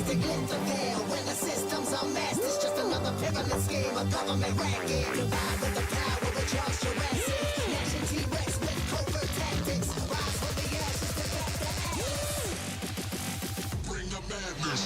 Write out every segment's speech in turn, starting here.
drastic lift the veil. When the system's unmasked, it's just another pyramid scheme, a government racket. Divide with the power of Charles Jurassic. Nation T-Rex with covert tactics. Rise from the ashes to back the axis. Bring the madness.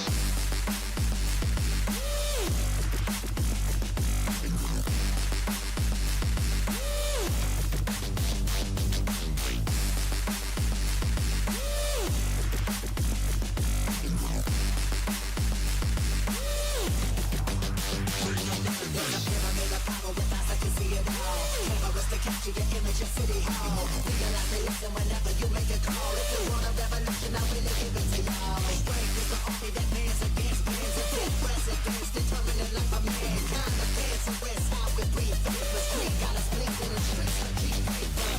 Capture your image of City Hall. Realize they listen whenever you make a call. If you want a revolution, I really give it to y'all. Strength is the army that bands against bands of dead presidents, determining life of mankind. The cancerous, how we breathe, vapors, creep, got us bleeding in the streets for cheap paper.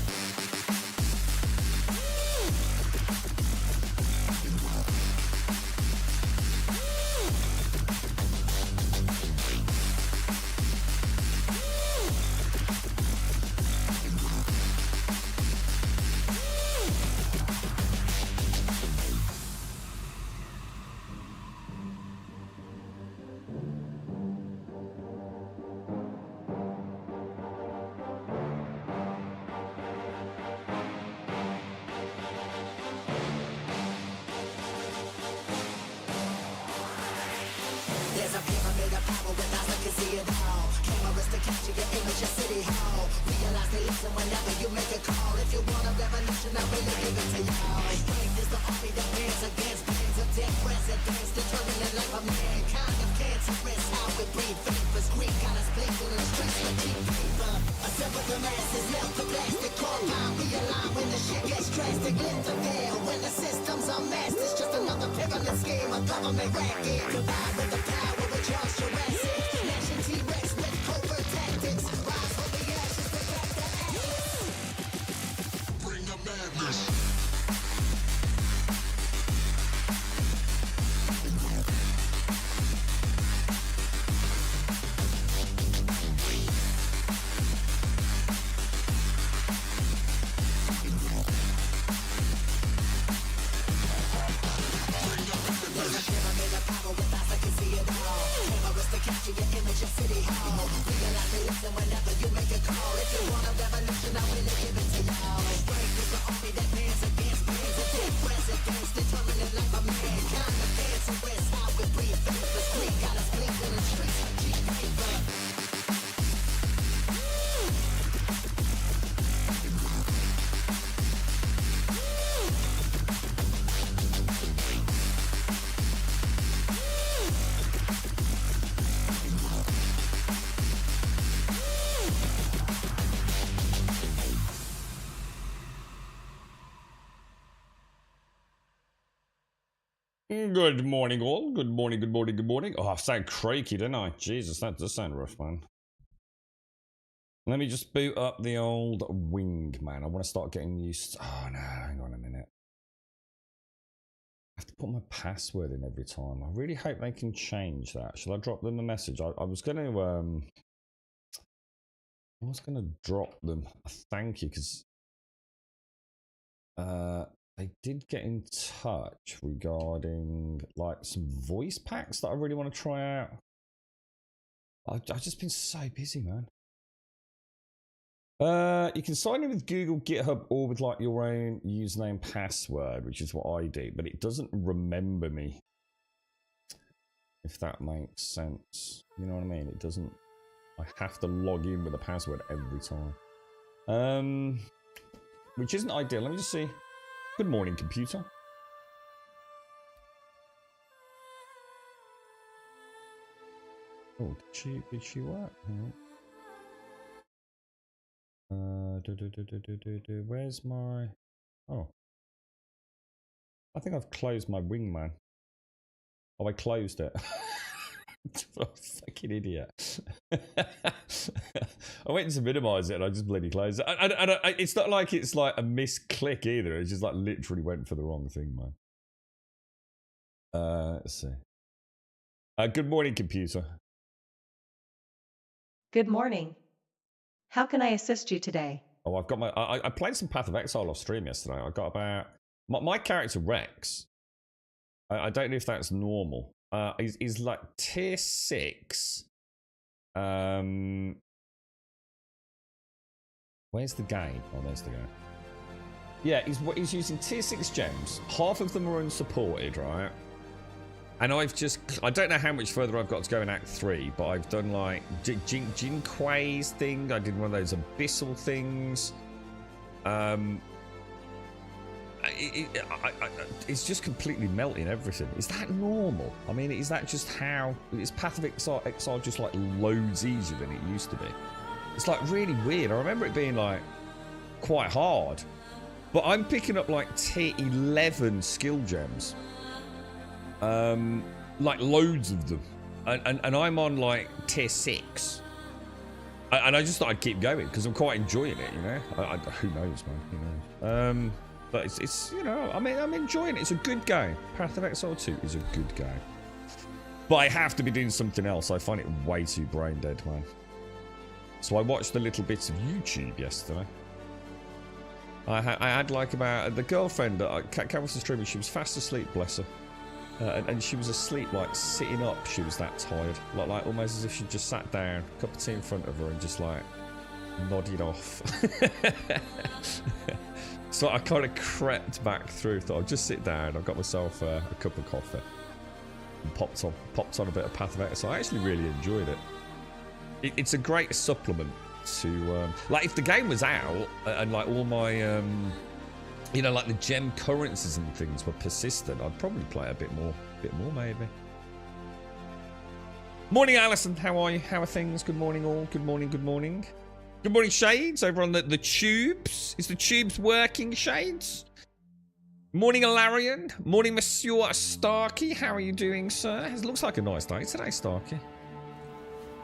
There's a pyramid of power with eyes that can see it all. Cameras to capture your image of City Hall. Realize they listen whenever you make a call. If you want a revolution, I really give it to y'all. Strength is the army that bands against bands of dead presidents, determining life of mankind. Of cancerous, how we breathe, vapors, creep, got us bleeding in the streets for cheap paper. Assemble the masses, melt the plastic, combine, realign when the shit gets drastic. Lift the veil when the system's unmasked. It's just another pyramid scheme, a government racket. Divide with the power of Charles Jurassic. Nation T-Rex with covert tactics. Rise from the ashes to back the axis. Bring the madness. Capture your image of City Hall. Realize they listen whenever you make a call. If you want a revolution, I really give it to y'all. Strength is the army that bands against bands of dead presidents, determining life of mankind. The cancerous, how we breathe, vapors, creep, got us bleeding in the streets for cheap paper. Good morning, all. Good morning, good morning, good morning. Oh, I sound creaky, didn't I? Jesus, that does sound rough, man. Let me just boot up the old wing, man. I want to start getting used to... Oh, no, hang on a minute. I have to put my password in every time. I really hope they can change that. Should I drop them a message? I was going to... I was going to drop them a thank you, because... they did get in touch regarding like some voice packs that I really want to try out. I've just been so busy, man. You can sign in with Google, GitHub, or with like your own username password, which is what I do, but it doesn't remember me. If that makes sense. You know what I mean? It doesn't... I have to log in with a password every time. Which isn't ideal. Let me just see. Good morning, computer. Oh, did she work? Hang on. Where's my... Oh. I think I've closed my wingman. Oh, I closed it. Fucking idiot. I went to minimize it and I just bloody closed it. It's not like it's like a misclick either. It's just like literally went for the wrong thing, man. Let's see. Good morning, computer. Good morning. How can I assist you today? Oh, I've got my... I played some Path of Exile off stream yesterday. I got about... My character, Rex. I don't know if that's normal. is like tier 6. Where's the game? Oh, there's the game. Yeah, he's using tier 6 gems. Half of them are unsupported, right? And I don't know how much further I've got to go in Act 3, but I've done like Jin Kuei's thing. I did one of those abyssal things. It's just completely melting everything. Is that normal? I mean, is that just how... Is Path of Exile just like loads easier than it used to be? It's like really weird. I remember it being like quite hard. But I'm picking up like tier 11 skill gems. Like loads of them. And I'm on like tier 6. And I just thought I'd keep going because I'm quite enjoying it, you know? Who knows, man? Who knows? But it's you know, I mean, I'm enjoying it. It's a good game. Path of Exile 2 is a good game. But I have to be doing something else. I find it way too brain dead, man. So I watched a little bits of YouTube yesterday. I had like about... The girlfriend that came off the stream, she was fast asleep, bless her. And she was asleep, like, sitting up. She was that tired. Like almost as if she just sat down, cup of tea in front of her, and just, like, nodded off. So I kind of crept back through. Thought I'd just sit down. I got myself a cup of coffee. And popped on a bit of Path of Exile. So I actually really enjoyed it. It's a great supplement to... like, if the game was out, and, like, all my... you know, like the gem currencies and things were persistent, I'd probably play a bit more maybe. Morning, Alison. How are you? How are things? Good morning, all. Good morning, good morning. Good morning, Shades, over on the tubes. Is the tubes working, Shades? Morning, Alarian. Morning, Monsieur Starkey. How are you doing, sir? It looks like a nice day today, Starkey.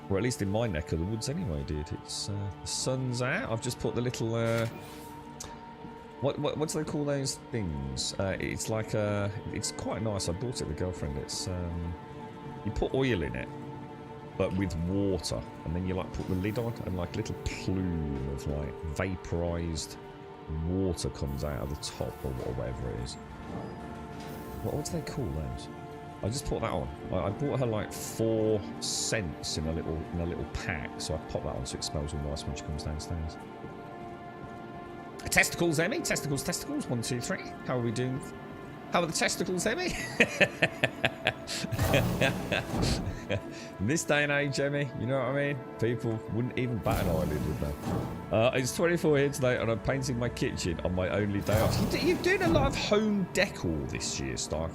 Or at least in my neck of the woods anyway, dude. It's, the sun's out. I've just put the little, what do they call those things? It's like it's quite nice. I bought it with a girlfriend. It's you put oil in it, but with water, and then you like put the lid on, and like a little plume of like vaporized water comes out of the top, or whatever it is. What do they call those? I just put that on. I bought her like 4 scents in a little pack, so I pop that on so it smells all nice when she comes downstairs. Testicles, Emmy. Testicles. 1, 2, 3. How are we doing? How are the testicles, Emmy? In this day and age, Emmy, you know what I mean? People wouldn't even bat an eyelid, would they? It's 24 here today, and I'm painting my kitchen on my only day off. You're doing a lot of home decor this year, Stark.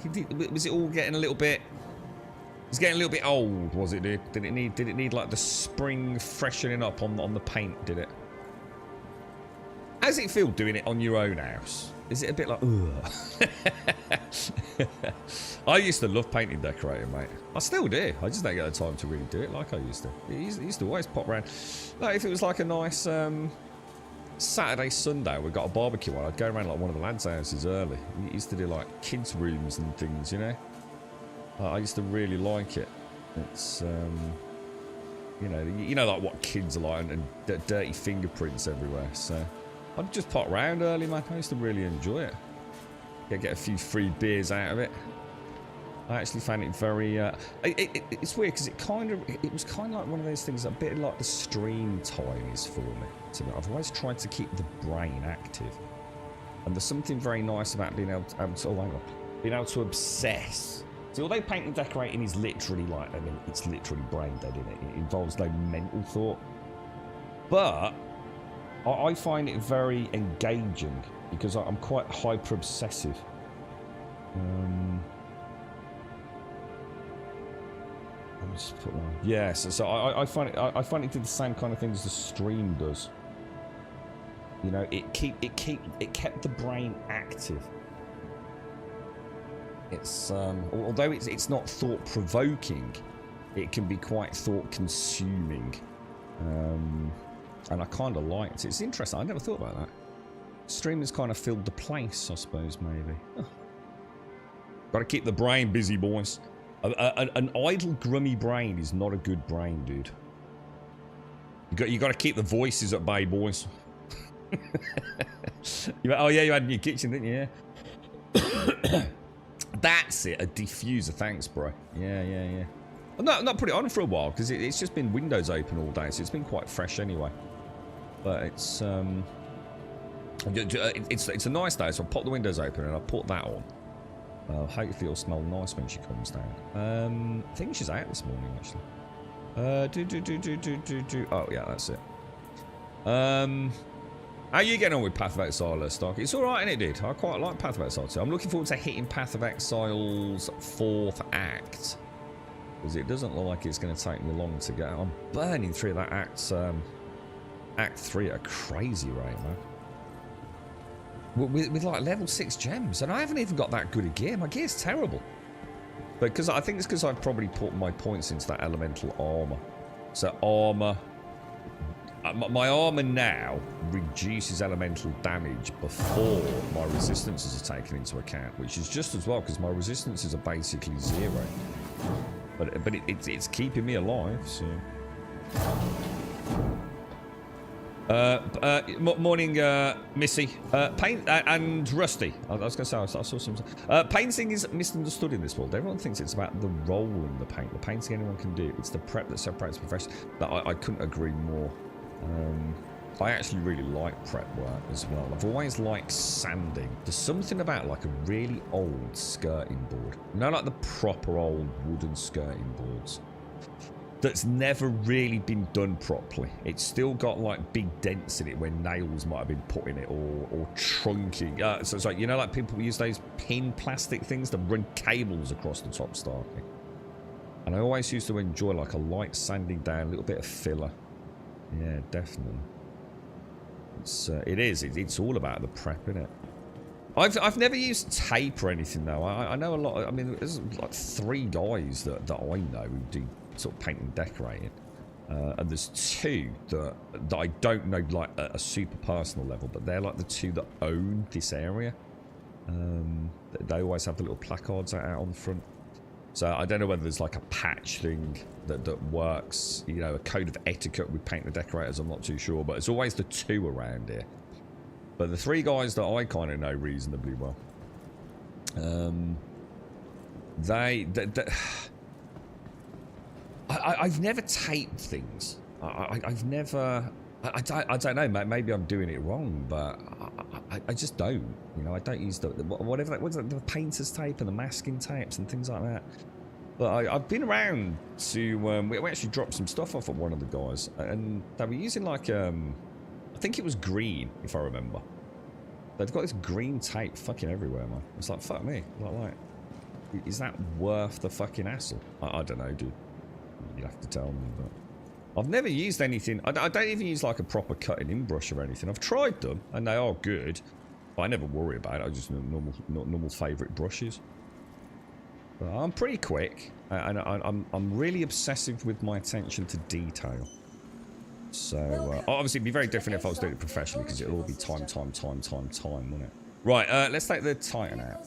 Was it all getting a little bit... It's getting a little bit old, was it? Did it need like the spring freshening up on the paint? Did it? How does it feel doing it on your own house? Is it a bit like, ugh? I used to love painting decorating, mate. I still do. I just don't get the time to really do it like I used to. It used to always pop around. Like if it was like a nice Saturday, Sunday, we got a barbecue on, I'd go around like one of the lads' houses early. We used to do like kids' rooms and things, you know? I used to really like it. It's, you know like what kids are like, and dirty fingerprints everywhere, so... I'd just pop round early, man. I used to really enjoy it. Get a few free beers out of it. I actually found it very... it's weird because it was kind of like one of those things, a bit like the stream time is for me. I've always tried to keep the brain active. And there's something very nice about being able to obsess. So although painting and decorating is literally like, I mean, it's literally brain dead, isn't it? It involves no mental thought. But... I find it very engaging because I'm quite hyper obsessive. Let me just put one. Yes, so I find it did the same kind of things the stream does. You know, it kept the brain active. It's although it's not thought provoking, it can be quite thought consuming. And I kind of liked it. It's interesting. I never thought about that. Streamers kind of filled the place, I suppose, maybe. Oh. Got to keep the brain busy, boys. An idle, grummy brain is not a good brain, dude. You got to keep the voices at bay, boys. Oh yeah, you had in your kitchen, didn't you? Yeah. That's it, a diffuser. Thanks, bro. Yeah. I've not put it on for a while because it's just been windows open all day, so it's been quite fresh anyway. But it's a nice day, so I pop the windows open and I put that on. Hopefully it'll smell nice when she comes down. I think she's out this morning actually. Oh yeah, that's it. How are you getting on with Path of Exile, Stark? It's alright, innit, dude? I quite like Path of Exile too. I'm looking forward to hitting Path of Exile's 4th act. Because it doesn't look like it's going to take me long to get. I'm burning through that Act 3 at a crazy rate, man. With like level 6 gems. And I haven't even got that good a gear. My gear's terrible. But I think it's because I've probably put my points into that elemental armor. So armor. My armor now reduces elemental damage before my resistances are taken into account, which is just as well because my resistances are basically 0. But it's keeping me alive. So. Morning, Missy. Paint and Rusty. I was going to say I saw some. Painting is misunderstood in this world. Everyone thinks it's about the role in the paint. The painting anyone can do. It's the prep that separates professionals. I couldn't agree more. I actually really like prep work as well. I've always liked sanding. There's something about like a really old skirting board. You know, like the proper old wooden skirting boards. That's never really been done properly. It's still got like big dents in it where nails might have been put in it or trunking. So it's like, you know, like people use those pin plastic things that run cables across the top starting. And I always used to enjoy like a light sanding down, a little bit of filler. Yeah, definitely. It's all about the prep, isn't it? I've never used tape or anything though. I know a lot. I mean, there's like 3 guys that I know who do sort of paint and decorating, and there's 2 that I don't know like at a super personal level, but they're like the 2 that own this area. They always have the little placards out on the front. So I don't know whether there's like a patch thing that works, you know, a code of etiquette with paint and decorators. I'm not too sure, but it's always the 2 around here. But the 3 guys that I kind of know reasonably well, I've never taped things. I've never. I don't know. Maybe I'm doing it wrong, but I just don't. You know, I don't use whatever. What's the painter's tape and the masking tapes and things like that. But I've been around to. We actually dropped some stuff off at one of the guys, and they were using like I think it was green, if I remember. They've got this green tape fucking everywhere, man. It's like fuck me. Like, is that worth the fucking hassle? I don't know, dude. You'd have to tell me, but. I've never used anything. I don't even use like a proper cutting in brush or anything. I've tried them and they are good, but I never worry about it. I just normal favourite brushes. But I'm pretty quick, and I'm really obsessive with my attention to detail. So obviously it'd be very different if I was doing it professionally because it'll all be time, wouldn't it? Right, let's take the Titan out.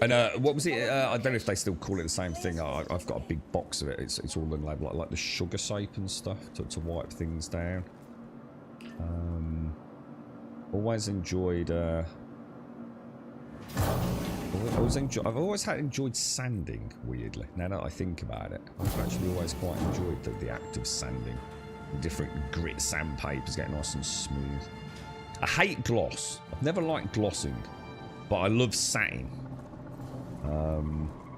And what was it? I don't know if they still call it the same thing. I've got a big box of it. It's all in like the sugar soap and stuff to wipe things down. Always enjoyed. I've always enjoyed sanding. Weirdly, now that I think about it, I've actually always quite enjoyed the act of sanding. The different grit sandpapers get nice and smooth. I hate gloss. I've never liked glossing, but I love satin.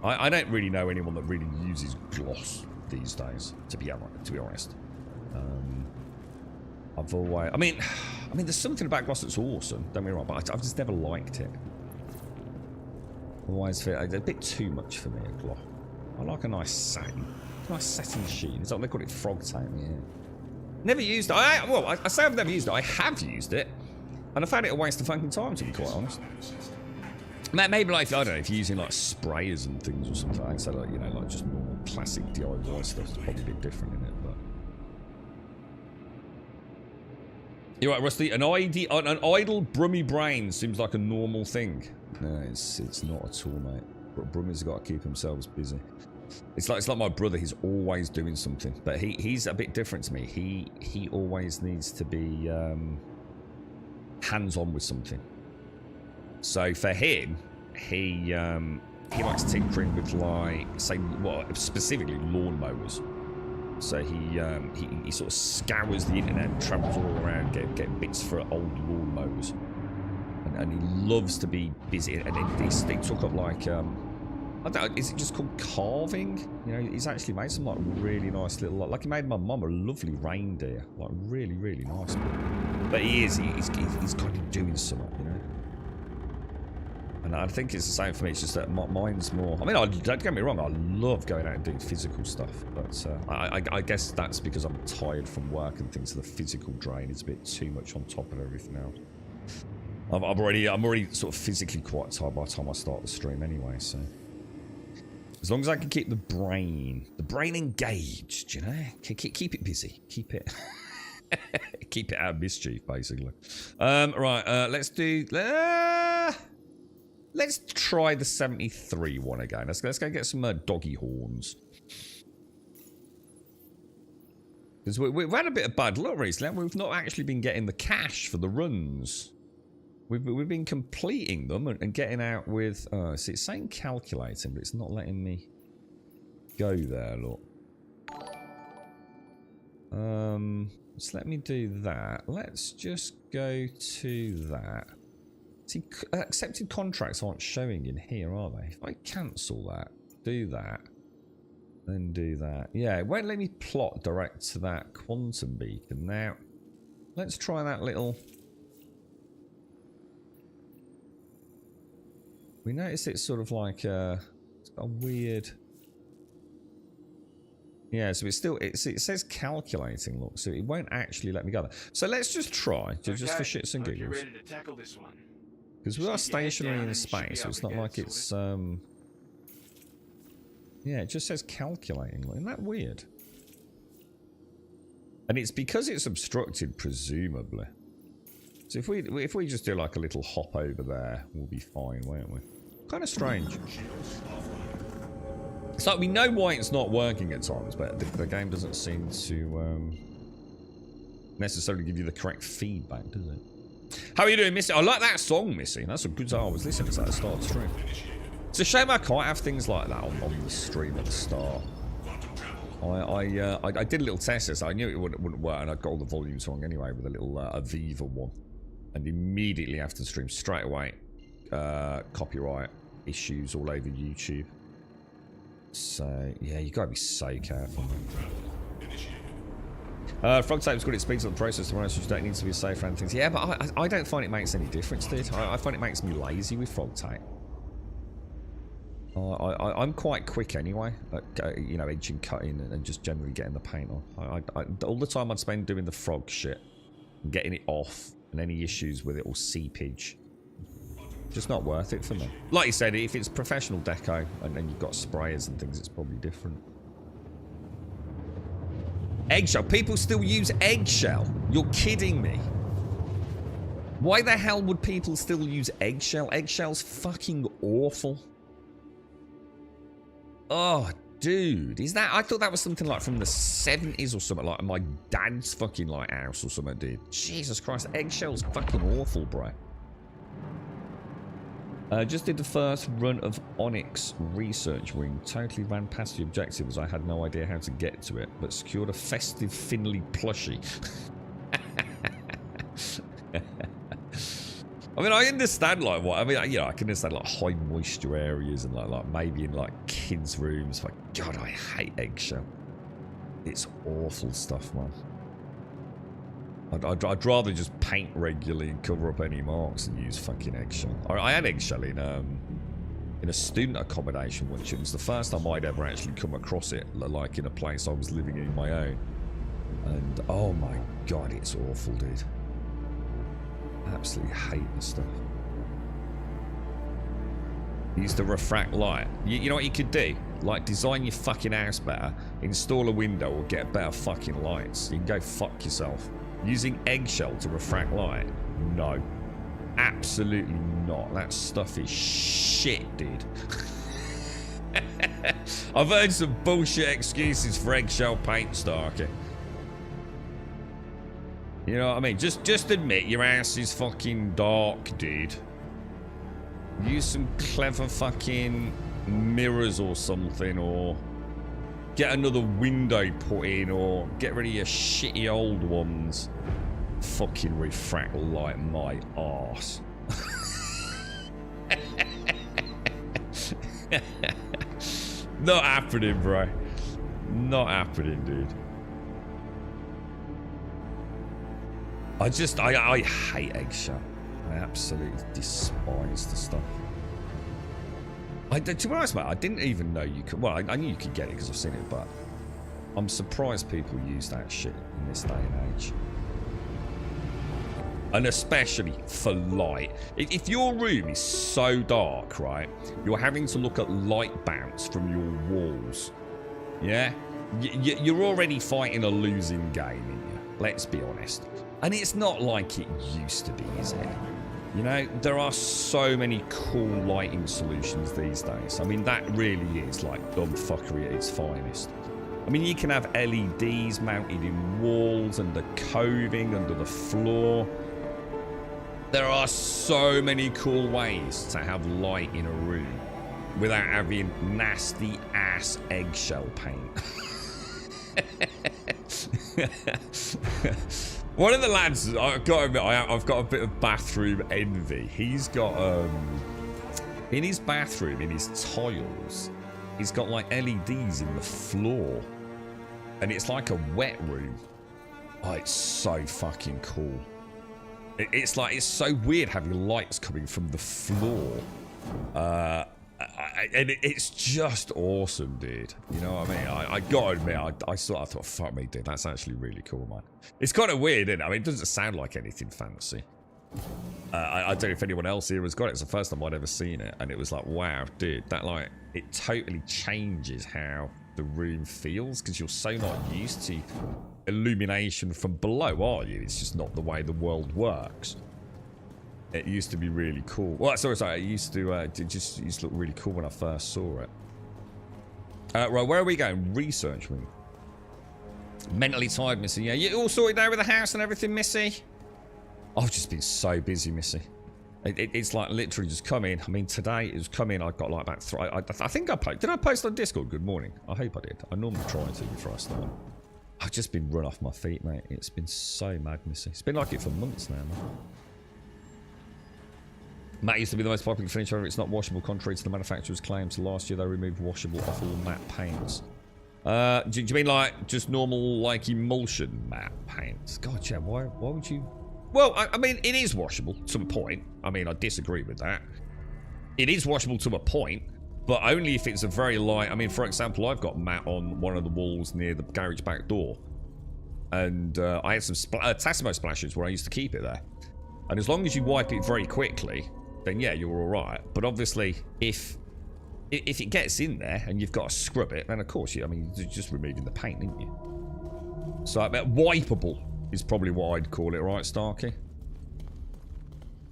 I don't really know anyone that really uses gloss these days, to be honest. I've always, I mean, there's something about gloss that's awesome. Don't get me wrong, but I've just never liked it. Always feel a bit too much for me. A gloss. I like a nice satin sheen. It's like they call it frog satin. Yeah. Never used it. I say I've never used it. I have used it, and I found it a waste of fucking time, to be quite honest. Maybe like, I don't know, if you're using like sprayers and things or something, I'd say like, you know, like just normal classic DIY stuff is probably a bit different in it, but. You're right, Rusty, an idle brummy brain seems like a normal thing. No, it's not at all, mate. But Brummies have got to keep themselves busy. It's like my brother, he's always doing something, but he's a bit different to me. He always needs to be hands-on with something. So for him, he likes tinkering with like, say, what specifically lawnmowers. So he sort of scours the internet and travels all around getting bits for old lawnmowers, and he loves to be busy. And he took up like I don't know, is it just called carving? You know, he's actually made some like really nice little, like he made my mum a lovely reindeer, like really nice. But he's kind of doing something, you know. And I think it's the same for me. It's just that mine's more. I mean, don't get me wrong. I love going out and doing physical stuff, but I guess that's because I'm tired from work and things. So the physical drain is a bit too much on top of everything else. I'm already sort of physically quite tired by the time I start the stream anyway. So as long as I can keep the brain engaged, you know, keep it busy, keep it out of mischief, basically. Right. Let's try the 73 one again. Let's go get some doggy horns. Because we've had a bit of bad luck recently. We've not actually been getting the cash for the runs. We've been completing them and getting out with... see, it's saying calculating, but it's not letting me go there, look. So let me do that. Let's just go to that. See, accepted contracts aren't showing in here, are they? If I cancel that, do that, then do that. Yeah, it won't let me plot direct to that quantum beacon. Now, let's try that little... We notice it's sort of like it's got a weird... Yeah, so it's still... It says calculating, look, so it won't actually let me go there. So let's just try, just for shits and giggles. Ready to tackle this one. Because we are stationary in space, so it's not like it's, yeah, it just says calculating. Isn't that weird? And it's because it's obstructed, presumably. So if we just do like a little hop over there, we'll be fine, won't we? Kind of strange. It's like we know why it's not working at times, but the game doesn't seem to necessarily give you the correct feedback, does it? How are you doing, Missy? I like that song, Missy. That's a good song. I was listening to that at the start of the stream. It's a shame I can't have things like that on the stream at the start. I did a little test this. I knew it wouldn't work, and I got all the volumes wrong anyway with a little Aviva one. And immediately after the stream, straight away, copyright issues all over YouTube. So, yeah, you gotta be so careful, man. Frog tape's good, it speeds up the process to so you don't need to be safe around things. Yeah, but I don't find it makes any difference, dude. I find it makes me lazy with frog tape. I'm quite quick anyway at, you know, edging, cutting, and just generally getting the paint on. All the time I'd spend doing the frog shit, and getting it off, and any issues with it or seepage. Just not worth it for me. Like you said, if it's professional deco and you've got sprayers and things, it's probably different. Eggshell. People still use eggshell. You're kidding me. Why the hell would people still use eggshell? Eggshell's fucking awful. Oh, dude. Is that... I thought that was something like from the 70s or something. Like my dad's fucking like house or something, dude. Jesus Christ. Eggshell's fucking awful, bro. Just did the first run of Onyx Research Wing. Totally ran past the objective as I had no idea how to get to it, but secured a festive Finley plushie. I mean, I understand like what I mean. You know, I can understand like high moisture areas and like maybe in like kids' rooms. But God, I hate eggshell. It's awful stuff, man. I'd rather just paint regularly and cover up any marks than use fucking eggshell. I had eggshell in a student accommodation once. It was the first time I'd ever actually come across it, like in a place I was living in my own. And oh my God, it's awful, dude. I absolutely hate the stuff. Use the refract light. You know what you could do? Like, design your fucking house better, install a window, or get better fucking lights. You can go fuck yourself. Using eggshell to refract light? No. Absolutely not. That stuff is shit, dude. I've heard some bullshit excuses for eggshell paint, Starker. You know what I mean? Just admit your house is fucking dark, dude. Use some clever fucking mirrors or something, or get another window put in, or get rid of your shitty old ones. Fucking refract like my arse. Not happening, bro. Not happening, dude. I hate eggshell. I absolutely despise the stuff. To be honest, mate, I didn't even know you could. Well, I knew you could get it because I've seen it, but I'm surprised people use that shit in this day and age. And especially for light. If your room is so dark, right, you're having to look at light bounce from your walls. Yeah? You're already fighting a losing game, aren't you? Let's be honest. And it's not like it used to be, is it? You know, there are so many cool lighting solutions these days. I mean, that really is like dumb fuckery at its finest. I mean, you can have LEDs mounted in walls, under coving, under the floor. There are so many cool ways to have light in a room without having nasty ass eggshell paint. One of the lads, I've got to admit, I've got a bit of bathroom envy. He's got, in his bathroom, in his tiles, he's got like LEDs in the floor. And it's like a wet room. Oh, it's so fucking cool. It's like, it's so weird having lights coming from the floor. And it's just awesome, dude. You know what I mean? I gotta admit, I thought, fuck me, dude. That's actually really cool, man. It's kind of weird, isn't it? I mean, it doesn't sound like anything fancy. I don't know if anyone else here has got it. It's the first time I'd ever seen it. And it was like, wow, dude, that like, it totally changes how the room feels because you're so not used to illumination from below, are you? It's just not the way the world works. It used to be really cool. Well, sorry. It used to just look really cool when I first saw it. Right, where are we going? Research room. Mentally tired, Missy. Yeah, you all sorted out with the house and everything, Missy? I've just been so busy, Missy. It's like literally just come in. I mean, today it was come in. I got like about three. I think I posted. Did I post on Discord? Good morning. I hope I did. I normally try to before I start. I've just been run off my feet, mate. It's been so mad, Missy. It's been like it for months now, man. Matte used to be the most popular furniture, however, it's not washable, contrary to the manufacturer's claims. Last year, they removed washable off all matte paints. Do you mean like just normal, like emulsion matte paints? God, yeah, why would you? Well, I mean, it is washable to a point. I mean, I disagree with that. It is washable to a point, but only if it's a very light. I mean, for example, I've got matte on one of the walls near the garage back door. And I had some Tassimo splashes where I used to keep it there. And as long as you wipe it very quickly, then yeah, you're all right. But obviously, if it gets in there and you've got to scrub it, then of course, I mean, you're just removing the paint, isn't you? So, wipeable is probably what I'd call it, right, Starkey?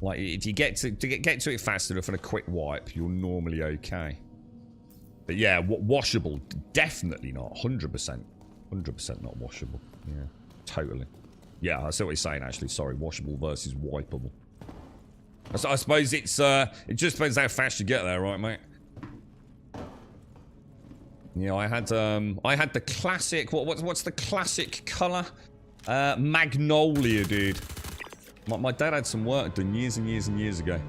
Like, if you get to it fast enough and a quick wipe, you're normally okay. But yeah, washable, definitely not. 100%. 100% not washable. Yeah, totally. Yeah, I see what you're saying, actually. Sorry, washable versus wipeable. I suppose it just depends how fast you get there, right, mate? Yeah, I had the classic. What's the classic color? Magnolia, dude. My dad had some work done years and years and years ago,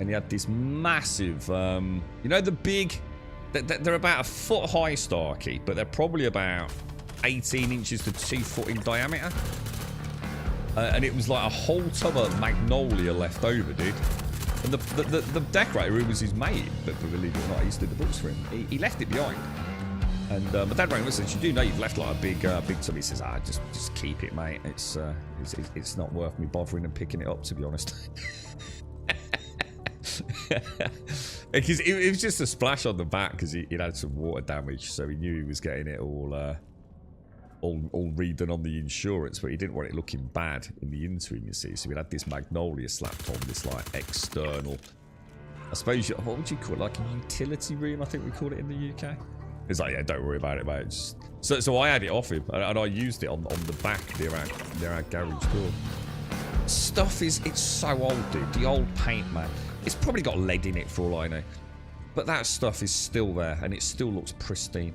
and he had this massive. You know the big. They're about a foot high, Starkey, but they're probably about 18 inches to 2 foot in diameter. And it was like a whole tub of magnolia left over, dude. And the decorator who was his mate, but believe it or not, he used to do the books for him. He left it behind. And my dad rang, listen, you do know you've left like a big tub. He says, just keep it, mate. It's not worth me bothering and picking it up, to be honest. Because it was just a splash on the back because he'd had some water damage, so he knew he was getting it all redone on the insurance, but he didn't want it looking bad in the interim, you see. So we had this magnolia slapped on this like external, I suppose, what would you call it, like a utility room, I think we call it in the UK. It's like, yeah, don't worry about it, mate. So I had it off him, and I used it on the back near our garage door. Stuff it's so old, dude. The old paint, man. It's probably got lead in it for all I know. But that stuff is still there, and it still looks pristine.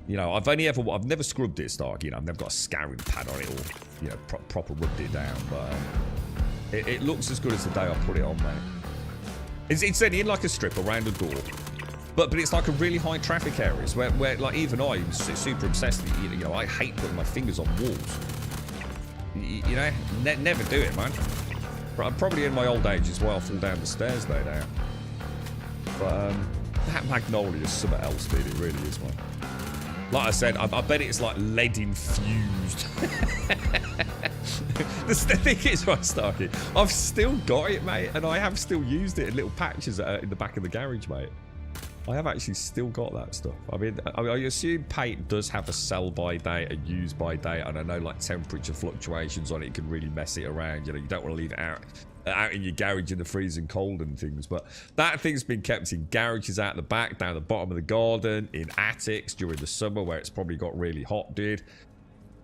You know, I've never scrubbed it, Stark. You know, I've never got a scouring pad on it or, you know, proper rubbed it down. But it looks as good as the day I put it on, mate. It's only in like a strip around the door. But it's like a really high traffic areas where like even I'm super obsessed. You know, I hate putting my fingers on walls. You know, never do it, man. Probably in my old age as well, fall down the stairs though now. But that Magnolia is something else, dude. It really is, man. Like I said, I bet it's like lead infused. The thing is, right, Starkey, I've still got it, mate, and I have still used it in little patches in the back of the garage, mate. I have actually still got that stuff. I mean, I assume paint does have a sell-by date, a use-by date, and I know like temperature fluctuations on it can really mess it around. You know, you don't want to leave it out in your garage in the freezing cold and things, but that thing's been kept in garages out the back, down the bottom of the garden, in attics during the summer where it's probably got really hot, dude.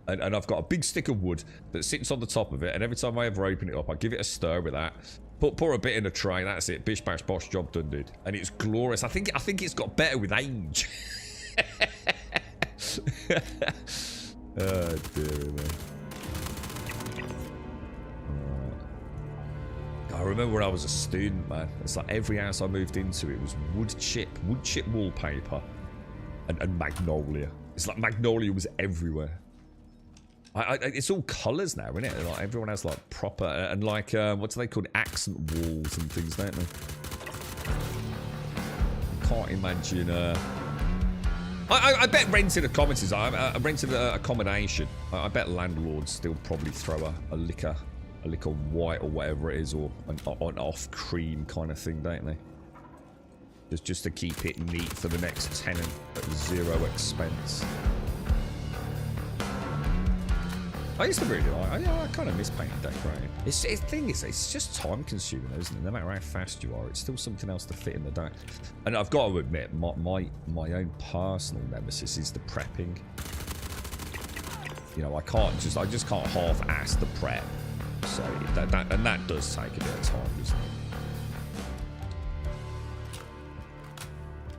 And I've got a big stick of wood that sits on the top of it, and every time I ever open it up, I give it a stir with that. Pour a bit in a tray, that's it. Bish bash bosh, job done, dude. And it's glorious. I think it's got better with age. Oh dear me. I remember when I was a student, man. It's like every house I moved into, it was wood chip wallpaper, and Magnolia. It's like Magnolia was everywhere. It's all colours now, isn't it? Like everyone has like proper and like what do they call it? Accent walls and things, don't they? Can't imagine. I bet rented rented accommodation. I bet landlords still probably throw a liquor white or whatever it is, or an off cream kind of thing, don't they? Just to keep it neat for the next tenant at zero expense. I used to really like. I kind of miss painting and decorating. The thing is, it's just time consuming, isn't it? No matter how fast you are, it's still something else to fit in the day. And I've got to admit, my own personal nemesis is the prepping. You know, I just can't half-ass the prep. So that does take a bit of time, doesn't it?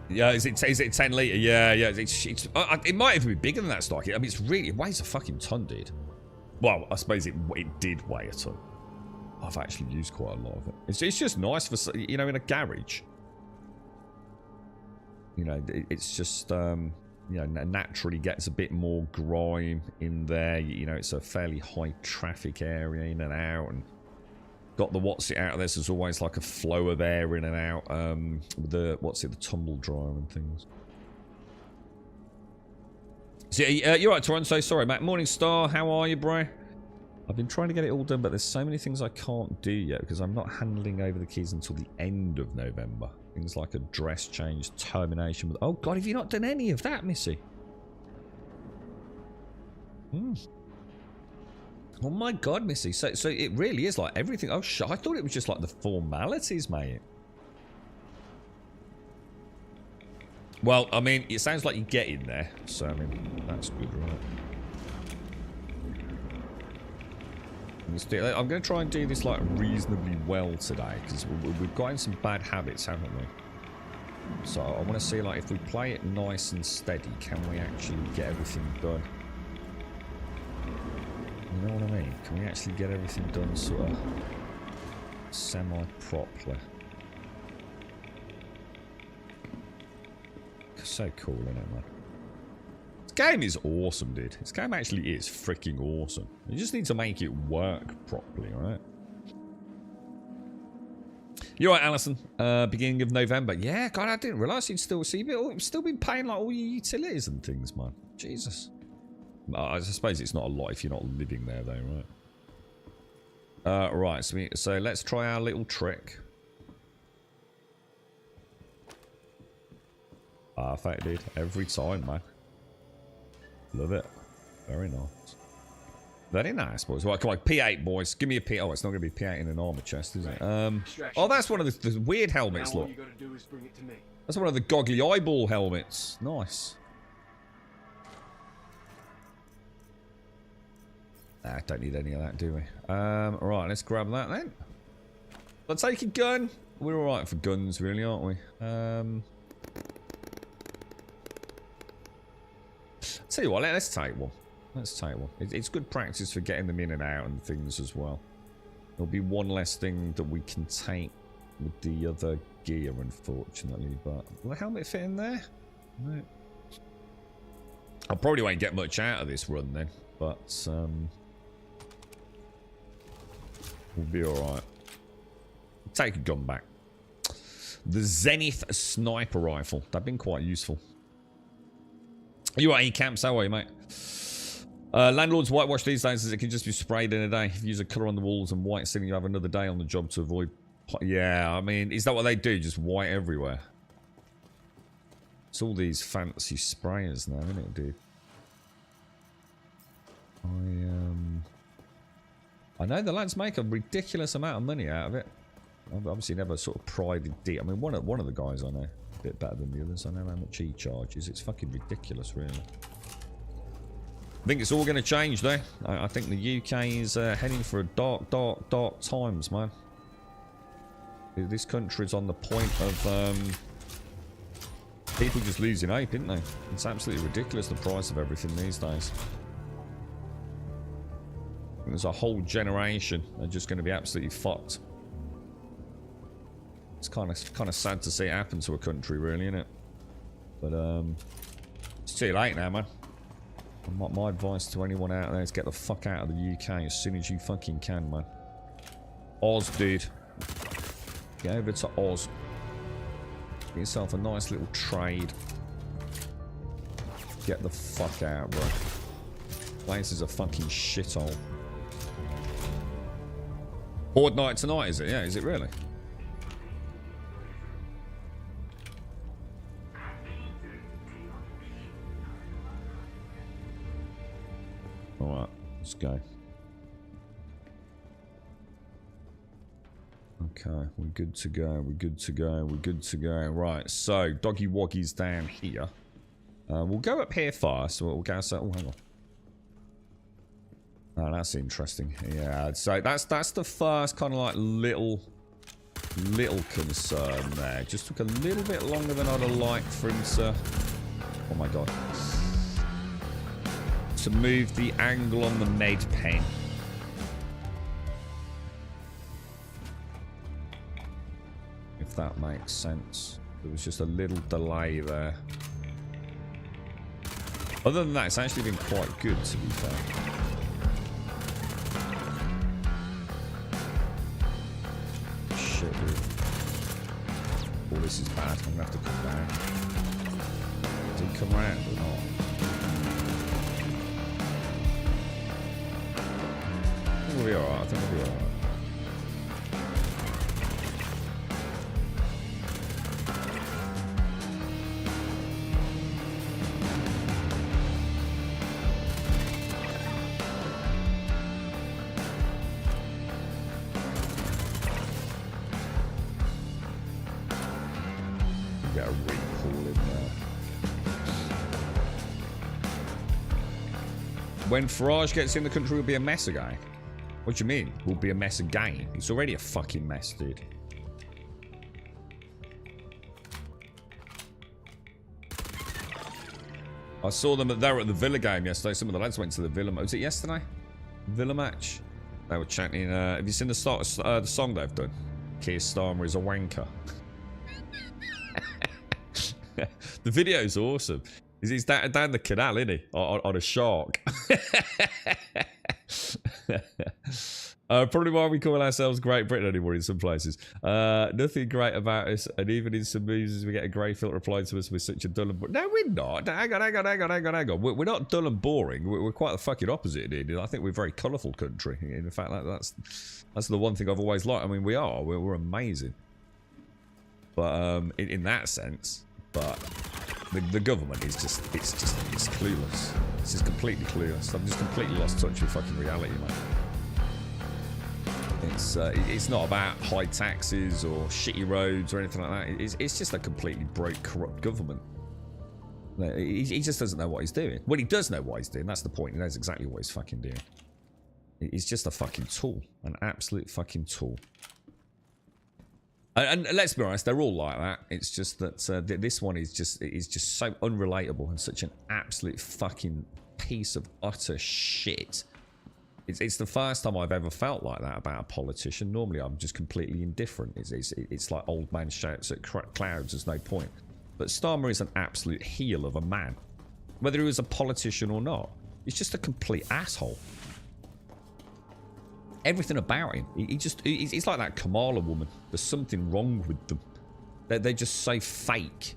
Yeah, is it 10 litre? Yeah. It might even be bigger than that, Starkey. I mean, it weighs a fucking ton, dude. Well, I suppose it did weigh a ton. I've actually used quite a lot of it. It's just nice for, you know, in a garage. You know, it's just, you know, naturally gets a bit more grime in there. You know, it's a fairly high traffic area in and out, and got the what's it out of this. There's always like a flow of air in and out. With the the tumble dryer and things. So, you're right, Toronto. Sorry, Matt. Morning Star. How are you, bro? I've been trying to get it all done, but there's so many things I can't do yet because I'm not handling over the keys until the end of November. Things like address change, termination. Oh, God, have you not done any of that, Missy? Oh, my God, Missy. So it really is like everything. Oh, shit. I thought it was just like the formalities, mate. Well, I mean, it sounds like you get in there, so I mean, that's good, right? I'm going to try and do this like reasonably well today, because we've got in some bad habits, haven't we? So I want to see, like, if we play it nice and steady, can we actually get everything done? You know what I mean? Can we actually get everything done sort of semi-properly? So cool, isn't it, man? This game is awesome, dude. This game actually is freaking awesome. You just need to make it work properly, right? You're right, Alison. Beginning of November. Yeah, God, I didn't realise you'd still been paying like all your utilities and things, man. Jesus. I suppose it's not a lot if you're not living there, though, right? Right. So let's try our little trick. Perfect, dude. Every time, man. Love it. Very nice. Very nice, boys. Right, come on, P8, boys. Give me a P. Oh, it's not going to be P8 in an armor chest, is it? Oh, that's one of the weird helmets, look. That's one of the goggly eyeball helmets. Nice. Don't need any of that, do we? Right, let's grab that then. Let's take a gun. We're alright for guns, really, aren't we? Tell you what, let's take one. Let's take one. It's good practice for getting them in and out and things as well. There'll be one less thing that we can take with the other gear, unfortunately. But will the helmet fit in there? No. I probably won't get much out of this run then, but we'll be alright. Take a gun back. The Zenith sniper rifle. That'd been quite useful. You at camps? How are you, mate? Landlords whitewash these days as it can just be sprayed in a day. If you use a colour on the walls and white ceiling, you have another day on the job to avoid. Yeah, I mean, is that what they do? Just white everywhere? It's all these fancy sprayers now, isn't it, dude? I know the lads make a ridiculous amount of money out of it. I've obviously never sort of prided deep. I mean, one of the guys I know, a bit better than the others. I know how much he charges. It's fucking ridiculous, really. I think it's all going to change, though. I think the UK is heading for a dark times, man. This country's on the point of people just losing hope, isn't they? It's absolutely ridiculous, the price of everything these days. There's a whole generation that are just going to be absolutely fucked. It's kind of sad to see it happen to a country, really, isn't it? But it's too late now, man. My advice to anyone out there is get the fuck out of the UK as soon as you fucking can, man. Oz, dude. Get over to Oz. Get yourself a nice little trade. Get the fuck out, bro. Place is a fucking shithole. Horde night tonight, is it? Yeah, is it really? Alright, let's go. Okay, we're good to go, we're good to go, we're good to go. Right, so, Doggy Woggy's down here. We'll go up here first. We'll go, so, oh, hang on. Oh, that's interesting. Yeah, so that's the first kind of like little concern there. Just took a little bit longer than I'd have liked for him to... Oh my god. To move the angle on the med pen. If that makes sense. There was just a little delay there. Other than that, it's actually been quite good, to be fair. Shit, dude. Oh, this is bad. I'm gonna have to come down. Does he come around or not? I think we'll be alright. I think we'll be alright. Get a recall in there. When Farage gets in the country, will be a mess again. What do you mean? Will be a mess again? It's already a fucking mess, dude. I saw them they were at the Villa game yesterday. Some of the lads went to the Villa. Was it yesterday? Villa match. They were chanting. Have you seen the song they've done? Keir Starmer is a wanker. The video's awesome. He's down the canal, isn't he? On a shark. Probably why we call ourselves Great Britain anymore in some places. Nothing great about us, and even in some movies we get a grey filter applied to us. We're such a dull and boring. No, we're not. Hang on. We're not dull and boring. We're quite the fucking opposite, dude. I think we're a very colourful country. In fact, that's the one thing I've always liked. I mean, we are. We're amazing. But in that sense, but the government is just it's clueless. It's just completely clueless. I've just completely lost touch with fucking reality, man. It's not about high taxes or shitty roads or anything like that. It's just a completely broke, corrupt government. He just doesn't know what he's doing. Well, he does know what he's doing. That's the point. He knows exactly what he's fucking doing. He's just a fucking tool. An absolute fucking tool. And let's be honest, they're all like that. It's just that this one is just so unrelatable and such an absolute fucking piece of utter shit. It's the first time I've ever felt like that about a politician. Normally, I'm just completely indifferent. It's like old man shouts at clouds. There's no point. But Starmer is an absolute heel of a man, whether he was a politician or not. He's just a complete asshole. Everything about him, he's like that Kamala woman. There's something wrong with them. They're just so fake.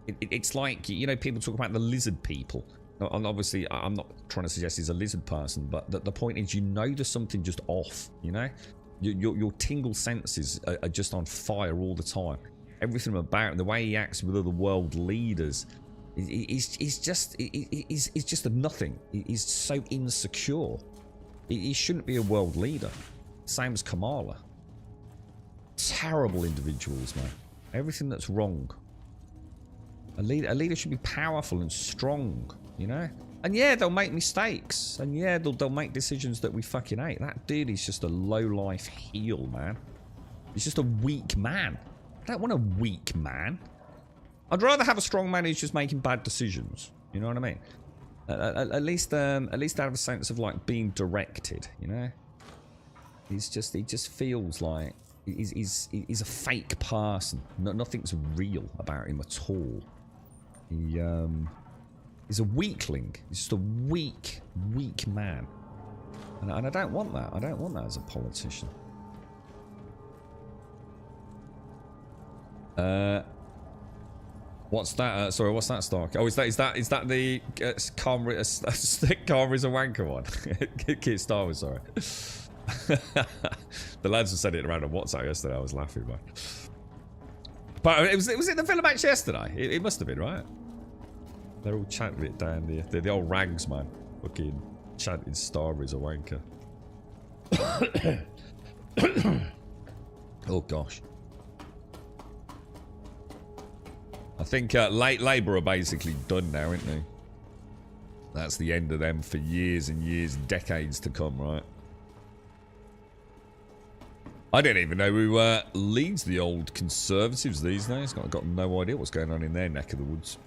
It's like, you know, people talk about the lizard people. And obviously, I'm not trying to suggest he's a lizard person, but the point is, you know, there's something just off. You know, your tingle senses are just on fire all the time. Everything about him, the way he acts with other world leaders, is just a nothing. He's so insecure. He shouldn't be a world leader. Same as Kamala. Terrible individuals, man. Everything that's wrong. A leader should be powerful and strong, you know? And yeah, they'll make mistakes. And yeah, they'll make decisions that we fucking hate. That dude is just a low-life heel, man. He's just a weak man. I don't want a weak man. I'd rather have a strong man who's just making bad decisions. You know what I mean? At least have a sense of like being directed, you know. He just feels like he's a fake person. Nothing's real about him at all. He's a weakling. He's just a weak man, and I don't want that. I don't want that as a politician. What's that? Sorry, what's that, Stark? Oh, is that the Karma is a wanker one? Kid Star Wars, sorry. The lads have said it around on WhatsApp yesterday. I was laughing, man. But was it the Villa match yesterday? It must have been, right? They're all chanting it down there. The old rags, man. Fucking chanting Star Wars a wanker. Oh gosh. I think Labour are basically done now, aren't they? That's the end of them for years and years, decades to come, right? I don't even know who leads the old Conservatives these days. I've got no idea what's going on in their neck of the woods.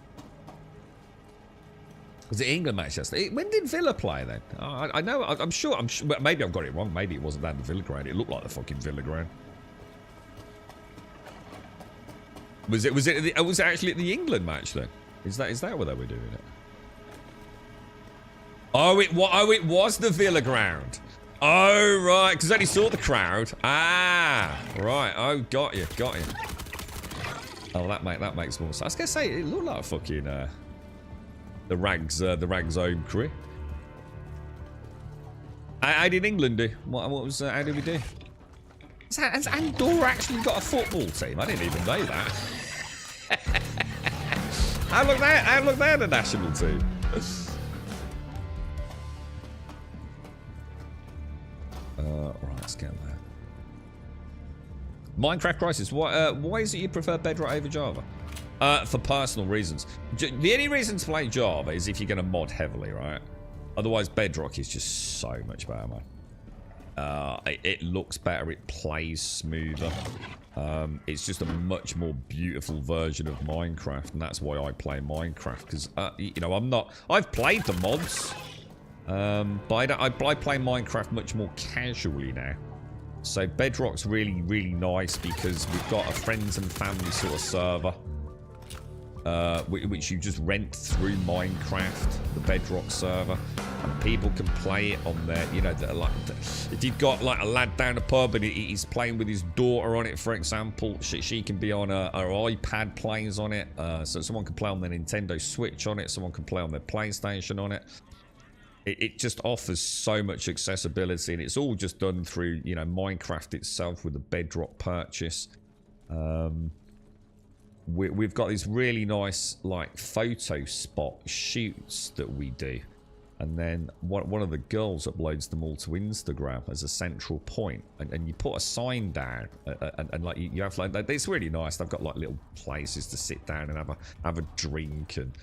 Was it England match yesterday? When did Villa play then? I know, I'm sure, maybe I've got it wrong. Maybe it wasn't that the Villa ground. It looked like the fucking Villa ground. Was it actually at the England match then? Is that where they were doing it? Oh, it was the Villa ground. Oh, right, because I only saw the crowd. Ah, right. Oh, got you. Oh, that makes more sense. I was gonna say it looked like fucking the rags home crew. How did England do? What was? How did we do? Has Andorra actually got a football team? I didn't even know that. How look there, the national team. Right, let's get that. Minecraft Crisis. Why is it you prefer Bedrock over Java? For personal reasons. The only reason to play Java is if you're going to mod heavily, right? Otherwise, Bedrock is just so much better, man. It looks better. It plays smoother. It's just a much more beautiful version of Minecraft, and that's why I play Minecraft. Because you know, I've played the mods, but I play Minecraft much more casually now. So Bedrock's really, really nice because we've got a friends and family sort of server, which you just rent through Minecraft, the Bedrock server, and people can play it on there. You know, if you've got like a lad down the pub and he's playing with his daughter on it, for example, she can be on her iPad plays on it. So someone can play on their Nintendo Switch on it. Someone can play on their PlayStation on it. It just offers so much accessibility, and it's all just done through, you know, Minecraft itself with the Bedrock purchase. We've got these really nice like photo spot shoots that we do, and then one of the girls uploads them all to Instagram as a central point, and you put a sign down, and like you have like, it's really nice. They've got like little places to sit down and have a drink, and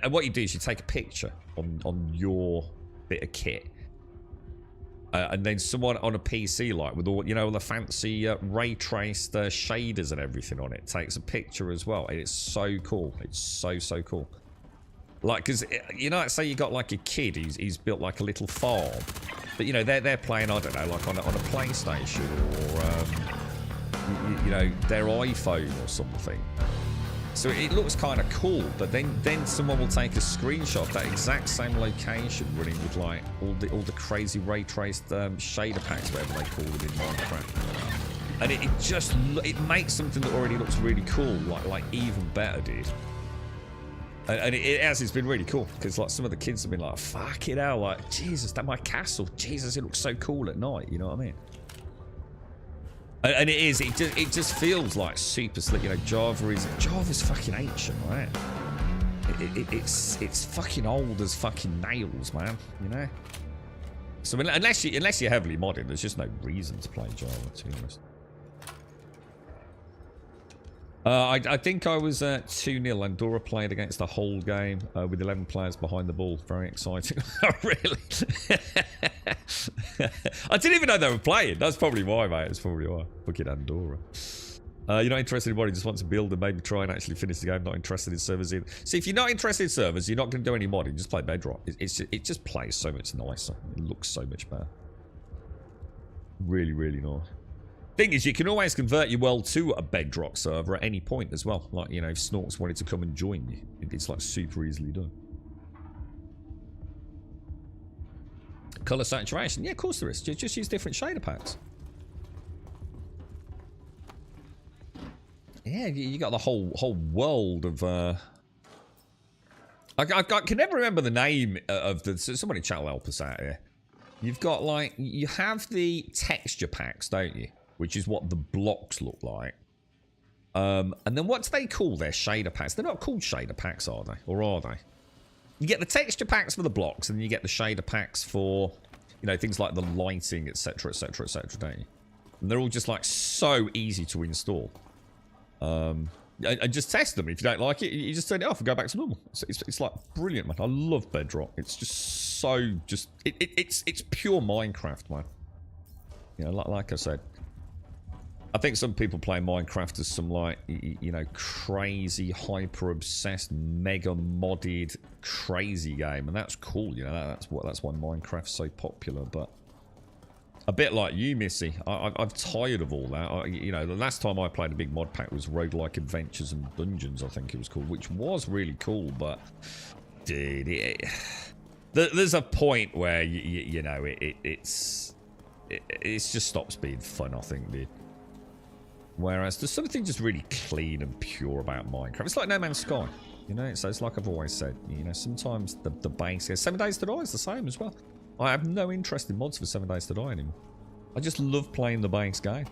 what you do is you take a picture on your bit of kit, And then someone on a PC, like with all, you know, the fancy ray traced shaders and everything on it, takes a picture as well. And it's so cool. It's so cool. Like, because, you know, say you got like a kid, he's built like a little farm. But, you know, they're playing, I don't know, like on a PlayStation or, you know, their iPhone or something. So it looks kind of cool, but then someone will take a screenshot of that exact same location running with like all the crazy ray traced shader packs, whatever they call them in Minecraft, and it makes something that already looks really cool like even better, dude. And it's been really cool because like some of the kids have been like, fuck it out, like Jesus, that my castle, Jesus, it looks so cool at night, you know what I mean? And it just feels like super slick, you know. Java's fucking ancient, right? It's fucking old as fucking nails, man, you know. So unless you're heavily modded, there's just no reason to play Java, to be honest. I think I was 2-0. Andorra played against the whole game with 11 players behind the ball. Very exciting. Really? I didn't even know they were playing. That's probably why, mate. That's probably why. Fucking Andorra. You're not interested in what? You just want to build and maybe try and actually finish the game. Not interested in servers either. See, if you're not interested in servers, you're not going to do any modding. Just play Bedrock. It just plays so much nicer. It looks so much better. Really, really nice. Thing is, you can always convert your world to a Bedrock server at any point as well. Like, you know, if Snorks wanted to come and join you, it's like super easily done. Color saturation, yeah, of course there is. Just use different shader packs. Yeah, you got the whole world of. I can never remember the name of the. Somebody chat will help us out here. You've got like you have the texture packs, don't you? Which is what the blocks look like. And then what do they call their shader packs? They're not called shader packs, are they? Or are they? You get the texture packs for the blocks, and then you get the shader packs for, you know, things like the lighting, etc., etc., etc., don't you? And they're all just like so easy to install. And just test them. If you don't like it, you just turn it off and go back to normal. It's like brilliant, man. I love Bedrock. It's just so it's pure Minecraft, man. You know, like I said. I think some people play Minecraft as some like, you know, crazy, hyper-obsessed, mega modded, crazy game, and that's cool. You know, that's why Minecraft's so popular. But a bit like you, Missy, I'm tired of all that. You know, the last time I played a big mod pack was Roguelike Adventures and Dungeons, I think it was called, which was really cool. But dude, there's a point where you know it just stops being fun, I think, dude. Whereas there's something just really clean and pure about Minecraft. It's like No Man's Sky, you know. So it's like I've always said, you know, sometimes the base. 7 Days to Die is the same as well. I have no interest in mods for 7 Days to Die anymore. I just love playing the base game.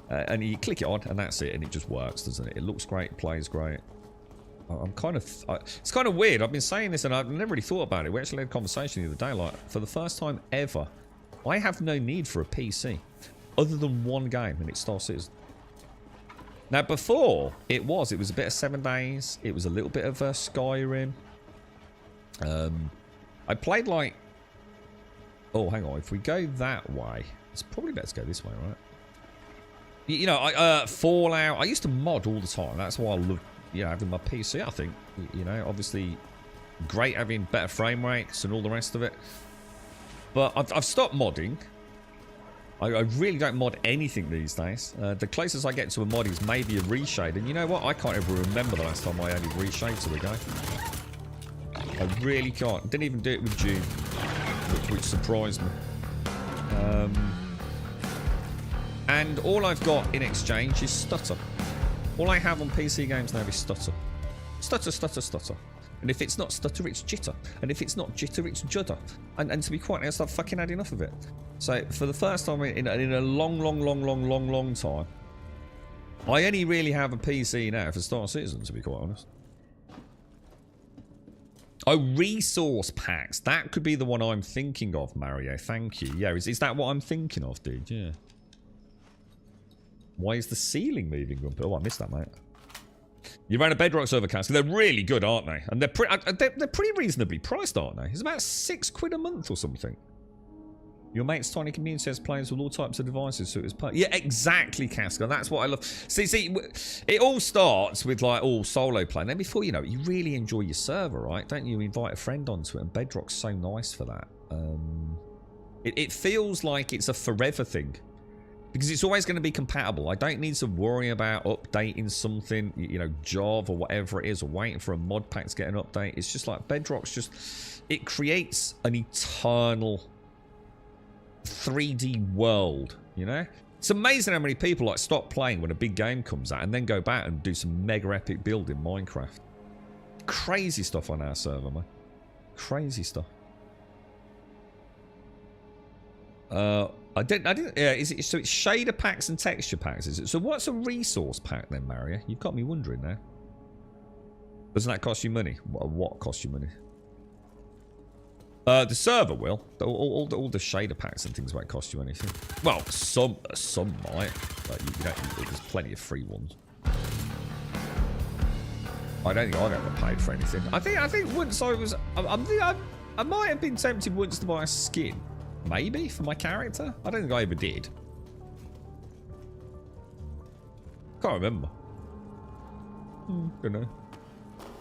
And you click it on, and that's it, and it just works, doesn't it? It looks great, it plays great. I'm kind of. It's kind of weird. I've been saying this, and I've never really thought about it. We actually had a conversation the other day. Like, for the first time ever, I have no need for a PC. Other than one game, and it's Star Citizen. Now, before, it was a bit of 7 Days. It was a little bit of Skyrim. I played like... Oh, hang on. If we go that way, it's probably better to go this way, right? You know, Fallout. I used to mod all the time. That's why I love, you know, having my PC, I think. You know, obviously, great having better frame rates and all the rest of it. But I've stopped modding. I really don't mod anything these days. The closest I get to a mod is maybe a reshade. And you know what? I can't ever remember the last time I only reshade to the game. I really can't. Didn't even do it with Dune, which surprised me. And all I've got in exchange is stutter. All I have on PC games now is stutter. Stutter, stutter, stutter. And if it's not stutter, it's jitter. And if it's not jitter, it's judder. And to be quite honest, I've fucking had enough of it. So for the first time in a long time, I only really have a PC now for Star Citizen, to be quite honest. Oh, resource packs. That could be the one I'm thinking of, Mario. Thank you. Yeah, is that what I'm thinking of, dude? Yeah. Why is the ceiling moving? Oh, I missed that, mate. You ran a Bedrock server, Castle. They're really good, aren't they? And they're pretty reasonably priced, aren't they? It's about £6 a month or something. Your mate's tiny community has players with all types of devices, so it's yeah, exactly, Casca. That's what I love. See, it all starts with like all solo play. And then before you know it, you really enjoy your server, right? Don't you invite a friend onto it? And Bedrock's so nice for that. It feels like it's a forever thing because it's always going to be compatible. I don't need to worry about updating something, you know, Java or whatever it is, or waiting for a mod pack to get an update. It's just like Bedrock's just, it creates an eternal 3D world, you know? It's amazing how many people like stop playing when a big game comes out and then go back and do some mega epic build in Minecraft. Crazy stuff on our server, man. Crazy stuff. I didn't. Yeah, so it's shader packs and texture packs, is it? So what's a resource pack then, Mario? You've got me wondering now. Doesn't that cost you money? What costs you money? The server will. All the shader packs and things won't cost you anything. Well, some might. But there's plenty of free ones. I don't think I've ever paid for anything. I think once I was, I might have been tempted once to buy a skin, maybe for my character. I don't think I ever did. Can't remember. Don't know.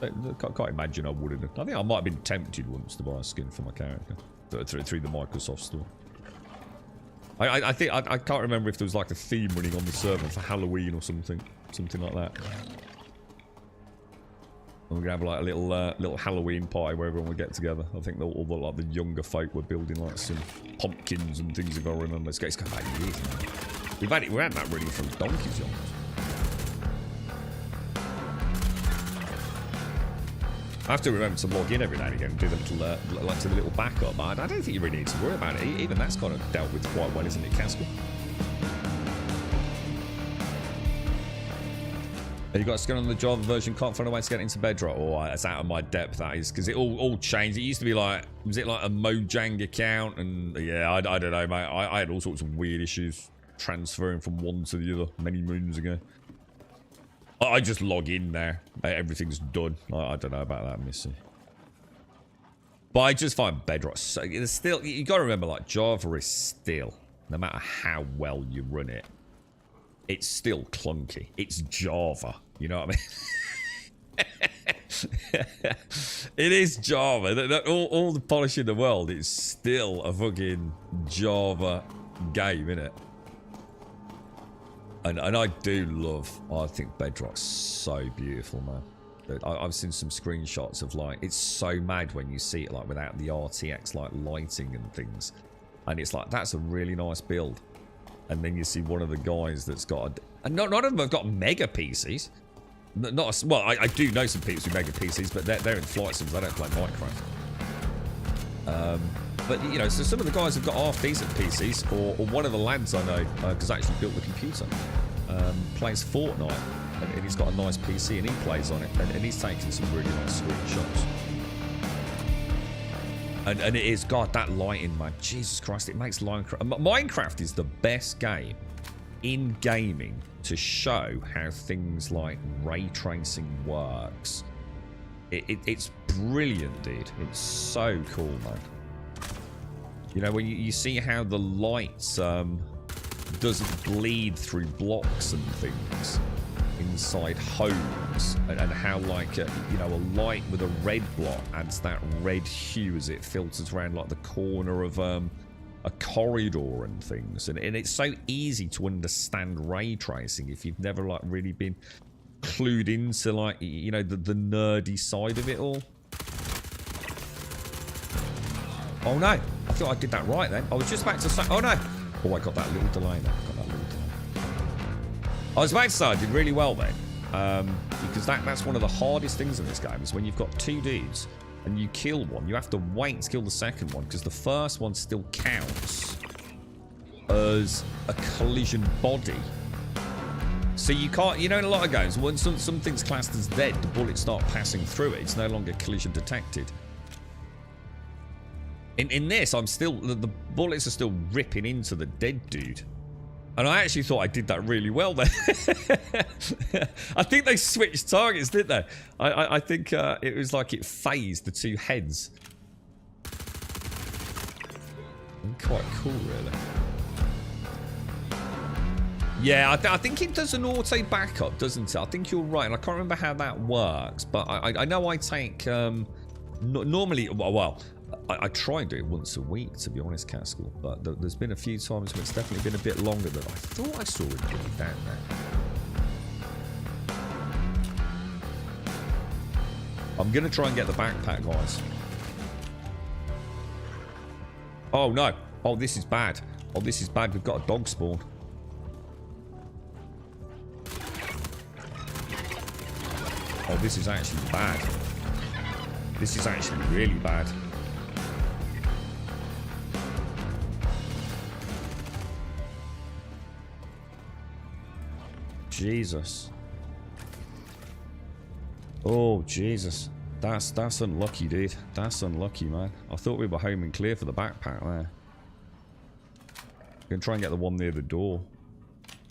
Can't imagine I wouldn't. I think I might have been tempted once to buy a skin for my character through the Microsoft store. I think I can't remember if there was like a theme running on the server for Halloween or something like that. And we're gonna have like a little Halloween party where everyone would get together. I think all the like the younger folk were building like some pumpkins and things. If I remember, it's going back years now. We've had that running from donkeys almost. I have to remember to log in every now and again and do the little backup. I don't think you really need to worry about it. Even that's kind of dealt with quite well, isn't it, Casper? You got a skin on the Java version, can't find a way to get into Bedrock. Oh, it's out of my depth, that is, because it all changed. It used to be like, was it like a Mojang account? And yeah, I don't know, mate. I had all sorts of weird issues transferring from one to the other many moons ago. I just log in there. Everything's done. I don't know about that, Missy. But I just find Bedrock so... It's still... You got to remember, like, Java is still, no matter how well you run it, it's still clunky. It's Java. You know what I mean? It is Java. All the polish in the world, it's still a fucking Java game, innit? And I do love... I think Bedrock's so beautiful, man. I've seen some screenshots of, like... It's so mad when you see it, like, without the RTX, like, lighting and things. And it's like, that's a really nice build. And then you see one of the guys that's got... And none of them have got mega PCs. Well, I do know some people with mega PCs, but they're in flight sims. They don't play Minecraft. But, you know, so some of the guys have got half-decent PCs, or one of the lads I know, because actually built the computer, plays Fortnite, and he's got a nice PC, and he plays on it, and he's taking some really nice screenshots. And it is, God, that lighting, man, Jesus Christ, it makes Minecraft is the best game in gaming to show how things like ray tracing works. It's brilliant, dude. It's so cool, man. You know, when you see how the light doesn't bleed through blocks and things inside homes, and how, like, you know, a light with a red block adds that red hue as it filters around, like, the corner of a corridor and things. And it's so easy to understand ray tracing if you've never, like, really been clued into, like, you know, the nerdy side of it all. Oh no, I thought I did that right then. I was just about to say, oh no. Oh, I got that little delay there. I was about to say I did really well then. Because that's one of the hardest things in this game, is when you've got two dudes and you kill one, you have to wait to kill the second one, because the first one still counts as a collision body. So you can't, you know, in a lot of games, when something's classed as dead, the bullets start passing through it. It's no longer collision detected. In this, I'm still... The bullets are still ripping into the dead dude. And I actually thought I did that really well there. I think they switched targets, didn't they? I think it was like it phased the two heads. quite cool, really. Yeah, I think it does an auto backup, doesn't it? I think you're right, and I can't remember how that works, but I know I take normally. Well, I try and do it once a week, to be honest, Caskell. But there's been a few times when it's definitely been a bit longer than I thought I saw it down there. I'm gonna try and get the backpack, guys. Oh no! Oh, this is bad. Oh, this is bad. We've got a dog spawn. Oh, this is actually bad. This is actually really bad. Jesus. Oh, Jesus. That's unlucky, dude. That's unlucky, man. I thought we were home and clear for the backpack there. Gonna try and get the one near the door.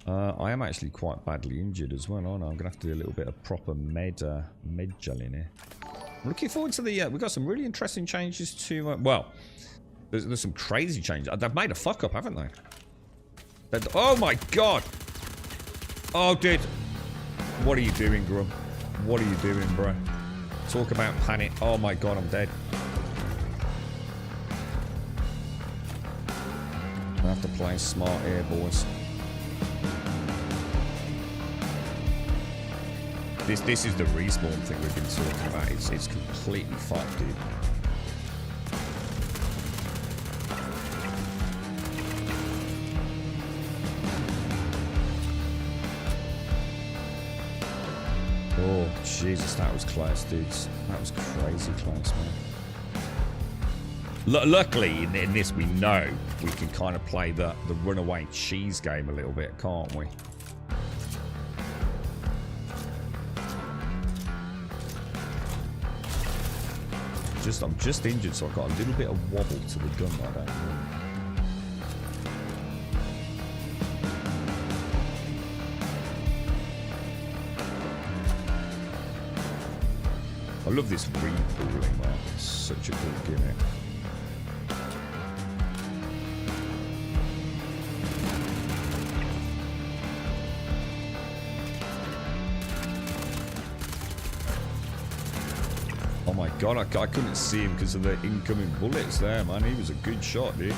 I am actually quite badly injured as well, aren't I? I'm gonna have to do a little bit of proper med gel in here. I'm looking forward to the. We've got some really interesting changes to. Well, there's some crazy changes. They've made a fuck up, haven't they? Oh my god! Oh, dude, what are you doing, Grum? What are you doing, bro? Talk about panic. Oh my god, I'm dead. I have to play smart here, boys. This is the respawn thing we've been talking about. It's completely fucked, dude. Oh, Jesus, that was close, dudes. That was crazy close, man. Luckily, in this, we know we can kind of play the runaway cheese game a little bit, can't we? I'm just injured, so I've got a little bit of wobble to the gun, I don't know. I love this repooling, man. It's such a cool gimmick. Oh my god, I couldn't see him because of the incoming bullets there, man. He was a good shot, dude.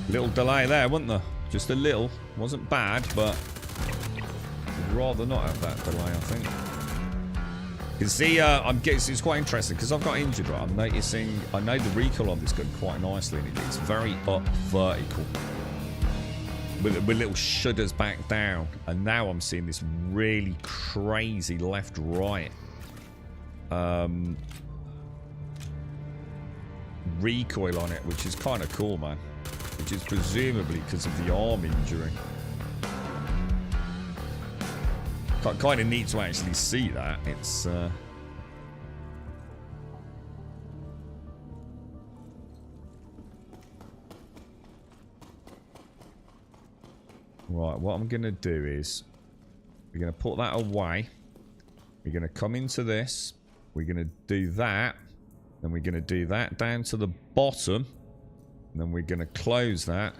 Little delay there, wasn't there? Just a little. Wasn't bad, but I'd rather not have that delay, I think. You can see, it's quite interesting because I've got injured, right? I'm noticing, I know the recoil on this gun quite nicely, and it's very up vertical. With little shudders back down, and now I'm seeing this really crazy left-right recoil on it, which is kind of cool, man. Which is presumably because of the arm injury. Kind of neat to actually see that. It's right, what I'm going to do is we're going to put that away. We're going to come into this. We're going to do that. Then we're going to do that down to the bottom. And then we're going to close that.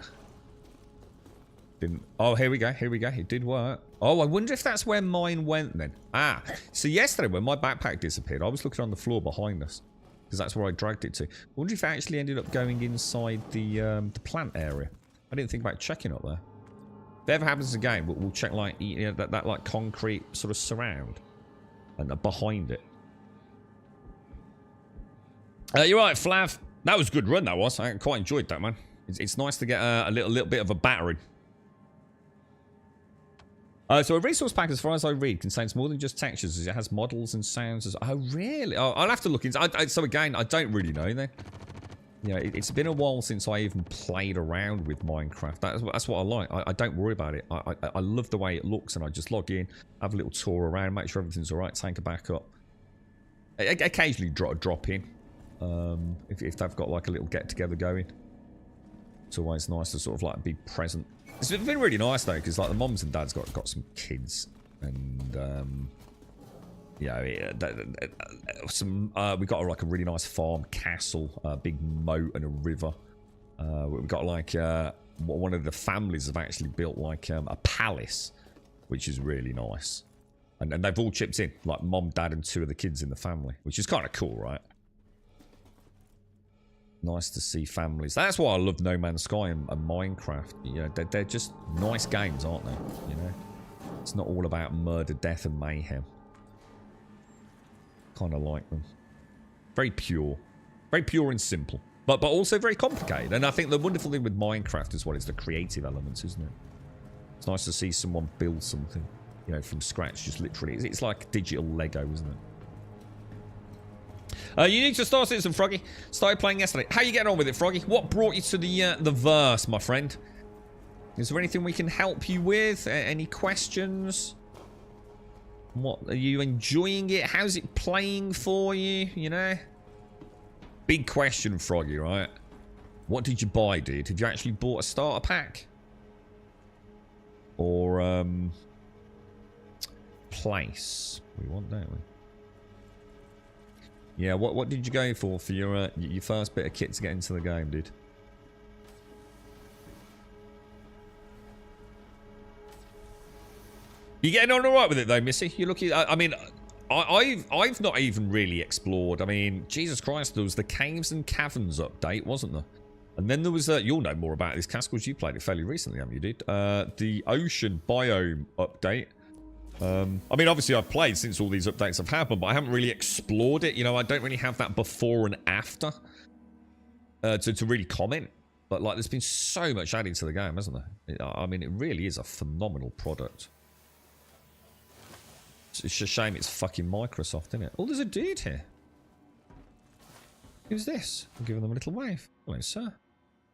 Oh, here we go. Here we go. It did work. Oh, I wonder if that's where mine went then. Ah, so yesterday when my backpack disappeared, I was looking on the floor behind us. Because that's where I dragged it to. I wonder if it actually ended up going inside the plant area. I didn't think about checking up there. If it ever happens again, we'll check like that like concrete sort of surround and behind it. You're right, Flav. That was a good run. That was. I quite enjoyed that, man. It's nice to get a little bit of a battering. So a resource pack, as far as I read, contains more than just textures. It has models and sounds. Oh, really? Oh, I'll have to look into. So again, I don't really know then. You know, it's been a while since I even played around with Minecraft. That's what I like. I don't worry about it. I love the way it looks, and I just log in, have a little tour around, make sure everything's all right, take a backup. Occasionally drop in, if they've got like a little get together going. It's always nice to sort of like be present. It's been really nice though, because like the moms and dads got some kids, and you know, we got like a really nice farm castle, a big moat and a river. We've got like one of the families have actually built like a palace, which is really nice. And they've all chipped in, like mom, dad, and 2 of the kids in the family, which is kind of cool, right? Nice to see families. That's why I love No Man's Sky and Minecraft. You know, they're just nice games, aren't they? You know, it's not all about murder, death, and mayhem. Kind of like them. Very pure and simple, but also very complicated. And I think the wonderful thing with Minecraft as well is the creative elements, isn't it? It's nice to see someone build something, you know, from scratch. Just literally, it's like digital Lego, isn't it? You need to Star Citizen, Froggy. Started playing yesterday. How you getting on with it, Froggy? What brought you to the verse, my friend? Is there anything we can help you with? Any questions? What, are you enjoying it? How's it playing for you? You know? Big question, Froggy, right? What did you buy, dude? Have you actually bought a starter pack? Or, place? We want, don't we? Yeah, what did you go for your first bit of kit to get into the game, dude? You getting on all right with it though, Missy? You looking? I mean, I've not even really explored. I mean, Jesus Christ, there was the Caves and Caverns update, wasn't there? And then there was you'll know more about this, Cass, because you played it fairly recently, haven't you, dude? The Ocean Biome update. I mean, obviously I've played since all these updates have happened, but I haven't really explored it. You know, I don't really have that before and after to really comment. But like, there's been so much added to the game, hasn't there? I mean, it really is a phenomenal product. It's a shame it's fucking Microsoft, isn't it? Oh, there's a dude here. Who's this? I'm giving them a little wave. Hello, sir.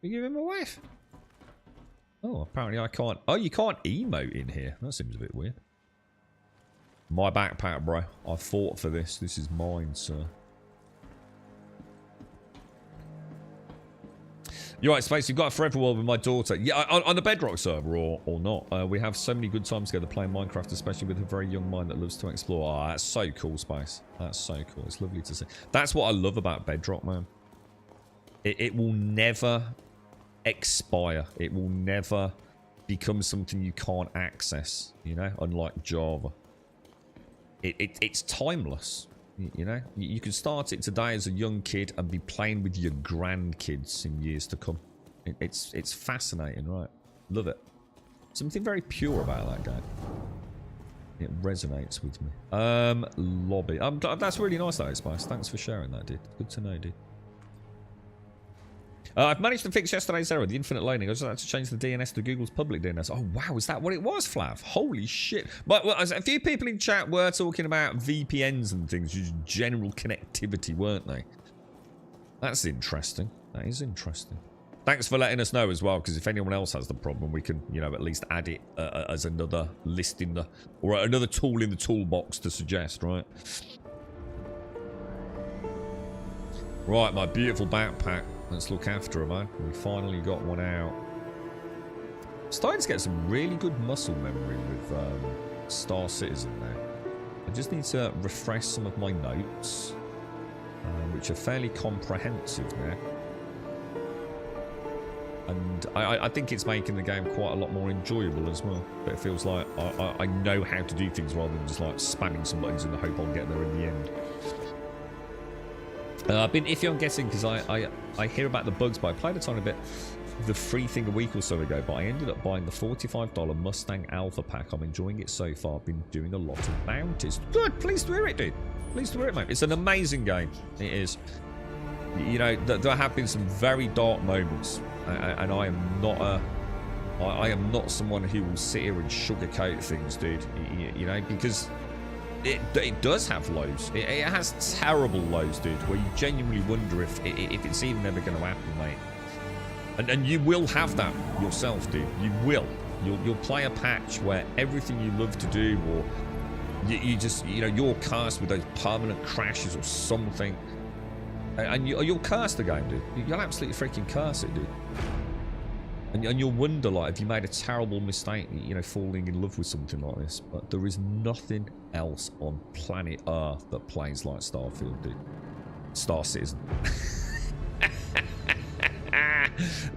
You give him a wave? Oh, apparently I can't. Oh, you can't emote in here. That seems a bit weird. My backpack, bro. I fought for this. This is mine, sir. You're right, Space. You've got a forever world with my daughter. Yeah, on the Bedrock server or not. We have so many good times together playing Minecraft, especially with a very young mind that loves to explore. Oh, that's so cool, Space. That's so cool. It's lovely to see. That's what I love about Bedrock, man. It will never expire. It will never become something you can't access, you know, unlike Java. It's timeless, you know. You can start it today as a young kid and be playing with your grandkids in years to come. It's fascinating, right? Love it. Something very pure about that game. It resonates with me. Lobby. That's really nice, though, Spice. Thanks for sharing that, dude. Good to know, dude. I've managed to fix yesterday's error, the infinite loading. I just had to change the DNS to Google's public DNS. Oh, wow, is that what it was, Flav? Holy shit. But well, a few people in chat were talking about VPNs and things, just general connectivity, weren't they? That's interesting. That is interesting. Thanks for letting us know as well, because if anyone else has the problem, we can, you know, at least add it as another list in the, or another tool in the toolbox to suggest, right? Right, my beautiful backpack. Let's look after her, man. We finally got one out. Starting to get some really good muscle memory with Star Citizen now. I just need to refresh some of my notes, which are fairly comprehensive now. And I think it's making the game quite a lot more enjoyable as well. But it feels like I know how to do things rather than just like spamming some buttons in the hope I'll get there in the end. I've been iffy on getting because I hear about the bugs, but I played a tiny bit of the free thing a week or so ago, but I ended up buying the $45 Mustang Alpha Pack. I'm enjoying it so far. I've been doing a lot of bounties. Good, pleased to hear it, dude. Pleased to hear it, mate. It's an amazing game. It is. You know, there have been some very dark moments, and I am not someone who will sit here and sugarcoat things, dude. You know, because it does have lows. It has terrible lows, dude, where you genuinely wonder if it's even ever going to happen, mate. And you will have that yourself, dude. You will. You'll play a patch where everything you love to do, or you just, you know, you're cursed with those permanent crashes or something, and you'll curse the game, dude. You'll absolutely freaking curse it, dude. And you'll wonder, like, if you made a terrible mistake, you know, falling in love with something like this. But there is nothing else on planet Earth that plays like Starfield did. Star Citizen.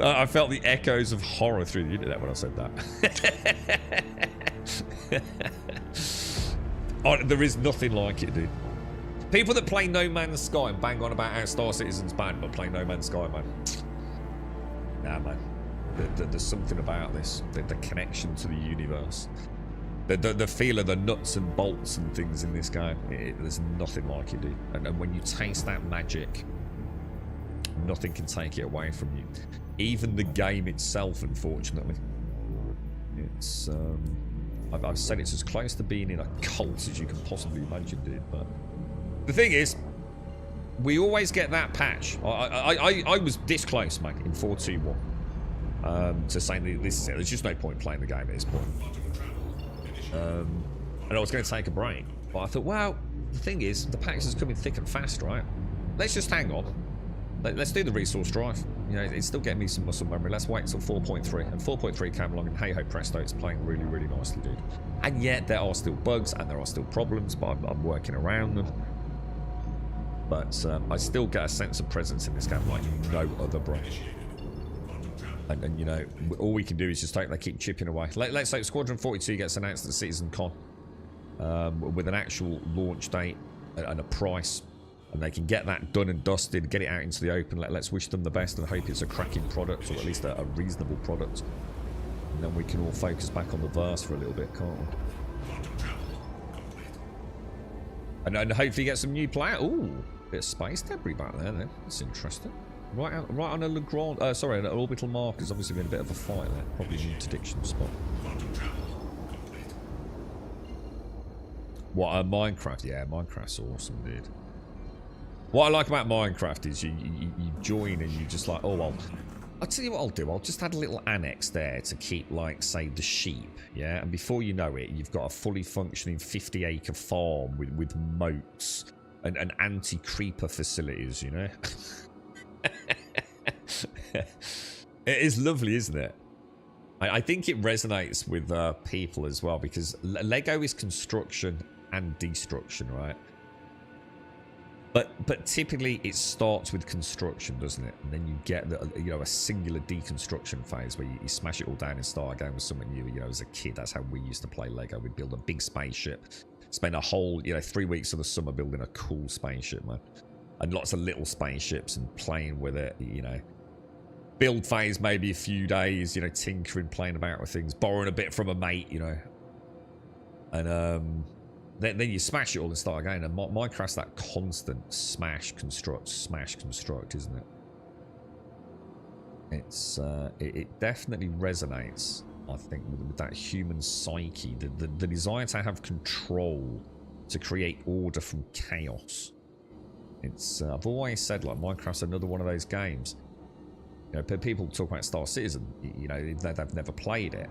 I felt the echoes of horror through the internet when I said that. Oh, there is nothing like it, dude. People that play No Man's Sky and bang on about how Star Citizen's bad, but play No Man's Sky, man. Nah, man. There's something about this. The connection to the universe. The feel of the nuts and bolts and things in this game. There's nothing like it, dude. And when you taste that magic, nothing can take it away from you. Even the game itself, unfortunately. It's, I've said it's as close to being in a cult as you can possibly imagine, dude. But the thing is, we always get that patch. I was this close, mate, in 4.2.1. To saying that this is it. There's just no point playing the game at this point. And I was going to take a break. But I thought, well, the thing is, the patch is coming thick and fast, right? Let's just hang on. Let's do the resource drive. You know, it's still getting me some muscle memory. Let's wait until 4.3. And 4.3 came along, and hey ho presto, it's playing really, really nicely, dude. And yet, there are still bugs, and there are still problems, but I'm working around them. But I still get a sense of presence in this game like no other, bro. And you know, all we can do is just they keep chipping away. Let's say Squadron 42 gets announced at Citizen Con with an actual launch date and a price, and they can get that done and dusted, get it out into the open. Let's wish them the best and hope it's a cracking product, or at least a reasonable product. And then we can all focus back on the verse for a little bit, can't we? And hopefully get some new player. Ooh, bit of space debris back there then. That's interesting. Right on a Lagrange, sorry, an orbital mark has obviously been a bit of a fight there. Probably an interdiction spot. What, Minecraft? Yeah, Minecraft's awesome, dude. What I like about Minecraft is you join and you just like, oh, well, I'll tell you what I'll do. I'll just add a little annex there to keep, like, say, the sheep, yeah? And before you know it, you've got a fully functioning 50-acre farm with moats and anti-creeper facilities, you know? It is lovely, isn't it? I think it resonates with people as well, because Lego is construction and destruction, right? But typically it starts with construction, doesn't it? And then you get a singular deconstruction phase where you smash it all down and start again with something new. You know, as a kid, that's how we used to play Lego. We'd build a big spaceship, spend a whole 3 weeks of the summer building a cool spaceship, man. And lots of little spaceships and playing with it, you know. Build phase, maybe a few days, you know, tinkering, playing about with things, borrowing a bit from a mate, you know. And then you smash it all and start again. And Minecraft's that constant smash, construct, isn't it? It's it definitely resonates, I think, with that human psyche, the desire to have control, to create order from chaos. It's I've always said, like, Minecraft's another one of those games. You know, people talk about Star Citizen, you know, they've never played it.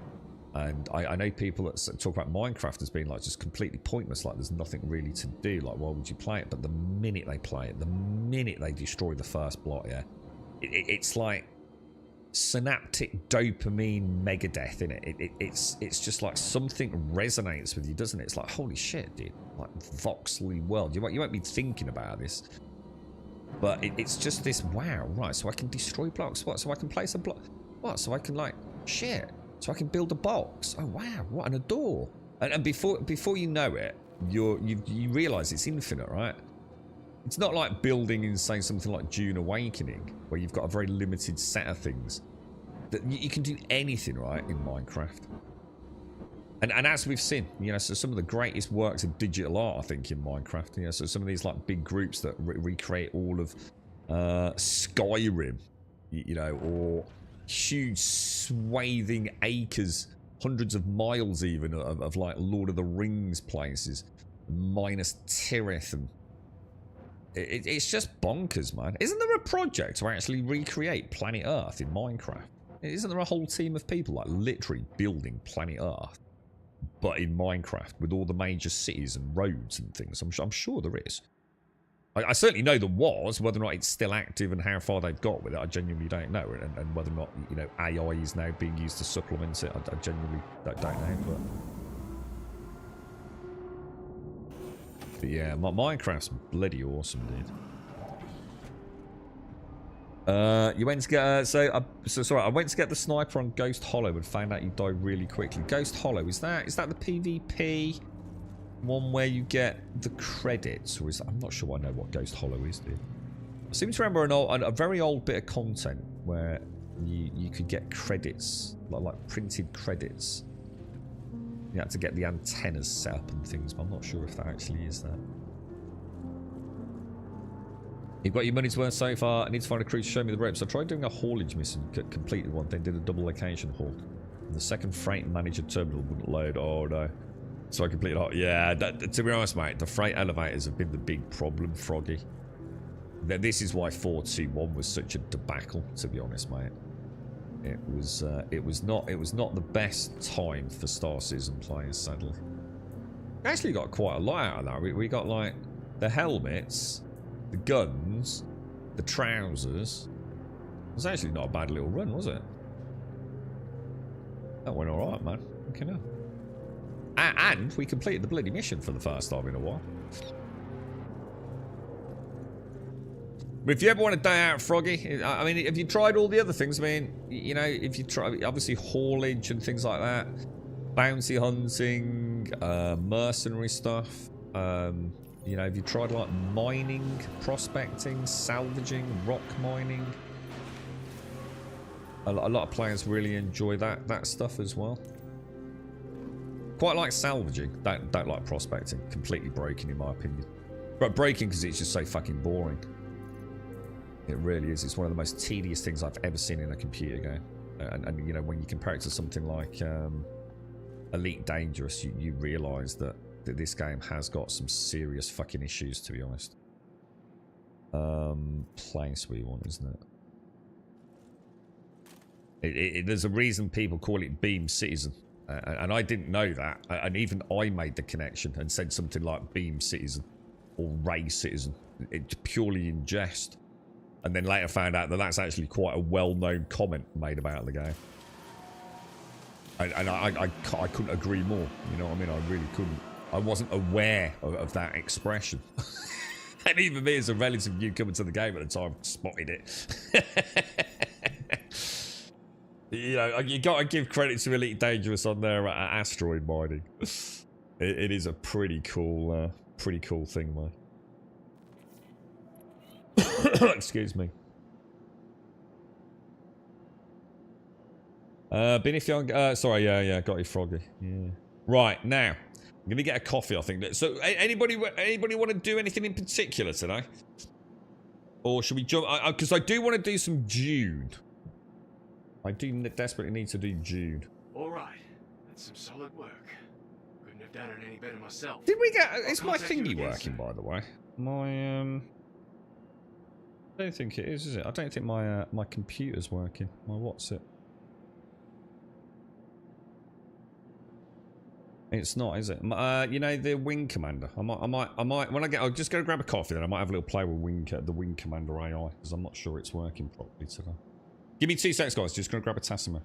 And I know people that talk about Minecraft as being, like, just completely pointless, like there's nothing really to do, like, why would you play it? But the minute they play it, the minute they destroy the first block, yeah, it's like synaptic dopamine megadeath in it. It's just like something resonates with you, doesn't it? It's like, holy shit, dude, like voxely world. You won't be thinking about this, but it's just this, wow, right, so I can destroy blocks, what, so I can place a block, what, so I can, like, shit, so I can build a box, oh wow, what, and a door, and before you know it, you realize it's infinite, right? It's not like building in, say, something like Dune Awakening, where you've got a very limited set of things. That you can do anything, right, in Minecraft. And as we've seen, you know, so some of the greatest works of digital art, I think, in Minecraft. You know, so some of these, like, big groups that recreate all of Skyrim, you know, or huge swathing acres, hundreds of miles even of like Lord of the Rings places, Minas Tirith, and it's just bonkers, man. Isn't there a project to actually recreate planet Earth in Minecraft? Isn't there a whole team of people, like, literally building planet Earth, but in Minecraft, with all the major cities and roads and things? I'm sure there is. I certainly know there was. Whether or not it's still active and how far they've got with it, I genuinely don't know. And whether or not, you know, AI is now being used to supplement it, I genuinely don't know. But yeah, Minecraft's bloody awesome, dude. You went to get sorry, I went to get the sniper on Ghost Hollow and found out you die really quickly. Ghost Hollow, is that the PvP one where you get the credits, or is that, I'm not sure I know what Ghost Hollow is, dude. I seem to remember a very old bit of content where you could get credits, like printed credits. You had to get the antennas set up and things, but I'm not sure if that actually is that. You've got your money's worth so far. I need to find a crew to show me the ropes. I tried doing a haulage mission, completed one, then did a double location haul. And the second freight manager terminal wouldn't load. Oh no. So I completed. Yeah, to be honest, mate, the freight elevators have been the big problem, Froggy. This is why 421 was such a debacle, to be honest, mate. It was not the best time for Star Citizen players, sadly. We actually got quite a lot out of that. We got like the helmets, the guns, the trousers. It was actually not a bad little run, was it? That went alright, man. Okay, now. And we completed the bloody mission for the first time in a while. But if you ever want to die out, Froggy, I mean, have you tried all the other things? I mean, you know, if you try, obviously haulage and things like that, bounty hunting, mercenary stuff. You know, have you tried like mining, prospecting, salvaging, rock mining? A lot of players really enjoy that stuff as well. Quite like salvaging. Don't like prospecting. Completely broken in my opinion. But breaking because it's just so fucking boring. It really is. It's one of the most tedious things I've ever seen in a computer game. And you know, when you compare it to something like Elite Dangerous, you realise that this game has got some serious fucking issues, to be honest. Place we want, isn't it? There's a reason people call it Beam Citizen. And I didn't know that. And even I made the connection and said something like Beam Citizen or Ray Citizen. It's purely in jest. And then later found out that that's actually quite a well-known comment made about the game. And I couldn't agree more. You know what I mean? I really couldn't. I wasn't aware of that expression. And even me as a relative newcomer to the game at the time spotted it. You know, you got to give credit to Elite Dangerous on their asteroid mining. It is a pretty cool thing, man. Excuse me. Benif Young, sorry, yeah, got you, Froggy. Yeah. Right, now, I'm gonna get a coffee, I think. So, anybody want to do anything in particular today? Or should we jump? Because I do want to do some Dune. I do desperately need to do Dune. All right, that's some solid work. Couldn't have done it any better myself. Did we get? Is my thingy working, by the way? My I don't think it is it? I don't think my my computer's working. My what's it? It's not, is it? You know, the Wing Commander. I might. When I get, I'll just go grab a coffee. Then I might have a little play with the Wing Commander AI because I'm not sure it's working properly today. Give me 2 seconds, guys. Just gonna grab a Tassima.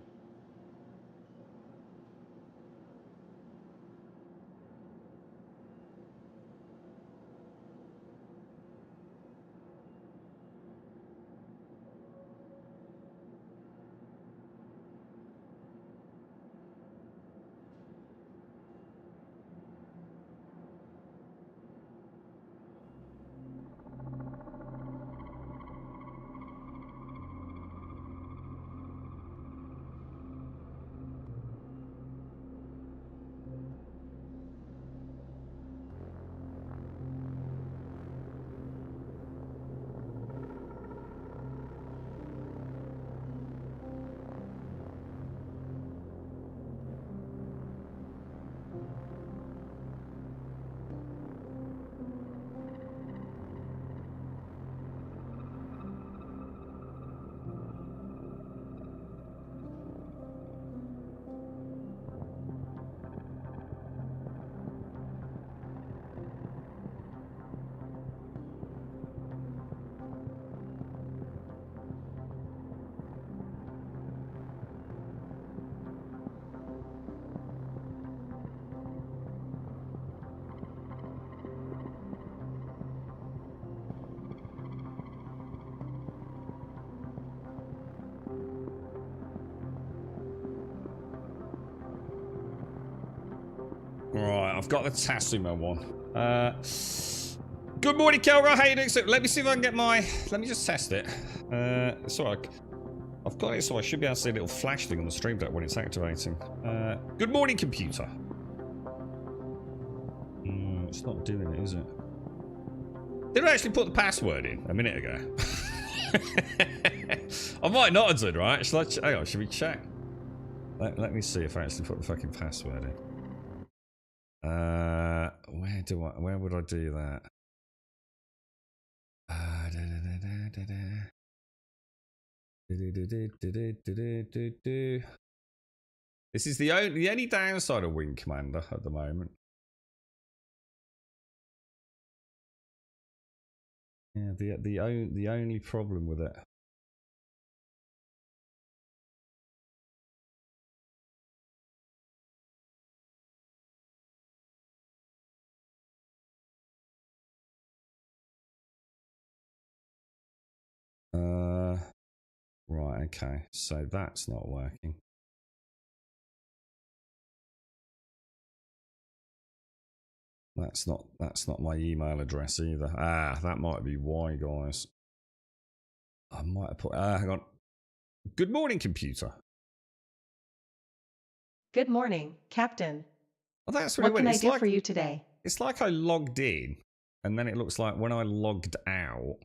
I've got the Tassuma one. Good morning, Kelgar. How you doing? So let me see if I can get my... Let me just test it. So I've got it, so I should be able to see a little flash thing on the stream deck when it's activating. Good morning, computer. It's not doing it, is it? Did I actually put the password in a minute ago? I might not have done, right? Hang on, should we check? Let me see if I actually put the fucking password in. Where would I do that? This is the only downside of Wing Commander at the moment. Yeah, the only problem with it. Right, okay. So that's not working. That's not my email address either. That might be why, guys. I might have put hang on. Good morning, computer. Good morning, Captain. Oh, that's really what can weird. I do for you today? It's like I logged in, and then it looks like when I logged out.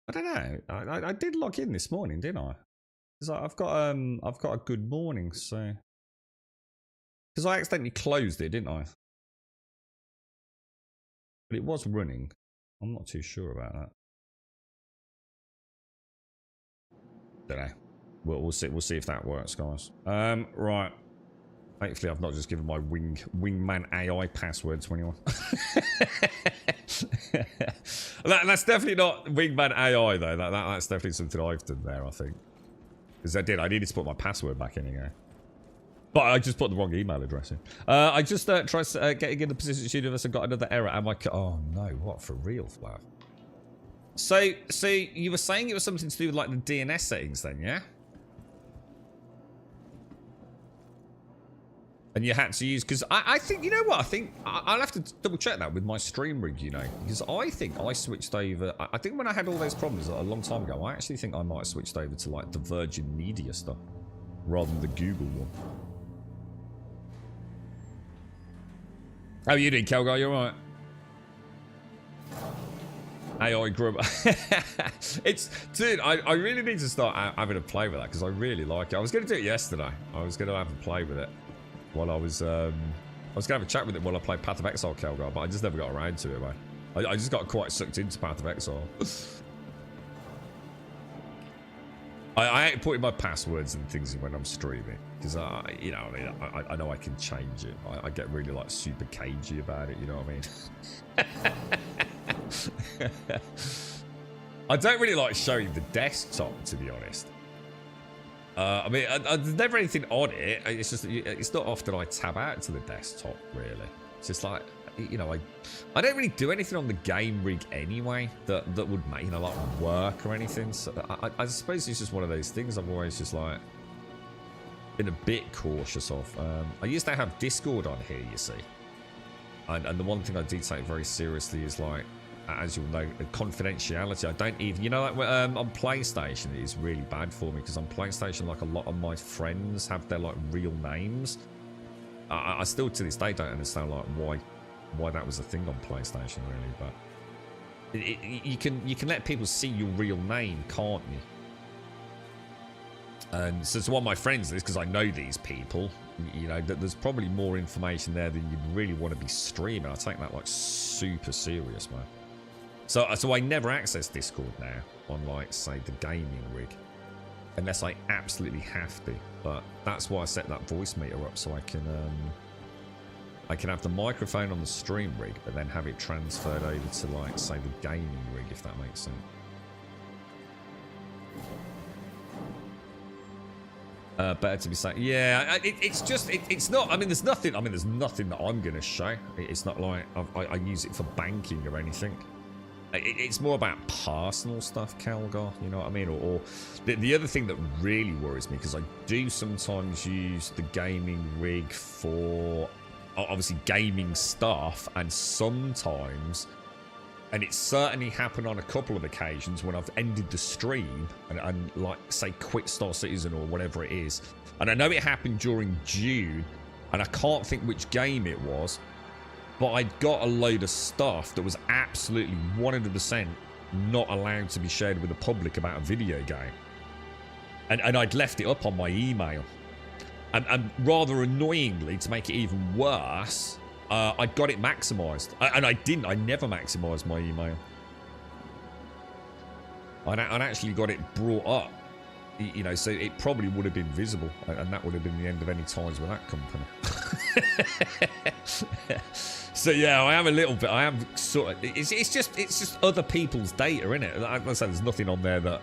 I don't know. I did log in this morning, didn't I? Because I've got a good morning, so because I accidentally closed it, didn't I? But it was running. I'm not too sure about that. Don't know. We'll see. We'll see if that works, guys. Right. Thankfully, I've not just given my wingman AI password to anyone. That's definitely not wingman AI though. That's definitely something I've done there, I think. Because I needed to put my password back in again. But I just put the wrong email address in. I just tried getting in the position universe and got another error. And oh no, what for real, Flav? So you were saying it was something to do with like the DNS settings then, yeah? And you had to use, because I think, you know what, I think I'll have to double check that with my stream rig, you know, because I think I switched over, I think when I had all those problems a long time ago, I actually think I might have switched over to like the Virgin Media stuff rather than the Google one. How are you doing, Kelgar? You alright? AI Grub. Dude, I really need to start having a play with that because I really like it. I was going to do it yesterday. I was going to have a play with it. While I was going to have a chat with it while I played Path of Exile, Kelgar, but I just never got around to it, man. I just got quite sucked into Path of Exile. I ain't putting my passwords and things in when I'm streaming because you know, I know I can change it. I get really like super cagey about it. You know what I mean? I don't really like showing the desktop, to be honest. I mean, there's never anything on it. It's just, it's not often I tab out to the desktop, really. It's just like, you know, I don't really do anything on the game rig anyway that would make, you know, like work or anything. So I suppose it's just one of those things I've always just like been a bit cautious of. I used to have Discord on here, you see. And the one thing I do take very seriously is like, as you'll know, confidentiality. I don't even, you know, like on PlayStation it is really bad for me because on PlayStation, like a lot of my friends have their like real names. I still to this day don't understand like why that was a thing on PlayStation really, but you can let people see your real name, can't you? And so one of my friends is because I know these people, you know, that there's probably more information there than you'd really want to be streaming. I take that like super serious, man. So I never access Discord now on like say the gaming rig unless I absolutely have to. But that's why I set that voice meter up so I can have the microphone on the stream rig, but then have it transferred over to like say the gaming rig, if that makes sense. Better to be saying, yeah. It's just it's not. I mean, there's nothing that I'm gonna show. It's not like I use it for banking or anything. It's more about personal stuff, Kelgar, you know what I mean? Or the other thing that really worries me, because I do sometimes use the gaming rig for obviously gaming stuff, and sometimes, and it's certainly happened on a couple of occasions when I've ended the stream and like say quit Star Citizen or whatever it is, and I know it happened during Dune, and I can't think which game it was, but I'd got a load of stuff that was absolutely 100% not allowed to be shared with the public about a video game. And I'd left it up on my email. And rather annoyingly, to make it even worse, I got it maximised. And I didn't. I never maximised my email. I'd actually got it brought up. You know, so it probably would have been visible. And that would have been the end of any ties with that company. So yeah, I am a little bit. I am sort of. It's just other people's data, innit? Like I said, there's nothing on there that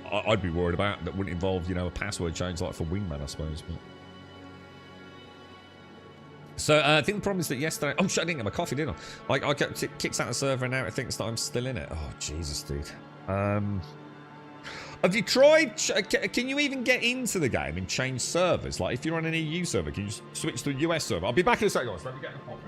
I'd be worried about that wouldn't involve, you know, a password change like for Wingman, I suppose. But so I think the problem is that yesterday. Oh shit! I didn't get my coffee, didn't I? I got kicks out the server and now it thinks that I'm still in it. Oh Jesus, dude. Have you tried? Can you even get into the game and change servers? Like if you're on an EU server, can you switch to a US server? I'll be back in a second, guys. Let me get a coffee.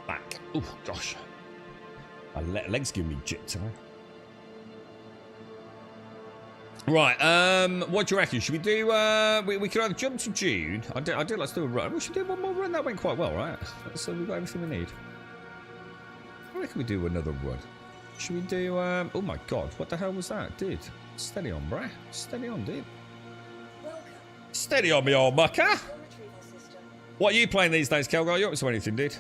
Back. Oh gosh, my legs give me jit today. Right, what do you reckon? Should we do? We could either jump to June. I do. Let's do a run. We should do one more run. That went quite well, right? So we've got everything we need. I reckon we do another run. Should we do? Oh my God, what the hell was that, dude? Steady on, bruh. Steady on, dude. Steady on, me old mucker. What are you playing these days, Kelgar? You up to anything, dude?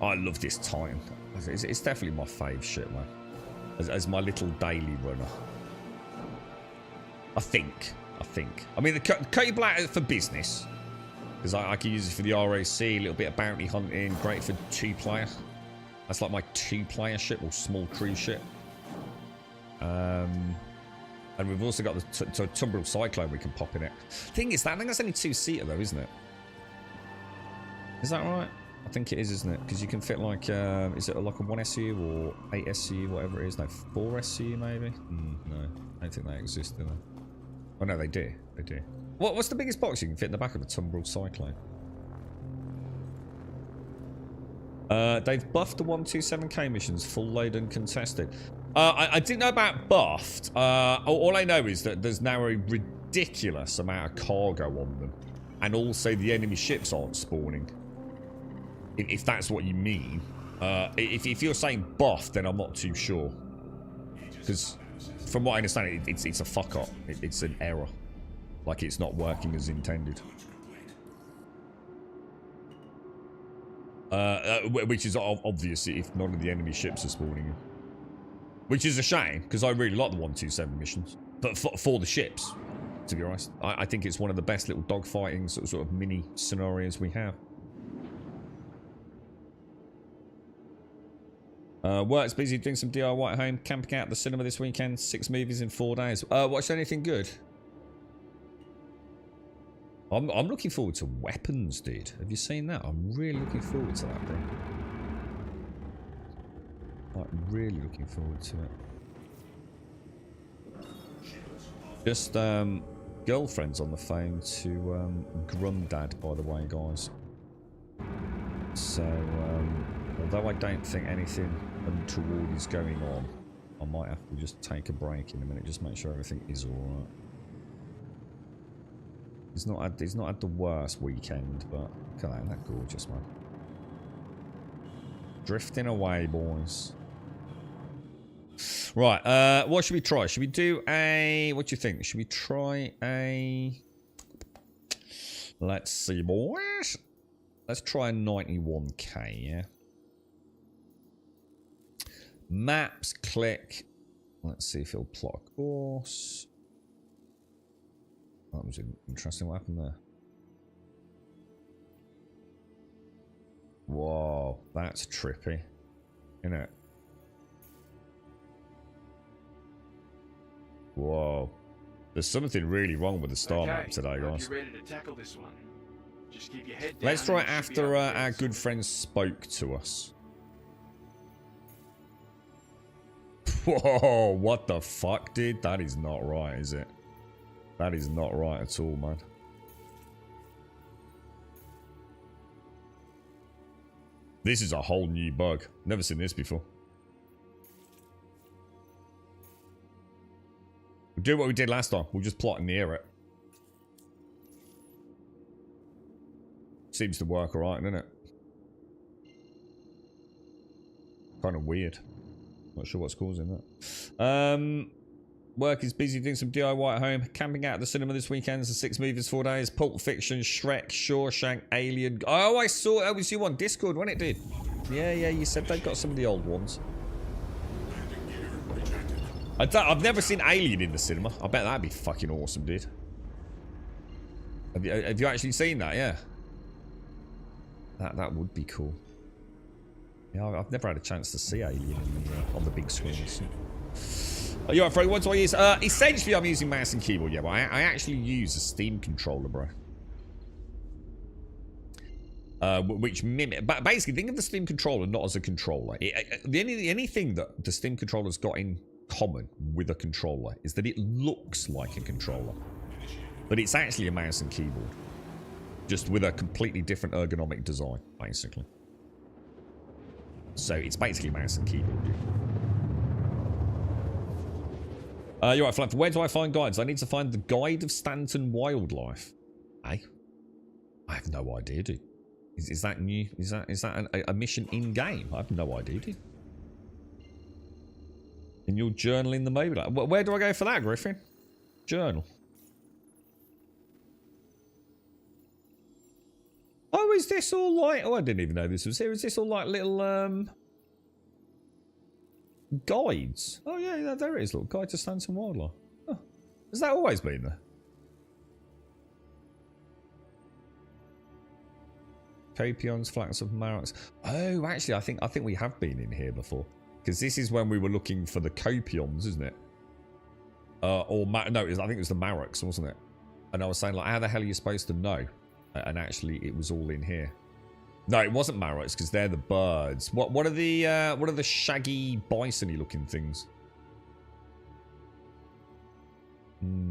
I love this Titan. It's definitely my fave shit, man. As my little daily runner. I think. I mean, the Cody Black for business. Because I can use it for the ROC, a little bit of bounty hunting. Great for 2-player. That's like my 2-player ship or small crew ship. And we've also got the Tumbril Cyclone we can pop in it. Thing is, I think that's only 2-seater though, isn't it? Is that right? I think it is, isn't it? Because you can fit like, is it like a 1 SU or 8 SU, whatever it is? No, 4 SU maybe? No, I don't think they exist, do they? Oh no, they do. They do. What's the biggest box you can fit in the back of a Tumbril Cyclone? They've buffed the 127k missions, full load and contested. I didn't know about buffed. All I know is that there's now a ridiculous amount of cargo on them. And also the enemy ships aren't spawning. If that's what you mean. If you're saying buff, then I'm not too sure. Because from what I understand, it's a fuck up. It's an error. Like it's not working as intended. Which is obvious if none of the enemy ships are spawning. Which is a shame, because I really like the 127 missions. But for the ships, to be honest. I think it's one of the best little dogfighting sort of mini scenarios we have. Work's busy doing some DIY at home, camping out at the cinema this weekend, 6 movies in 4 days. Watched anything good? I'm looking forward to Weapons, dude. Have you seen that? I'm really looking forward to that, bro. Like, really looking forward to it. Just, girlfriend's on the phone to, Grumdad, by the way, guys. So, although I don't think anything untoward is going on, I might have to just take a break in a minute, just make sure everything is alright. He's not had the worst weekend, but look at that, isn't that gorgeous, man? Drifting away, boys. Right, what should we try? Should we do a... What do you think? Should we try a... Let's see, boys. Let's try a 91k, yeah? Maps, click. Let's see if it'll plot a course. That was interesting. What happened there? Whoa, that's trippy, isn't it? Whoa. There's something really wrong with the star Okay, map today, hope guys. you're ready to tackle this one. Just keep your head down. Let's try it and you should be after able to our get good some- friend spoke to us. Whoa, what the fuck, dude? That is not right, is it? That is not right at all, man. This is a whole new bug. Never seen this before. We'll do what we did last time. We'll just plot near it. Seems to work alright, doesn't it? Kind of weird. Not sure what's causing that. Work is busy doing some DIY at home. Camping out at the cinema this weekend. So 6 movies, 4 days. Pulp Fiction, Shrek, Shawshank, Alien. Oh, I saw it. It was you on Discord when it did. Yeah, you said they've got some of the old ones. I've never seen Alien in the cinema. I bet that'd be fucking awesome, dude. Have you actually seen that? Yeah. That would be cool. Yeah, I've never had a chance to see Alien on the big screens. Oh, you're right, Fred. What do I use? Essentially, I'm using mouse and keyboard. Yeah, but I actually use a Steam controller, bro. Which mimic. But basically, think of the Steam controller not as a controller. The only thing that the Steam controller's got in common with a controller is that it looks like a controller, but it's actually a mouse and keyboard, just with a completely different ergonomic design, basically. So it's basically mouse and keyboard. You're right, Flap. Where do I find guides? I need to find the Guide of Stanton Wildlife. Hey, I have no idea, dude. Is that new? Is that a mission in game? I have no idea, dude. In your journal in the mobile app. Where do I go for that, Griffin? Journal. Oh, is this all like... Oh, I didn't even know this was here. Is this all like little guides? Oh, yeah, there it is. Look, Guide to Stanton Wildlife. Oh, has that always been there? Copions, flax of Marox. Oh, actually, I think we have been in here before. Because this is when we were looking for the copions, isn't it? No, I think it was the Marox, wasn't it? And I was saying, like, how the hell are you supposed to know? And actually, it was all in here. No, it wasn't Marox because they're the birds. What are the shaggy bison-y looking things?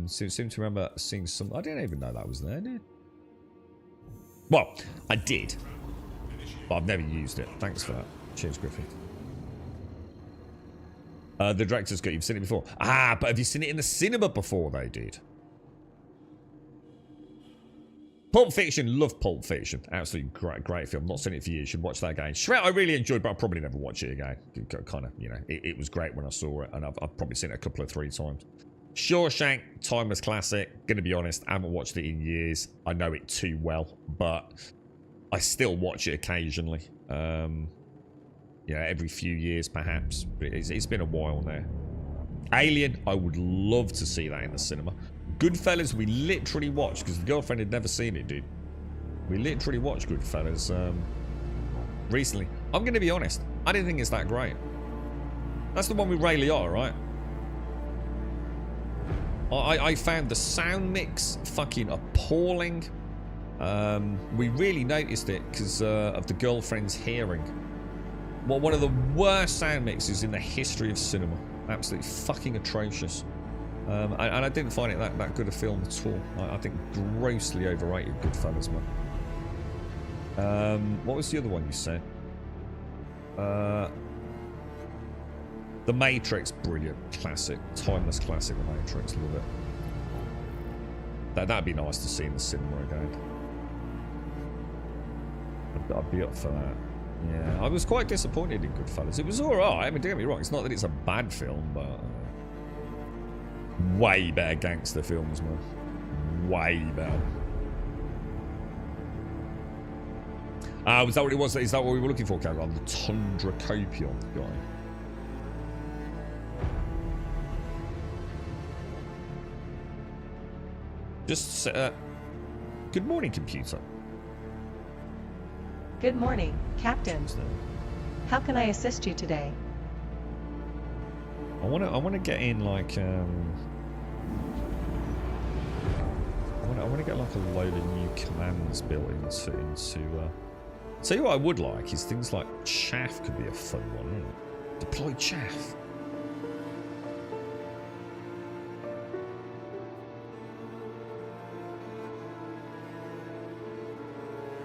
Seem to remember seeing some. I didn't even know that was there, did you? Well, I did, but I've never used it. Thanks for that. Cheers, Griffin. The director's cut. You've seen it before. Ah, but have you seen it in the cinema before they did? Pulp Fiction. Love Pulp Fiction. Absolutely great film. Not seen it for years. Should watch that again. Shrek I really enjoyed, but I'll probably never watch it again. Kind of, you know, it was great when I saw it, and I've probably seen it a couple of 3 times. Shawshank, timeless classic. Gonna be honest, I haven't watched it in years. I know it too well, but I still watch it occasionally. Yeah, every few years perhaps. But it's been a while now. Alien, I would love to see that in the cinema. Goodfellas, we literally watched because the girlfriend had never seen it, dude. We literally watched Goodfellas recently. I'm gonna be honest, I didn't think it's that great. That's the one with Ray Liotta, right? I found the sound mix fucking appalling. We really noticed it because of the girlfriend's hearing. Well, one of the worst sound mixes in the history of cinema. Absolutely fucking atrocious. And I didn't find it that good a film at all. I think grossly overrated Goodfellas, man. What was the other one you said? The Matrix, brilliant, classic, timeless classic. The Matrix, love it. That'd be nice to see in the cinema again. I'd be up for that. Yeah, I was quite disappointed in Goodfellas. It was alright. I mean, don't get me wrong. It's not that it's a bad film, but way better gangster films, man. Way better. Was that what it was? Is that what we were looking for, Cameron? The Tundra Copion guy. Just, good morning, computer. Good morning, Captain. How can I assist you today? I want to get in, like, I want to get like a load of new commands built into. Tell you what I would like is things like chaff could be a fun one, wouldn't it? Deploy chaff.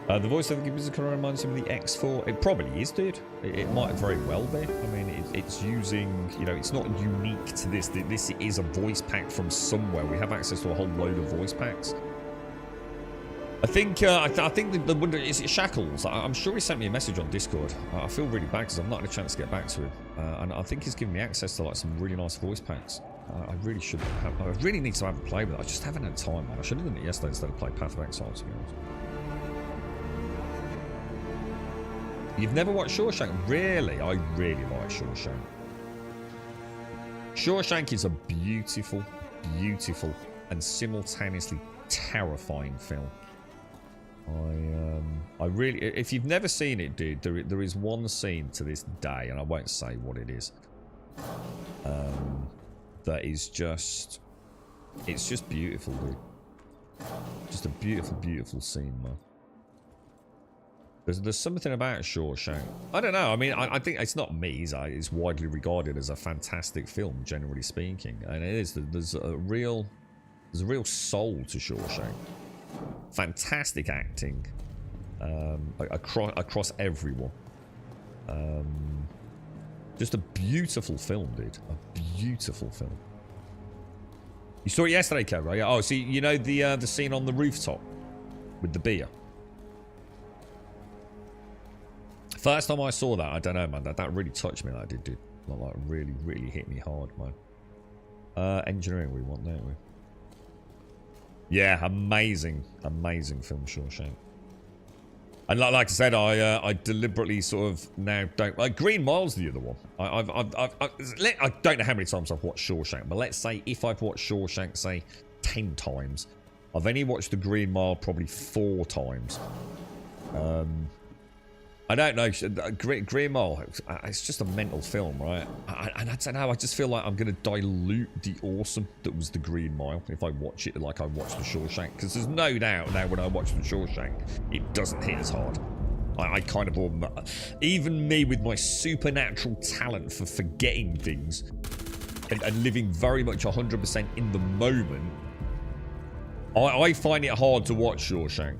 The voice of the computer kind of reminds him of the X4. It probably is, dude. It might very well be. I mean, it's using, you know, it's not unique to this. This is a voice pack from somewhere. We have access to a whole load of voice packs. I think the is it Shackles? I'm sure he sent me a message on Discord. I feel really bad because I've not had a chance to get back to him. And I think he's given me access to like some really nice voice packs. I really should have. I really need to have a play with it. I just haven't had time, man. I should have done it yesterday instead of play Path of Exile, to be honest. You've never watched Shawshank? Really? I really like Shawshank. Shawshank is a beautiful, beautiful, and simultaneously terrifying film. I really, if you've never seen it, dude, there is one scene to this day, and I won't say what it is, that is just, it's just beautiful, dude. Just a beautiful, beautiful scene, man. There's something about Shawshank. I don't know. I mean, I think it's not me. It's widely regarded as a fantastic film, generally speaking, and it is. There's a real soul to Shawshank. Fantastic acting across everyone. Just a beautiful film, dude. A beautiful film. You saw it yesterday, Kev, right? Oh, see, you know the scene on the rooftop with the beer. First time I saw that, I don't know, man. That really touched me. That did, dude. Like really, really hit me hard, man. Engineering, we want, don't we? Yeah, amazing, amazing film, Shawshank. And like I said, I deliberately sort of now don't like Green Mile's the other one. I don't know how many times I've watched Shawshank, but let's say if I've watched Shawshank, say 10 times, I've only watched the Green Mile probably 4 times. I don't know. Green Mile, it's just a mental film, right? And I don't know. I just feel like I'm going to dilute the awesome that was the Green Mile if I watch it like I watched the Shawshank. Because there's no doubt now when I watch the Shawshank, it doesn't hit as hard. I kind of... Even me with my supernatural talent for forgetting things and living very much 100% in the moment, I find it hard to watch Shawshank.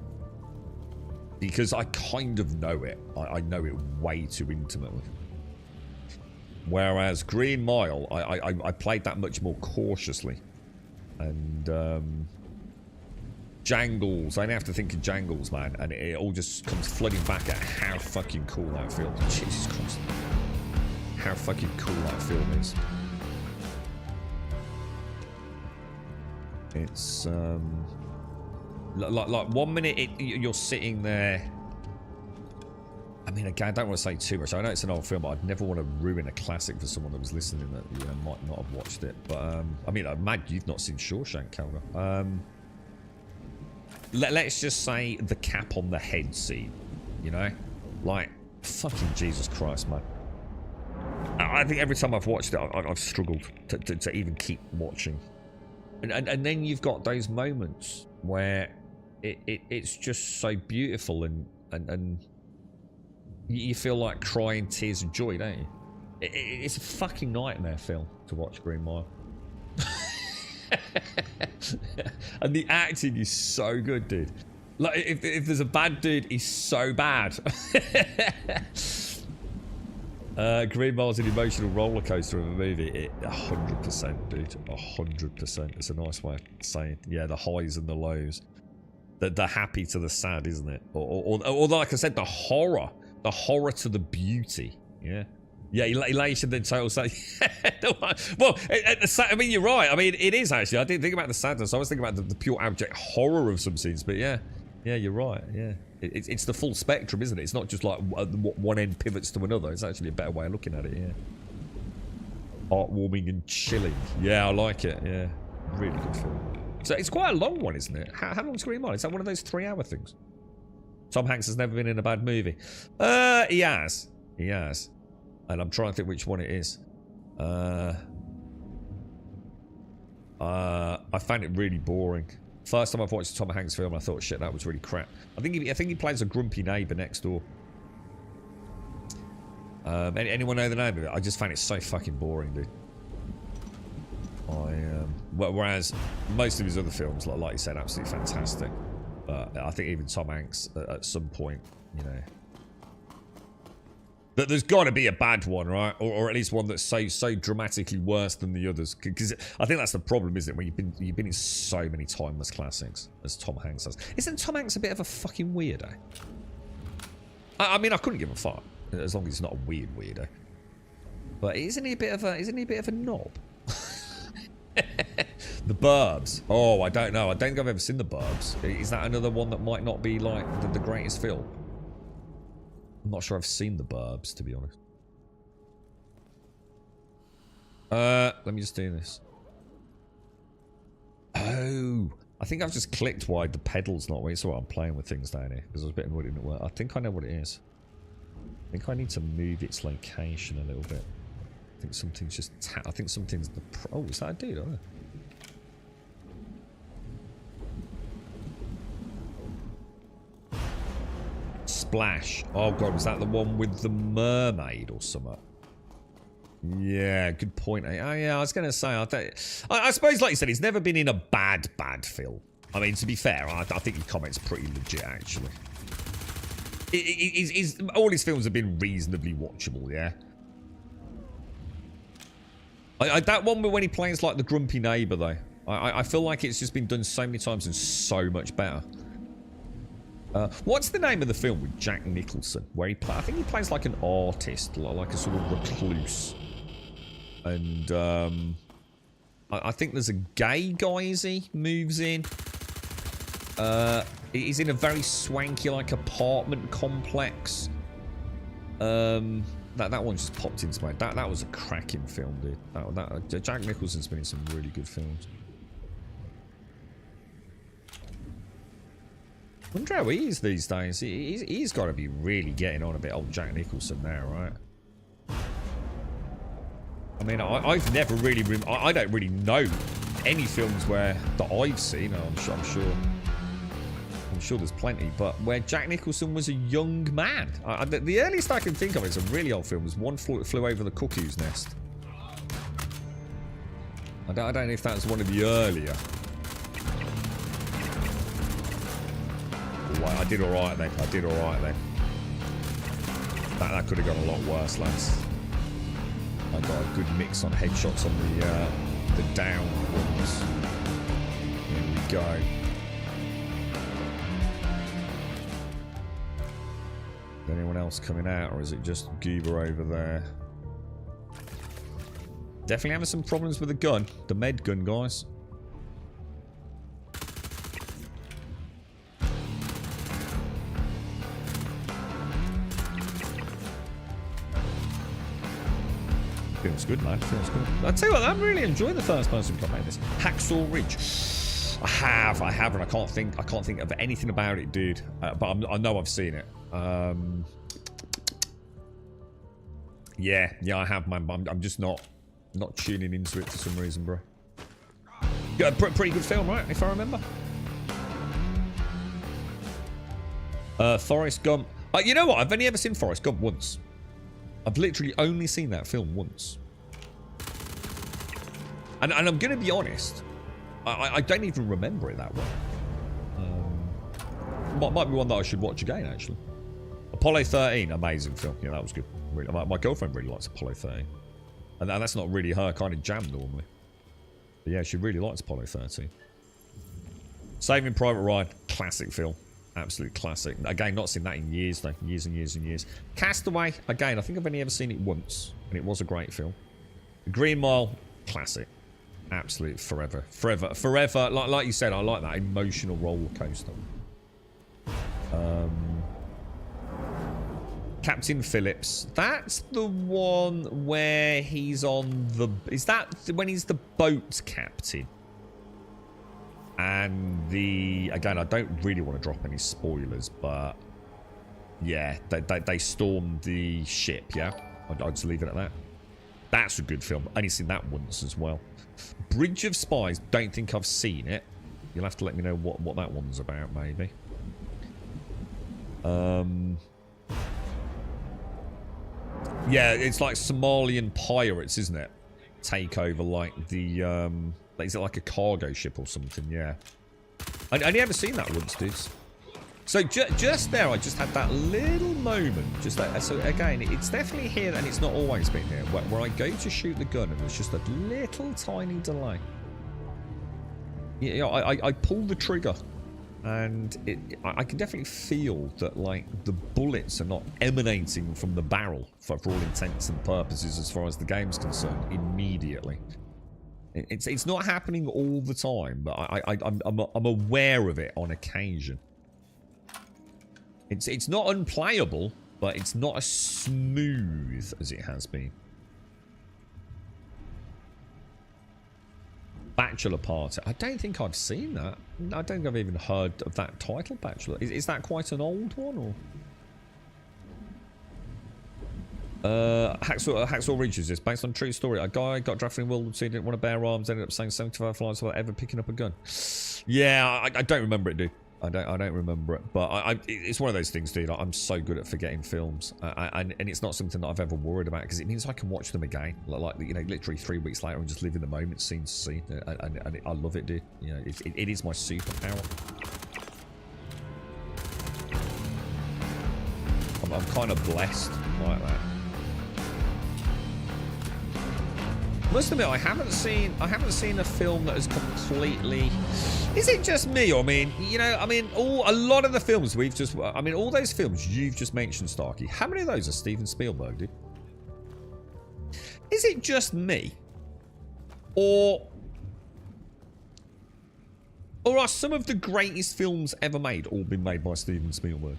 Because I kind of know it. I know it way too intimately. Whereas Green Mile, I played that much more cautiously. And Jangles, I only have to think of Jangles, man. And it all just comes flooding back at how fucking cool that film is. Jesus Christ. How fucking cool that film is. It's, like 1 minute you're sitting there. I mean, again, I don't want to say too much. I know it's an old film, but I'd never want to ruin a classic for someone that was listening that, you know, might not have watched it. But I mean, Mad, you've not seen Shawshank, Calder. Let's just say the cap on the head scene. You know, like fucking Jesus Christ, man. I think every time I've watched it, I've struggled to even keep watching. And then you've got those moments where it's just so beautiful and you feel like crying tears of joy, don't you? It's a fucking nightmare film to watch Green Mile. And the acting is so good, dude. Like if there's a bad dude, he's so bad. Green Mile's an emotional roller coaster of a movie. 100%, dude. 100%. It's a nice way of saying, yeah, the highs and the lows. The happy to the sad, isn't it? Or like I said, the horror to the beauty. Yeah. Yeah, elation then total sadness. Well, I mean, you're right. I mean, it is actually. I didn't think about the sadness. I was thinking about the pure abject horror of some scenes. But yeah, you're right. Yeah, it's the full spectrum, isn't it? It's not just like one end pivots to another. It's actually a better way of looking at it. Yeah. Heartwarming and chilling. Yeah, I like it. Yeah, really good film. So it's quite a long one, isn't it? How long's Green Mile? Is that one of those 3-hour things? Tom Hanks has never been in a bad movie. He has. He has. And I'm trying to think which one it is. I found it really boring. First time I've watched a Tom Hanks film, I thought, shit, that was really crap. I think he plays a grumpy neighbour next door. Anyone know the name of it? I just found it so fucking boring, dude. Whereas most of his other films, like you said, absolutely fantastic. But I think even Tom Hanks, at some point, you know, that there's got to be a bad one, right? Or at least one that's so dramatically worse than the others. Because I think that's the problem, isn't it? When you've been in so many timeless classics, as Tom Hanks has. Isn't Tom Hanks a bit of a fucking weirdo? I mean, I couldn't give a fuck as long as he's not a weird weirdo. But isn't he a bit of a knob? The Burbs. Oh, I don't know. I don't think I've ever seen The Burbs. Is that another one that might not be like the greatest film? I'm not sure I've seen The Burbs, to be honest. Let me just do this. Oh, I think I've just clicked why the pedal's not working. So I'm playing with things down here because I was a bit annoyed it didn't work. I think I know what it is. I think I need to move its location a little bit. I think something's just I think something's the oh, is that a dude? Oh. Splash. Oh god, was that the one with the mermaid or something? Yeah, good point. Oh yeah, I was going to say, I suppose, like you said, he's never been in a bad film. I mean, to be fair, I think your comment's pretty legit, actually. All his films have been reasonably watchable, yeah? That one when he plays like the grumpy neighbour, though, I feel like it's just been done so many times and so much better. What's the name of the film with Jack Nicholson? Where I think he plays like an artist, like a sort of recluse. And I think there's a gay guy, is he? Moves in. He's in a very swanky like apartment complex. That one just popped into my... That was a cracking film, dude. Jack Nicholson's been in some really good films. I wonder how he is these days. He's got to be really getting on a bit, old Jack Nicholson now, right? I mean, I've never really... I don't really know any films that I've seen. I'm sure there's plenty, but where Jack Nicholson was a young man. The earliest I can think of is a really old film. Was One Flew Over the Cuckoo's Nest. I don't know if that was one of the earlier. Oh, I did alright then. That could have gone a lot worse, lads. I got a good mix on headshots on the down ones. Here we go. Is anyone else coming out, or is it just Goober over there? Definitely having some problems with the gun. The med gun, guys. Feels good, man. Feels good. I tell you what, I'm really enjoying the first person combat this. Hacksaw Ridge. I have, and I can't think of anything about it, dude. But I know I've seen it. Yeah, I have, man. I'm just not tuning into it for some reason, bro. Yeah, pretty good film, right? If I remember. Forrest Gump. You know what? I've only ever seen Forrest Gump once. I've literally only seen that film once. And I'm going to be honest, I don't even remember it that well. Might be one that I should watch again, actually. Apollo 13, amazing film. Yeah, that was good. Really, my girlfriend really likes Apollo 13. And that's not really her kind of jam normally. But yeah, she really likes Apollo 13. Saving Private Ryan, classic film. Absolute classic. Again, not seen that in years, though. Years and years and years. Castaway, again, I think I've only ever seen it once. And it was a great film. Green Mile, classic. Absolute forever. Forever. Like you said, I like that emotional roller coaster. Captain Phillips. That's the one where he's on the... Is that when he's the boat captain? And again, I don't really want to drop any spoilers, but yeah, they stormed the ship, yeah? I'll just leave it at that. That's a good film. Only seen that once as well. Bridge of Spies. Don't think I've seen it. You'll have to let me know what that one's about, maybe. Yeah, it's like Somalian pirates, isn't it? Take over like the is it like a cargo ship or something? Yeah. I only ever seen that once, dudes. So just there, I just had that little moment. Just that. So again, it's definitely here, and it's not always been here. Where I go to shoot the gun, and there's just a little tiny delay. You know, I pull the trigger, and I can definitely feel that like the bullets are not emanating from the barrel for all intents and purposes as far as the game's concerned immediately. It's not happening all the time, but I'm aware of it on occasion. It's not unplayable, but it's not as smooth as it has been. Bachelor Party. I don't think I've seen that. I don't think I've even heard of that title, Bachelor. Is that quite an old one, or? Hacksaw Ridge is this based on a true story. A guy got drafted in World War II, didn't want to bear arms, ended up saying 75 flies without ever picking up a gun. Yeah, I don't remember it, dude. I don't remember it, but it's one of those things, dude. I'm so good at forgetting films, and it's not something that I've ever worried about because it means I can watch them again, like you know, literally 3 weeks later and just live in the moment, scene to scene, and I love it, dude. You know, it is my superpower. I'm kind of blessed like that. Must admit, I haven't seen a film that is completely. Is it just me? Or I mean, you know, a lot of the films we've just. I mean, all those films you've just mentioned, Starkey. How many of those are Steven Spielberg, dude? Is it just me, or are some of the greatest films ever made all been made by Steven Spielberg?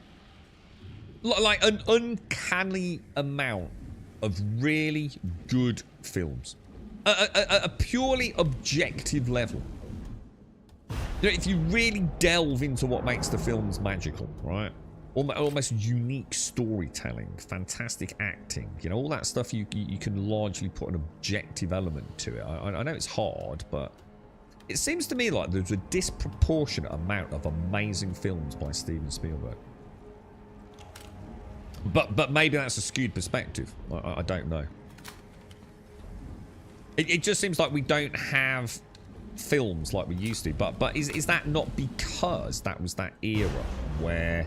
Like an uncanny amount of really good films. A purely objective level. You know, if you really delve into what makes the films magical, right? Almost unique storytelling, fantastic acting, you know, all that stuff you can largely put an objective element to it. I know it's hard, but it seems to me like there's a disproportionate amount of amazing films by Steven Spielberg. But maybe that's a skewed perspective. I don't know. It just seems like we don't have films like we used to. But is that not because that was that era where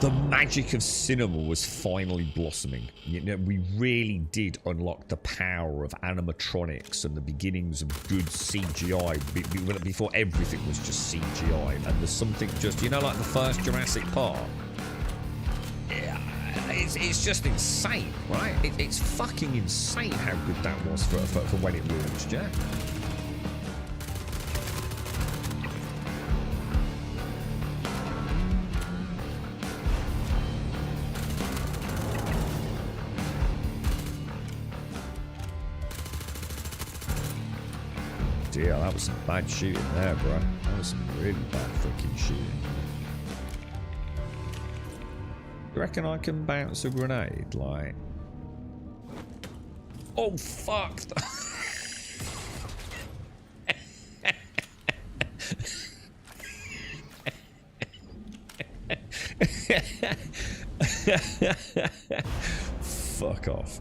the magic of cinema was finally blossoming? You know, we really did unlock the power of animatronics and the beginnings of good CGI before everything was just CGI. And there's something just, you know, like the first Jurassic Park. It's just insane, right? It's fucking insane how good that was for when it launched, yeah? Dear, that was some bad shooting there, bro. That was some really bad freaking shooting. You reckon I can bounce a grenade? Like, oh fuck! Fuck off!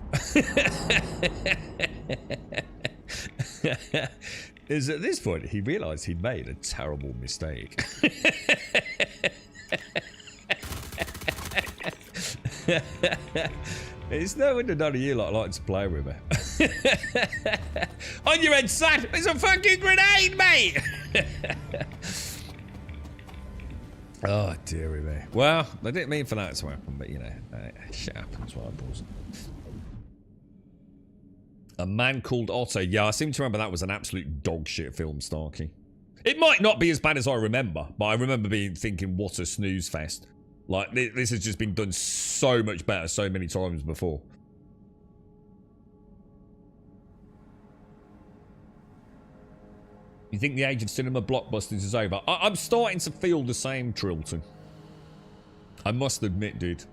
Is at this point he realised he'd made a terrible mistake. It's no wonder none of you like to play with me. On your head, son! It's a fucking grenade, mate! Oh, dearie me. Well, I didn't mean for that to happen, but you know, shit happens, right, boys? A Man Called Otto. Yeah, I seem to remember that was an absolute dog shit film, Starkey. It might not be as bad as I remember, but I remember thinking, what a snooze fest. Like, this has just been done so much better so many times before. You think the age of cinema blockbusters is over? I'm starting to feel the same, Trilton. I must admit, dude.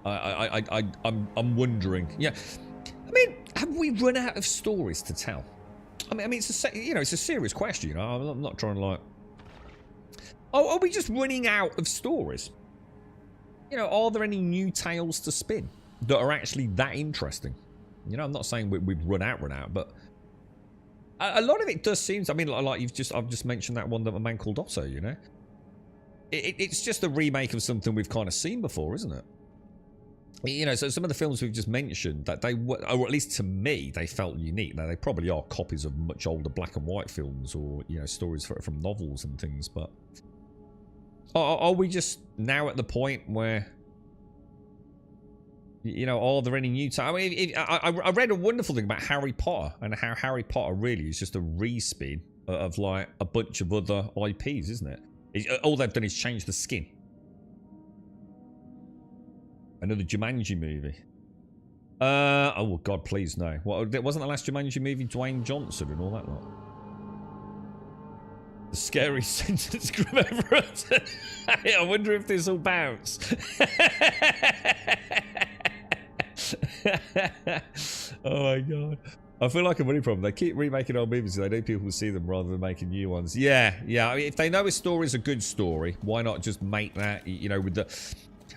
I'm wondering. Yeah, I mean, have we run out of stories to tell? I mean, it's a it's a serious question. I'm not trying to like. Oh, are we just running out of stories? Are there any new tales to spin that are actually that interesting? I'm not saying we've run out, but a lot of it does seem. I mean, like I've just mentioned that one that a man called Otto. It's just a remake of something we've kind of seen before, isn't it? So some of the films we've just mentioned, that they were, or at least to me, they felt unique. Now, they probably are copies of much older black and white films or, stories from novels and things, but are we just now at the point where, are there any new... I mean, I read a wonderful thing about Harry Potter and how Harry Potter really is just a respin of, like, a bunch of other IPs, isn't it? All they've done is change the skin. Another Jumanji movie. Oh God, please no. What wasn't the last Jumanji movie Dwayne Johnson and all that lot? The scariest sentence group ever uttered. I wonder if this will bounce. Oh my God. I feel like a money problem. They keep remaking old movies so they know people will see them rather than making new ones. Yeah. I mean, if they know a story is a good story, why not just make that, with the...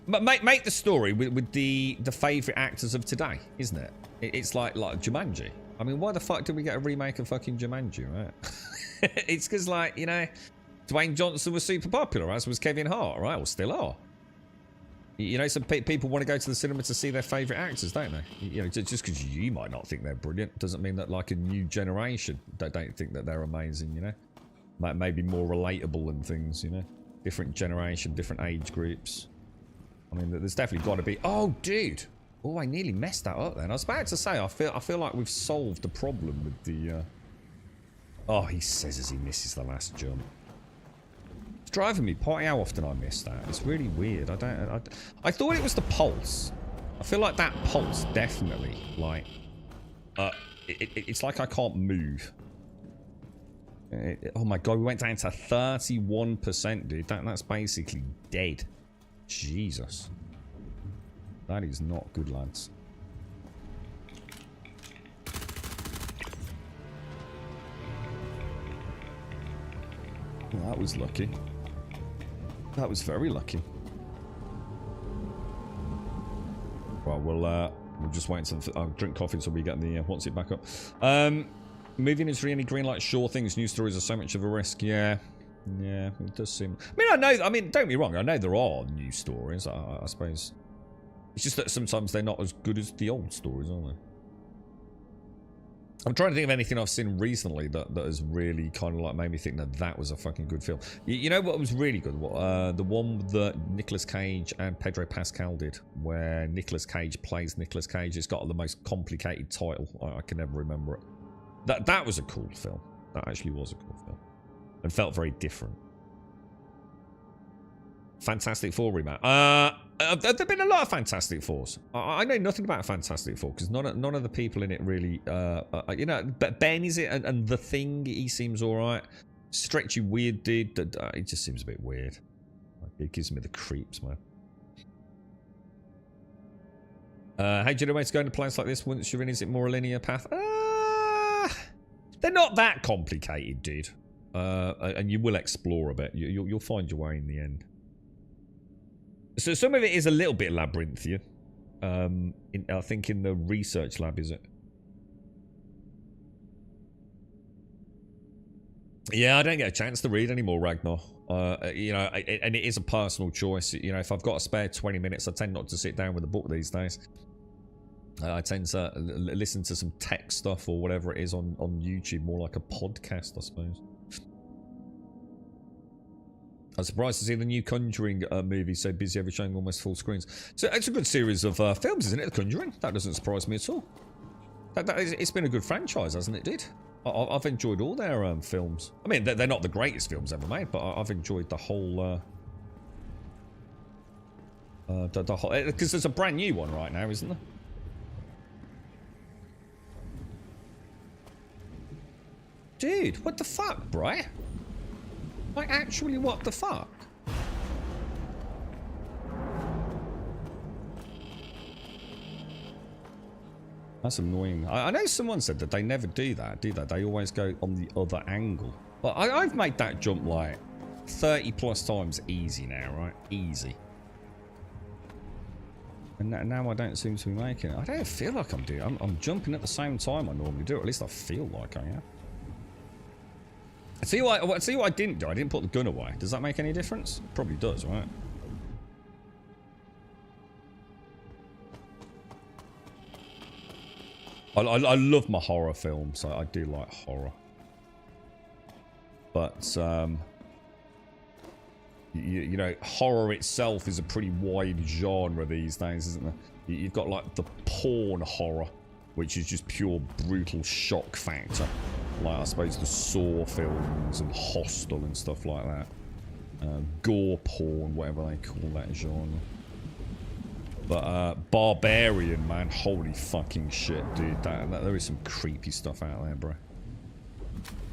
Make the story with the favourite actors of today, isn't it? It's like Jumanji. I mean, why the fuck did we get a remake of fucking Jumanji, right? It's because, like, Dwayne Johnson was super popular, as was Kevin Hart, right? Or still are. Some people want to go to the cinema to see their favourite actors, don't they? Just because you might not think they're brilliant doesn't mean that, like, a new generation don't think that they're amazing, Maybe more relatable and things, Different generation, different age groups. I mean, there's definitely got to be... Oh, dude! Oh, I nearly messed that up then. I was about to say, I feel like we've solved the problem with the... Oh, he says as he misses the last jump. It's driving me potty how often I miss that. It's really weird. I thought it was the pulse. I feel like that pulse definitely, like... It's like I can't move. Oh my God, we went down to 31%, dude. That's basically dead. Jesus. That is not good, lads. Well, that was lucky. That was very lucky. Well, we'll just wait until I'll drink coffee until we get the what's it back up. Moving is really green light, sure things. News stories are so much of a risk. Yeah, it does seem... I mean, don't get me wrong. I know there are news stories, I suppose. It's just that sometimes they're not as good as the old stories, are they? I'm trying to think of anything I've seen recently that has really kind of like made me think that was a fucking good film. You know what was really good? The one that Nicolas Cage and Pedro Pascal did, where Nicolas Cage plays Nicolas Cage. It's got the most complicated title. I can never remember it. That was a cool film. That actually was a cool film. And felt very different. Fantastic Four remake. There have been a lot of Fantastic Fours. I know nothing about Fantastic Four because none of the people in it really, but Ben is it, and the Thing, he seems all right. Stretchy weird dude, it just seems a bit weird. It gives me the creeps, man. How do you know where to go into plans like this? Once you're in, is it more a linear path? They're not that complicated, dude. And you will explore a bit. You'll find your way in the end. So some of it is a little bit labyrinthian. I think in the research lab, is it? Yeah, I don't get a chance to read anymore, Ragnar. And it is a personal choice. If I've got a spare 20 minutes, I tend not to sit down with a book these days. I tend to listen to some tech stuff or whatever it is on YouTube, more like a podcast, I suppose. I'm surprised to see the new Conjuring movie so busy ever showing almost full screens. So it's a good series of films, isn't it? The Conjuring. That doesn't surprise me at all. It's been a good franchise, hasn't it, dude? I've enjoyed all their films. I mean, they're not the greatest films ever made, but I've enjoyed the whole... because there's a brand new one right now, isn't there? Dude, what the fuck, bro? Like, actually, what the fuck? That's annoying. I know someone said that they never do that, do they? They always go on the other angle. But I've made that jump like 30 plus times easy now, right? Easy. And now I don't seem to be making it. I don't feel like I'm doing it. I'm jumping at the same time I normally do. At least I feel like I am. See what I didn't do? I didn't put the gun away. Does that make any difference? Probably does, right? I love my horror films. I do like horror. But, you know, horror itself is a pretty wide genre these days, isn't there? You've got, like, the porn horror, which is just pure brutal shock factor. Like, I suppose the Saw films and Hostel and stuff like that. Gore porn, whatever they call that genre. But, Barbarian, man. Holy fucking shit, dude. There is some creepy stuff out there, bro.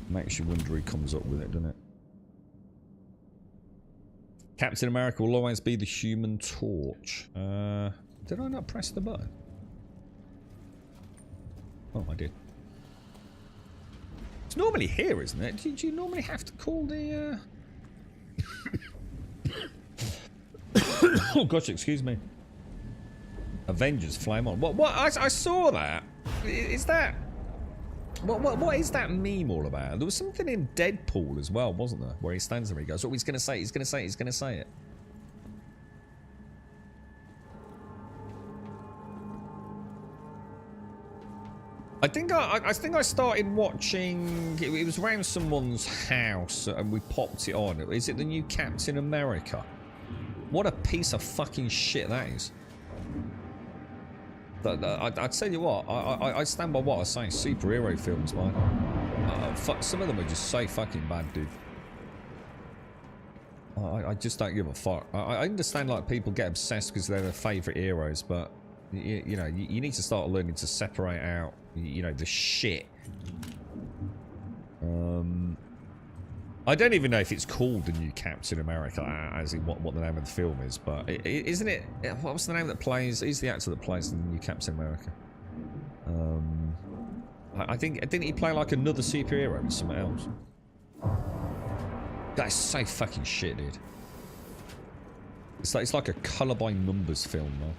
Makes you wonder who comes up with it, doesn't it? Captain America will always be the Human Torch. Did I not press the button? Oh, I did. It's normally here, isn't it? Do you normally have to call the, Oh, gosh, excuse me. Avengers Flame On. What? I saw that. Is that... What is that meme all about? There was something in Deadpool as well, wasn't there? Where he stands there and he goes, oh, he's going to say it, he's going to say it, he's going to say it. I think I started watching, it was around someone's house and we popped it on. Is it the new Captain America? What a piece of fucking shit that is. I tell you what, I stand by what I was saying. Superhero films, man. Some of them are just so fucking bad, dude. I just don't give a fuck. I understand, like, people get obsessed because they're their favourite heroes, but you know, you need to start learning to separate out, you know, the shit. I don't even know if it's called the new Captain America, as in what the name of the film is, but isn't it? What was the name that plays? He's the actor that plays the new Captain America. I think didn't he play like another superhero with someone else? That's so fucking shit, dude. It's like a colour by numbers film, though.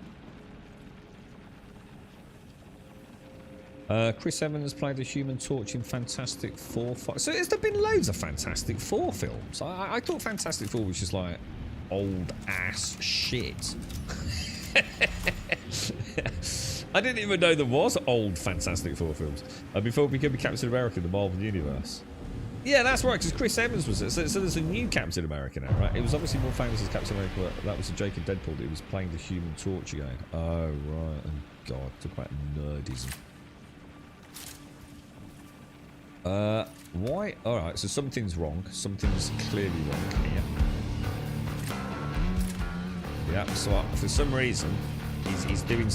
Chris Evans played the Human Torch in Fantastic Four. So has there been loads of Fantastic Four films? I thought Fantastic Four was just like old ass shit. I didn't even know there was old Fantastic Four films before it became Captain America in the Marvel Universe. Yeah, that's right, because Chris Evans was it. So there's a new Captain America now, right? It was obviously more famous as Captain America, but that was a Jake and Deadpool. He was playing the Human Torch again. Oh, right. And God, talk about nerdism. Why? Alright, so something's wrong. Something's clearly wrong here. Yeah, so for some reason, he's doing...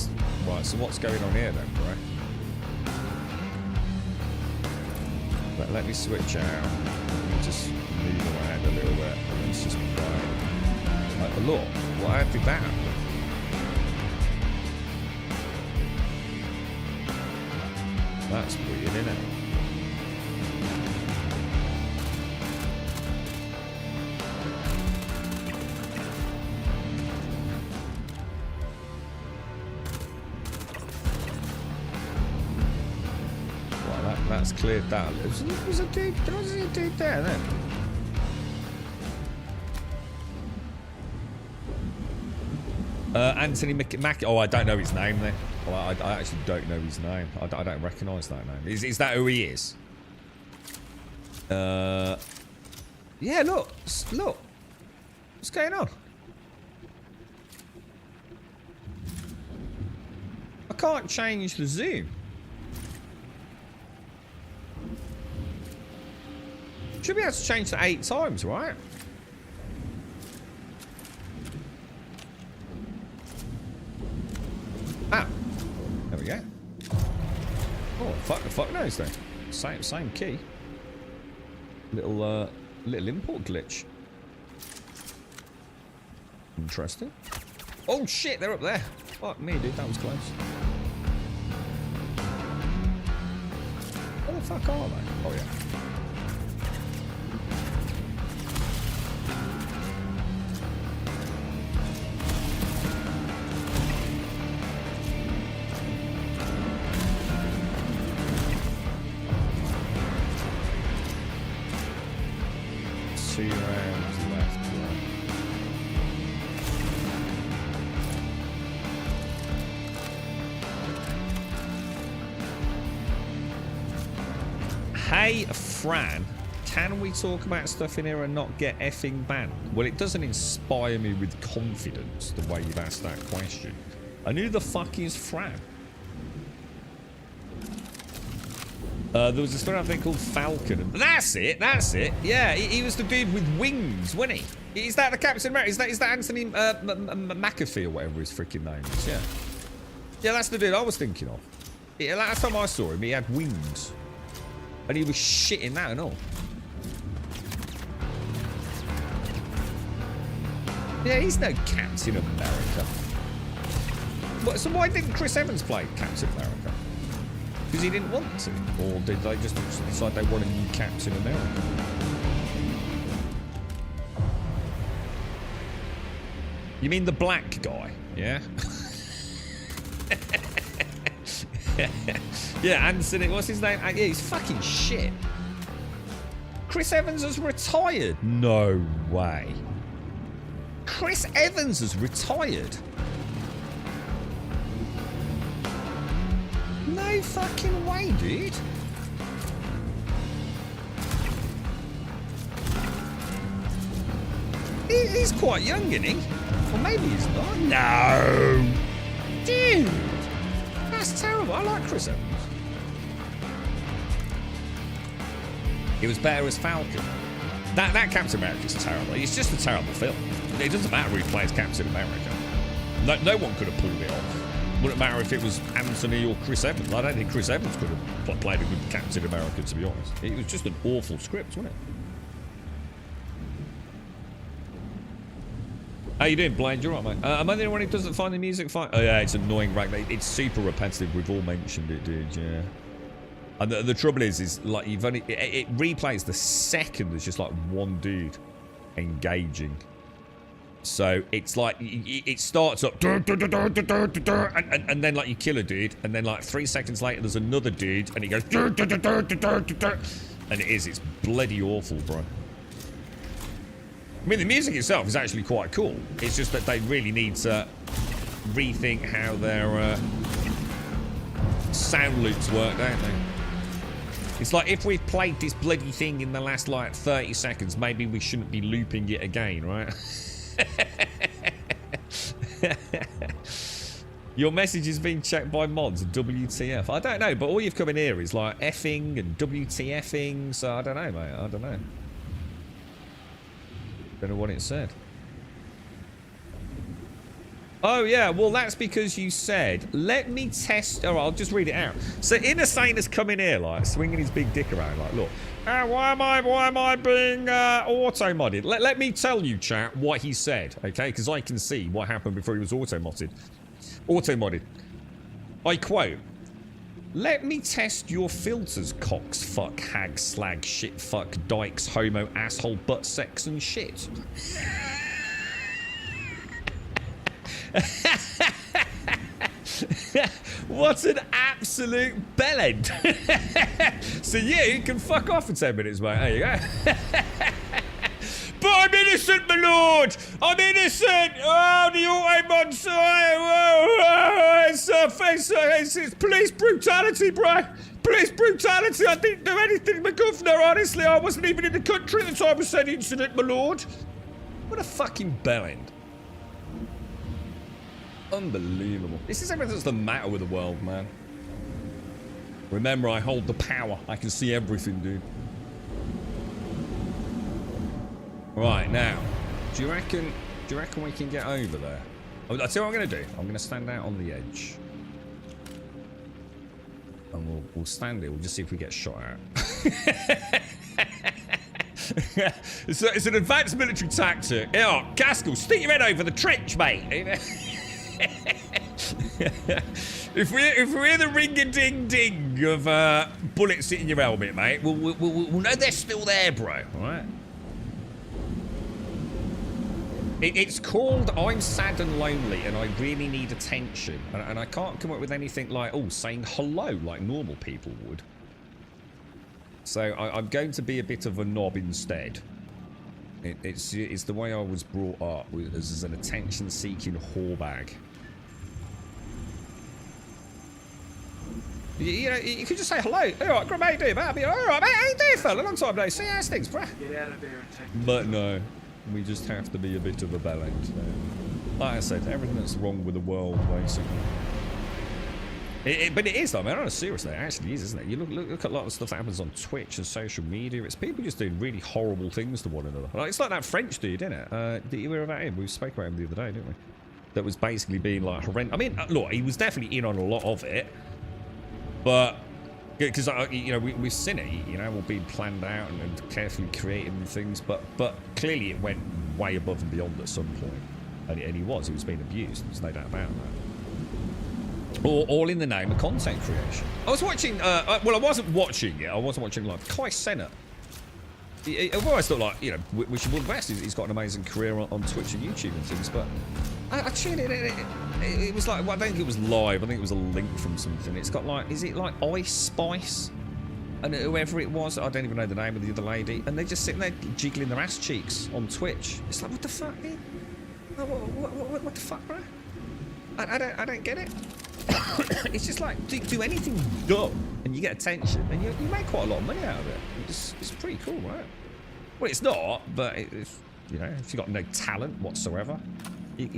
Right, so what's going on here then, right? Let me switch out. Let me just move around a little bit. Let's just play. Look, how did that happen? That's weird, isn't it? That's cleared that. There's a dude. There was a dude there then. Anthony Mac. Oh, I don't know his name then. Well, I actually don't know his name. I don't recognise that name. Is that who he is? Yeah. Look. What's going on? I can't change the zoom. Should be able to change to 8 times, right? Ah, there we go. Oh, fuck knows then. Same key. Little import glitch. Interesting. Oh shit, they're up there. Fuck me, dude, that was close. fuck are they? Oh, yeah. Two rounds left. Hey, Fran, can we talk about stuff in here and not get effing banned? Well, it doesn't inspire me with confidence the way you've asked that question. And who the fuck is Fran? There was this one I think called Falcon. And that's it. Yeah, he was the dude with wings, wasn't he? Is that the Captain America? Is that Anthony McAfee or whatever his freaking name is? Yeah. Yeah, that's the dude I was thinking of. Yeah, last time I saw him, he had wings. And he was shitting that and all. Yeah, he's no Captain America. So why didn't Chris Evans play Captain America? Because he didn't want to? Or did they just decide they want a new Captain America? You mean the black guy? Yeah? Yeah, Anthony, what's his name? Yeah, he's fucking shit. Chris Evans has retired. No way. Chris Evans has retired. No fucking way, dude. He's quite young, isn't he? Or maybe he's not. No. Dude. That's terrible. I like Chris Evans. He was better as Falcon. That Captain America is terrible. It's just a terrible film. It doesn't matter who plays Captain America. No one could have pulled it off. Wouldn't matter if it was Anthony or Chris Evans. I don't think Chris Evans could have played a good Captain America, to be honest. It was just an awful script, wasn't it? How you doing, Blade? You're right, mate. Am I the only one who doesn't find the music fine? Oh, yeah, it's annoying, right? It's super repetitive. We've all mentioned it, dude, yeah. And the trouble is like, you've only... It replays the second there's just, like, one dude engaging. So, it's like, it starts up, and then, like, you kill a dude, and then, like, 3 seconds later, there's another dude, and he goes, and it's bloody awful, bro. I mean, the music itself is actually quite cool. It's just that they really need to rethink how their sound loops work, don't they? It's like, if we've played this bloody thing in the last, like, 30 seconds, maybe we shouldn't be looping it again, right? Your message is being checked by mods. WTF? I don't know, but all you've come in here is, like, effing and WTFing, so I don't know, mate. I don't know. Don't know what it said. Oh, yeah, well, that's because you said, let me test... Oh, I'll just read it out. So, Innocent has come in here, like, swinging his big dick around, like, look. Why am I being auto-modded? Let me tell you, chat, what he said, okay? Because I can see what happened before he was auto-modded. I quote, let me test your filters, cocks, fuck, hag, slag, shit, fuck, dykes, homo, asshole, butt, sex, and shit. What an absolute bellend. So you can fuck off for 10 minutes, mate. There you go. But I'm innocent, my lord. I'm innocent. Oh, the auto-mod it's police brutality, bro. Police brutality. I didn't do anything, my governor. Honestly, I wasn't even in the country at the time of said incident, my lord. What a fucking bellend. Unbelievable. This is everything that's the matter with the world, man. Remember, I hold the power. I can see everything, dude. Right, now, do you reckon we can get over there? I'll tell you what I'm going to do. I'm going to stand out on the edge. And we'll stand here. We'll just see if we get shot at. It's an advanced military tactic. Yeah, Gaskell, stick your head over the trench, mate. If we hear the ring-a-ding-ding of bullets hitting your helmet, mate, we'll know they're still there, bro. All right. It's called I'm Sad and Lonely and I Really Need Attention. And I can't come up with anything like, oh, saying hello like normal people would. So I'm going to be a bit of a knob instead. It's the way I was brought up, as an attention-seeking whorebag. You know, you could just say hello. All right, great, mate, how you doing, mate? I'll be all right, mate. How you doing, fella? Long time no see. How's things, bruh? Get out of there and take. But no, we just have to be a bit of a balance. Like I said, everything that's wrong with the world, basically. But it is, though, man. On a serious note, it actually is, isn't it? You look at a lot of stuff that happens on Twitch and social media. It's people just doing really horrible things to one another. Like, it's like that French dude, isn't it? Did you hear about him? We spoke about him the other day, didn't we? That was basically being like horrendous. I mean, look, he was definitely in on a lot of it. But, because, you know, we've seen it, you know, all being planned out and carefully created and things. But clearly it went way above and beyond at some point. And he was being abused. There's no doubt about that. All in the name of content creation. I was watching, well, I wasn't watching it. I wasn't watching live. Kai Cenat. I've always thought, like, you know, we should all the best. He's got an amazing career on Twitch and YouTube and things. But I tuned in. It was like, well, I don't think it was live. I think it was a link from something. It's got like, is it like Ice Spice? And whoever it was, I don't even know the name of the other lady. And they're just sitting there jiggling their ass cheeks on Twitch. It's like, what the fuck, man? What the fuck, bro? I don't get it. It's just like, do anything dumb and you get attention and you make quite a lot of money out of it. It's pretty cool, right? Well, it's not, but it's, you know, if you've got no talent whatsoever,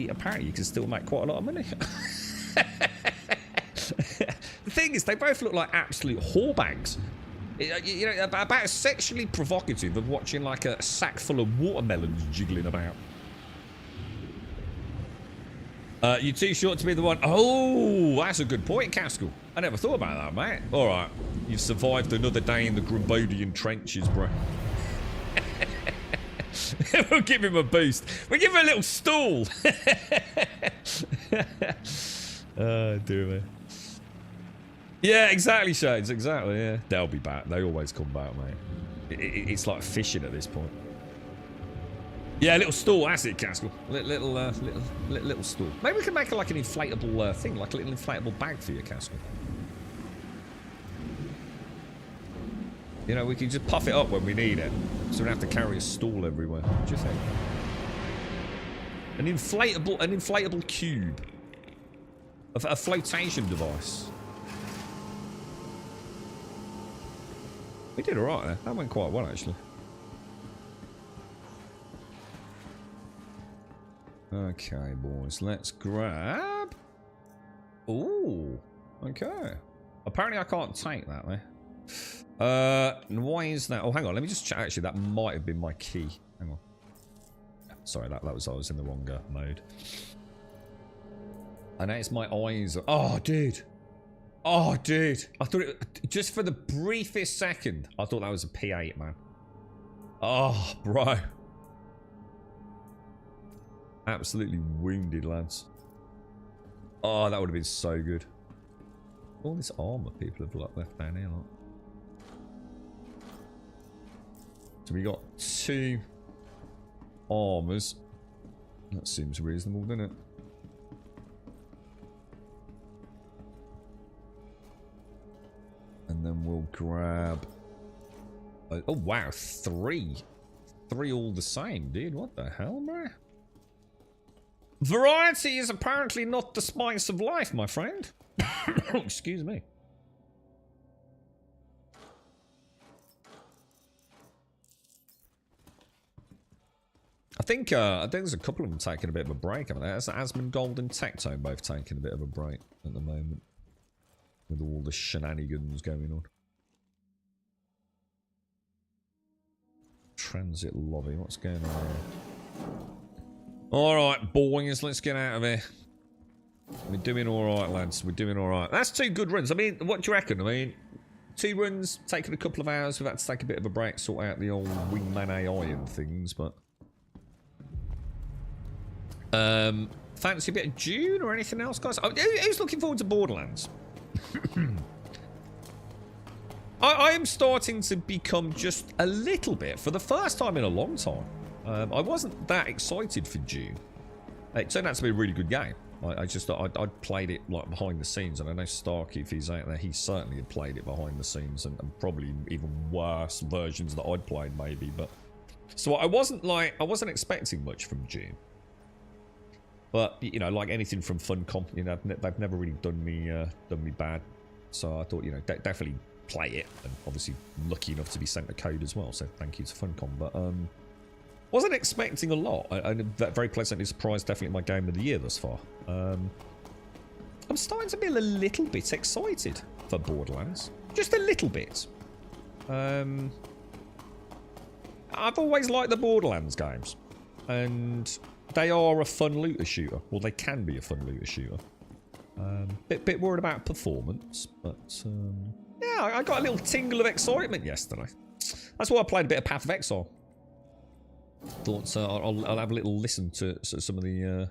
apparently you can still make quite a lot of money. The thing is, they both look like absolute whorebags. You know, about as sexually provocative of watching like a sack full of watermelons jiggling about. You're too short to be the one. Oh, that's a good point, Caskell. I never thought about that, mate. All right, you've survived another day in the Grumbodian trenches, bro. We'll give him a boost. We'll give him a little stool. Oh, dear me. Yeah, exactly, Shades. Exactly, yeah. They'll be back. They always come back, mate. It's like fishing at this point. Yeah, a little stool. That's it, Caskell. Little stool. Maybe we can make like an inflatable thing, like a little inflatable bag for you, Caskell. You know, we can just puff it up when we need it, so we don't have to carry a stool everywhere. What do you think? An inflatable cube, a flotation device. We did all right there. That went quite well, actually. Okay, boys, let's grab. Ooh, okay. Apparently, I can't take that there. Why is that? Oh, hang on. Let me just check. Actually, that might have been my key. Hang on. Sorry, that was I was in the wrong mode. And now it's my eyes. Oh, dude. Oh, dude. I thought it just for the briefest second. I thought that was a P8, man. Oh, bro. Absolutely wounded, lads. Oh, that would have been so good. All this armor people have left down here. Like. So we got 2 armors. That seems reasonable, doesn't it? And then we'll grab. Oh wow, 3. 3 all the same, dude. What the hell, man? Variety is apparently not the spice of life, my friend. Excuse me. I think there's a couple of them taking a bit of a break. I mean, there's Asmongold and Tectone both taking a bit of a break at the moment, with all the shenanigans going on. Transit lobby, what's going on here? Alright, boys, let's get out of here. We're doing alright, lads. We're doing alright. That's 2 good runs. I mean, what do you reckon? I mean, 2 runs, taking a couple of hours. We've had to take a bit of a break, sort out the old wingman AI and things, but... fancy a bit of Dune or anything else, guys? Who's looking forward to Borderlands? I am starting to become just a little bit, for the first time in a long time. I wasn't that excited for Dune. It turned out to be a really good game. I just thought I'd played it like behind the scenes, and I know Starkey, if he's out there, he certainly had played it behind the scenes, and probably even worse versions that I'd played maybe. But so I wasn't expecting much from Dune. But you know, like anything from Funcom, you know, they've never really done me bad. So I thought, you know, definitely play it, and obviously lucky enough to be sent a code as well. So thank you to Funcom. But wasn't expecting a lot. I'm very pleasantly surprised. Definitely my game of the year thus far. I'm starting to be a little bit excited for Borderlands. Just a little bit. I've always liked the Borderlands games, and they are a fun looter shooter. Well, they can be a fun looter shooter. Bit worried about performance, but yeah, I got a little tingle of excitement yesterday. That's why I played a bit of Path of Exile. Thought I'll have a little listen to some of the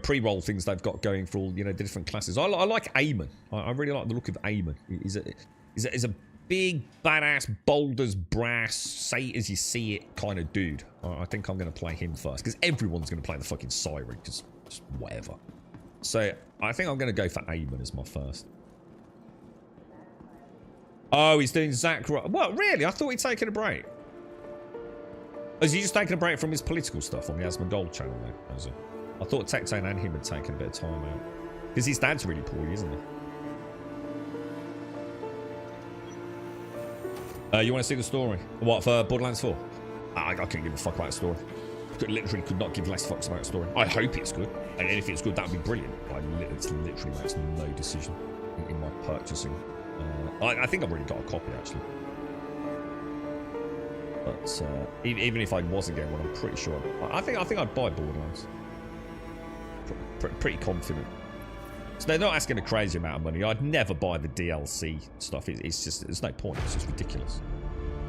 pre-roll things they've got going for all, you know, the different classes. I like Eamon. I really like the look of Eamon. He's a big, badass, bold as brass, say it as you see it kind of dude. I think I'm going to play him first, because everyone's going to play the fucking Siren, because whatever. So I think I'm going to go for Eamon as my first. Oh, he's doing Zach. What, really? I thought he'd taken a break. Is he just taking a break from his political stuff on the Asmongold channel then? Is it? I thought Tectone and him had taken a bit of time out. Because his dad's really poorly, isn't he? You want to see the story? What, for Borderlands 4? I couldn't give a fuck about the story. Literally could not give less fucks about the story. I hope it's good. And if it's good, that would be brilliant. It literally makes no decision in my purchasing. I think I've already got a copy, actually. But even if I wasn't getting one, I'm pretty sure. I think I'd buy Borderlands. Pretty confident. So they're not asking a crazy amount of money. I'd never buy the DLC stuff. It's just, there's no point. It's just ridiculous.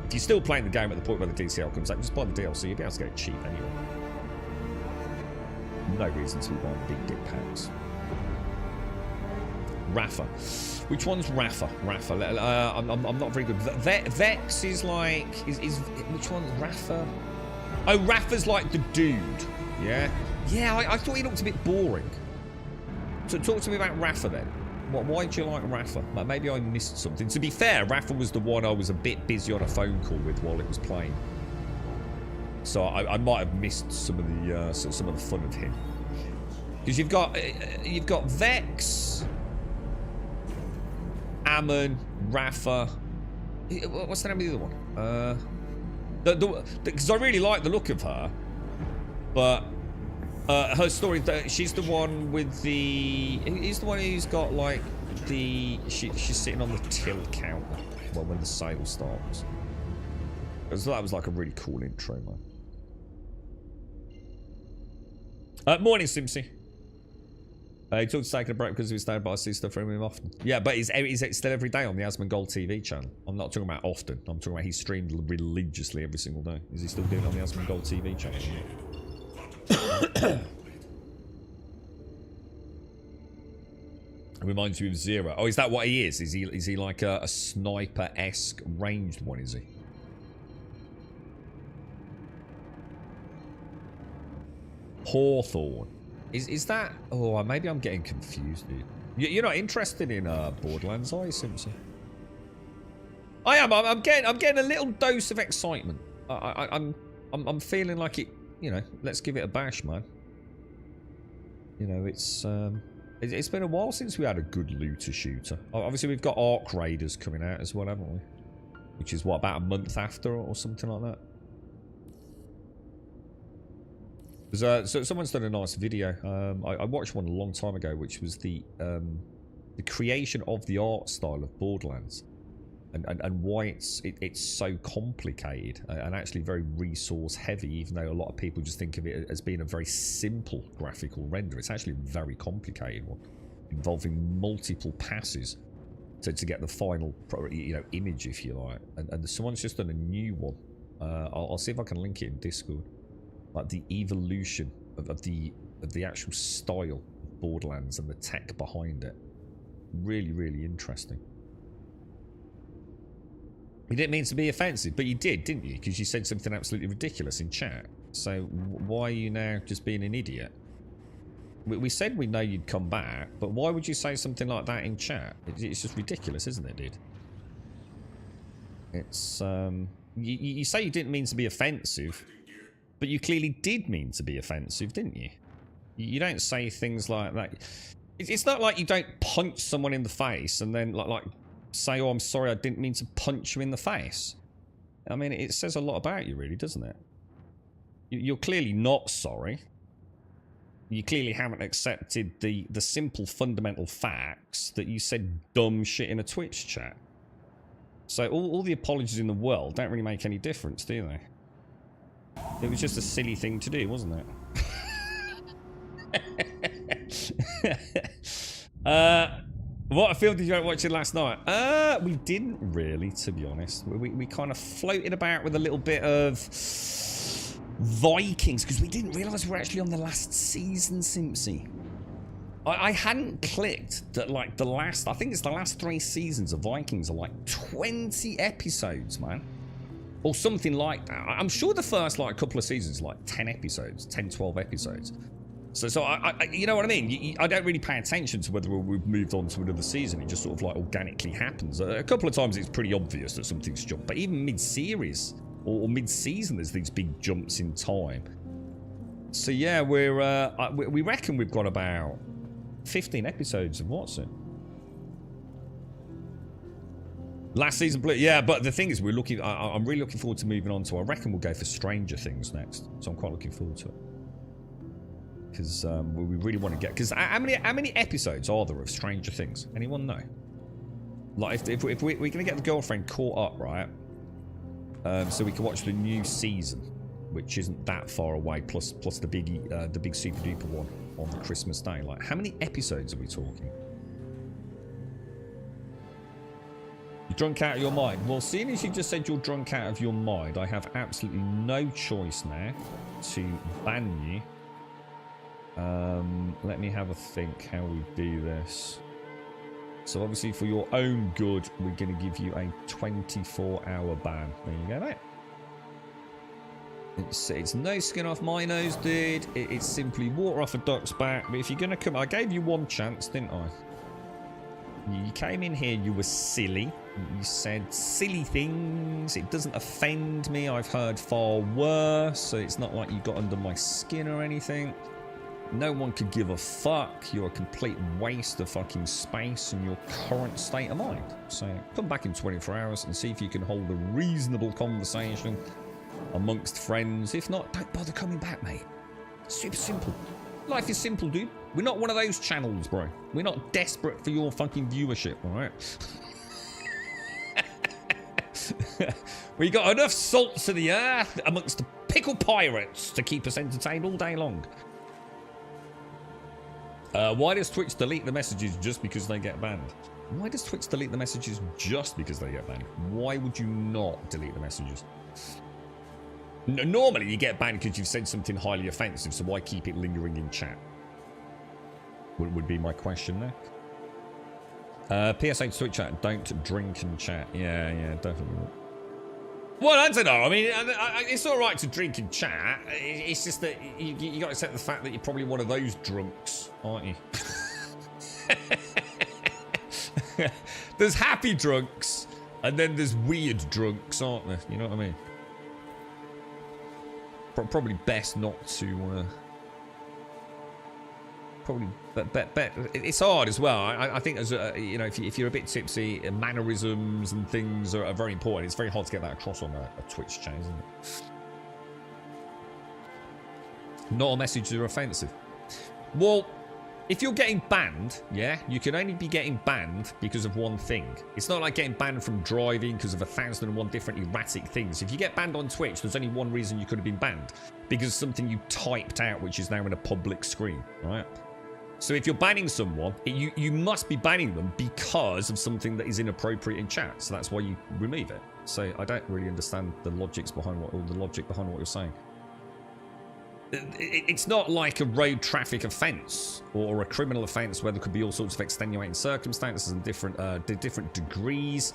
If you're still playing the game at the point where the DCL comes out, just buy the DLC. You'll be able to get it cheap anyway. No reason to be buying big dick packs. Rafa. Which one's Rafa? Rafa. I'm not very good. Vex is like... Is which one's Rafa? Oh, Rafa's like the dude. Yeah? Yeah, I thought he looked a bit boring. So talk to me about Rafa then. Why do you like Rafa? Maybe I missed something. To be fair, Rafa was the one I was a bit busy on a phone call with while it was playing. So I might have missed some of the fun of him. Because you've got Vex, Ammon, Rafa. What's the name of the other one? Because I really like the look of her, but her story. She's the one with the. He's the one who's got like the. She's sitting on the till counter. Well, when the sale starts. So that was like a really cool intro, man. Morning, Simpsy. He talks taking a break because of his dad, but I see stuff from him often. Yeah, but he's still every day on the Asmongold TV channel. I'm not talking about often. I'm talking about he's streamed religiously every single day. Is he still doing it on the Asmongold TV channel? It reminds you of Zero. Oh, is that what he is? Is he like a sniper-esque ranged one, is he? Hawthorne. Is that... Oh, maybe I'm getting confused, dude. You're not interested in Borderlands, are you, Simpson? I am. I'm getting a little dose of excitement. I'm feeling like it... You know, let's give it a bash, man. You know, it's been a while since we had a good looter shooter. Obviously, we've got Arc Raiders coming out as well, haven't we? Which is, what, about a month after or something like that? So someone's done a nice video. I watched one a long time ago, which was the creation of the art style of Borderlands, and why it's so complicated and actually very resource heavy. Even though a lot of people just think of it as being a very simple graphical render, it's actually a very complicated one, involving multiple passes to get the final image, if you like. And someone's just done a new one. I'll see if I can link it in Discord. Like the evolution of the actual style of Borderlands and the tech behind it. Really, really interesting. You didn't mean to be offensive, but you did, didn't you? Because you said something absolutely ridiculous in chat. So why are you now just being an idiot? We said we know you'd come back, but why would you say something like that in chat? It's just ridiculous, isn't it, dude? It's, you say you didn't mean to be offensive, but you clearly did mean to be offensive, didn't you? You don't say things like that. It's not like you don't punch someone in the face and then like say, oh, I'm sorry, I didn't mean to punch you in the face. I mean, it says a lot about you, really, doesn't it? You're clearly not sorry. You clearly haven't accepted the simple fundamental facts that you said dumb shit in a Twitch chat. So all the apologies in the world don't really make any difference, do they? It was just a silly thing to do, wasn't it? What film did you watch it last night? We didn't really, to be honest. We kind of floated about with a little bit of Vikings because we didn't realise we're actually on the last season, Simpsy. I hadn't clicked that like I think it's the last 3 seasons of Vikings are like 20 episodes, man. Or something like that. I'm sure the first like couple of seasons like 10 episodes, 10, 12 episodes. So I you know what I mean? I don't really pay attention to whether we've moved on to another season. It just sort of like organically happens. A couple of times it's pretty obvious that something's jumped. But even mid-series or mid-season, there's these big jumps in time. So yeah, we reckon we've got about 15 episodes of Watson. Last season, yeah, but the thing is, I'm really looking forward to moving on to. I reckon we'll go for Stranger Things next, so I'm quite looking forward to it because we really want to get. Because how many episodes are there of Stranger Things? Anyone know? Like, if we're gonna get the girlfriend caught up, right? So we can watch the new season, which isn't that far away. Plus the big super duper one on the Christmas day. Like, how many episodes are we talking? You're drunk out of your mind. Well, seeing as you just said you're drunk out of your mind, I have absolutely no choice now to ban you. Let me have a think how we do this. So obviously for your own good, we're going to give you a 24-hour ban. There you go, mate. It's no skin off my nose, dude. It's simply water off a duck's back. But if you're going to come... I gave you one chance, didn't I? You came in here, you were silly. You said silly things. It doesn't offend me. I've heard far worse. So it's not like you got under my skin or anything. No one could give a fuck. You're a complete waste of fucking space in your current state of mind. So come back in 24 hours and see if you can hold a reasonable conversation amongst friends. If not, don't bother coming back, mate. Super simple. Life is simple, dude. We're not one of those channels, bro. We're not desperate for your fucking viewership, alright? We got enough salt to the earth amongst the pickle pirates to keep us entertained all day long. Why does Twitch delete the messages just because they get banned? Why does Twitch delete the messages just because they get banned? Why would you not delete the messages? Normally you get banned because you've said something highly offensive, so why keep it lingering in chat? Would be my question there. PSA to Twitch chat, don't drink and chat. Yeah, definitely. Well, I don't know. I mean, it's all right to drink and chat. It's just that you got to accept the fact that you're probably one of those drunks, aren't you? There's happy drunks, and then there's weird drunks, aren't there? You know what I mean? Probably best not to. Probably, but it's hard as well. I think as you know, if you're a bit tipsy, mannerisms and things are very important. It's very hard to get that across on a Twitch chat, isn't it? Not all messages are offensive. Well, if you're getting banned, yeah, you can only be getting banned because of one thing. It's not like getting banned from driving because of 1,001 different erratic things. If you get banned on Twitch, there's only one reason you could have been banned. Because something you typed out, which is now in a public screen, right? So if you're banning someone, you must be banning them because of something that is inappropriate in chat. So that's why you remove it. So I don't really understand the logic behind what you're saying. it's not like a road traffic offence or a criminal offence where there could be all sorts of extenuating circumstances and different degrees.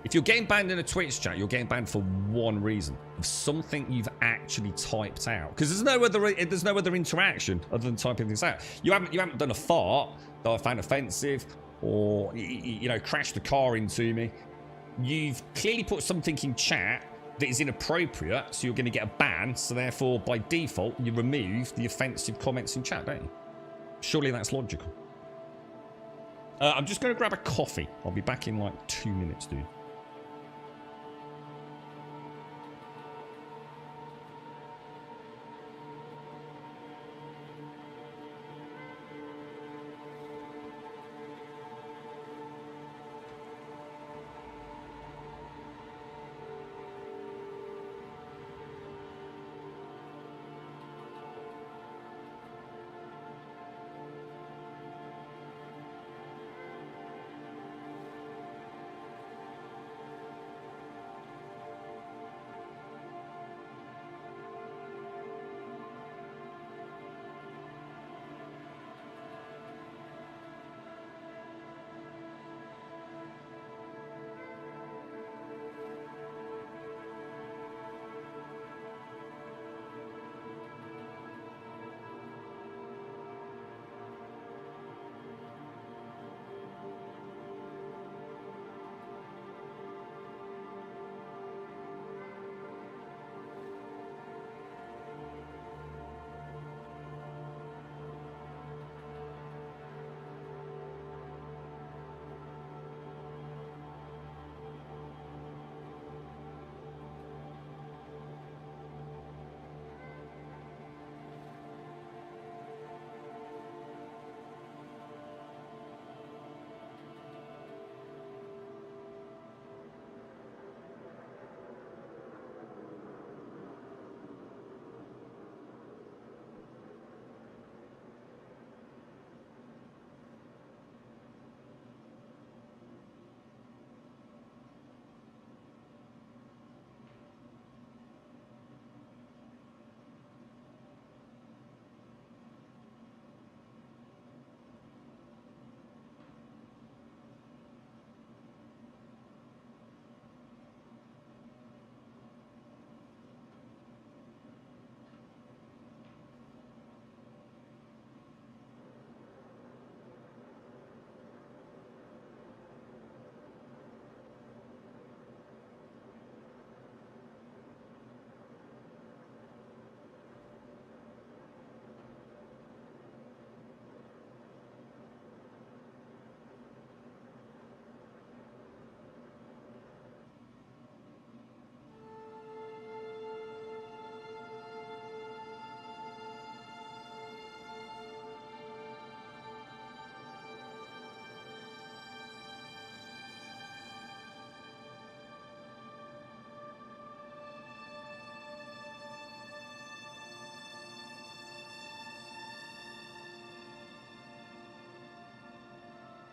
If you're getting banned in a Twitch chat, you're getting banned for one reason: of something you've actually typed out. Because there's no other interaction other than typing things out. You haven't done a fart that I found offensive, or you know, crashed a car into me. You've clearly put something in chat that is inappropriate, so you're going to get a ban. So therefore, by default, you remove the offensive comments in chat, don't you? Surely that's logical. I'm just going to grab a coffee. I'll be back in like 2 minutes, dude.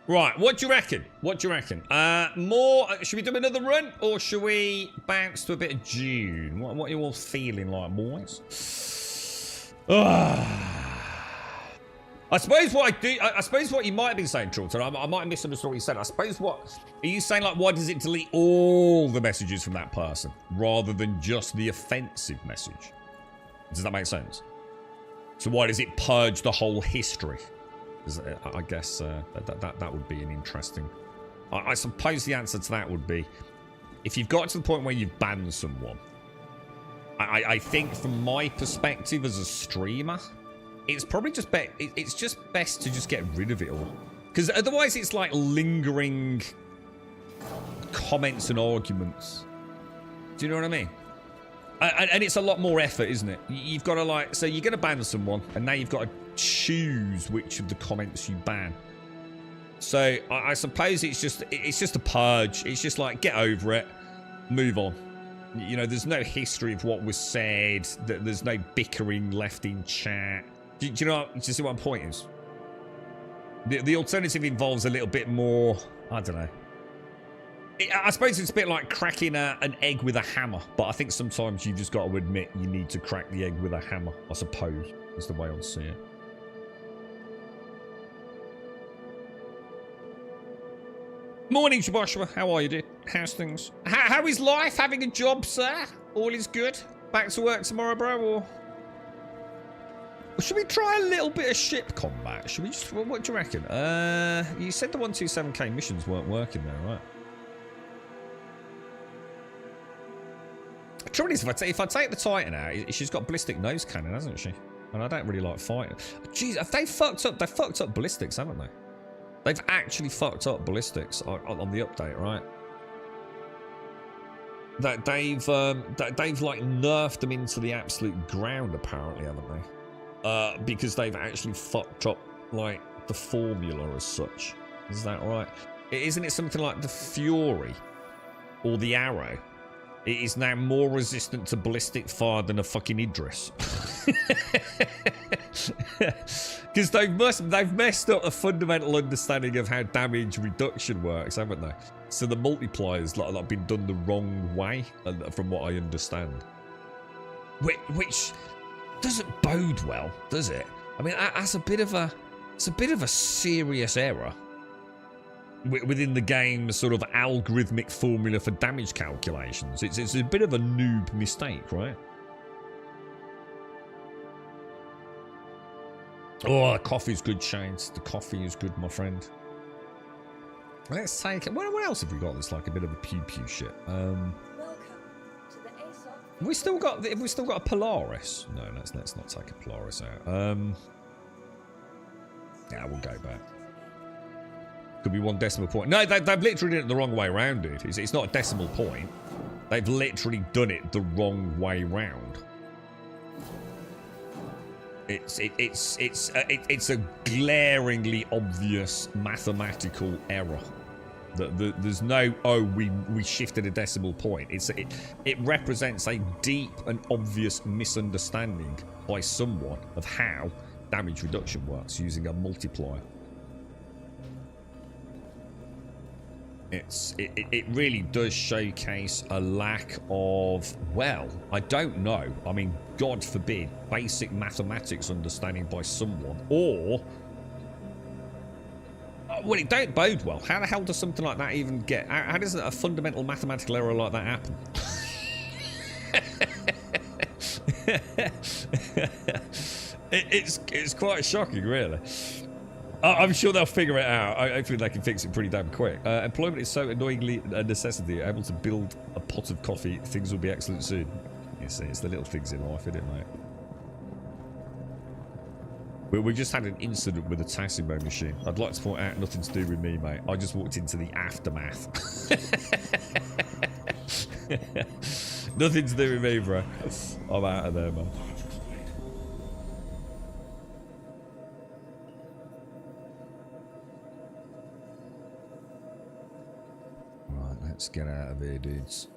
Right, what do you reckon? What do you reckon? More, should we do another run, or should we bounce to a bit of Dune? What are you all feeling like, boys? I suppose what you might have been saying, Trilton, I might have misunderstood what you said. I suppose are you saying, like, why does it delete all the messages from that person, rather than just the offensive message? Does that make sense? So why does it purge the whole history? I guess that would be an interesting... I suppose the answer to that would be, if you've got to the point where you've banned someone, I think from my perspective as a streamer, it's probably just it's just best to just get rid of it all. Because otherwise it's like lingering comments and arguments. Do you know what I mean? And it's a lot more effort, isn't it? You've got to, like, so you're going to ban someone, and now you've got to choose which of the comments you ban. So I suppose it's just a purge. It's just like, get over it, move on. You know, there's no history of what was said. There's no bickering left in chat. Do you know? Do you see what my point is? The alternative involves a little bit more. I don't know. I suppose it's a bit like cracking an egg with a hammer, but I think sometimes you've just got to admit you need to crack the egg with a hammer, I suppose, is the way I'd see it. Morning, Joshua. How are you, dude? How's things? How is life? Having a job, sir? All is good? Back to work tomorrow, bro, or should we try a little bit of ship combat? Should we just... What do you reckon? You said the 127k missions weren't working there, right? The trouble is, if I take the Titan out, she's got ballistic nose cannon, hasn't she? And I don't really like fighting. Jeez, have they fucked up? They've fucked up ballistics, haven't they? They've actually fucked up ballistics on the update, right? That they've like nerfed them into the absolute ground, apparently, haven't they? Because they've actually fucked up like the formula as such. Is that right? Isn't it something like the Fury or the Arrow? It is now more resistant to ballistic fire than a fucking Idris. Because they've messed up the fundamental understanding of how damage reduction works, haven't they? So the multipliers like been done the wrong way, from what I understand. Which doesn't bode well, does it? I mean, that's a bit of a serious error within the game's sort of algorithmic formula for damage calculations. It's a bit of a noob mistake, right? Oh, the coffee's good, Shades. The coffee is good, my friend. Let's take it. What else have we got that's like a bit of a pew-pew shit? Have we still got a Polaris? No, let's not take a Polaris out. Yeah, we'll go back. Could be 1 decimal point. No, they've literally done it the wrong way around, dude. It's not a decimal point. They've literally done it the wrong way round. It's a glaringly obvious mathematical error. There's no, oh, we shifted a decimal point. It represents a deep and obvious misunderstanding by someone of how damage reduction works using a multiplier. It really does showcase a lack of, well, I don't know. I mean, God forbid, basic mathematics understanding by someone, or well, it don't bode well. How the hell does something like that even get? How does a fundamental mathematical error like that happen? It's quite shocking, really. I'm sure they'll figure it out. Hopefully they can fix it pretty damn quick. Employment is so annoyingly a necessity. Able to build a pot of coffee, things will be excellent soon. You see, it's the little things in life, isn't it, mate? We just had an incident with a Tassimo machine. I'd like to point out, nothing to do with me, mate. I just walked into the aftermath. Nothing to do with me, bro. I'm out of there, man. Let's get out of here, dudes.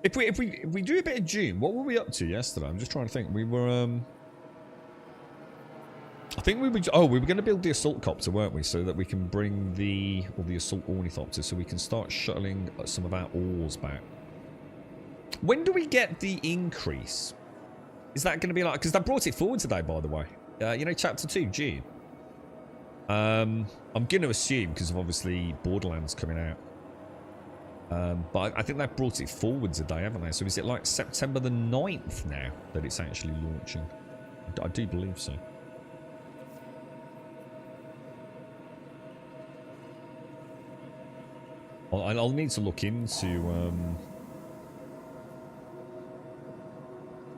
If we do a bit of Dune, what were we up to yesterday? I'm just trying to think. We were I think we were going to build the assault copter, weren't we? So that we can bring the assault ornithopter, so we can start shuttling some of our ores back. When do we get the increase? Is that going to be like, because they brought it forward today, by the way. You know, chapter 2, Dune. I'm going to assume, because of obviously Borderlands coming out. But I think they've brought it forward today, haven't they? So is it like September the 9th now that it's actually launching? I do believe so. I'll need to look into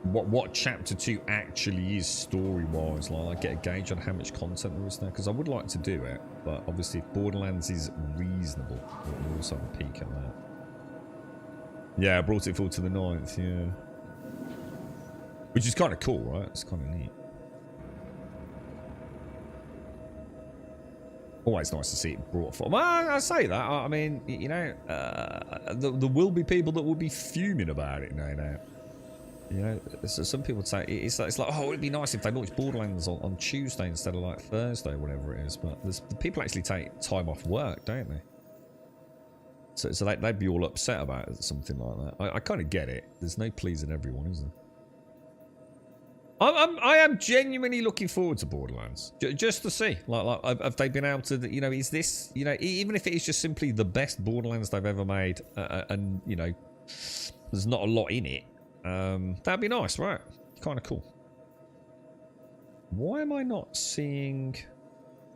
what chapter 2 actually is story-wise. Like, I get a gauge on how much content there is there, because I would like to do it, but obviously if Borderlands is reasonable, we'll also have a peek at that. Yeah, I brought it forward to the 9th, yeah. Which is kind of cool, right? It's kind of neat. Always nice to see it brought forward. Well, I say that. I mean, you know, there will be people that will be fuming about it, no doubt. You know, so some people say it's like, oh, it'd be nice if they launched Borderlands on Tuesday instead of like Thursday, or whatever it is. But the people actually take time off work, don't they? So they'd be all upset about something like that. I kind of get it. There's no pleasing everyone, is there? I am genuinely looking forward to Borderlands, just to see, like have they been able to, you know, is this, you know, even if it is just simply the best Borderlands they've ever made, and you know, there's not a lot in it. That'd be nice, right? Kind of cool. Why am I not seeing...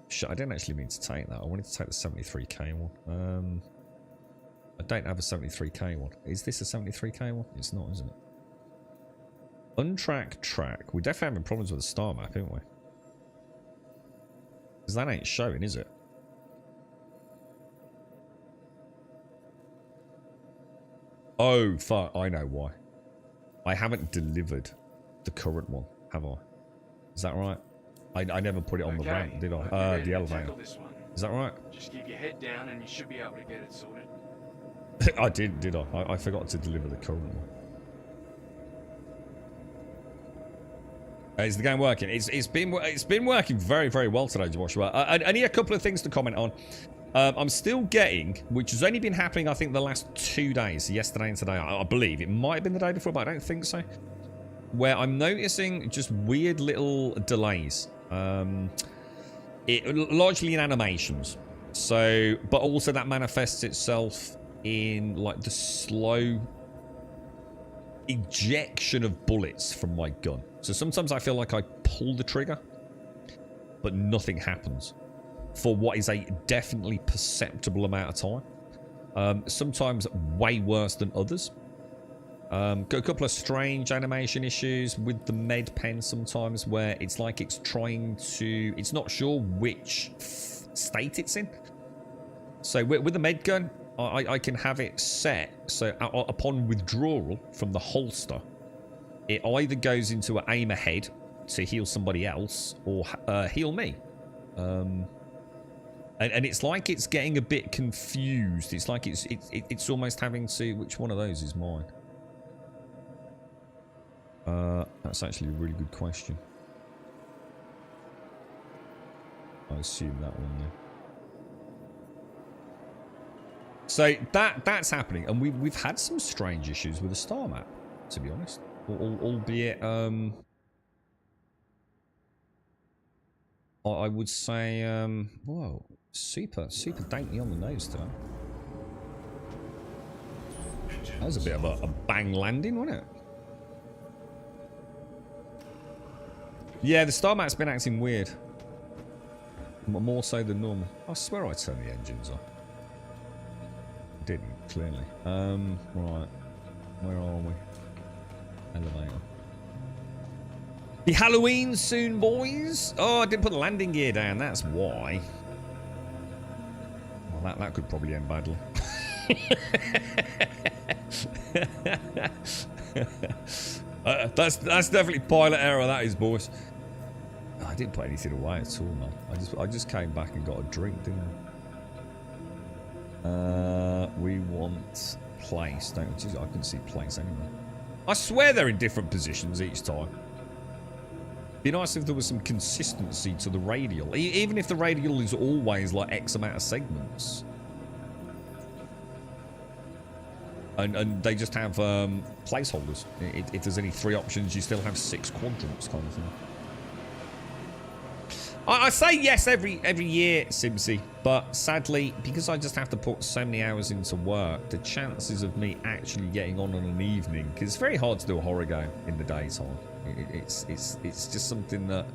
Shit, I didn't actually mean to take that. I wanted to take the 73k one. I don't have a 73k one. Is this a 73k one? It's not, isn't it? Untracked track. We're definitely having problems with the star map, aren't we? Because that ain't showing, is it? Oh, fuck. I know why. I haven't delivered the current one, have I? Is that right? I never put it on the ramp, did I? The elevator. Is that right? Just keep your head down and you should be able to get it sorted. I did I? I forgot to deliver the current one. Is the game working? It's been working very, very well today, Joshua. I need a couple of things to comment on. I'm still getting, which has only been happening, I think, the last 2 days, yesterday and today, I believe. It might have been the day before, but I don't think so. Where I'm noticing just weird little delays. Largely in animations. So, but also that manifests itself in, like, the slow ejection of bullets from my gun. So sometimes I feel like I pull the trigger, but nothing happens for what is a definitely perceptible amount of time. Sometimes way worse than others. Got a couple of strange animation issues with the med pen sometimes, where it's like it's trying to... It's not sure which state it's in. So with the med gun, I can have it set so upon withdrawal from the holster, it either goes into an aim ahead to heal somebody else or heal me. And it's like it's getting a bit confused. It's like it's almost having to... Which one of those is mine? That's actually a really good question. I assume that one there. So that's happening, and we've had some strange issues with the star map, to be honest. Albeit, I would say, whoa, super dainty on the nose today. That was a bit of a bang landing, wasn't it? Yeah, the star map's been acting weird. More so than normal. I swear I turned the engines off. Didn't, clearly. Right. Where are we? Elevator. Be Halloween soon, boys! Oh, I didn't put the landing gear down, that's why. Well, that could probably end badly. That's definitely pilot error, that is, boys. I didn't put anything away at all, man. I just came back and got a drink, didn't I? We want place, don't we? Jeez, I couldn't see place anywhere. I swear they're in different positions each time. Be nice if there was some consistency to the radial. Even if the radial is always like X amount of segments. And they just have placeholders. If there's any 3 options, you still have 6 quadrants kind of thing. I say yes every year, Simsy, but sadly, because I just have to put so many hours into work, the chances of me actually getting on an evening, because it's very hard to do a horror game in the daytime. It's just something that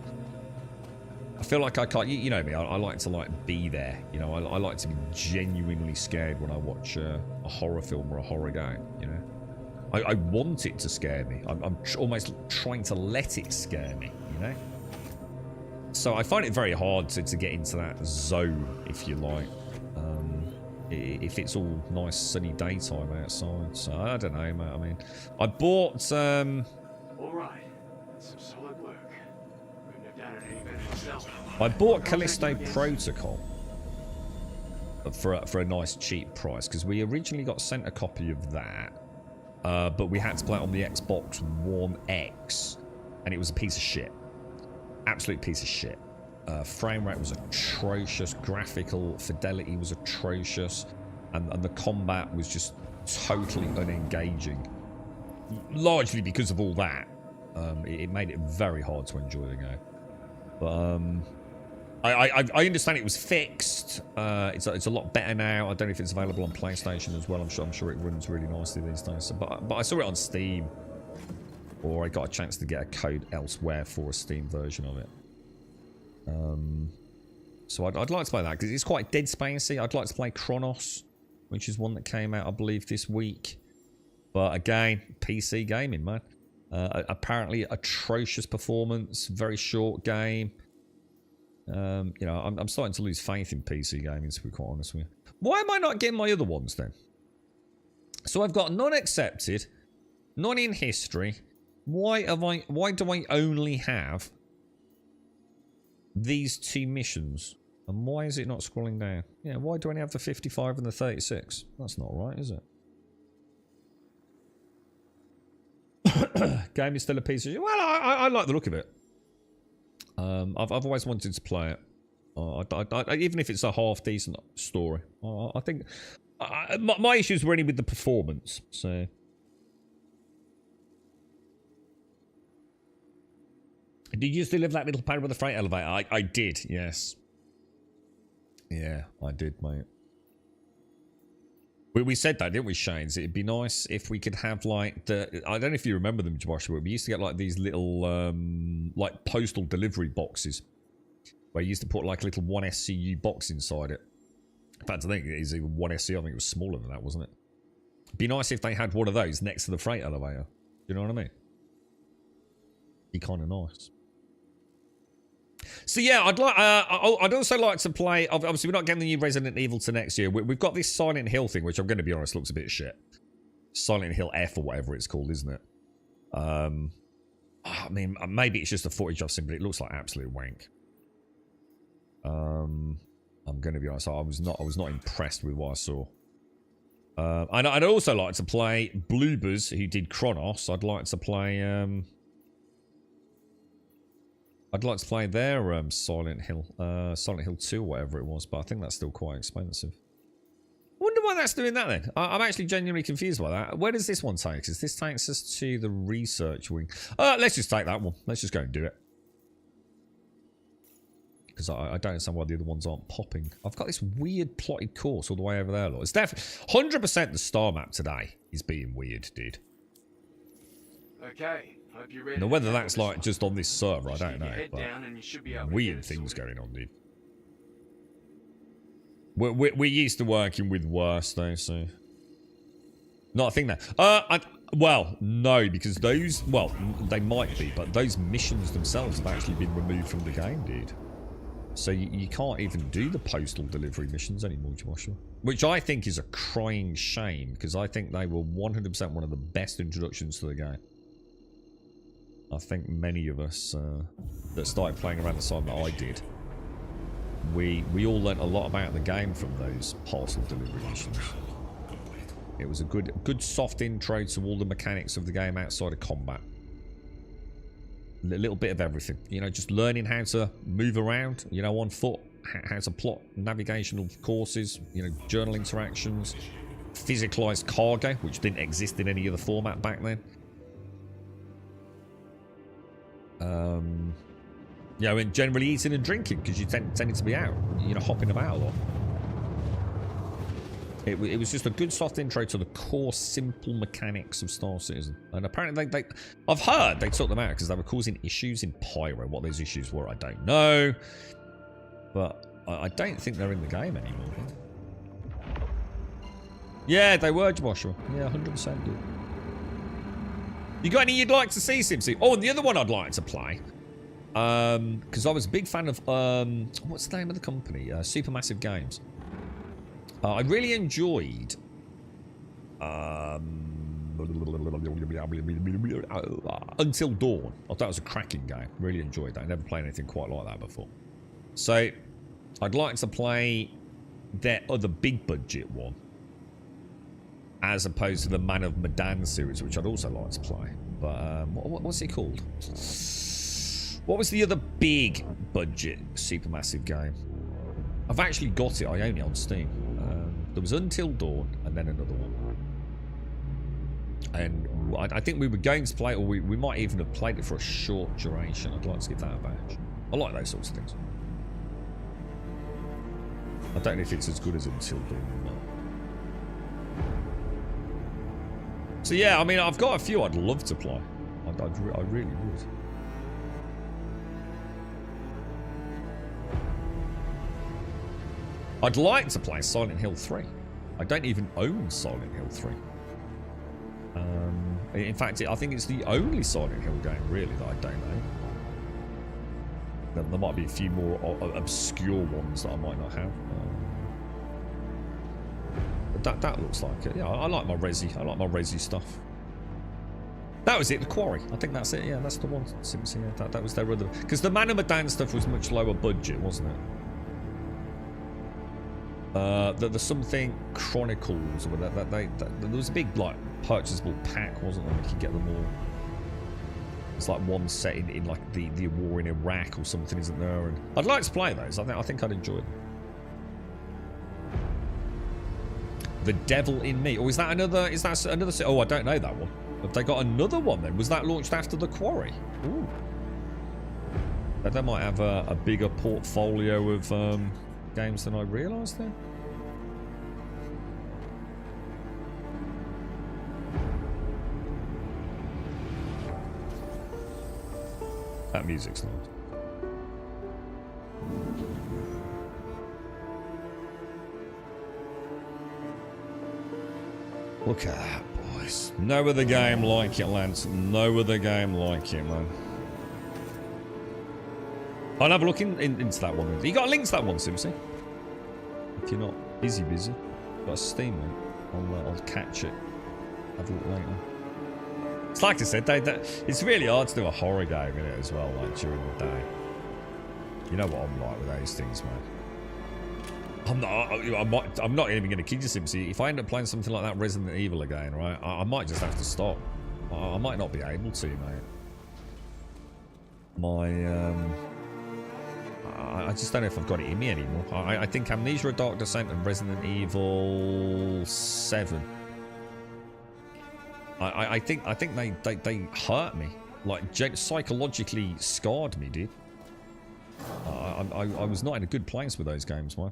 I feel like I can't. You know me. I like to be there. You know, I like to be genuinely scared when I watch a horror film or a horror game. You know, I want it to scare me. I'm almost trying to let it scare me. You know. So I find it very hard to get into that zone, if you like, if it's all nice sunny daytime outside. So I don't know, mate. I mean, I bought... All right, that's some solid work. Couldn't have done it any better myself. I bought Callisto Protocol for a nice cheap price, because we originally got sent a copy of that. but we had to play it on the Xbox One X, and it was a piece of shit. Absolute piece of shit. Frame rate was atrocious. Graphical fidelity was atrocious. And the combat was just totally unengaging. Largely because of all that. It made it very hard to enjoy the game. But I understand it was fixed. It's a lot better now. I don't know if it's available on PlayStation as well. I'm sure it runs really nicely these days. But I saw it on Steam. Or I got a chance to get a code elsewhere for a Steam version of it. So I'd like to play that because it's quite Dead Spacey. I'd like to play Chronos, which is one that came out, I believe, this week. But again, PC gaming, man. Apparently atrocious performance, very short game. You know, I'm starting to lose faith in PC gaming, to be quite honest with you. Why am I not getting my other ones then? So I've got none accepted, none in history. Why do I only have these 2 missions? And why is it not scrolling down? Yeah, why do I only have the 55 and the 36? That's not right, is it? Game is still a piece of shit. Well, I like the look of it. I've always wanted to play it. Even if it's a half decent story. I think my issues were only with the performance. So. Did you still live that little pad with the freight elevator? I did, yes. Yeah, I did, mate. We said that, didn't we, Shanes? It'd be nice if we could have, like, I don't know if you remember them, Joshua, but we used to get, like, these little, like, postal delivery boxes. Where you used to put, like, a little 1SCU box inside it. In fact, I think it is even 1SCU. I think it was smaller than that, wasn't it? It'd be nice if they had one of those next to the freight elevator. You know what I mean? Be kind of nice. So yeah, I'd also like to play. Obviously, we're not getting the new Resident Evil to next year. We've got this Silent Hill thing, which I'm going to be honest, looks a bit shit. Silent Hill F or whatever it's called, isn't it? I mean, maybe it's just a footage I've seen, but it looks like absolute wank. I'm going to be honest. I was not impressed with what I saw. And I'd also like to play Bloobers, who did Chronos. I'd like to play. I'd like to play their Silent Hill 2 or whatever it was, but I think that's still quite expensive. I wonder why that's doing that then. I'm actually genuinely confused by that. Where does this one take us? This takes us to the research wing. Let's just take that one. Let's just go and do it. Because I don't understand why the other ones aren't popping. I've got this weird plotted course all the way over there, look. It's definitely 100% the star map today is being weird, dude. Okay. Hope you're ready. Now, whether that's like just on this server, I don't know. But weird things sorted. going on, dude. We're used to working with worse, though, so. Not a thing there. Well, no, because those, well, they might be, but those missions themselves have actually been removed from the game, dude. So you can't even do the postal delivery missions anymore, Joshua. Which I think is a crying shame, because I think they were 100% one of the best introductions to the game. I think many of us that started playing around the time that I did, we all learnt a lot about the game from those parcel delivery missions. It was a good soft intro to all the mechanics of the game outside of combat. A little bit of everything, you know, just learning how to move around, you know, on foot, how to plot navigational courses, you know, journal interactions, physicalized cargo, which didn't exist in any other format back then. You know, and generally eating and drinking because you tended to be out, you know, hopping about a lot. It was just a good soft intro to the core simple mechanics of Star Citizen. And apparently I've heard they took them out because they were causing issues in Pyro. What those issues were, I don't know. But I don't think they're in the game anymore. Yeah, they were, Joshua. Yeah, 100% dude. You got any you'd like to see, Simpsy? Oh, and the other one I'd like to play. Because I was a big fan of, what's the name of the company? Supermassive Games. I really enjoyed Until Dawn. I thought it was a cracking game. Really enjoyed that. I never played anything quite like that before. So, I'd like to play their other big budget one. as opposed to the Man of Medan series, which I'd also like to play. But what's it called? What was the other big budget supermassive game? I've actually got it. I own it on Steam. There was Until Dawn and then another one. And I think we were going to play it, or we might even have played it for a short duration. I'd like to give that a badge. I like those sorts of things. I don't know if it's as good as Until Dawn or not. So yeah, I mean, I've got a few I'd love to play. I really would. I'd like to play Silent Hill 3. I don't even own Silent Hill 3. In fact, I think it's the only Silent Hill game, really, that I don't own. There might be a few more obscure ones that I might not have. But that looks like it. Yeah, I like my Resi. I like my Resi stuff. That was it, the Quarry. I think that's it. Yeah, that's the one. Yeah, that was their other... Because the Man of Medan stuff was much lower budget, wasn't it? There's something Chronicles, or that there was a big like purchasable pack, wasn't there? You could get them all. It's like one set in like the war in Iraq or something, isn't there? And I'd like to play those. I think I'd enjoy them. The Devil in Me, or is that another? Is that another? Oh, I don't know that one. Have they got another one then? Was that launched after the Quarry? Ooh. They might have a bigger portfolio of games than I realised then. That music's nice. Look at that, boys. No other game like it, Lance. No other game like it, man. I'll have a look into that one. You got a link to that one, Simpsy? If you're not busy. Got a Steam one. I'll catch it. Have a look later. It's like I said, it's really hard to do a horror game in it as well, like during the day. You know what I'm like with those things, man. I'm not even going to kid you, Simpsy. If I end up playing something like that Resident Evil again, right, I might just have to stop. I might not be able to, mate. I just don't know if I've got it in me anymore. I think Amnesia: A Dark Descent and Resident Evil 7. I think they hurt me, like psychologically scarred me, dude. I was not in a good place with those games, man.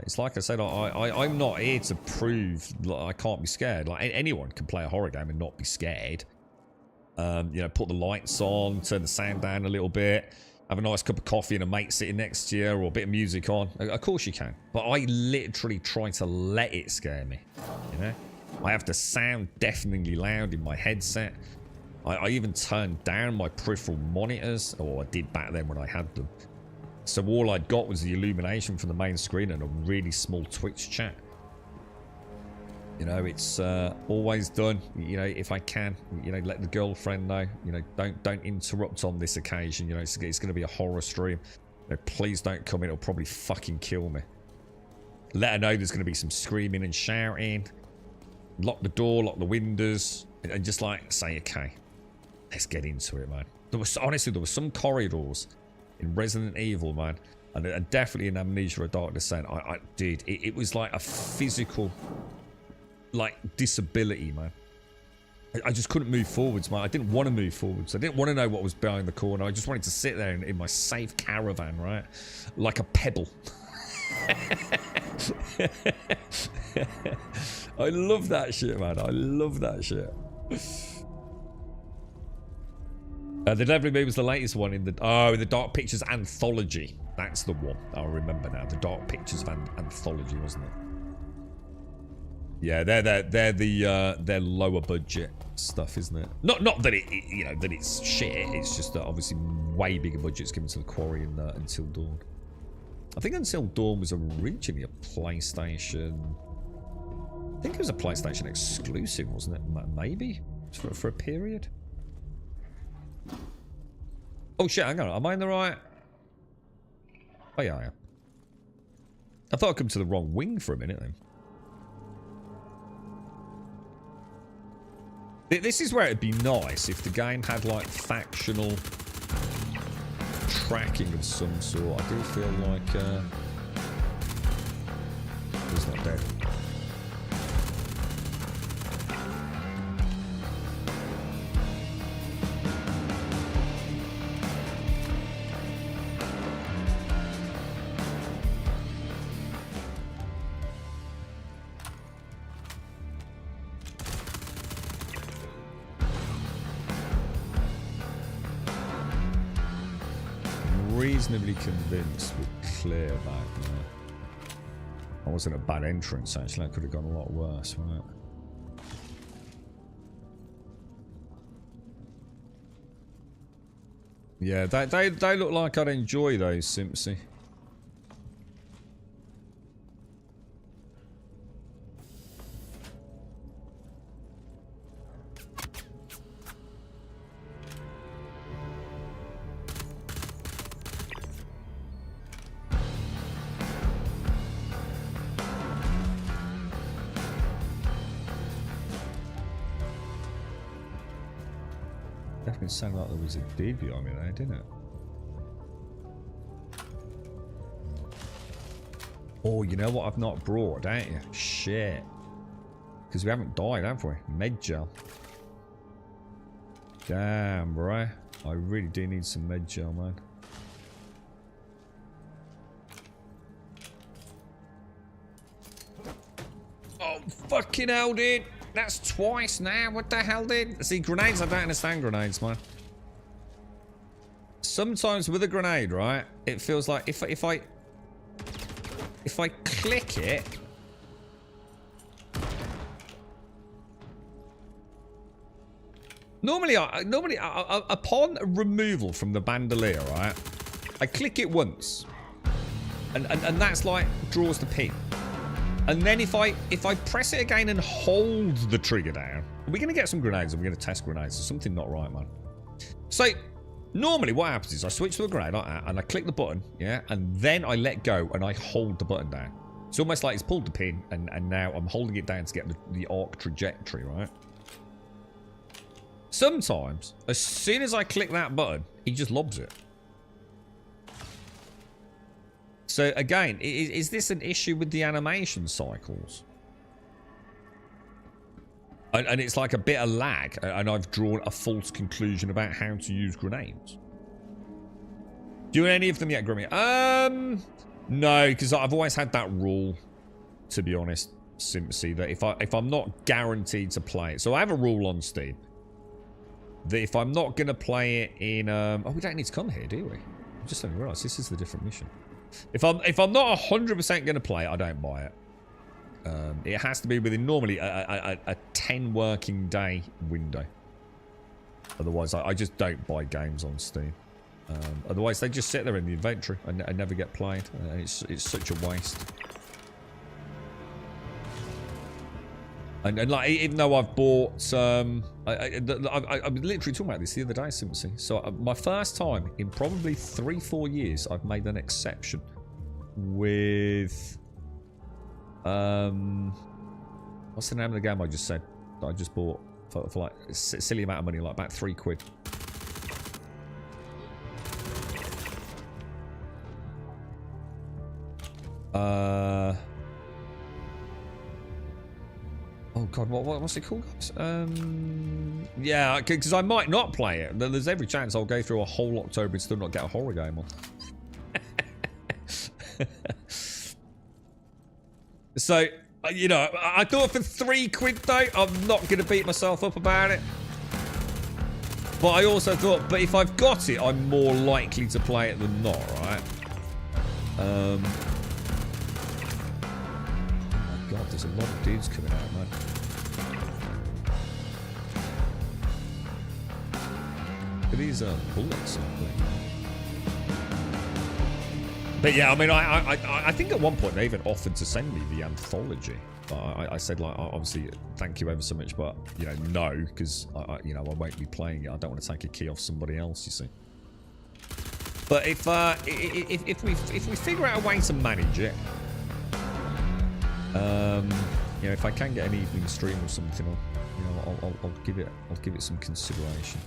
It's like I said, I'm not here to prove that I can't be scared. Like anyone can play a horror game and not be scared. You know, put the lights on, turn the sound down a little bit, have a nice cup of coffee and a mate sitting next to you, or a bit of music on. Of course you can. But I literally try to let it scare me, you know? I have to sound deafeningly loud in my headset. I even turned down my peripheral monitors, or I did back then when I had them. So all I'd got was the illumination from the main screen and a really small Twitch chat. You know, it's always done, you know, if I can, you know, let the girlfriend know, you know, don't interrupt on this occasion. You know, it's going to be a horror stream. You know, please don't come in, it'll probably fucking kill me. Let her know there's going to be some screaming and shouting. Lock the door, lock the windows, and just like say, okay, let's get into it, man. There was some corridors in Resident Evil, man, and definitely in Amnesia: A Dark Descent. It was like a physical, like, disability, man. I just couldn't move forwards, man. I didn't want to move forwards. I didn't want to know what was behind the corner. I just wanted to sit there in my safe caravan, right, like a pebble. I love that shit, man. I love that shit. The Devil in Me was the latest one in the Dark Pictures Anthology. That's the one. I remember now. The Dark Pictures Anthology, wasn't it? Yeah, they're lower budget stuff, isn't it? Not that it you know that it's shit. It's just that obviously way bigger budgets given to the Quarry in Until Dawn. I think Until Dawn was originally a PlayStation. I think it was a PlayStation exclusive, wasn't it? Maybe for a period. Oh shit! Hang on, am I in the right? Oh yeah, I am. I thought I'd come to the wrong wing for a minute then. This is where it'd be nice if the game had like factional tracking of some sort. I do feel like he's not dead. Reasonably convinced we're clear back there. That wasn't a bad entrance actually, that could have gone a lot worse, right? Yeah, they look like I'd enjoy those, Simpsy. Definitely sounded like there was a dude behind me there, didn't it? Oh, you know what I've not brought, don't you? Shit. Because we haven't died, have we? Med gel. Damn, bro. I really do need some med gel, man. Oh, fucking hell, dude. That's twice now. What the hell, dude? See, grenades, I don't understand grenades, man. Sometimes with a grenade, right, it feels like if I click it, normally upon removal from the bandolier, right, I click it once, and that's like draws the pin. And then if I press it again and hold the trigger down, we're going to get some grenades and we're going to test grenades. There's something not right, man. So, normally what happens is I switch to a grenade like that and I click the button, yeah? And then I let go and I hold the button down. It's almost like it's pulled the pin and now I'm holding it down to get the arc trajectory, right? Sometimes, as soon as I click that button, he just lobs it. So again, is this an issue with the animation cycles? And it's like a bit of lag, and I've drawn a false conclusion about how to use grenades. Do any of them yet, Grimmy? No, because I've always had that rule, to be honest, Simpsy, that if I'm not guaranteed to play it, so I have a rule on Steam that if I'm not going to play it in, oh, we don't need to come here, do we? I just didn't realise this is the different mission. If I'm not 100% going to play it, I don't buy it. It has to be within normally a 10 working day window. Otherwise, I just don't buy games on Steam. Otherwise, they just sit there in the inventory and never get played. It's such a waste. And like, even though I've bought, I was literally talking about this the other day, Simpsy. So my first time in probably 3-4 years, I've made an exception with, what's the name of the game I just said that I just bought for like a silly amount of money, like about £3. Oh god, what's it called, guys? Yeah, because I might not play it. There's every chance I'll go through a whole October and still not get a horror game on. So, you know, I thought for £3 though, I'm not going to beat myself up about it. But I also thought, but if I've got it, I'm more likely to play it than not, right? Oh my god, there's a lot of dudes coming out, man. Look at these bullets, I think. But yeah, I mean, I think at one point they even offered to send me the anthology. But I said, like, obviously, thank you ever so much, but, you know, no, because, you know, I won't be playing it. I don't want to take a key off somebody else, you see. But if we figure out a way to manage it, You know, if I can get an evening stream or something, I'll give it some consideration.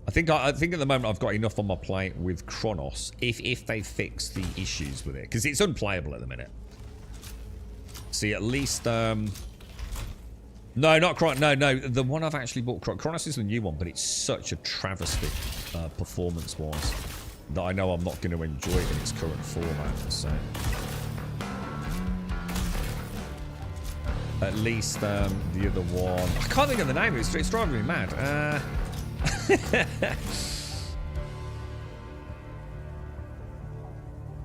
I think at the moment I've got enough on my plate with Chronos. If they fix the issues with it, because it's unplayable at the minute. See, at least no, not Chronos. No, the one I've actually bought. Chronos is the new one, but it's such a travesty performance-wise that I know I'm not going to enjoy it in its current format. So. At least the other one... I can't think of the name. It's driving me mad.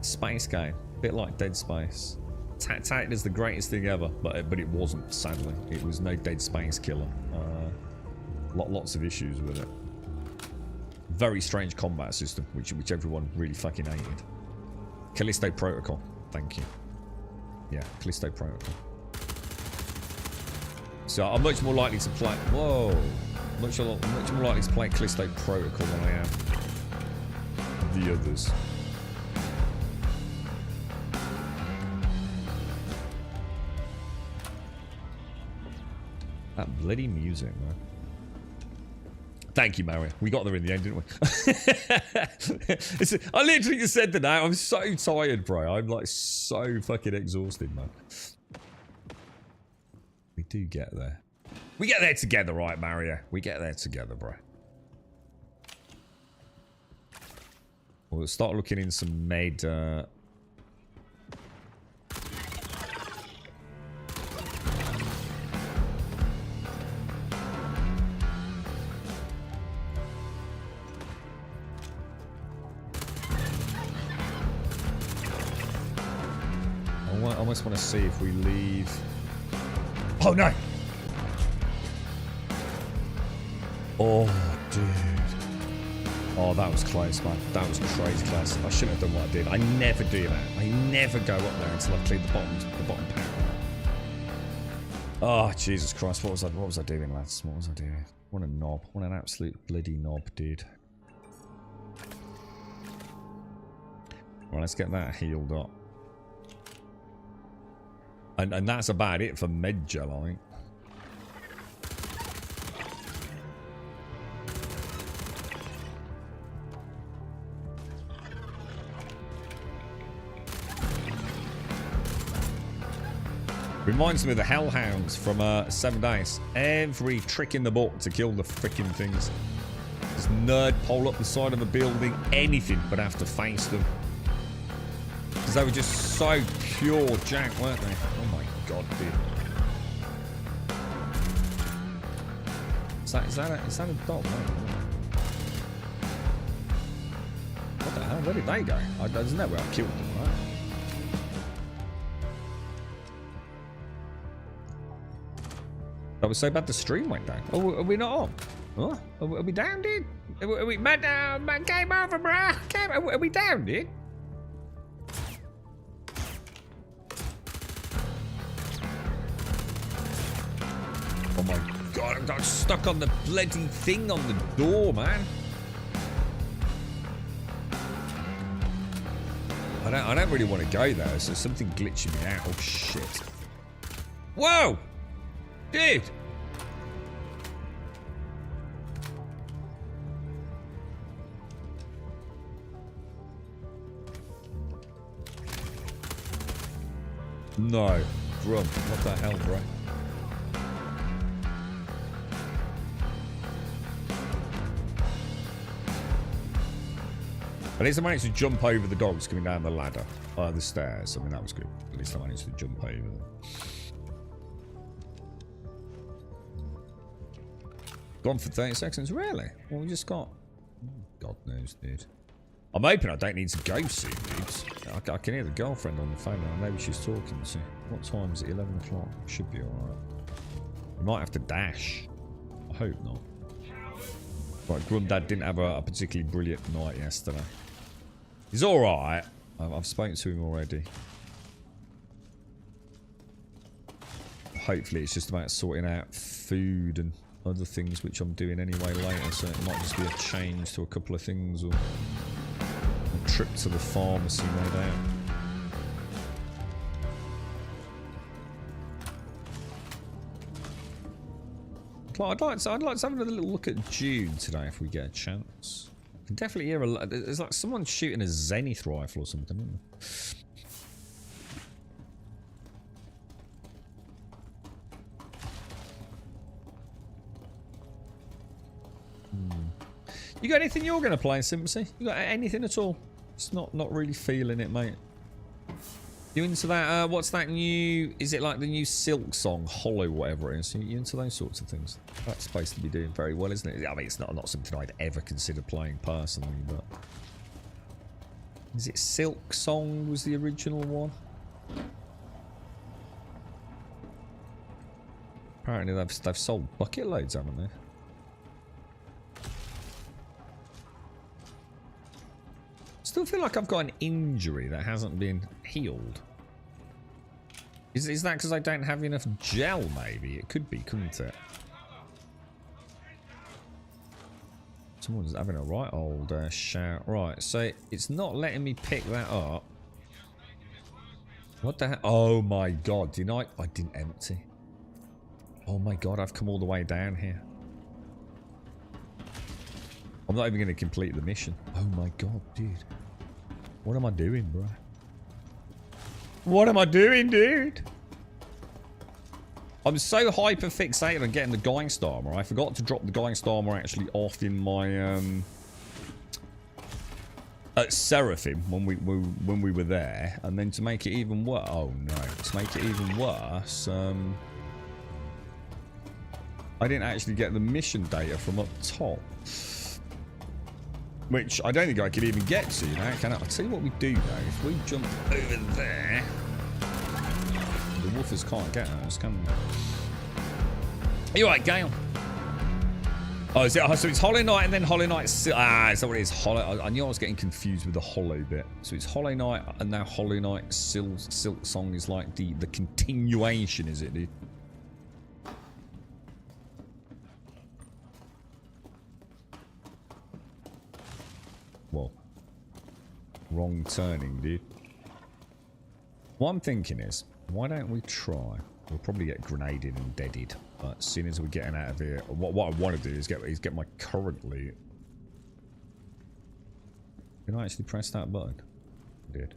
Space game. A bit like Dead Space. Touted as the greatest thing ever, but it wasn't, sadly. It was no Dead Space killer. Lots of issues with it. Very strange combat system, which everyone really fucking hated. Callisto Protocol. Thank you. Yeah, Callisto Protocol. So I'm much more likely to play... Whoa. Much more likely to play Callisto Protocol than I am the others. That bloody music, man. Thank you, Mario. We got there in the end, didn't we? I literally just said that now. I'm so tired, bro. I'm like so fucking exhausted, man. We do get there. We get there together, right, Mario? We get there together, bro. We'll start looking in some med... I almost want to see if we leave... Oh, no! Oh, dude. Oh, that was close, man. That was crazy close. I shouldn't have done what I did. I never do that. I never go up there until I've cleared the bottom panel. Oh, Jesus Christ. What was I doing, lads? What was I doing? What a knob. What an absolute bloody knob, dude. Right, let's get that healed up. And that's about it for Medgel, I think. Reminds me of the Hellhounds from 7 Days. Every trick in the book to kill the freaking things. This nerd pole up the side of a building, anything but have to face them. Because they were just so pure jank, weren't they? Oh my god, dude. Is that a dog, mate? What the hell? Where did they go? There's no way I killed them, right? That was so bad the stream went down. Oh, are we not on? Oh, are we down, dude? Are we man, game over, bruh? Are we down, dude? Oh my god, I got stuck on the bloody thing on the door, man. I don't really want to go there. So there's something glitching me out. Oh shit. Whoa! Dude! No. Grum. What the hell, bro? At least I managed to jump over the dogs coming down the ladder. The stairs. I mean, that was good. At least I managed to jump over them. Gone for 30 seconds? Really? Well, we just got... God knows, dude. I'm hoping I don't need to go soon, dudes. I can hear the girlfriend on the phone now. Maybe she's talking to... What time is it? 11 o'clock? Should be alright. We might have to dash. I hope not. Right, Grumdad didn't have a particularly brilliant night yesterday. He's alright. I've spoken to him already. Hopefully it's just about sorting out food and other things which I'm doing anyway later, so it might just be a change to a couple of things or a trip to the pharmacy, no doubt. I'd like to have another little look at Dune today if we get a chance. I can definitely hear a lot. There's like someone shooting a zenith rifle or something, isn't there? You got anything you're going to play, Simpsy? You got anything at all? It's not really feeling it, mate. You into that? What's that new? Is it like the new Silk song, Hollow, whatever it is? You into those sorts of things? That's supposed to be doing very well, isn't it? I mean, it's not something I'd ever consider playing personally, but is it Silk song was the original one? Apparently, they've sold bucket loads, haven't they? Still feel like I've got an injury that hasn't been healed. Is that because I don't have enough gel, maybe? It could be, couldn't it? Someone's having a right old shout. Right, so it's not letting me pick that up. What the hell? Oh my god, I didn't empty. Oh my god, I've come all the way down here. I'm not even going to complete the mission. Oh my god, dude. What am I doing, bro? What am I doing, dude? I'm so hyper fixated on getting the Geist armor. I forgot to drop the Geist armor actually off in my at Seraphim when we were there, and then to make it even worse. Oh no! To make it even worse, I didn't actually get the mission data from up top. Which I don't think I could even get to, you know, can I? I'll tell you what we do, though. If we jump over there, the woofers can't get us, can they? You right, Gale? Oh, is it? Oh, so it's Hollow Knight and then Hollow Knight... is that what it is? Hollow... I knew I was getting confused with the Hollow bit. So it's Hollow Knight and now Hollow Knight Silk Song is like the continuation, is it, dude? Well, wrong turning, dude. What I'm thinking is, why don't we try? We'll probably get grenaded and deaded, but as soon as we're getting out of here, what I want to do is get my current loot. Did I actually press that button? I did.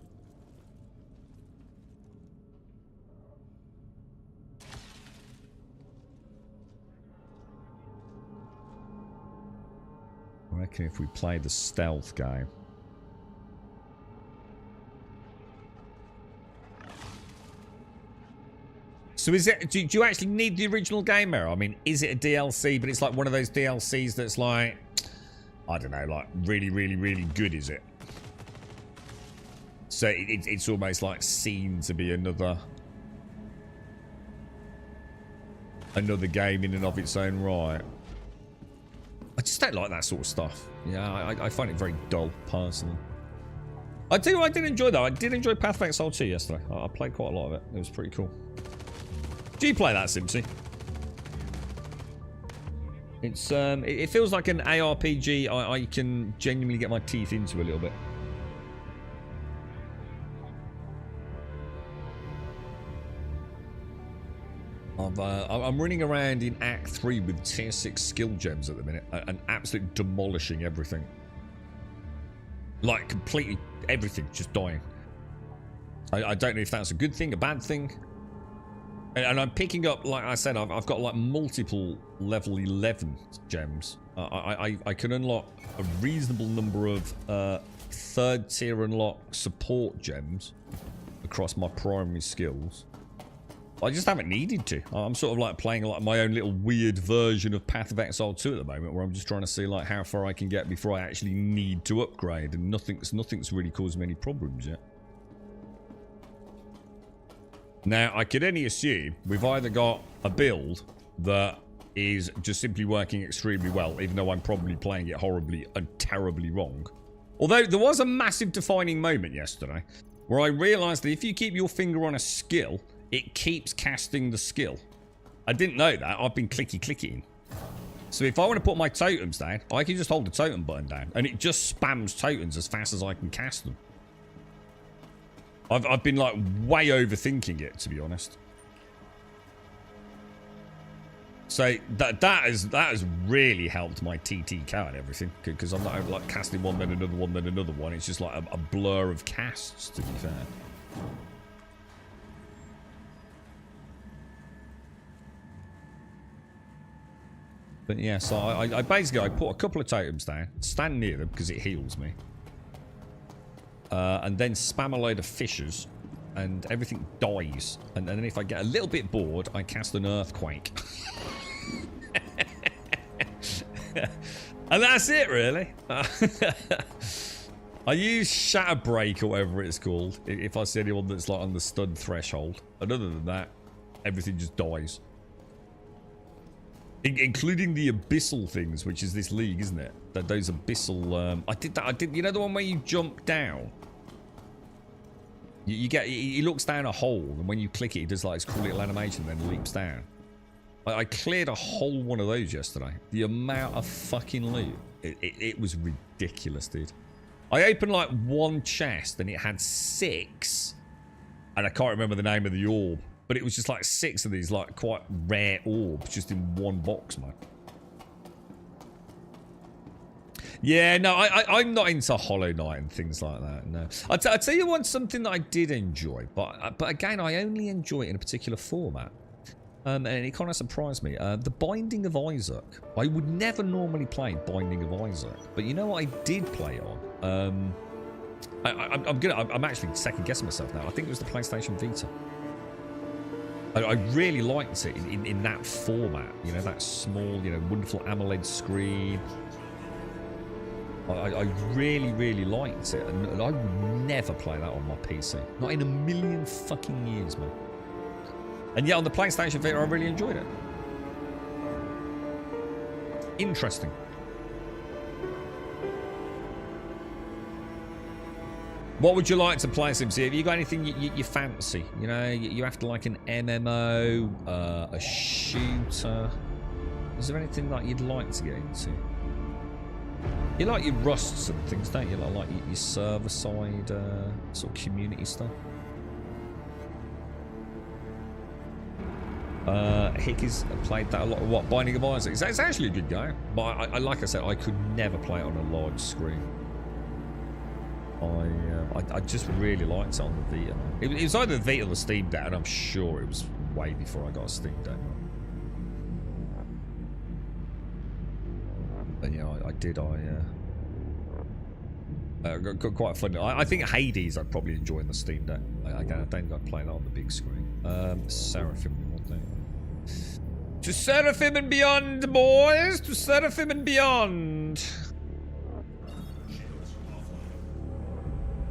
I reckon if we play the stealth game. So is it? Do you actually need the original game error? I mean, is it a DLC? But it's like one of those DLCs that's like, I don't know, like really, really, really good. Is it? So it's almost like seen to be another game in and of its own right. I just don't like that sort of stuff. Yeah, I find it very dull, personally. I tell you what I did enjoy, though. I did enjoy Path of Exile 2 yesterday. I played quite a lot of it. It was pretty cool. Do you play that, Simpsy? It's it feels like an ARPG I can genuinely get my teeth into a little bit. I'm running around in Act 3 with tier 6 skill gems at the minute and absolutely demolishing everything. Like, completely everything, just dying. I don't know if that's a good thing, a bad thing. And I'm picking up, like I said, I've got like multiple level 11 gems. I can unlock a reasonable number of 3rd tier unlock support gems across my primary skills. I just haven't needed to. I'm sort of like playing like my own little weird version of Path of Exile 2 at the moment, where I'm just trying to see like how far I can get before I actually need to upgrade, and nothing's really caused me any problems yet. Now, I could only assume we've either got a build that is just simply working extremely well, even though I'm probably playing it horribly and terribly wrong. Although there was a massive defining moment yesterday where I realised that if you keep your finger on a skill, it keeps casting the skill. I didn't know that. I've been clicking. So if I want to put my totems down, I can just hold the totem button down and it just spams totems as fast as I can cast them. I've been like way overthinking it, to be honest. So that has really helped my TT count and everything, because I'm not over like casting one, then another one, then another one. It's just like a blur of casts, to be fair. But yeah, so I basically put a couple of totems down, stand near them because it heals me, and then spam a load of fissures, and everything dies. And then if I get a little bit bored, I cast an earthquake. And that's it, really. I use Shatter Break or whatever it's called if I see anyone that's like on the stun threshold. And other than that, everything just dies. Including the abyssal things, which is this league, isn't it? Those abyssal. I did. You know the one where you jump down. You get. He looks down a hole, and when you click it, he does like this cool little animation, then leaps down. I cleared a whole one of those yesterday. The amount of fucking loot, it was ridiculous, dude. I opened like one chest, and it had 6, and I can't remember the name of the orb. But it was just like 6 of these like quite rare orbs just in one box, man. Yeah, no, I'm not into Hollow Knight and things like that, no. I'll tell you one, something that I did enjoy, but again, I only enjoy it in a particular format. And it kind of surprised me. The Binding of Isaac. I would never normally play Binding of Isaac, but you know what I did play on? I'm actually second guessing myself now. I think it was the PlayStation Vita. I really liked it in that format, you know, that small, you know, wonderful AMOLED screen. I really, really liked it, and I would never play that on my PC. Not in a million fucking years, man. And yet on the PlayStation Vita, I really enjoyed it. Interesting. What would you like to play, Simsy? Have you got anything you fancy? You know, you have to like an MMO, a shooter. Is there anything that you'd like to get into? You like your rusts and things, don't you? Like your server-side sort of community stuff. Hickey's played that a lot. What, Binding of Isaac? It's actually a good game, but I like I said, I could never play it on a large screen. I just really liked it on the Vita. It was either the Vita or the Steam Deck, and I'm sure it was way before I got a Steam Deck. But yeah, I got quite fun. I think Hades I'd probably enjoy in the Steam Deck. Again, I don't think I'd play that on the big screen. Seraphim, what do To Seraphim and beyond, boys! To Seraphim and beyond!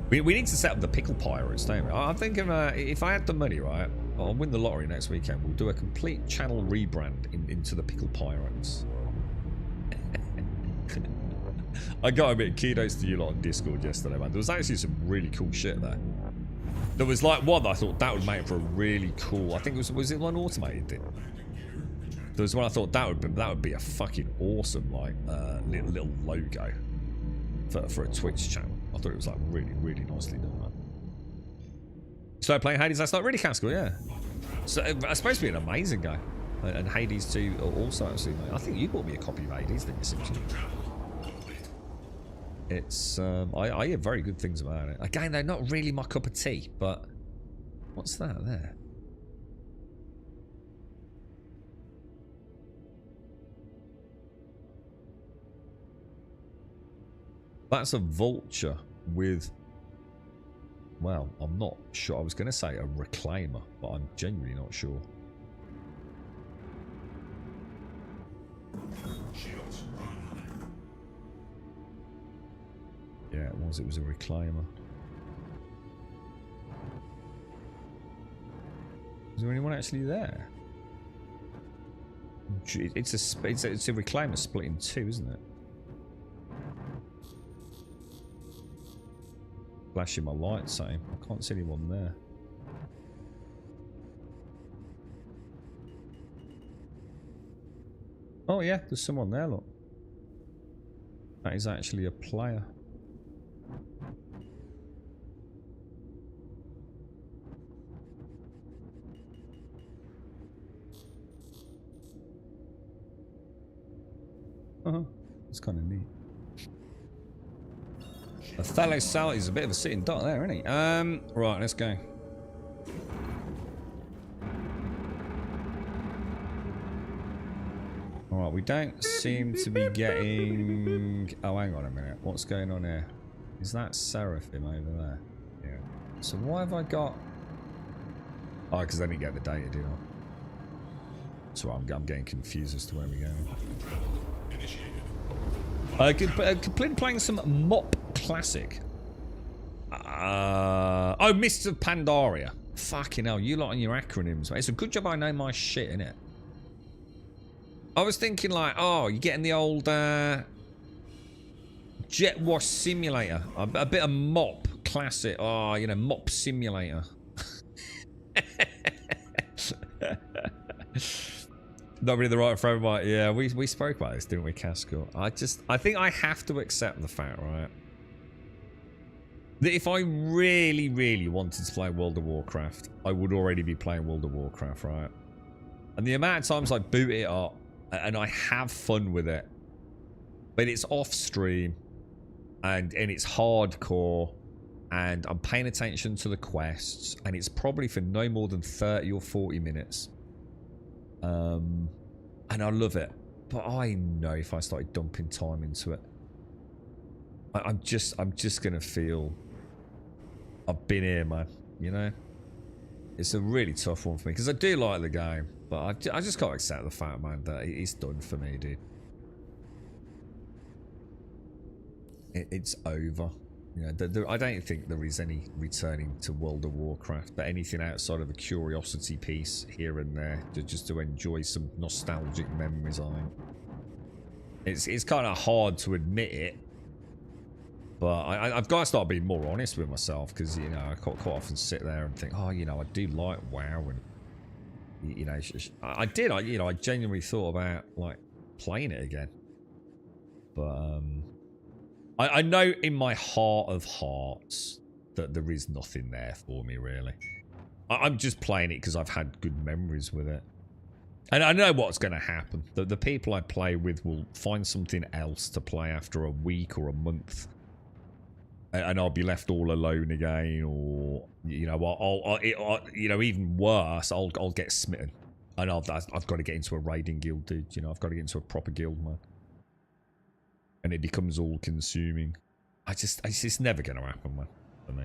We need to set up the pickle pirates, don't we? I'm thinking if I had the money, right, I'll win the lottery next weekend. We'll do a complete channel rebrand into the pickle pirates. I got a bit of kudos to you lot on Discord yesterday, man. There was actually some really cool shit there. There was like one that I thought that would make for a really cool. I think it was it one automated thing? There was one I thought that would be a fucking awesome like little logo for a Twitch channel. I thought it was like really, really nicely done, man. So playing Hades last night, really Castle, yeah. So it's supposed to be an amazing game, and Hades 2 also actually. I think you bought me a copy of Hades, didn't you, Simpson? It's I hear very good things about it. Again, they're not really my cup of tea, but what's that there? That's a vulture with, well, I'm not sure. I was going to say a reclaimer, but I'm genuinely not sure. Yeah, it was. It was a reclaimer. Is there anyone actually there? It's a reclaimer split in two, isn't it? Flashing my light, saying I can't see anyone there. Oh yeah, there's someone there. Look, that is actually a player. It's kind of neat. Othello Salad is a bit of a sitting duck there, isn't he? Right, let's go. Alright, we don't seem to be getting... Oh, hang on a minute. What's going on here? Is that Seraphim over there? Yeah. So why have I got... Oh, because I didn't get the data, did I? So I'm getting confused as to where we're going. Completely playing some Mop Classic. Oh, Mists of Pandaria. Fucking hell, you lot and your acronyms. Mate. It's a good job I know my shit, innit? I was thinking like, oh, you're getting the old Jet Wash Simulator. A bit of Mop Classic. Oh, you know, Mop Simulator. Not really the right frame of mind. Yeah, we spoke about this, didn't we, Casco? I think I have to accept the fact, right, that if I really, really wanted to play World of Warcraft, I would already be playing World of Warcraft, right? And the amount of times I boot it up and I have fun with it, but it's off stream and it's hardcore and I'm paying attention to the quests and it's probably for no more than 30 or 40 minutes. And I love it, but I know if I started dumping time into it, I'm just gonna feel I've been here, man. You know, it's a really tough one for me because I do like the game, but I just can't accept the fact, man, that it's done for me, dude. It's over. You know, I don't think there is any returning to World of Warcraft, but anything outside of a curiosity piece here and there, just to enjoy some nostalgic memories. I think it's kind of hard to admit it, but I've got to start being more honest with myself because, you know, I quite often sit there and think, oh, you know, I do like WoW, and you know, I genuinely thought about like playing it again, but I know in my heart of hearts that there is nothing there for me, really. I'm just playing it because I've had good memories with it. And I know what's going to happen. The people I play with will find something else to play after a week or a month. And I'll be left all alone again, or, you know, you know, even worse, I'll get smitten. And I've got to get into a raiding guild, dude. You know, I've got to get into a proper guild, man. And it becomes all consuming. It's never going to happen, man, for me.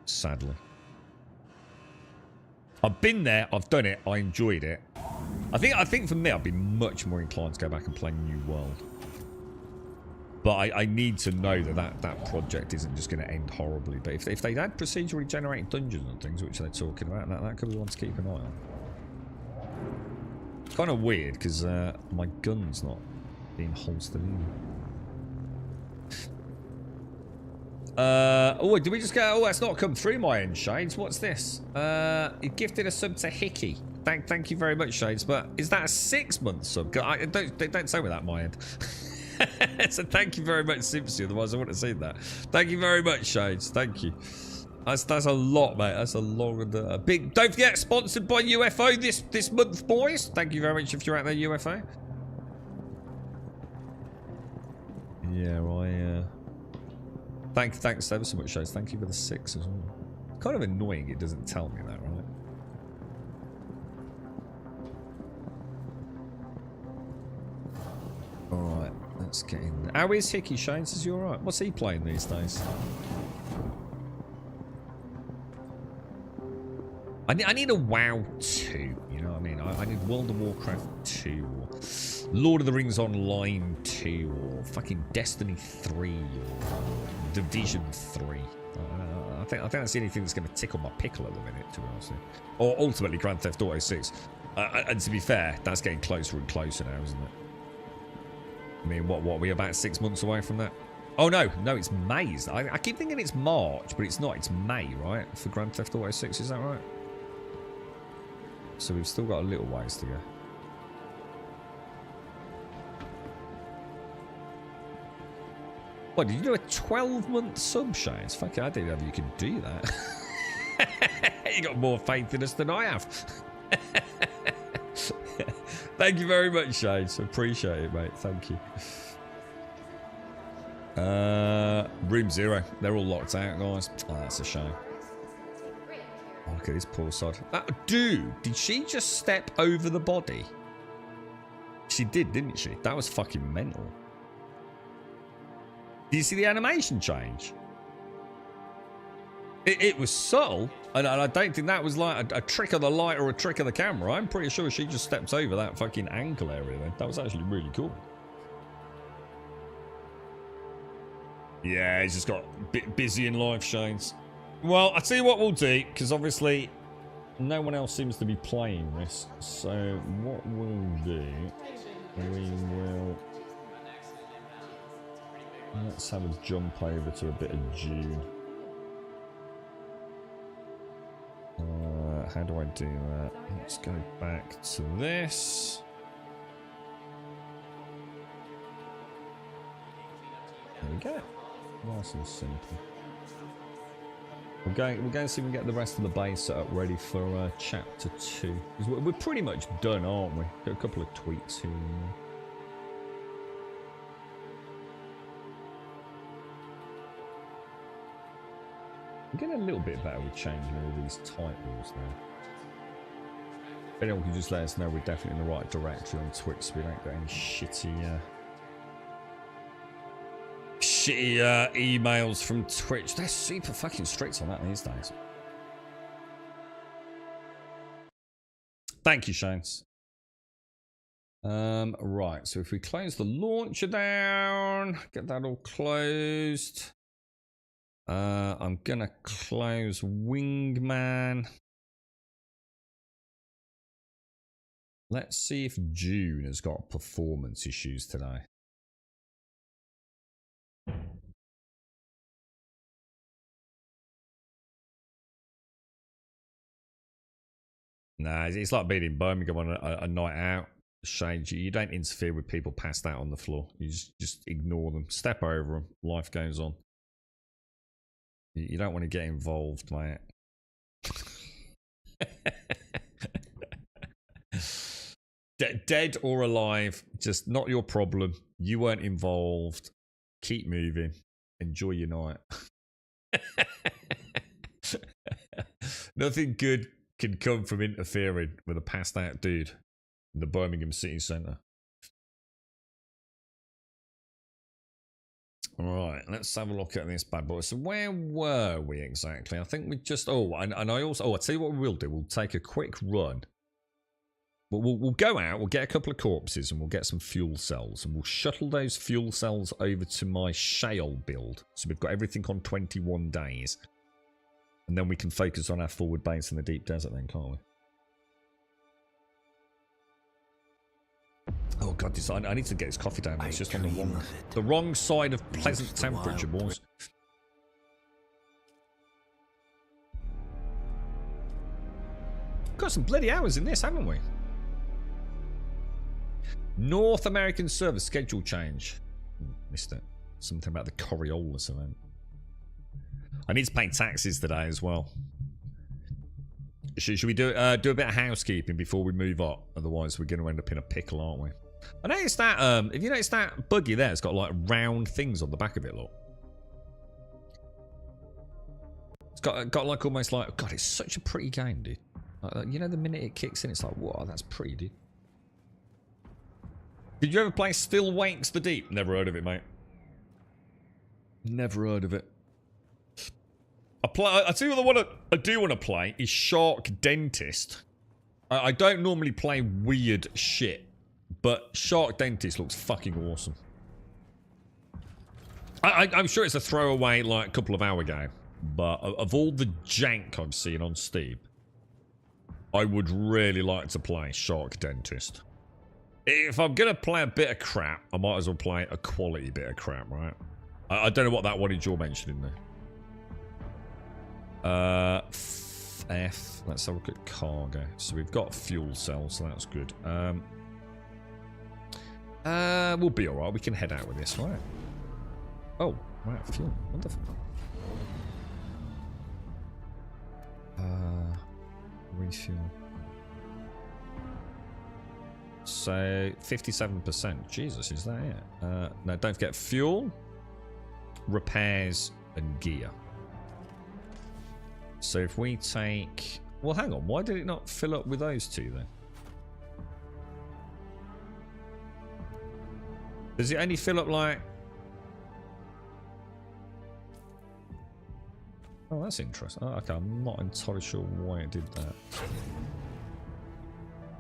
Sadly. I've been there, I've done it, I enjoyed it. I think for me, I'd be much more inclined to go back and play New World. But I need to know that project isn't just going to end horribly. But if they had procedurally generated dungeons and things, which they're talking about, that could be one to keep an eye on. It's kind of weird, because my gun's not being holstered either. Oh, did we just go? Oh, that's not come through my end, Shades. What's this? You gifted a sub to Hickey. Thank you very much, Shades. But is that a 6-month sub? Don't tell me that, my end. So thank you very much, Simpsy. Otherwise, I wouldn't have seen that. Thank you very much, Shades. Thank you. That's a lot, mate. That's a long and a big. Don't forget, sponsored by UFO this month, boys. Thank you very much if you're out there, UFO. Yeah, thanks ever so much, Shades. Thank you for the 6 as well. Kind of annoying it doesn't tell me that, right? Alright, let's get in there. How is Hickey, Shades? Is he alright? What's he playing these days? I need a WoW 2, you know what I mean? I need World of Warcraft 2, or Lord of the Rings Online 2, or fucking Destiny 3, or Division 3. I think that's the only thing that's going to tickle my pickle at the minute, to be honest. Or ultimately Grand Theft Auto 6. And to be fair, that's getting closer and closer now, isn't it? I mean, what are we about 6 months away from that? Oh, no, it's May. I keep thinking it's March, but it's not. It's May, right? For Grand Theft Auto 6, is that right? So we've still got a little ways to go. What, did you do a 12-month sub, Shades? Fuck it, I didn't know you could do that. You got more faith in us than I have. Thank you very much, Shades. Appreciate it, mate. Thank you. Room 0. They're all locked out, guys. Oh, that's a shame. Oh, look at this poor sod. Dude, did she just step over the body? She did, didn't she? That was fucking mental. Do you see the animation change? It was subtle, and I don't think that was like a trick of the light or a trick of the camera. I'm pretty sure she just stepped over that fucking ankle area then. That was actually really cool. Yeah, he's just got a bit busy in life, Shanes. Well, I'll tell you what we'll do, because obviously no one else seems to be playing this. So what we'll do, we will... Let's have a jump over to a bit of Dune. How do I do that? Let's go back to this. There we go. Nice and simple. We're going to see if we can get the rest of the base set up ready for chapter 2. We're pretty much done, aren't we? Got a couple of tweaks here and there. I'm getting a little bit better with changing all these titles now. If anyone can just let us know we're definitely in the right direction on Twitch so we don't get any shitty emails from Twitch. They're super fucking strict on that these days. Thank you, Shanes. Right, so if we close the launcher down, get that all closed. I'm gonna close Wingman. Let's see if Dune has got performance issues today. Nah, it's like being in Birmingham on a night out. Shane, you don't interfere with people passed out on the floor. You just ignore them. Step over them. Life goes on. You don't want to get involved, mate. Dead or alive, just not your problem. You weren't involved. Keep moving. Enjoy your night. Nothing good can come from interfering with a passed out dude in the Birmingham city centre. Alright, let's have a look at this bad boy. So where were we exactly? I think we just... Oh, and I also... Oh, I'll tell you what we will do. We'll take a quick run. We'll go out, we'll get a couple of corpses, and we'll get some fuel cells. And we'll shuttle those fuel cells over to my shale build. So we've got everything on 21 days. And then we can focus on our forward base in the deep desert then, can't we? Oh god, this, I need to get this coffee down. It's just on the wrong side of pleasant temperature, boys. Got some bloody hours in this, haven't we? North American server schedule change. Missed it. Something about the Coriolis event. I need to pay taxes today as well. Should we do a bit of housekeeping before we move up? Otherwise, we're going to end up in a pickle, aren't we? I noticed that. Have you noticed that buggy there? It's got like round things on the back of it. Look. It's got like almost like. God, it's such a pretty game, dude. You know, the minute it kicks in, it's like, whoa, that's pretty, dude. Did you ever play Still Wakes the Deep? Never heard of it, mate. Never heard of it. I tell you what I do want to play is Shark Dentist. I don't normally play weird shit, but Shark Dentist looks fucking awesome. I'm sure it's a throwaway, like, couple of hour game, but of all the jank I've seen on Steam, I would really like to play Shark Dentist. If I'm going to play a bit of crap, I might as well play a quality bit of crap, right? I don't know what that one is you're mentioning there. F. Let's have a look at cargo. So we've got fuel cells, so that's good. We'll be alright. We can head out with this, right? Oh, right, fuel. Wonderful. Refuel. So 57%. Jesus, is that it? No, don't forget fuel, repairs, and gear. So if we take... Well, hang on. Why did it not fill up with those two then? Does it only fill up like... Oh, that's interesting. Oh, okay, I'm not entirely sure why it did that.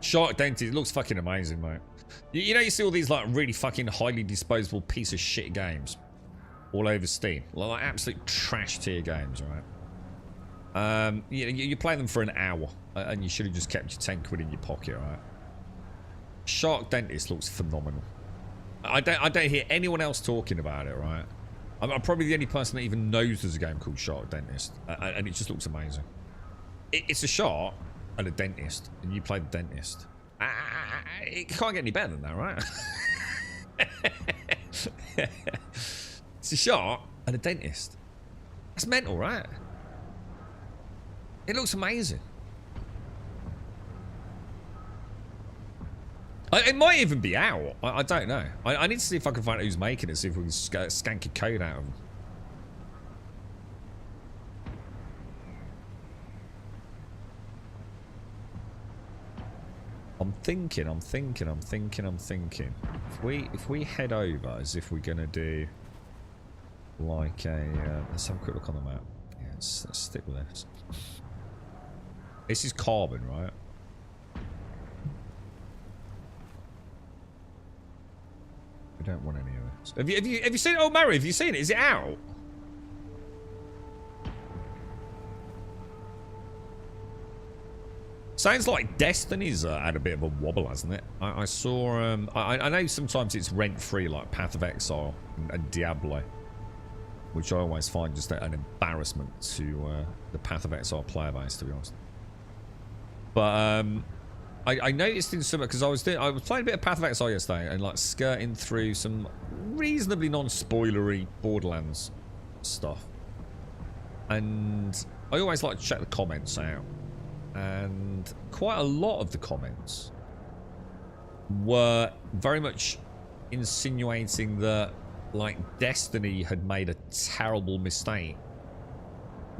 Shark Dentist, it looks fucking amazing, mate. You know, you see all these like really fucking highly disposable piece of shit games all over Steam, like absolute trash tier games, right? You play them for an hour, and you should have just kept your 10 quid in your pocket, right? Shark Dentist looks phenomenal. I don't hear anyone else talking about it, right? I'm probably the only person that even knows there's a game called Shark Dentist, and it just looks amazing. It's a shark and a dentist, and you play the dentist. It can't get any better than that, right? It's a shark and a dentist. That's mental, right? It looks amazing. It might even be out. I don't know. I need to see if I can find out who's making it, see if we can skank a code out of them. I'm thinking. If we head over as if we're gonna do like a let's have a quick look on the map. Yeah, let's stick with this. This is carbon, right? We don't want any of this. Have you seen it? Oh, Mary, have you seen it? Is it out? Sounds like Destiny's had a bit of a wobble, hasn't it? I saw. I know sometimes it's rent free, like Path of Exile and Diablo, which I always find just an embarrassment to the Path of Exile player base, to be honest. But I noticed in some, because I was playing a bit of Path of Exile yesterday and like skirting through some reasonably non-spoilery Borderlands stuff, and I always like to check the comments out, and quite a lot of the comments were very much insinuating that like Destiny had made a terrible mistake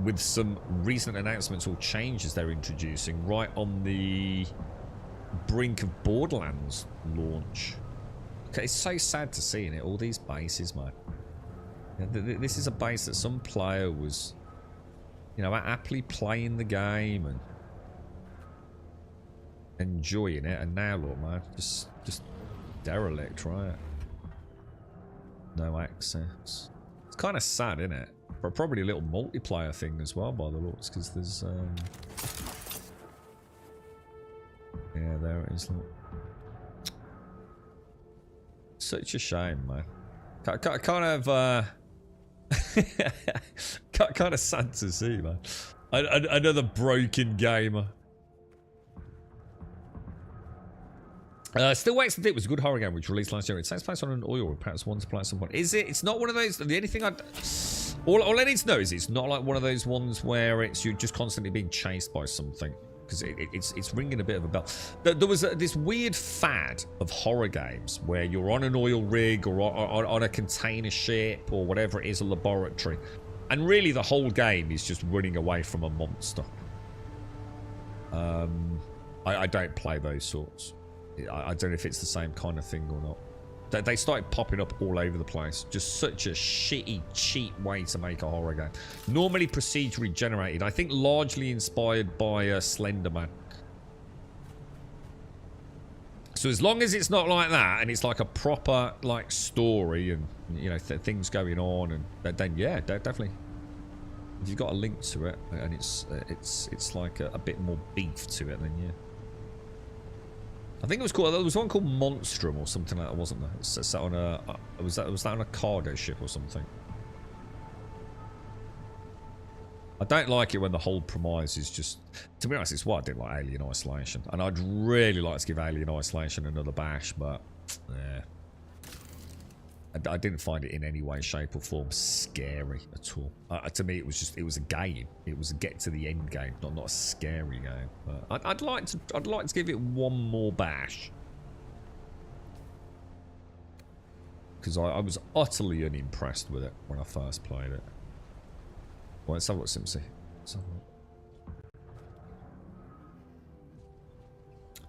with some recent announcements or changes they're introducing right on the brink of Borderlands launch. Okay, it's so sad to see, in it, all these bases, man. This is a base that some player was, you know, aptly playing the game and enjoying it, and now look, man, just derelict, right? No access. It's kind of sad, isn't it? But probably a little multiplayer thing as well, by the looks, because there's yeah, there it is. Look. Such a shame, man. Kind of sad to see, man. Another broken gamer. Still Waits the Deep was a good horror game which released last year. It takes place on an oil rig, perhaps one to play at some point. Is it? It's not one of those. The only thing all I need to know is it's not like one of those ones where it's you're just constantly being chased by something. Because it's ringing a bit of a bell. There was this weird fad of horror games where you're on an oil rig or on a container ship or whatever it is, a laboratory, and really the whole game is just running away from a monster. I don't play those sorts. I don't know if it's the same kind of thing or not. They started popping up all over the place. Just such a shitty, cheap way to make a horror game. Normally procedurally generated. I think largely inspired by Slender Man. So as long as it's not like that, and it's like a proper like story, and you know things going on, and then yeah, definitely. If you've got a link to it, and it's like a bit more beef to it, then yeah. I think it was called. There was one called Monstrum or something like that, wasn't there? It was set on a. Was that on a cargo ship or something? I don't like it when the whole premise is just. To be honest, it's why I didn't like Alien Isolation, and I'd really like to give Alien Isolation another bash, but yeah, I didn't find it in any way, shape, or form scary at all. To me, it was a game. It was a get to the end game, not a scary game. But I'd like to give it one more bash because I was utterly unimpressed with it when I first played it. Well, let's have a look, Simpsy.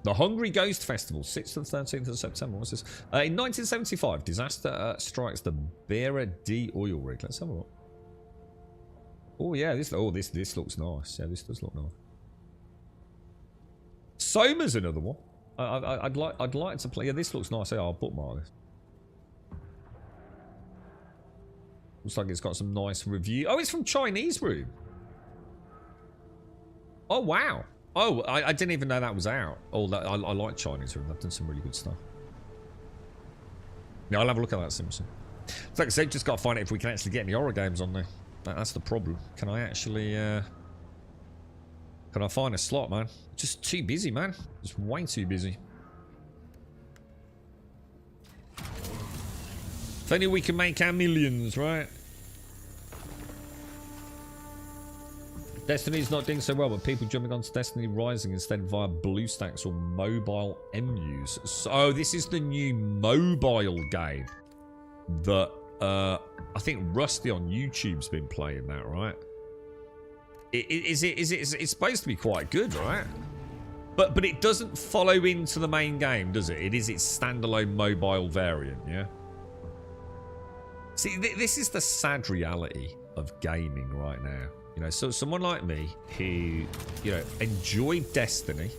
The Hungry Ghost Festival, 6th and 13th of September. What's this? In 1975, disaster strikes the Beira D oil rig. Let's have a look. Oh yeah, this looks nice. Yeah, this does look nice. Soma's another one. I'd like to play. Yeah, this looks nice. Yeah, I'll bookmark this. Looks like it's got some nice review. Oh, it's from Chinese Room. Oh wow. Oh, I didn't even know that was out. Oh, I like Chinese Room. They've done some really good stuff. Yeah, I'll have a look at that, Simpson. Like I said, just got to find out if we can actually get any horror games on there. That's the problem. Can I actually, can I find a slot, man? Just too busy, man. Just way too busy. If only we can make our millions, right? Destiny's not doing so well, but people jumping onto Destiny Rising instead via BlueStacks or mobile MUs. So this is the new mobile game that I think Rusty on YouTube's been playing that, right? It's supposed to be quite good, right? But it doesn't follow into the main game, does it? It is its standalone mobile variant, yeah? See, this is the sad reality of gaming right now. You know, so someone like me who, you know, enjoyed Destiny,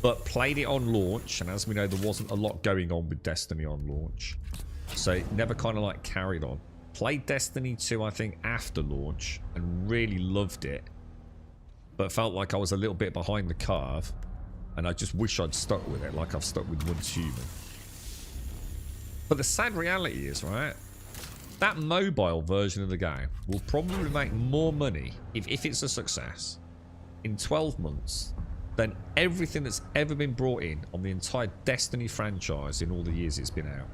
but played it on launch, and as we know, there wasn't a lot going on with Destiny on launch. So it never kind of like carried on. Played Destiny 2, I think, after launch, and really loved it. But felt like I was a little bit behind the curve, and I just wish I'd stuck with it, like I've stuck with Once Human. But the sad reality is, right, that mobile version of the game will probably make more money, if it's a success, in 12 months than everything that's ever been brought in on the entire Destiny franchise in all the years it's been out.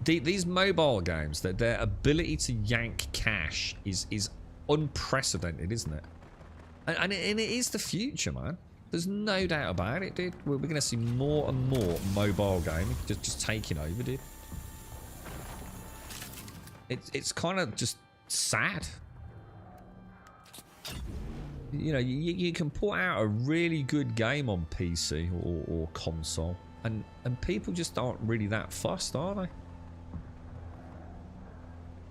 These mobile games, that their ability to yank cash is unprecedented, isn't it? And it is the future, man. There's no doubt about it, dude. We're going to see more and more mobile gaming just taking over, dude. It's kind of just sad. You know, you can put out a really good game on PC or console, and people just aren't really that fussed, are they?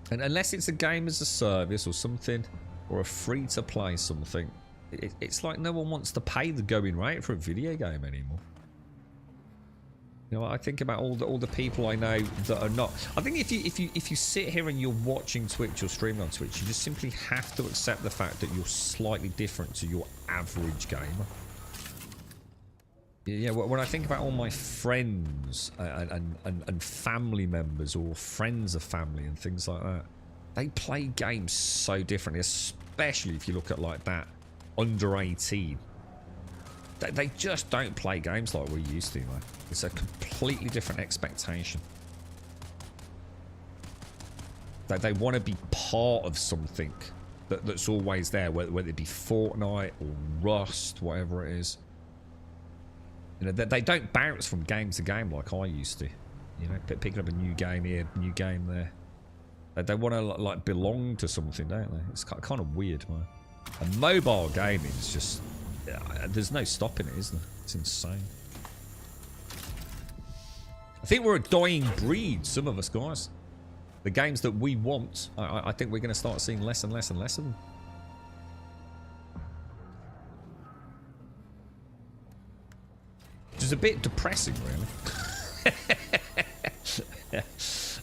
And unless it's a game as a service or something, or a free-to-play something, it's like no one wants to pay the going rate for a video game anymore. You know, I think about all the people I know that are not. I think if you sit here and you're watching Twitch or streaming on Twitch, you just simply have to accept the fact that you're slightly different to your average gamer. Yeah, when I think about all my friends and family members or friends of family and things like that, they play games so differently, especially if you look at like that under 18. They just don't play games like we used to, man. It's a completely different expectation. They want to be part of something that's always there, whether it be Fortnite or Rust, whatever it is. You know, they don't bounce from game to game like I used to. You know, picking up a new game here, new game there. They want to like belong to something, don't they? It's kind of weird, man. And mobile gaming is just, there's no stopping it, is there? It's insane. I think we're a dying breed, some of us guys. The games that we want, I think we're going to start seeing less and less and less of them. Which is a bit depressing, really.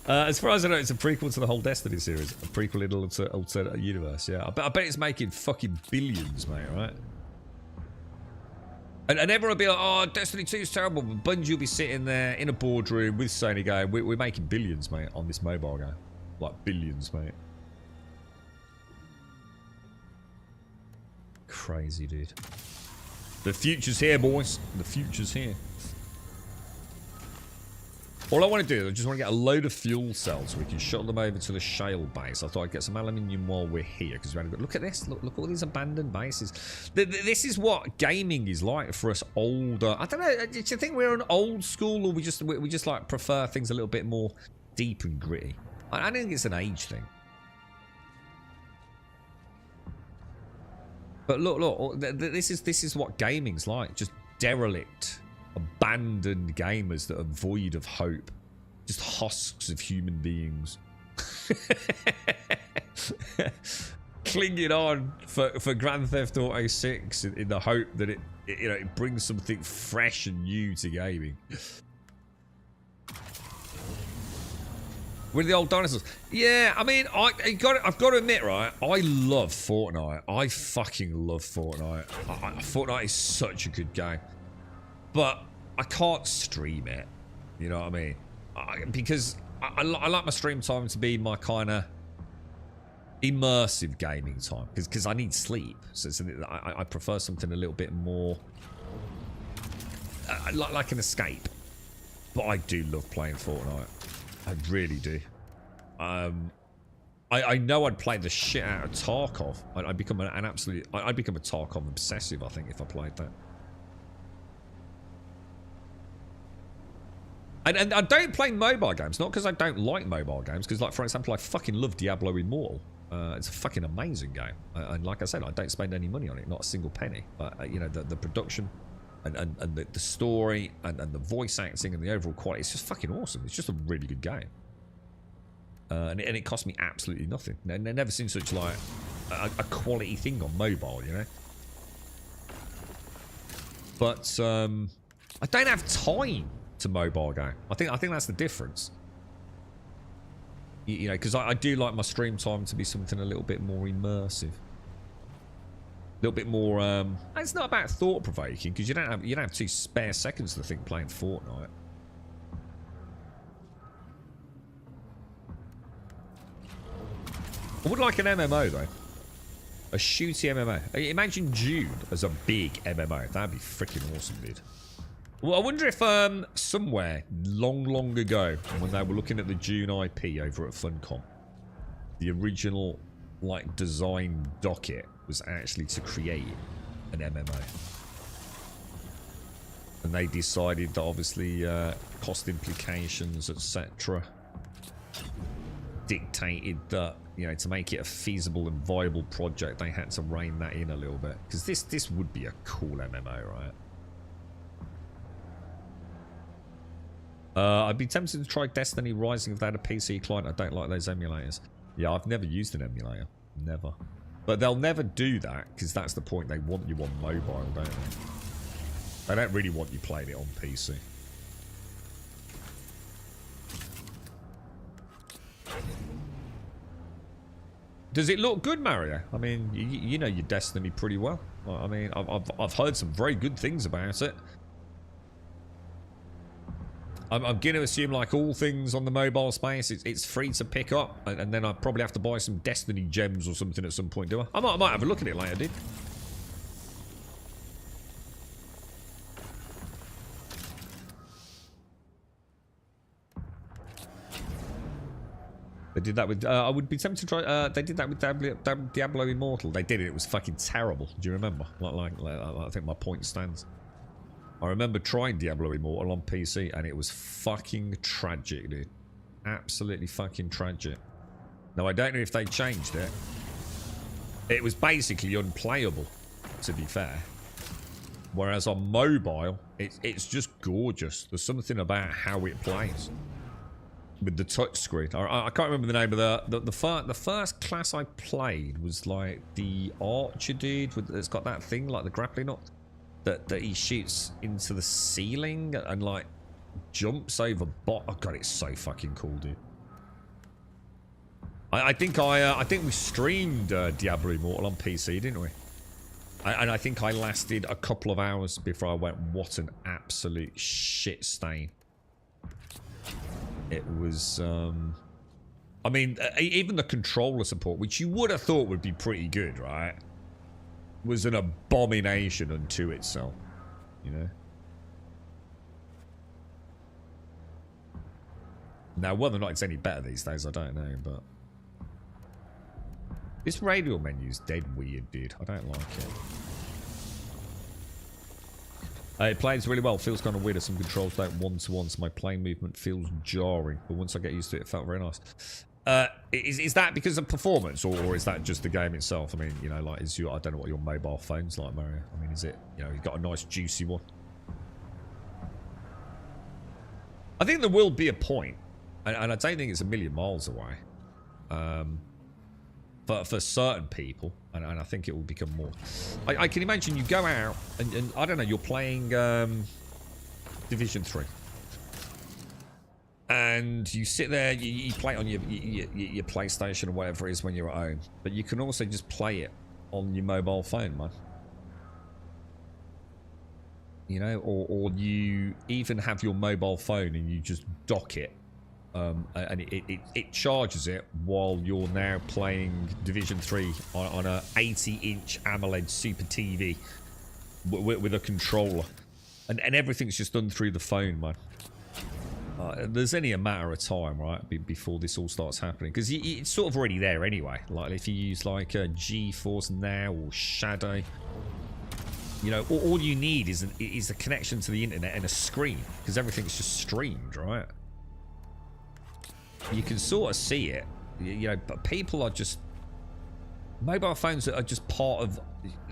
As far as I know, it's a prequel to the whole Destiny series. A prequel in an alternate universe, yeah. I bet it's making fucking billions, mate, right? And everyone will be like, oh, Destiny 2 is terrible. But Bungie will be sitting there in a boardroom with Sony going, we're making billions, mate, on this mobile game. Like, billions, mate. Crazy, dude. The future's here, boys. The future's here. All I want to do is I just want to get a load of fuel cells so we can shuttle them over to the shale base. I thought I'd get some aluminium while we're here because look at this. Look at all these abandoned bases. This is what gaming is like for us older. I don't know. Do you think we're an old school, or we just like prefer things a little bit more deep and gritty? I don't think it's an age thing. But look, this is what gaming's like. Just derelict, abandoned gamers that are void of hope. Just husks of human beings. Clinging on for Grand Theft Auto 6 in the hope that it brings something fresh and new to gaming. With the old dinosaurs. Yeah, I mean, I've got to admit, right? I love Fortnite. I fucking love Fortnite. Fortnite is such a good game. But I can't stream it. You know what I mean? Because I like my stream time to be my kind of immersive gaming time. Because I need sleep. So I prefer something a little bit more... like an escape. But I do love playing Fortnite. I really do. I know I'd play the shit out of Tarkov. I'd become an absolute... I'd become a Tarkov obsessive, I think, if I played that. And I don't play mobile games, not because I don't like mobile games, because, like, for example, I fucking love Diablo Immortal. It's a fucking amazing game. And like I said, I don't spend any money on it, not a single penny. But, you know, the production... And the story and the voice acting and the overall quality, it's just fucking awesome. It's just a really good game. And it cost me absolutely nothing. I've never seen such like a quality thing on mobile, you know. But I don't have time to mobile game. I think that's the difference. You know, because I do like my stream time to be something a little bit more immersive. A little bit more it's not about thought-provoking because you don't have 2 spare seconds to think playing Fortnite. I would like an MMO though. A shooty MMO. Imagine Dune as a big MMO. That'd be freaking awesome, dude. Well, I wonder if somewhere long ago when they were looking at the Dune IP over at Funcom, the original like design docket was actually to create an MMO. And they decided that obviously cost implications, etc. dictated that, you know, to make it a feasible and viable project, they had to rein that in a little bit. Because this would be a cool MMO, right? I'd be tempted to try Destiny Rising if they had a PC client. I don't like those emulators. Yeah, I've never used an emulator. Never. But they'll never do that, because that's the point. They want you on mobile, don't they? They don't really want you playing it on PC. Does it look good, Mario? I mean, you know your Destiny pretty well. I mean, I've heard some very good things about it. I'm going to assume, like all things on the mobile space, it's free to pick up, and then I probably have to buy some Destiny gems or something at some point, do I? I might have a look at it later, dude. They did that with... I would be tempted to try... they did that with Diablo Immortal. They did it. It was fucking terrible. Do you remember? Like I think my point stands. I remember trying Diablo Immortal on PC, and it was fucking tragic, dude. Absolutely fucking tragic. Now, I don't know if they changed it. It was basically unplayable, to be fair. Whereas on mobile, it's just gorgeous. There's something about how it plays. With the touchscreen. I can't remember the name of the first class I played was like the archer dude. It's got that thing, like the grappling hook. That he shoots into the ceiling and like jumps over Oh god, it's so fucking cool, dude. I think we streamed Diablo Immortal on PC, didn't we? And I think I lasted a couple of hours before I went, what an absolute shit stain. It was I mean, even the controller support, which you would have thought would be pretty good, right? Was an abomination unto itself, you know. Now, whether or not it's any better these days, I don't know, but... This radial menu's dead weird, dude. I don't like it. It plays really well. Feels kind of weird as some controls don't one-to-one, so my playing movement feels jarring. But once I get used to it, it felt very nice. Is that because of performance, or is that just the game itself? I mean, you know, like, is your, I don't know what your mobile phone's like, Mario. I mean, is it, you know, you've got a nice juicy one? I think there will be a point, and I don't think it's a million miles away. But for certain people, and I think it will become more. I can imagine you go out and I don't know, you're playing Division 3. And you sit there, you play it on your PlayStation or whatever it is when you're at home. But you can also just play it on your mobile phone, man. You know, or you even have your mobile phone and you just dock it. And it charges it while you're now playing Division 3 on a 80-inch AMOLED Super TV with a controller. And everything's just done through the phone, man. There's only a matter of time, right, before this all starts happening. Because it's sort of already there anyway. Like, if you use, like, GeForce Now or Shadow, you know, all you need is a connection to the internet and a screen. Because everything's just streamed, right? You can sort of see it, you know, but people are just... Mobile phones are just part of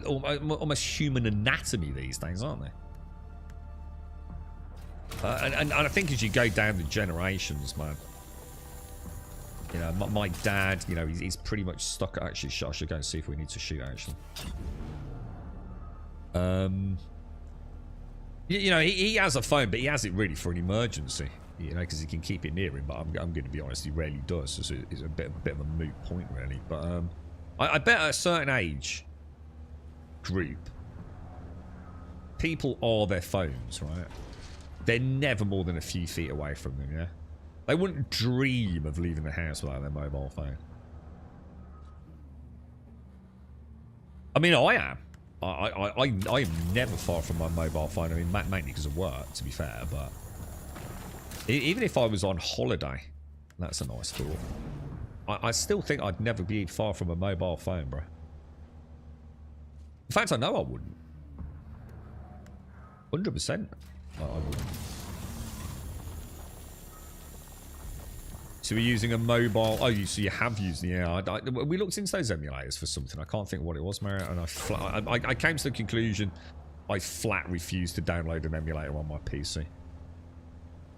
almost human anatomy these days, aren't they? And I think as you go down the generations, man, you know, my dad, you know, he's pretty much stuck. Actually, I should go and see if we need to shoot, actually. You know, he has a phone, but he has it really for an emergency, you know, because he can keep it near him. But I'm going to be honest, he rarely does. So it's a bit of a moot point, really. But I bet at a certain age group, people are their phones, right? They're never more than a few feet away from them, yeah? They wouldn't dream of leaving the house without their mobile phone. I mean, I am. I am never far from my mobile phone. I mean, mainly because of work, to be fair, but... Even if I was on holiday, that's a nice thought. I still think I'd never be far from a mobile phone, bro. In fact, I know I wouldn't. 100%. I wouldn't. So we're using a mobile... Oh, so you have used the... Yeah, we looked into those emulators for something. I can't think what it was, Mario. And I came to the conclusion I flat refused to download an emulator on my PC.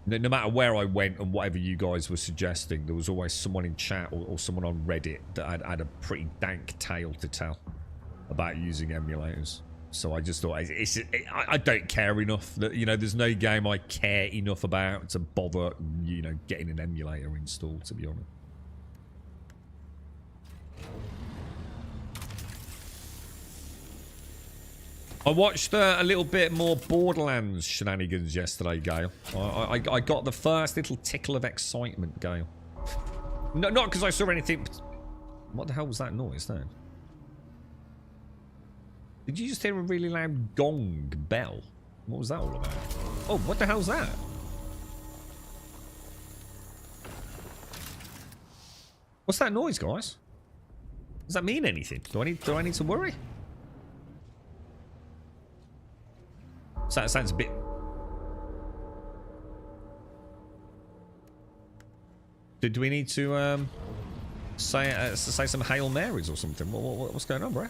No matter where I went and whatever you guys were suggesting, there was always someone in chat or someone on Reddit that had a pretty dank tale to tell about using emulators. So I just thought, I don't care enough. That, you know, there's no game I care enough about to bother, you know, getting an emulator installed, to be honest. I watched a little bit more Borderlands shenanigans yesterday, Gale. I got the first little tickle of excitement, Gale. No, not because I saw anything... What the hell was that noise then? Did you just hear a really loud gong bell? What was that all about? Oh, what the hell's that? What's that noise, guys? Does that mean anything? Do I need to worry? So that sounds a bit... Do we need to say some Hail Marys or something? What's going on, bro?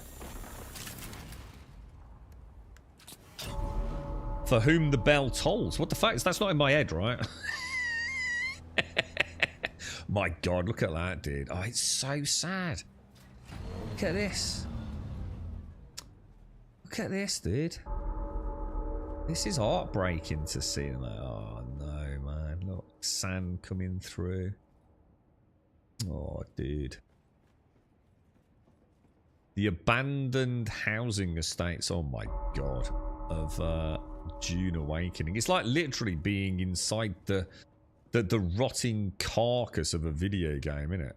For whom the bell tolls. What the fuck? That's not in my head, right? My God, look at that, dude. Oh, it's so sad. Look at this. Look at this, dude. This is heartbreaking to see. Oh, no, man. Look, sand coming through. Oh, dude. The abandoned housing estates, oh my God, of Dune Awakening. It's like literally being inside the rotting carcass of a video game, isn't it?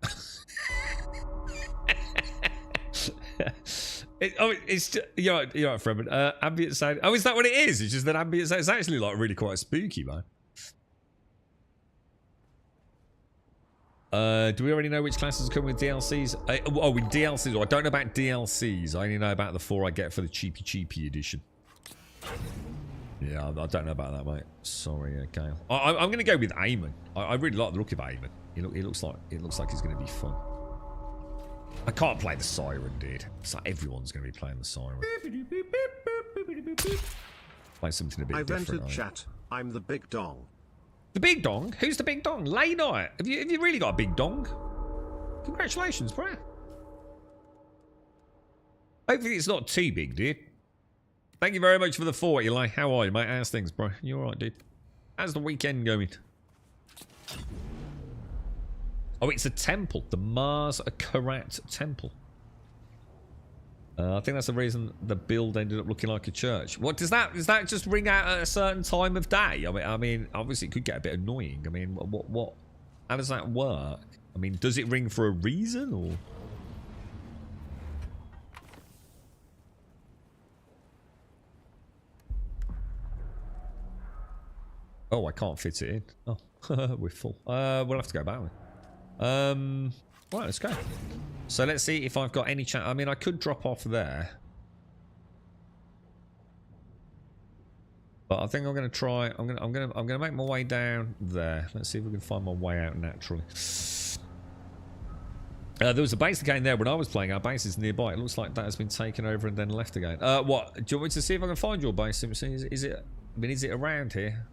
It's just, you're right, Freeman. Ambient sound. Oh, is that what it is? It's just that ambient sound. It's actually like really quite spooky, man. Do we already know which classes are coming with DLCs? Oh, with DLCs. Well, I don't know about DLCs. I only know about the 4 I get for the cheapy edition. Yeah, I don't know about that, mate. Sorry, Gale. I'm going to go with Eamon. I really like the look of Eamon. He looks like he's going to be fun. I can't play the Siren, dude. It's like everyone's going to be playing the Siren. Play something a bit different. I've entered chat. I'm the big dong. The big dong? Who's the big dong? Lay night. Have you really got a big dong? Congratulations, bro. Hopefully it's not too big, dude. Thank you very much for the 4, Eli. How are you, mate? How's things, bro? You alright, dude? How's the weekend going? Oh, it's a temple. The Mars Karat Temple. I think that's the reason the build ended up looking like a church. What does that just ring out at a certain time of day? I mean, obviously it could get a bit annoying. I mean, what? How does that work? I mean, does it ring for a reason or? Oh, I can't fit it in. Oh, we're full. We'll have to go back. Right, let's go. So let's see if I've got any chance. I mean, I could drop off there, but I think I'm going to try. I'm going to make my way down there. Let's see if we can find my way out naturally. There was a base again there when I was playing. Our base is nearby. It looks like that has been taken over and then left again. What? Do you want me to see if I can find your base? Is it? I mean, is it around here?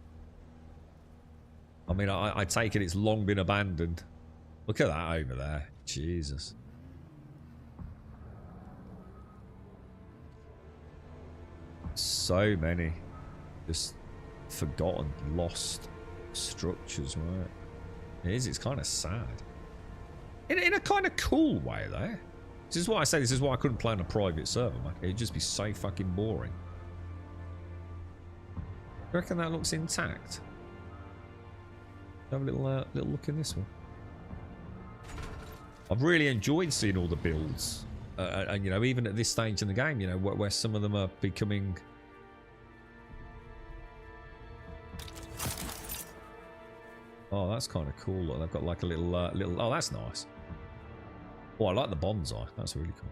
I mean, I take it it's long been abandoned. Look at that over there. Jesus. So many just forgotten, lost structures, right? It is. It's kind of sad. In a kind of cool way, though. This is why I say this is why I couldn't play on a private server, man. It'd just be so fucking boring. You reckon that looks intact? Have a little look in this one. I've really enjoyed seeing all the builds, and you know, even at this stage in the game, you know, where some of them are becoming. Oh, that's kind of cool. Look, they've got like a little. Oh, that's nice. Oh, I like the bonsai. That's really cool.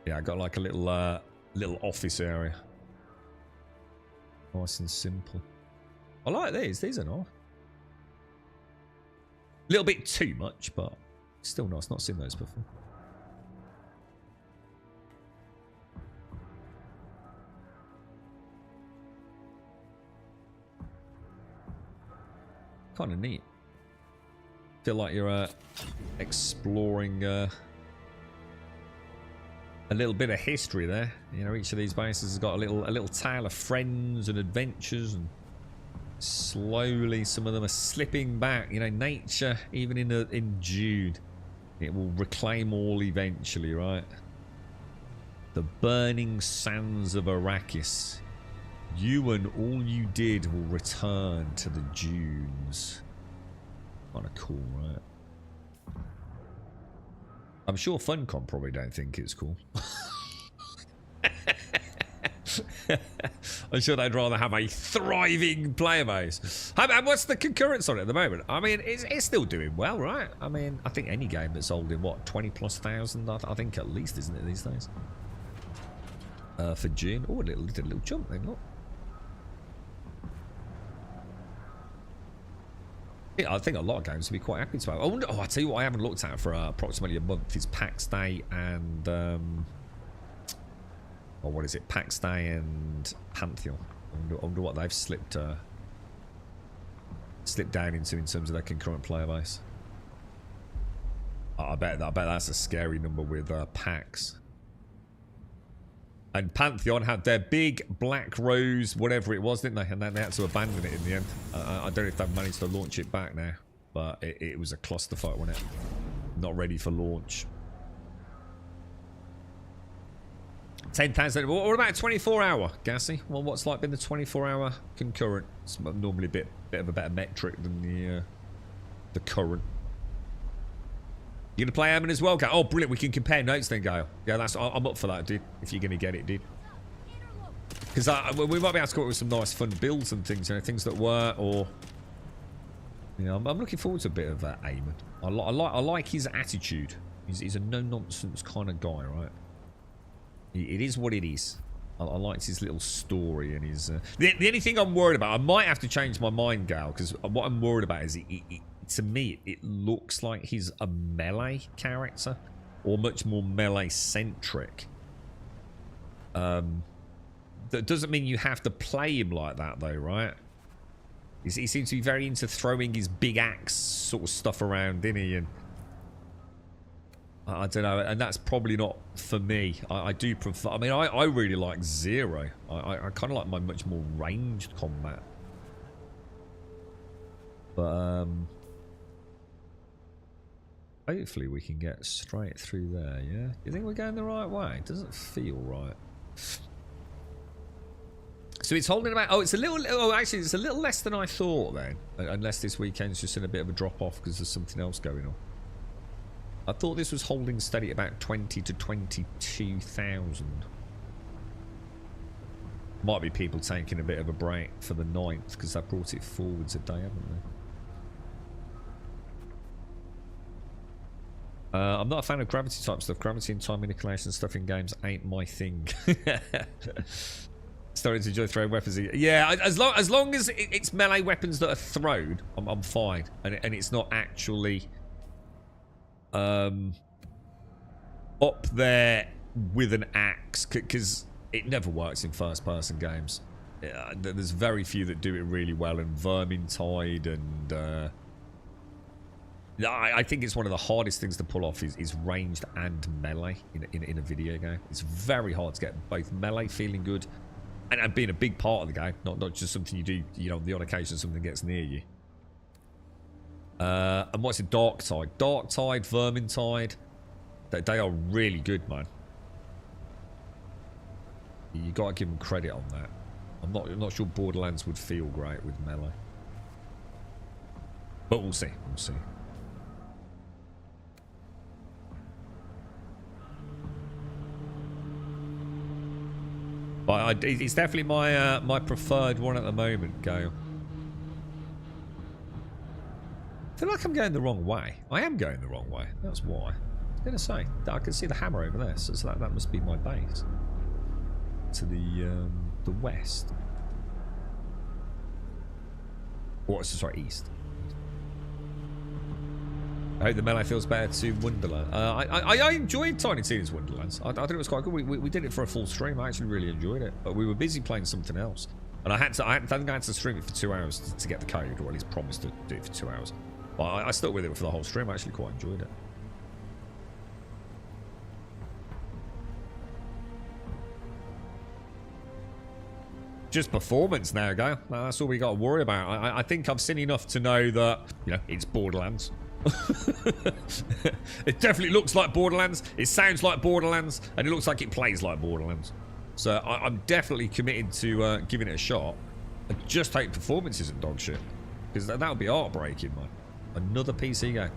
Yeah, I got like a little office area. Nice and simple. I like these. These are nice. A little bit too much, but still nice. Not seen those before. Kind of neat. Feel like you're exploring a little bit of history there. You know, each of these bases has got a little tale of friends and adventures, and slowly some of them are slipping back. You know, nature, even in Dune, it will reclaim all eventually, right? The burning sands of Arrakis. You and all you did will return to the dunes. Kind of cool, right? I'm sure Funcom probably don't think it's cool. I'm sure they'd rather have a thriving player base. And what's the concurrence on it at the moment? I mean, it's still doing well, right? I mean, I think any game that's sold in, what, 20,000+, I think at least, isn't it, these days? For June. Oh, a little jump then, look. Yeah, I think a lot of games will be quite happy to have. I wonder, I tell you what I haven't looked at for approximately a month is PAX Day and or what is it? PAX Day and Pantheon. I wonder what they've slipped down into in terms of their concurrent player base. I bet that's a scary number with PAX. And Pantheon had their big Black Rose, whatever it was, didn't they? And then they had to abandon it in the end. I don't know if they've managed to launch it back now, but it was a clusterfuck, wasn't it? Not ready for launch. 10,000. What about 24-hour, Gassy? Well, what's like been the 24-hour concurrent? It's normally a bit of a better metric than the current. You gonna play Ammon as well, Gail? Oh, brilliant! We can compare notes then, Gail. Yeah, I'm up for that, dude. If you're gonna get it, dude. Because we might be able to come up with some nice, fun builds and things. You know, things that work, or Yeah, I'm looking forward to a bit of Eamon. I like his attitude. He's a no-nonsense kind of guy, right? It is what it is. I liked his little story and his... The only thing I'm worried about... I might have to change my mind, Gal, because what I'm worried about is... to me, it looks like he's a melee character. Or much more melee-centric. That doesn't mean you have to play him like that, though, right? He seems to be very into throwing his big axe sort of stuff around, didn't he? And I don't know, and that's probably not for me. I do prefer... I mean, I really like Zero. I kind of like my much more ranged combat. But, hopefully we can get straight through there, yeah? You think we're going the right way? It doesn't feel right. So it's holding about... Oh, it's a little... Oh, actually, it's a little less than I thought, then. Unless this weekend's just in a bit of a drop-off because there's something else going on. I thought this was holding steady at about 20 to 22,000. Might be people taking a bit of a break for the 9th because they brought it forwards a day, haven't they? I'm not a fan of gravity type stuff. Gravity and time manipulation stuff in games ain't my thing. Starting to enjoy throwing weapons. Yeah, as long as it's melee weapons that are thrown, I'm fine, and it's not actually up there with an axe, because it never works in first-person games. There's very few that do it really well, and Vermintide and I think it's one of the hardest things to pull off is ranged and melee in a video game. It's very hard to get both melee feeling good and being a big part of the game, not just something you do, you know, on the odd occasion something gets near you. And what's it? Darktide, Vermintide. They are really good, man. You gotta give them credit on that. I'm not sure Borderlands would feel great with melee, but we'll see. We'll see. But it's definitely my my preferred one at the moment, Gale. I feel like I'm going the wrong way. I am going the wrong way. That's why. I was going to say, I can see the hammer over there, so that must be my base. To the west. Or, sorry, east. I hope the melee feels better to Wonderland. I enjoyed Tiny Tina's Wonderlands. I thought it was quite good. We did it for a full stream. I actually really enjoyed it. But we were busy playing something else. And I think I had to stream it for 2 hours to get the code, or at least promise to do it for 2 hours. But I stuck with it for the whole stream. I actually quite enjoyed it. Just performance now, Gale. That's all we got to worry about. I think I've seen enough to know that, you know, it's Borderlands. It definitely looks like Borderlands. It sounds like Borderlands, and it looks like it plays like Borderlands. So I'm definitely committed to giving it a shot. I just hope performance isn't dog shit, because that would be heartbreaking, man. Another PC game.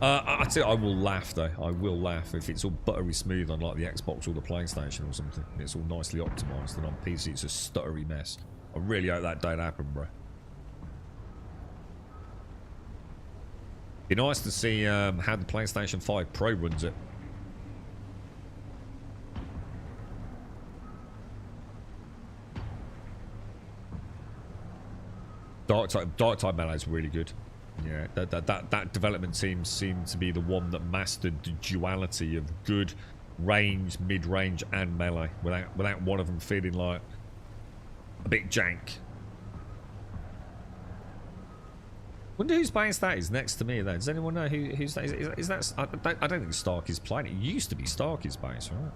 I tell you, I will laugh though. I will laugh if it's all buttery smooth on like the Xbox or the PlayStation or something, and it's all nicely optimised, and on PC it's a stuttery mess. I really hope that don't happen, bro. Be nice to see how the PlayStation 5 Pro runs it. Darktide melee is really good. Yeah, that development team seemed to be the one that mastered the duality of good range, mid-range, and melee without one of them feeling like a bit jank. Wonder whose base that is next to me. There, does anyone know who's that? Is that? I don't think Stark is playing. It used to be Stark's base, right?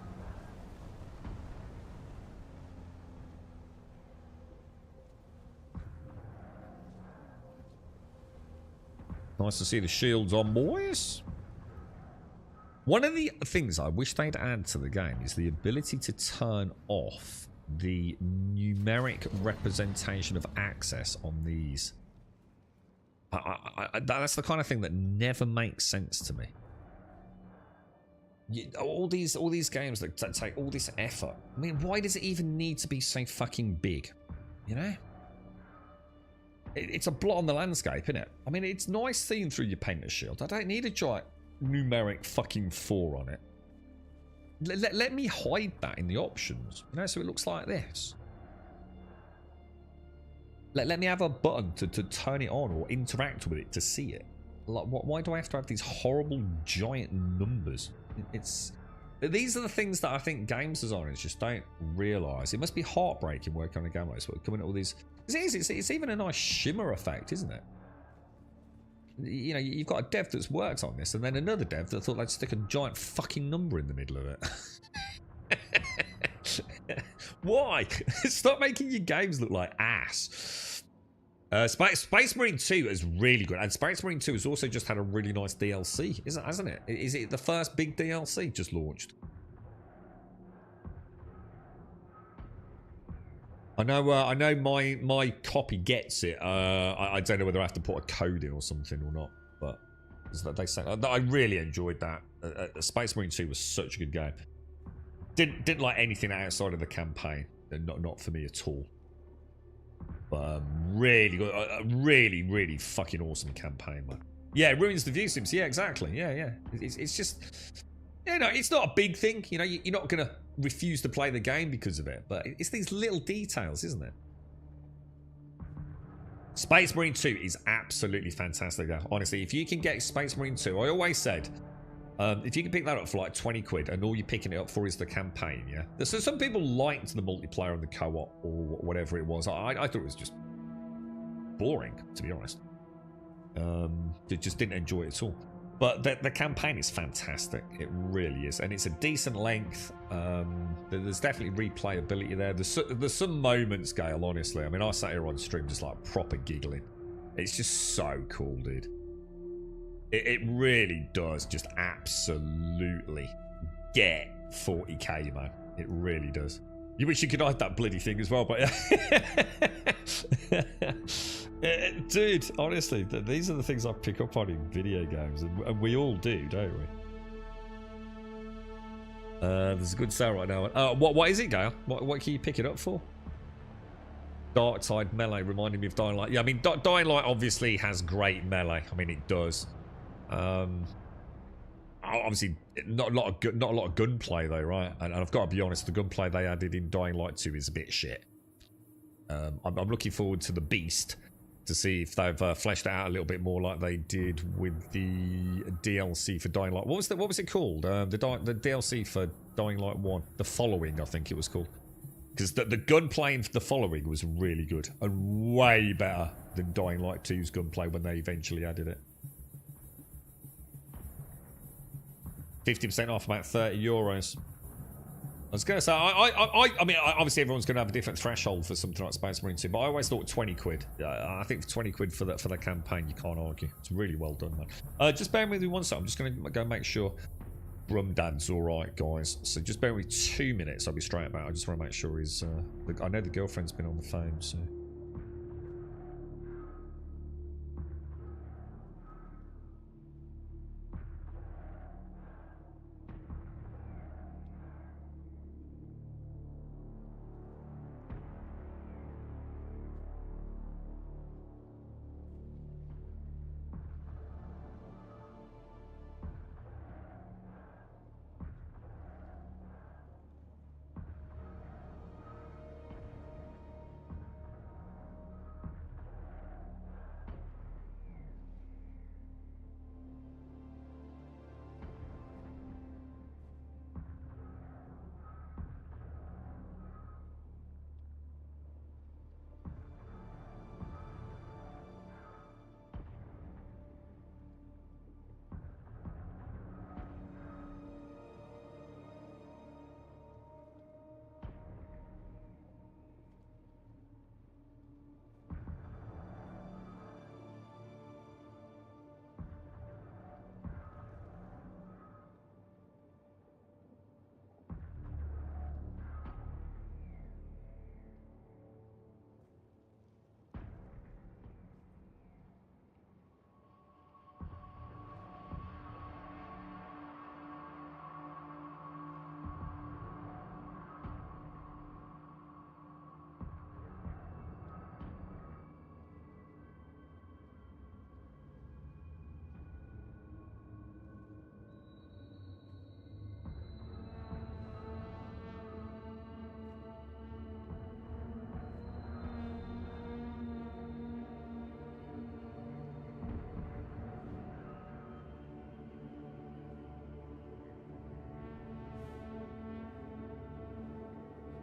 Nice to see the shields on, boys. One of the things I wish they'd add to the game is the ability to turn off the numeric representation of access on these. That's the kind of thing that never makes sense to me. All these games that take all this effort. I mean, why does it even need to be so fucking big? You know? It's a blot on the landscape, isn't it? I mean, it's nice seeing through your painter's shield. I don't need a giant numeric fucking 4 on it. Let me hide that in the options, you know, so it looks like this. Let me have a button to turn it on or interact with it to see it. Like, why do I have to have these horrible giant numbers? These are the things that I think game designers just don't realise. It must be heartbreaking working on a game like this, coming up with these. It's even a nice shimmer effect, isn't it? You know, you've got a dev that's worked on this, and then another dev that thought they'd stick a giant fucking number in the middle of it. Why? Stop making your games look like ass. Space Marine 2 is really good, and Space Marine 2 has also just had a really nice DLC, hasn't it? Is it the first big DLC just launched? I know my copy gets it. I don't know whether I have to put a code in or something or not, but they say I really enjoyed that. Space Marine 2 was such a good game. Didn't like anything outside of the campaign. Not for me at all. But really good, really fucking awesome campaign, man. Yeah, it ruins the view sims. Yeah, exactly. Yeah. It's just, you know, it's not a big thing. You know, you're not gonna refuse to play the game because of it, but it's these little details, isn't it? Space Marine 2 is absolutely fantastic. Honestly, if you can get Space Marine 2, I always said, if you can pick that up for like 20 quid and all you're picking it up for is the campaign, yeah? So some people liked the multiplayer and the co-op or whatever it was. I thought it was just boring, to be honest. Just didn't enjoy it at all. But the campaign is fantastic. It really is. And it's a decent length. There's definitely replayability there. There's some moments, Gale, honestly. I mean, I sat here on stream just like proper giggling. It's just so cool, dude. It really does just absolutely get 40k, man. It really does. You wish you could hide that bloody thing as well, but dude, honestly, these are the things I pick up on in video games, and we all do, don't we? There's a good sale right now. What is it, Gale? What can you pick it up for? Dark Side melee, reminding me of Dying Light. Yeah, I mean, Dying Light obviously has great melee. I mean, it does. Obviously, not a lot of gunplay though, right? And I've got to be honest, the gunplay they added in Dying Light 2 is a bit shit. I'm looking forward to the Beast to see if they've fleshed it out a little bit more like they did with the DLC for Dying Light. What was it called? The DLC for Dying Light 1, The Following, I think it was called. Because the gunplay in The Following was really good and way better than Dying Light 2's gunplay when they eventually added it. 50% off, about €30. I was going to say, I mean, obviously everyone's going to have a different threshold for something like Space Marine 2, but I always thought 20 quid. I think for 20 quid for the campaign, you can't argue. It's really well done, man. Just bear with me 1 second. I'm just going to go make sure Brumdad's alright, guys. So just bear with me 2 minutes. I'll be straight about. I just want to make sure he's... I know the girlfriend's been on the phone, so...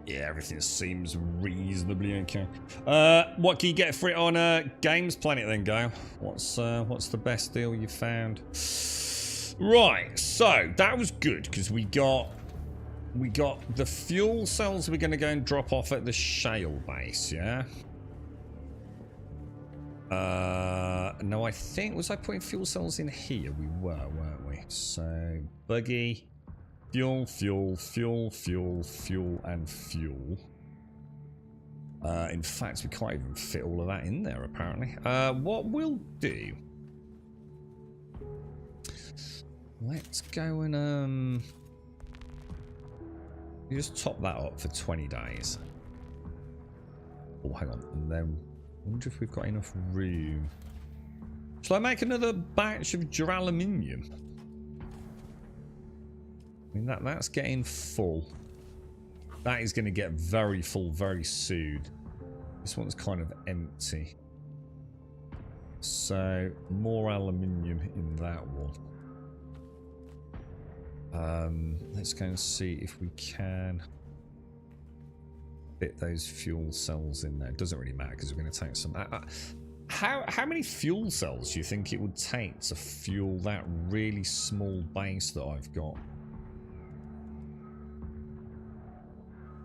Yeah, everything seems reasonably okay. What can you get for it on Games Planet then, Gale? What's the best deal you found? Right, so that was good because we got the fuel cells we're going to go and drop off at the shale base, yeah? No, I think, was I putting fuel cells in here? We were, weren't we? So, buggy, fuel, fuel, fuel, fuel, fuel, and fuel. In fact, we can't even fit all of that in there, apparently. What we'll do... Let's go and, you just top that up for 20 days. Oh, hang on. And then, I wonder if we've got enough room. Shall I make another batch of duraluminium? I mean, that's getting full. That is going to get very full very soon. This one's kind of empty. So, more aluminium in that one. Let's go and see if we can fit those fuel cells in there. It doesn't really matter because we're going to take some... How many fuel cells do you think it would take to fuel that really small base that I've got?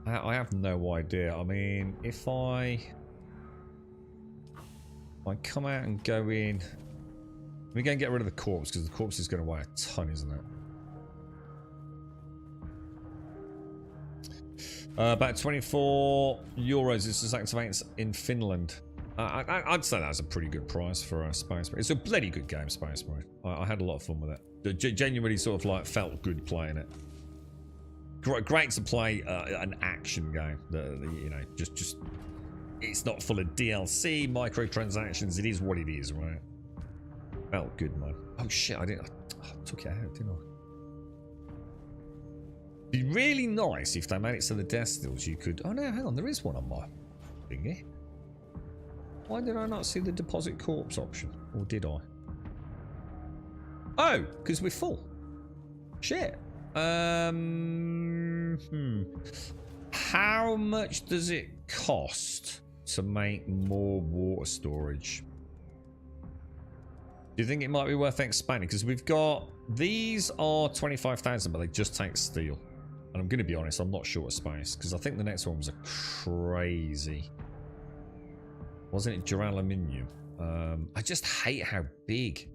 I have no idea. I mean, if I come out and go in... We're going to get rid of the corpse because the corpse is going to weigh a ton, isn't it? About 24 euros. This is activates in Finland. I'd say that's a pretty good price for a Space Marine. It's a bloody good game, Space Marine. I had a lot of fun with it. Genuinely sort of like felt good playing it. Great to play an action game. You know, just it's not full of DLC, microtransactions. It is what it is, right? Felt good, man. Oh shit! I took it out, didn't I? Be really nice if they made it so the death steals you could... Oh no, hang on, there is one on my thingy. Why did I not see the deposit corpse option? Or did I? Oh, because we're full. Shit. How much does it cost to make more water storage? Do you think it might be worth expanding? Because we've got... These are 25,000, but they just take steel. And I'm going to be honest, I'm not short of space. Because I think the next one was a crazy... Wasn't it duraluminium? I just hate how big.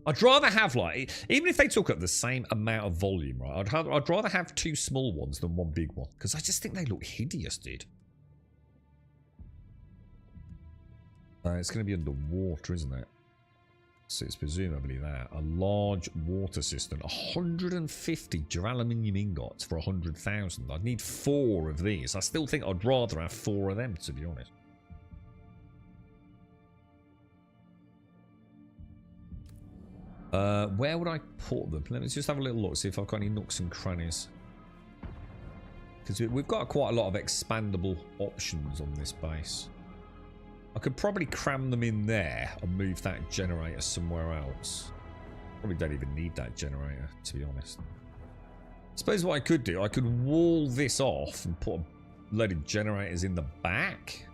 I'd rather have, like... Even if they took up the same amount of volume, right? I'd rather have two small ones than one big one. Because I just think they look hideous, dude. It's going to be underwater, isn't it? So it's presumably that. A large water cistern. 150 duraluminium ingots for 100,000. I'd need 4 of these. I still think I'd rather have 4 of them, to be honest. Where would I put them? Let me just have a little look, see if I've got any nooks and crannies. Because we've got quite a lot of expandable options on this base. I could probably cram them in there and move that generator somewhere else. Probably don't even need that generator, to be honest. I suppose what I could do, I could wall this off and put a load of generators in the back.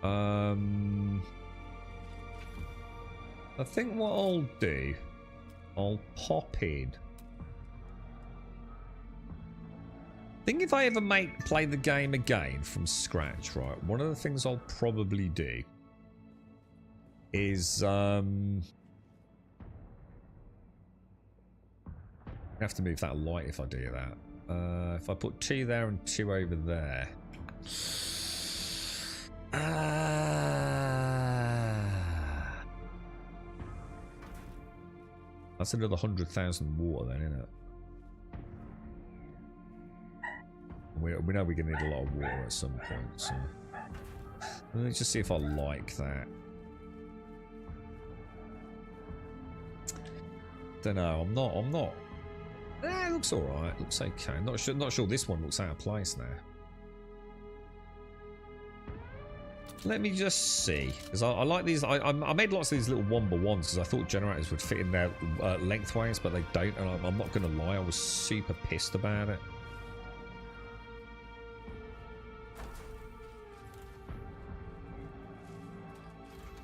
I think what I'll do, I'll pop in. I think if I ever play the game again from scratch, right, one of the things I'll probably do is I have to move that light if I do that. If I put 2 there and 2 over there. That's another 100,000 water then, isn't it? We know we're going to need a lot of water at some point, so... Let me just see if I like that. Don't know, I'm not... Eh, it looks alright, looks okay. Not sure this one looks out of place now. Let me just see, because I like these. I made lots of these little 1x1s because I thought generators would fit in there lengthways, but they don't, and I'm not going to lie, I was super pissed about it.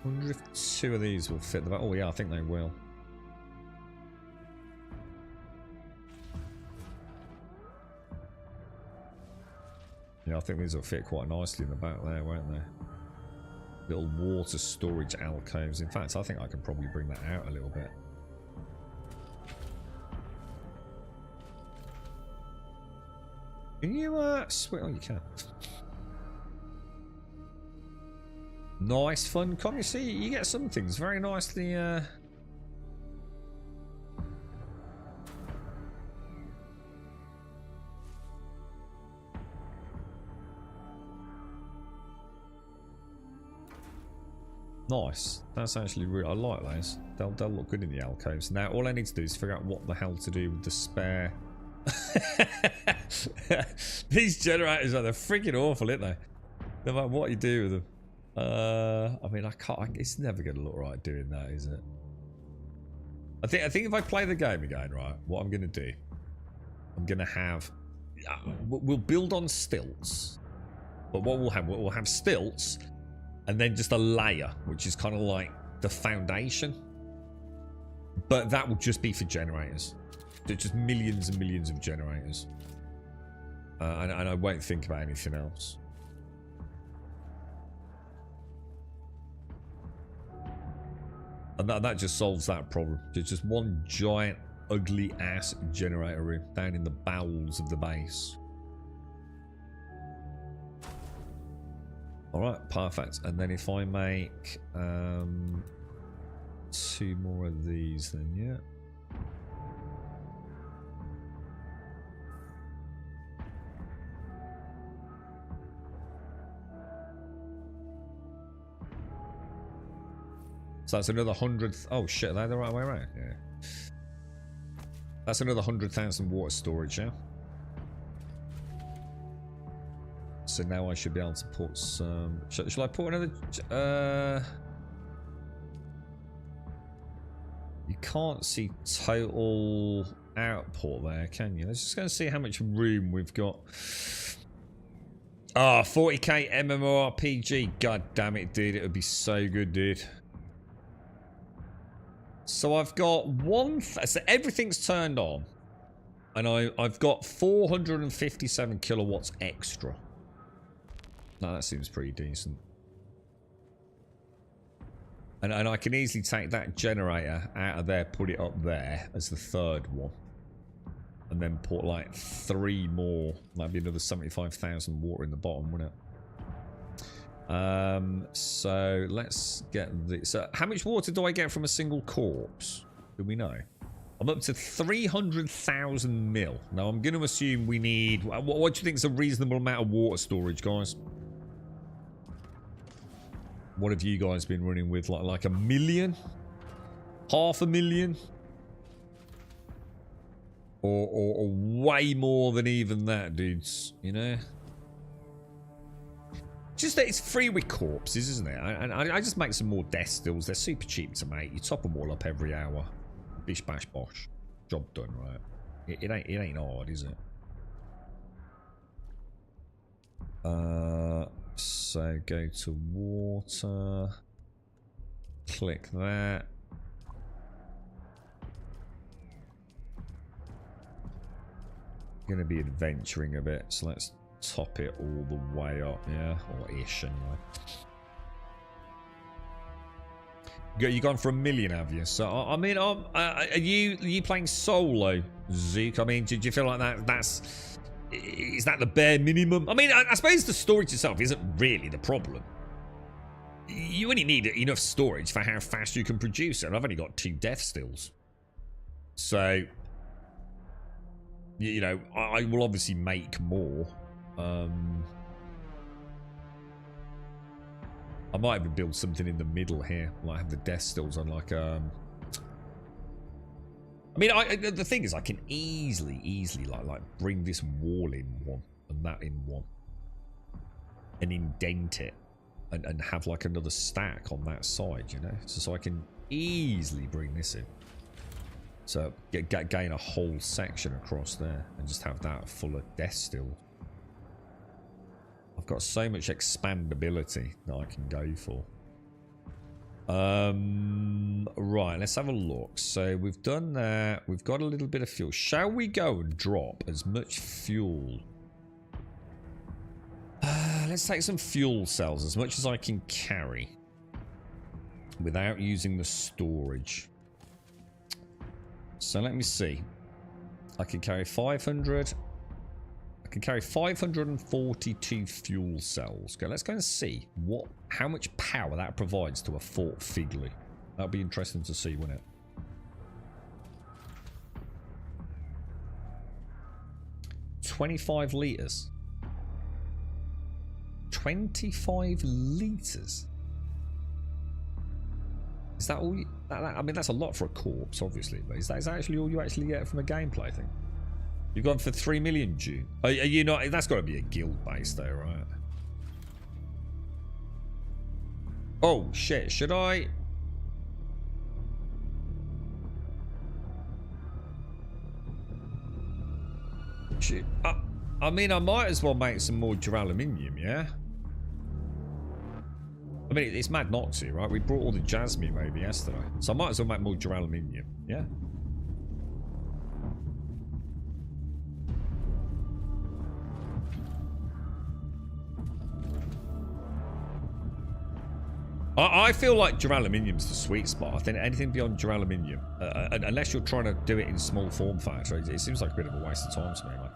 Wonder if 2 of these will fit the... Oh yeah, I think they will. Yeah, I think these will fit quite nicely in the back there, won't they? Little water storage alcoves. In fact, I think I can probably bring that out a little bit. Can you, swing? Oh, you can. Nice, fun. Come, you see, you get some things very nicely, Nice. That's actually really... I like those. They'll look good in the alcoves. Now, all I need to do is figure out what the hell to do with the spare... These generators are... They're freaking awful, aren't they? No matter what you do with them. I mean, I can't... It's never going to look right doing that, is it? I think if I play the game again, right, what I'm going to do... I'm going to have... We'll build on stilts. But what we'll have stilts... And then just a layer, which is kind of like the foundation. But that will just be for generators. There's just millions and millions of generators. And I won't think about anything else. And that just solves that problem. There's just one giant, ugly ass generator room down in the bowels of the base. Alright, perfect. And then if I make 2 more of these, then yeah. So that's another 100. Oh shit, are they the right way around? Yeah. That's another 100,000 water storage, yeah? So now I should be able to put some... Shall I put another... You can't see total output there, can you? Let's just go and see how much room we've got. Ah, 40k MMORPG. God damn it, dude. It would be so good, dude. So I've got so everything's turned on. And I've got 457 kilowatts extra. No, that seems pretty decent. And I can easily take that generator out of there, put it up there as the 3rd one. And then put like 3 more. That'd be another 75,000 water in the bottom, wouldn't it? So let's get this. So how much water do I get from a single corpse? Do we know? I'm up to 300,000 mil. Now I'm going to assume we need... What do you think is a reasonable amount of water storage, guys? What have you guys been running with? Like 1 million? 500,000? Or way more than even that, dudes. You know? Just that it's free with corpses, isn't it? And I just make some more death stills. They're super cheap to make. You top them all up every hour. Bish bash bosh. Job done, right? It ain't hard, is it? So go to water. Click that. Gonna be adventuring a bit, so let's top it all the way up, yeah? Or ish, anyway. You gone for 1 million, have you? So, I mean, are you playing solo, Zeke? I mean, did you feel like is that the bare minimum? I mean, I suppose the storage itself isn't really the problem. You only need enough storage for how fast you can produce it. And I've only got 2 death stills. So, you know, I will obviously make more. I might even build something in the middle here. Like have the death stills on like I mean, the thing is, I can easily like bring this wall in one and that in one, and indent it, and have like another stack on that side, you know. So I can easily bring this in. So gain a whole section across there, and just have that full of death still. I've got so much expandability that I can go for. Right, let's have a look. So we've done that. We've got a little bit of fuel. Shall we go and drop as much fuel? Let's take some fuel cells, as much as I can carry, without using the storage. So let me see. I can carry 500. I can carry 542 fuel cells. Okay, let's go and see how much power that provides to a Fort Figley. That'll be interesting to see, wouldn't it? $25 liters. 25 liters. Is that all? I mean, that's a lot for a corpse, obviously. But is that actually all you actually get from a gameplay thing? You've gone for 3 million, Dune. Are you not? That's got to be a guild base, though, right? Oh shit! Should I? Shit. I mean, I might as well make some more duraluminum, yeah? I mean, it's mad not to, right? We brought all the jasmine over yesterday. So I might as well make more duraluminum, yeah? I feel like duraluminum's the sweet spot. I think anything beyond duraluminum, unless you're trying to do it in small form factor, it seems like a bit of a waste of time to me, man.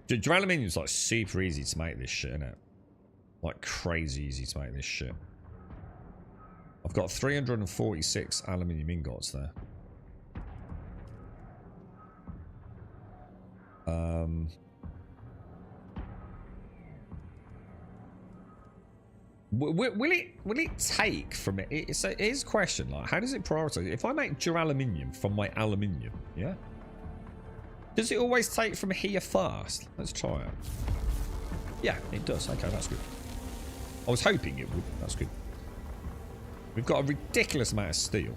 Duraluminum's like super easy to make this shit, isn't it? Like crazy easy to make this shit. I've got 346 aluminium ingots there. Will it take from it? Here's a question, like, how does it prioritize? If I make duraluminum from my aluminium, yeah? Does it always take from here first? Let's try it. Yeah, it does. Okay, that's good. I was hoping it would. That's good. We've got a ridiculous amount of steel.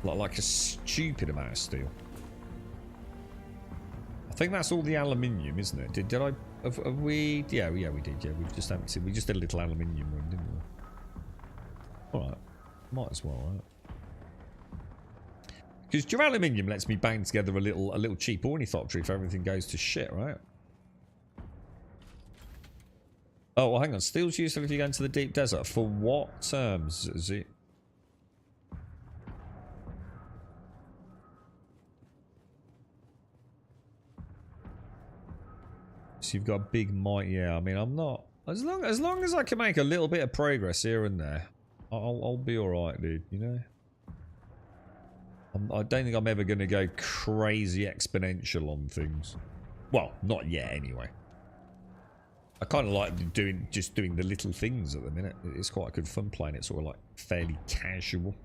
Like a stupid amount of steel. I think that's all the aluminium, isn't it? Did I... Have we... Yeah, we did. Yeah, we've just emptied. We just did a little aluminium run, didn't we? Alright. Might as well, right? Because duraluminum lets me bang together a little cheap ornithopter if everything goes to shit, right? Oh, well, hang on. Steel's useful if you go into the deep desert. For what terms is it? So you've got a big might. Yeah, I mean, I'm not. As long as I can make a little bit of progress here and there, I'll be all right, dude. You know. I don't think I'm ever going to go crazy exponential on things. Well, not yet, anyway. I kind of like just doing the little things at the minute. It's quite good fun playing it, sort of like fairly casual.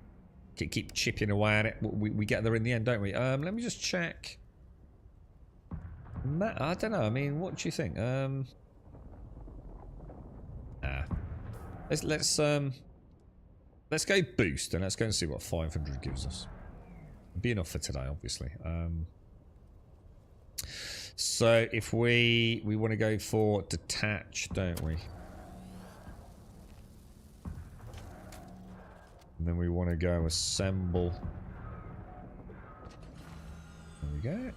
Keep chipping away at it. We get there in the end, don't we? Let me just check. I don't know. I mean, what do you think? Let's go boost and let's go and see what 500 gives us. Be enough for today, obviously. So if we want to go for detach, don't we? And then we want to go assemble. There we go.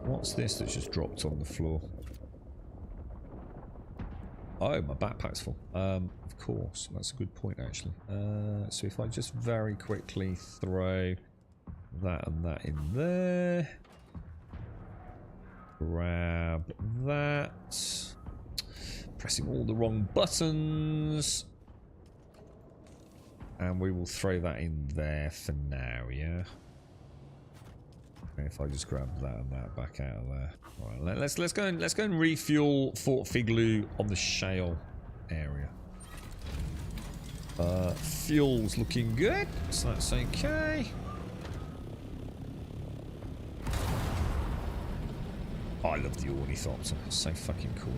What's this that's just dropped on the floor? Oh, my backpack's full. Of course, that's a good point actually. So if I just very quickly throw that and that in there. Grab that. Pressing all the wrong buttons. And we will throw that in there for now, yeah? If I just grab that and that back out of there. Alright, let's go and refuel Fort Figley on the shale area. Fuel's looking good, so that's okay. Oh, I love the ornithopter. It's so fucking cool,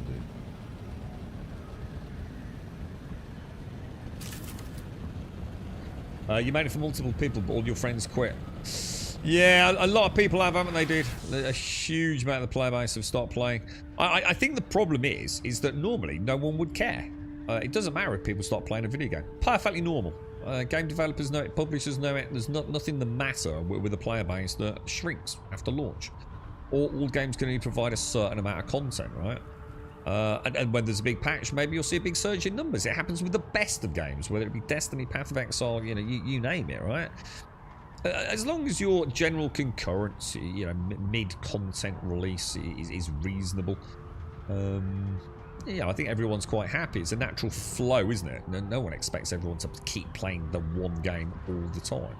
dude. You made it for multiple people, but all your friends quit. Yeah, a lot of people have, haven't they, dude? A huge amount of the player base have stopped playing. I think the problem is that normally no one would care. It doesn't matter if people start playing a video game. Perfectly normal. Game developers know it, publishers know it. There's nothing the matter with a player base that shrinks after launch. All games can only provide a certain amount of content, right? And when there's a big patch, maybe you'll see a big surge in numbers. It happens with the best of games, whether it be Destiny, Path of Exile, you know, you name it, right? As long as your general concurrency, you know, mid-content release is reasonable, yeah, I think everyone's quite happy. It's a natural flow, isn't it? No one expects everyone to keep playing the one game all the time.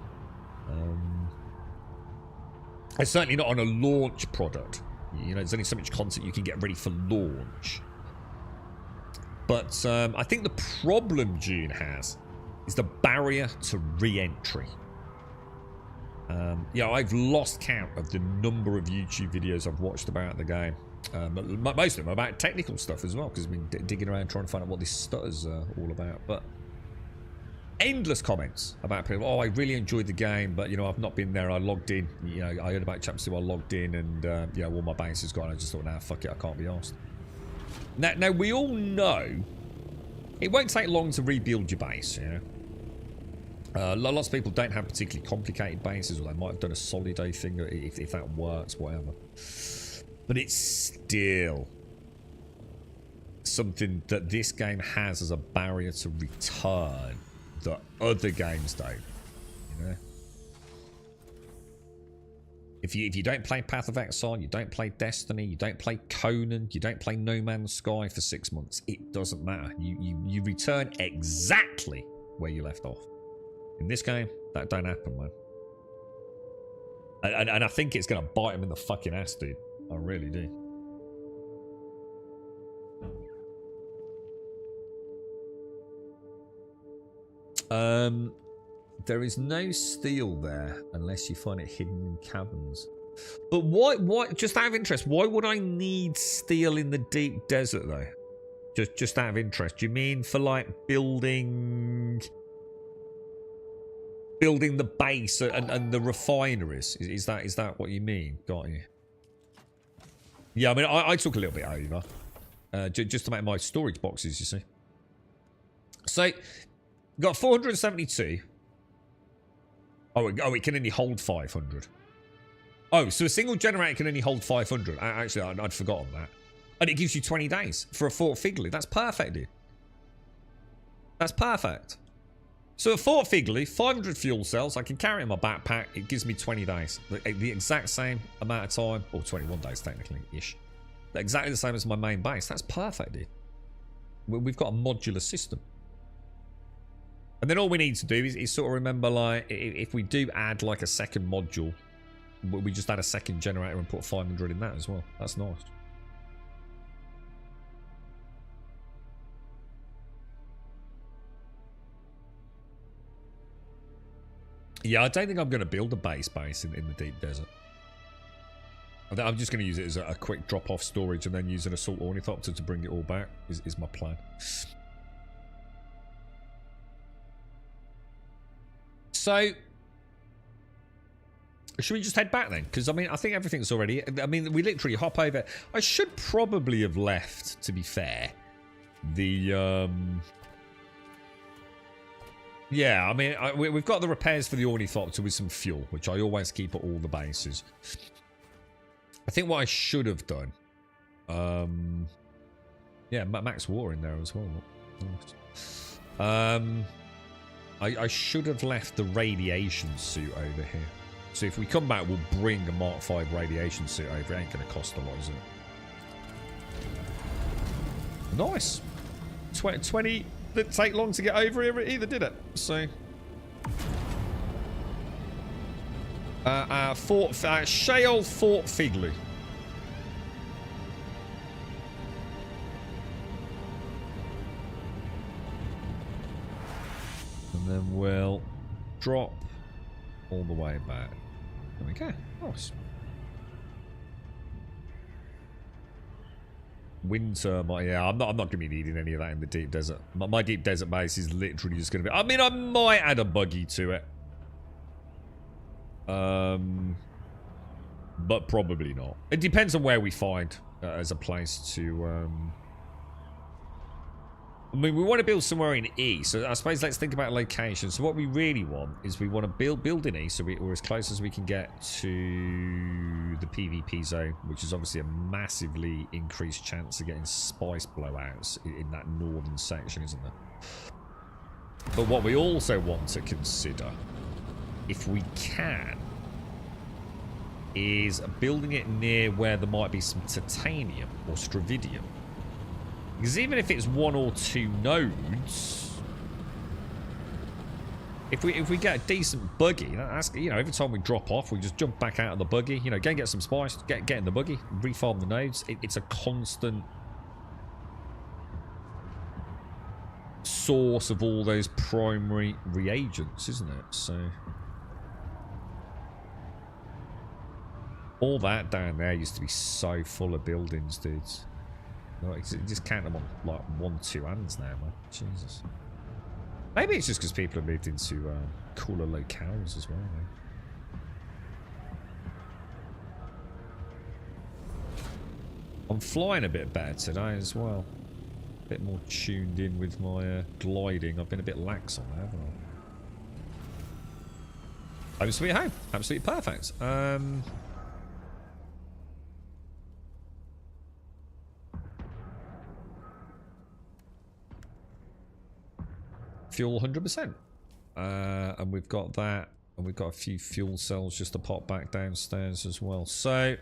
It's certainly not on a launch product. You know, there's only so much content you can get ready for launch. But I think the problem Dune has is the barrier to re-entry. Yeah, I've lost count of the number of YouTube videos I've watched about the game. Most of them are about technical stuff as well, because I've been digging around trying to find out what this stutter's all about. But endless comments about people. Oh, I really enjoyed the game, but you know, I've not been there. I logged in. You know, I heard about chapter 2. I logged in, and you know, all my base is gone. I just thought, nah, fuck it, I can't be asked. Now we all know it won't take long to rebuild your base. You know, lots of people don't have particularly complicated bases, or they might have done a solid A thing if that works, whatever. But it's still something that this game has as a barrier to return that other games don't, you know. If you don't play Path of Exile, you don't play Destiny, you don't play Conan, you don't play No Man's Sky for 6 months, it doesn't matter. You return exactly where you left off. In this game, that don't happen, man. And I think it's going to bite him in the fucking ass, dude. I really do. There is no steel there unless you find it hidden in caverns. But why, just out of interest, why would I need steel in the deep desert though? Just out of interest. Do you mean for like building the base and the refineries? Is that what you mean? Got you. Yeah, I mean, I took a little bit over. Just to make my storage boxes, you see. So, got 472. Oh, it can only hold 500. Oh, so a single generator can only hold 500. Actually, I'd forgotten that. And it gives you 20 days for a Fort Figley. That's perfect, dude. That's perfect. So a Fort Figley, 500 fuel cells. I can carry in my backpack. It gives me 20 days. The exact same amount of time. Or 21 days, technically-ish. Exactly the same as my main base. That's perfect, dude. We've got a modular system. And then all we need to do is sort of remember, like, if we do add, like, a second module, we just add a second generator and put 500 in that as well. That's nice. Yeah, I don't think I'm going to build a base in the deep desert. I'm just going to use it as a quick drop-off storage and then use an assault ornithopter to bring it all back, is my plan. So, should we just head back then? Because, I mean, I think everything's already... I mean, we literally hop over... I should probably have left, to be fair, the... Yeah, I mean, we've got the repairs for the ornithopter with some fuel, which I always keep at all the bases. I think what I should have done... yeah, Max War in there as well. Nice. I should have left the radiation suit over here. So if we come back, we'll bring a Mark 5 radiation suit over. It ain't going to cost a lot, is it? Nice. 20 didn't take long to get over here either, did it? So... Shale Fort Figley. And then we'll drop all the way back. There we go. Nice. Wind turbine. Yeah, I'm not going to be needing any of that in the deep desert. My deep desert base is literally just going to be... I mean, I might add a buggy to it. But probably not. It depends on where we find as a place to... I mean, we want to build somewhere in E, so I suppose let's think about location. So what we really want is we want to build in E, so we're as close as we can get to the PvP zone, which is obviously a massively increased chance of getting spice blowouts in that northern section, isn't there? But what we also want to consider, if we can, is building it near where there might be some titanium or stravidium. Because even if it's 1 or 2 nodes, if we get a decent buggy, that's, you know, every time we drop off, we just jump back out of the buggy, you know, go and get some spice, get in the buggy, refarm the nodes. It's a constant source of all those primary reagents, isn't it? So all that down there used to be so full of buildings, dudes. Like, you just count them on like 1, 2 hands now, man. Jesus. Maybe it's just because people have moved into cooler locales as well, man. I'm flying a bit better today as well. A bit more tuned in with my gliding. I've been a bit lax on that, haven't I? Home sweet home. Absolutely perfect. Fuel 100%. And we've got that. And we've got a few fuel cells just to pop back downstairs as well. So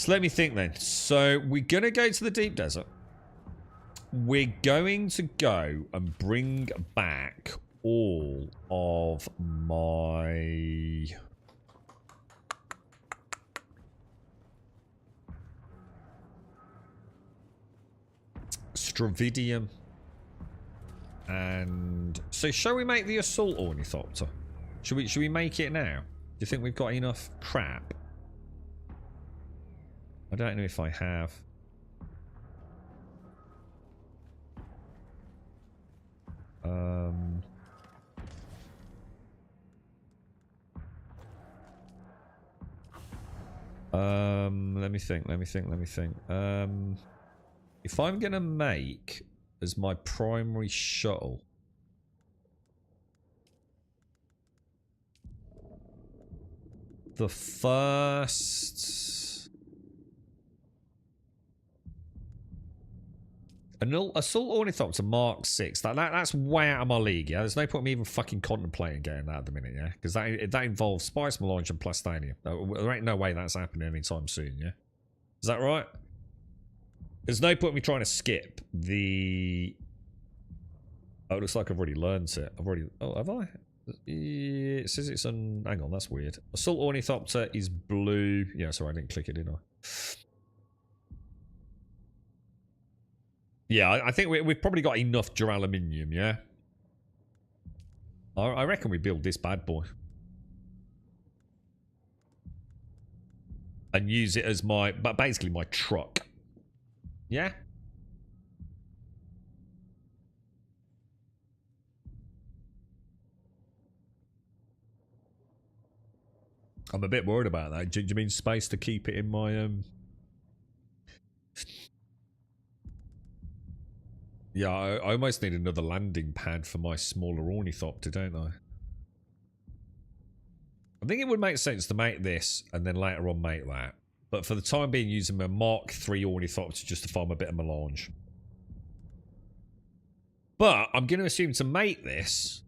let me think then. So we're going to go to the deep desert. We're going to go and bring back all of my... Stravidium. And so shall we make the assault ornithopter? Should we make it now? Do you think we've got enough crap? I don't know if I have. Let me think. If I'm gonna make as my primary shuttle the first an assault ornithopter Mark 6, that's way out of my league, yeah. There's no point in me even fucking contemplating getting that at the minute, yeah, because that involves spice, melange and plastanium. There ain't no way that's happening anytime soon, yeah. Is that right? There's no point in me trying to skip the... Oh, it looks like I've already learned it. Oh, have I? It says it's on... Hang on, that's weird. Assault ornithopter is blue. Yeah, sorry, I didn't click it, did I? Yeah, I think we've probably got enough duraluminium, yeah? I reckon we build this bad boy. And use it as my... But basically my truck. Yeah? I'm a bit worried about that. Do you mean space to keep it in my... Yeah, I almost need another landing pad for my smaller ornithopter, don't I? I think it would make sense to make this and then later on make that. But for the time being, using my Mark 3 ornithopter just to farm a bit of melange. But I'm going to assume to make this,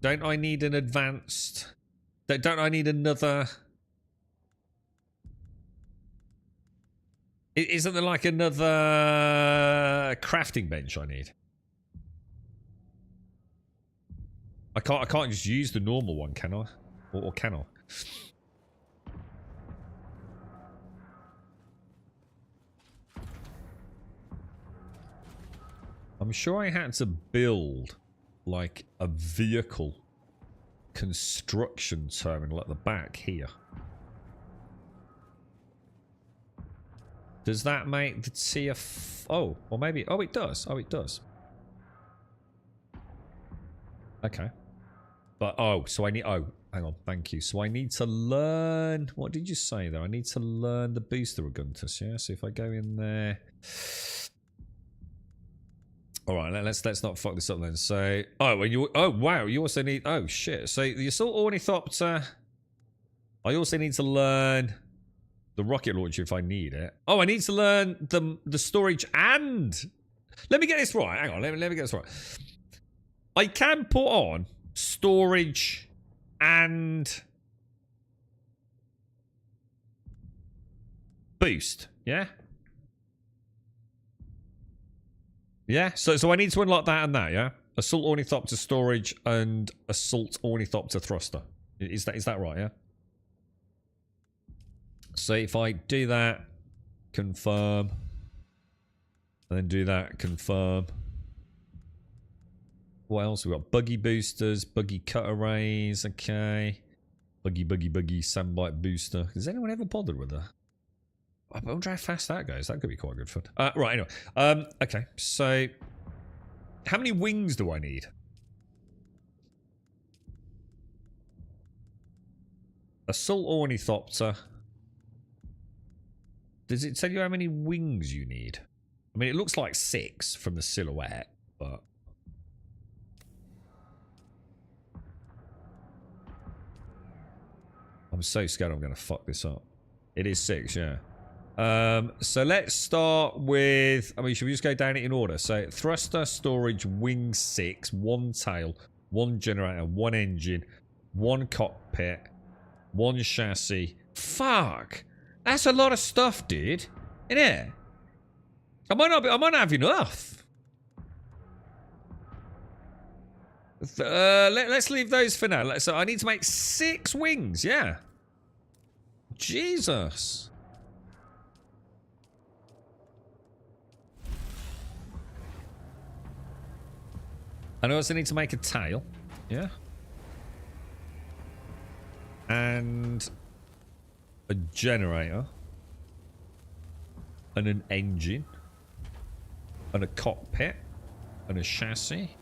don't I need an advanced... Don't I need another... Isn't there like another crafting bench I need? I can't just use the normal one, can I? Or can I? I'm sure I had to build like a vehicle construction terminal at the back here. Does that make the tier oh, or maybe... Oh, it does. Oh, it does. Okay. But, oh, so I need... Oh, hang on. Thank you. So I need to learn... What did you say, though? I need to learn the booster Aguntus, yeah? So if I go in there... All right, let's not fuck this up then. So, oh wow, you also need, oh shit. So the assault ornithopter. I also need to learn the rocket launcher if I need it. Oh, I need to learn the storage and. Let me get this right. Hang on, let me get this right. I can put on storage and boost. Yeah. Yeah, so I need to unlock that and that, yeah? Assault Ornithopter storage and Assault Ornithopter thruster. Is that right, yeah? So if I do that, confirm, and then do that, confirm. What else we got? Buggy boosters, buggy cut arrays, okay. Buggy, sandbite booster. Has anyone ever bothered with that? I wonder how fast that goes. That could be quite good fun. Right, anyway. Okay, so how many wings do I need? Assault Ornithopter. Does it tell you how many wings you need? I mean, it looks like 6 from the silhouette, but... I'm so scared I'm going to fuck this up. It is 6, yeah. So let's start with, I mean, should we just go down it in order? So thruster, storage, wing 6, 1 tail, 1 generator, 1 engine, 1 cockpit, 1 chassis. Fuck! That's a lot of stuff, dude. Isn't it? I might not have enough. Let's leave those for now. So I need to make 6 wings, yeah. Jesus. And I also need to make a tail. Yeah. And a generator. And an engine. And a cockpit. And a chassis.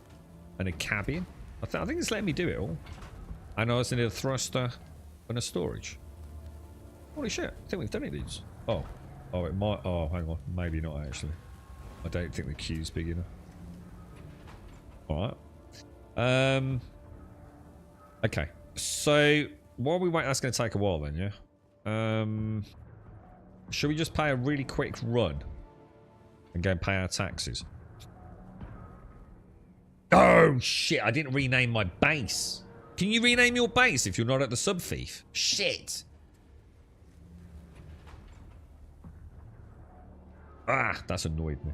And a cabin. I think it's letting me do it all. And I also need a thruster and a storage. Holy shit. I think we've done it, these. Oh. Oh, it might. Oh, hang on. Maybe not, actually. I don't think the queue's big enough. Alright. Okay. So, while we wait, that's going to take a while then, yeah? Should we just pay a really quick run? And go and pay our taxes? Oh, shit. I didn't rename my base. Can you rename your base if you're not at the sub-thief? Shit. Ah, that's annoyed me.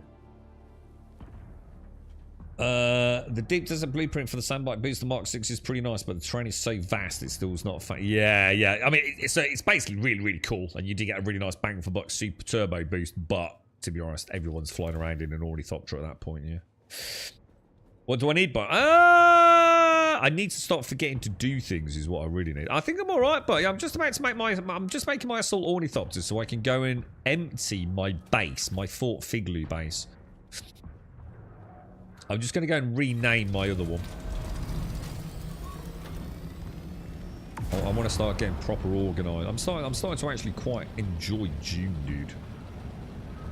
The deep desert blueprint for the sandbite booster Mark 6 is pretty nice, but the terrain is so vast it still is not fun. Yeah. I mean, it's basically really cool, and you do get a really nice bang for buck super turbo boost. But to be honest, everyone's flying around in an ornithopter at that point. Yeah. What do I need? But I need to stop forgetting to do things. Is what I really need. I think I'm all right, but yeah, I'm just about to make I'm just making my assault ornithopter so I can go and empty my base, my Fort Figlu base. I'm just going to go and rename my other one. I want to start getting proper organised. I'm starting to actually quite enjoy Dune, dude.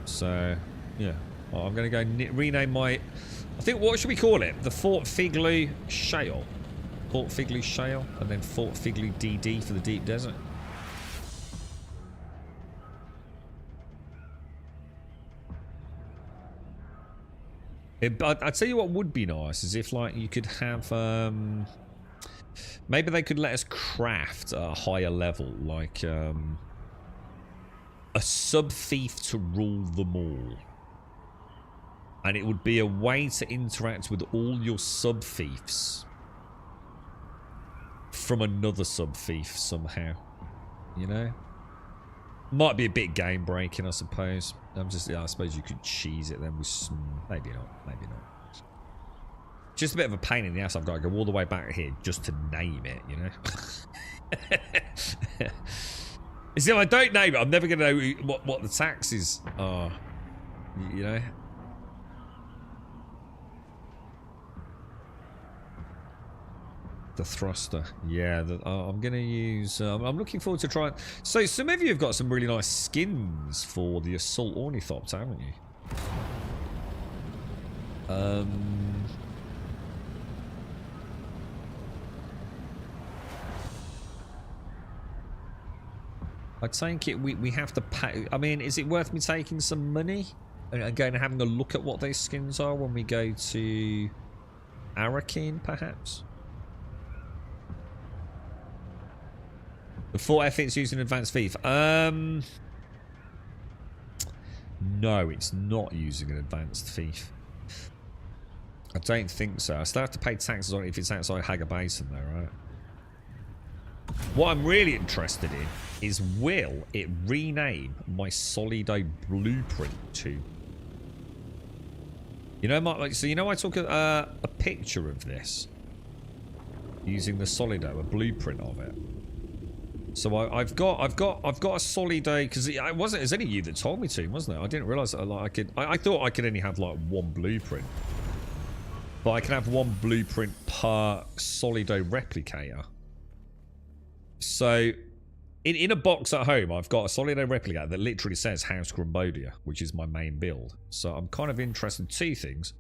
So, yeah. I'm going to go rename my... I think, what should we call it? The Fort Figlu Shale. Fort Figlu Shale. And then Fort Figlu DD for the deep desert. I'd tell you what would be nice is if, like, you could have, maybe they could let us craft a higher level, like, a sub-thief to rule them all. And it would be a way to interact with all your sub-thieves from another sub-thief somehow, you know? Might be a bit game breaking, I suppose. I suppose you could cheese it then with some... Maybe not. Just a bit of a pain in the ass. I've got to go all the way back here just to name it, you know? You see, if I don't name it, I'm never going to know what the taxes are, you know? The thruster, yeah. I'm going to use... I'm looking forward to trying... So, some of you have got some really nice skins for the Assault Ornithopter, haven't you? I take it we have to pay. I mean, is it worth me taking some money and going and having a look at what those skins are when we go to Arakin, perhaps? The 4F using advanced thief. No, it's not using an advanced thief. I don't think so. I still have to pay taxes on it if it's outside Haga Basin, though, right? What I'm really interested in is, will it rename my Solido blueprint to? You know, so you know, I took a picture of this using the Solido, a blueprint of it. So I've got a Solido, because it wasn't. It was only you that told me to, wasn't it? I didn't realize that I could. I thought I could only have like one blueprint, but I can have one blueprint per Solido replicator. So, in a box at home, I've got a Solido replicator that literally says House Grumbodia, which is my main build. So I'm kind of interested in two things.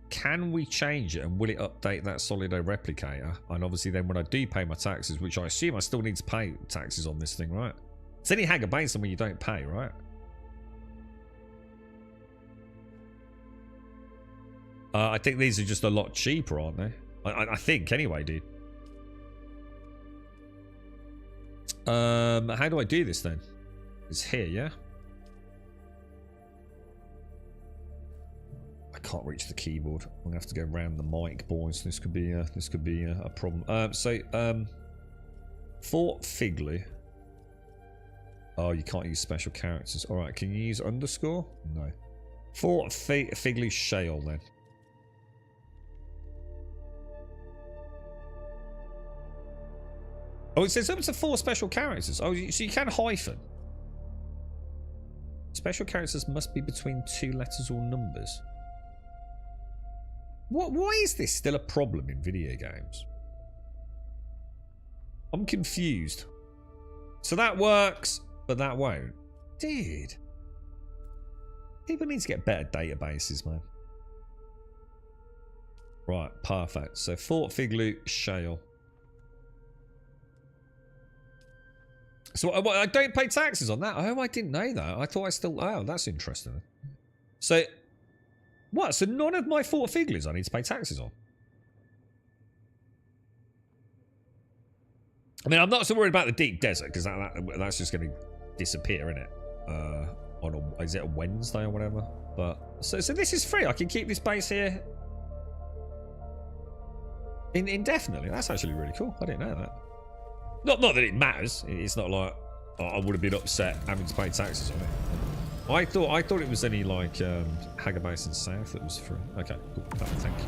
Can we change it, and will it update that Solido replicator? And obviously then when I do pay my taxes, which I assume I still need to pay taxes on this thing, right? It's only Haga Basin when you don't pay, right? I think these are just a lot cheaper, aren't they? I think anyway, dude. How do I do this then? It's here, yeah? I can't reach the keyboard. I'm gonna have to go around the mic, boys. This could be a problem. Fort Figley. Oh, you can't use special characters. All right, can you use underscore? No. Fort Figley Shale then. Oh, it says up to 4 special characters. Oh, so you can hyphen. Special characters must be between 2 letters or numbers. Why is this still a problem in video games? I'm confused. So that works, but that won't. Dude. People need to get better databases, man. Right, perfect. So Fort Figley Shale. So I don't pay taxes on that. Oh, I didn't know that. I thought I still... Oh, that's interesting. So, what? So none of my Fort Figleys I need to pay taxes on? I mean, I'm not so worried about the deep desert, because that's just going to disappear, innit? Is it a Wednesday or whatever? But so this is free. I can keep this base here indefinitely. That's actually really cool. I didn't know that. Not that it matters. It's not like I would have been upset having to pay taxes on it. I thought it was only like Haga Basin South that was free. Okay, cool. Thank you.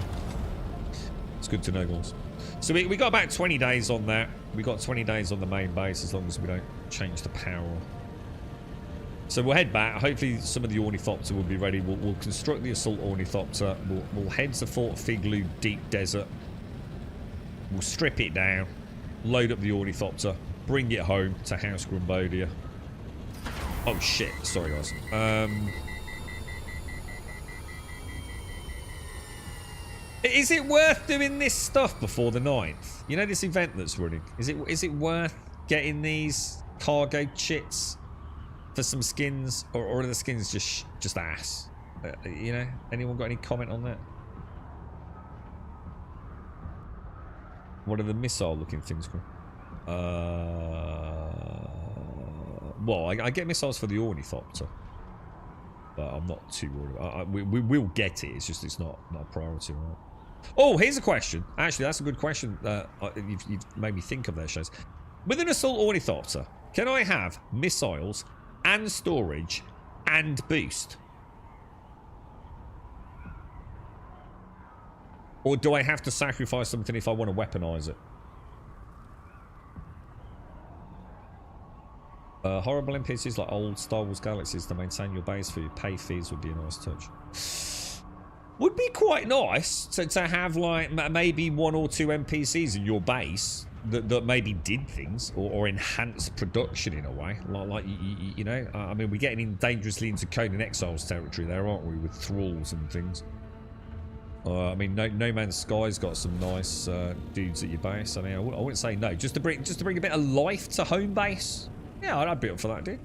It's good to know, guys. So we got about 20 days on that. We got 20 days on the main base as long as we don't change the power. So we'll head back. Hopefully some of the Ornithopter will be ready. We'll construct the Assault Ornithopter. We'll head to Fort Figley Deep Desert. We'll strip it down. Load up the Ornithopter, bring it home to House Grumbodia. Oh shit, sorry guys. Is it worth doing this stuff before the 9th? You know, this event that's running. Is it worth getting these cargo chits for some skins, or are the skins just ass? You know, anyone got any comment on that? What are the missile-looking things called? Well, I get missiles for the Ornithopter, but I'm not too worried. We will get it. It's just it's not a priority, right? Oh, here's a question. Actually, that's a good question. You've made me think of there, Shays. With an Assault Ornithopter, can I have missiles and storage and boost? Or do I have to sacrifice something if I want to weaponize it? Horrible NPCs like old Star Wars galaxies to maintain your base for your pay fees would be a nice touch. Would be quite nice to have like maybe 1 or 2 NPCs in your base that maybe did things or enhanced production in a way. Like you know, I mean, we're getting in dangerously into Conan Exiles territory there, aren't we, with thralls and things. I mean, No Man's Sky's got some nice dudes at your base. I mean, I wouldn't say no. Just to bring a bit of life to home base. Yeah, I'd be up for that, dude.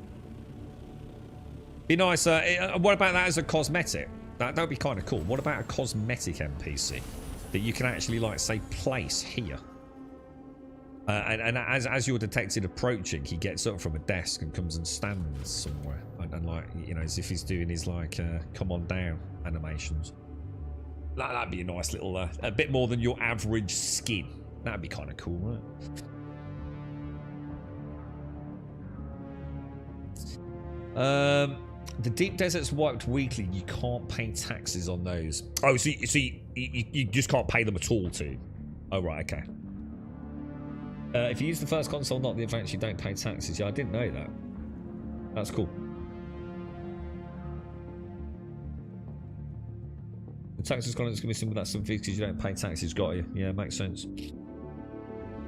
Be nice. What about that as a cosmetic? That would be kind of cool. What about a cosmetic NPC that you can actually, like, say, place here? And as you're detected approaching, he gets up from a desk and comes and stands somewhere, and like, you know, as if he's doing his like come on down animations. That'd be a nice little, a bit more than your average skin. That'd be kind of cool, right? The deep desert's wiped weekly. You can't pay taxes on those. Oh, so you just can't pay them at all, too. Oh, right, okay. If you use the first console, not the advance, you don't pay taxes. Yeah, I didn't know that. That's cool. The taxes gone. It's gonna be simple. That's some fees because you don't pay taxes. Got you? Yeah, makes sense.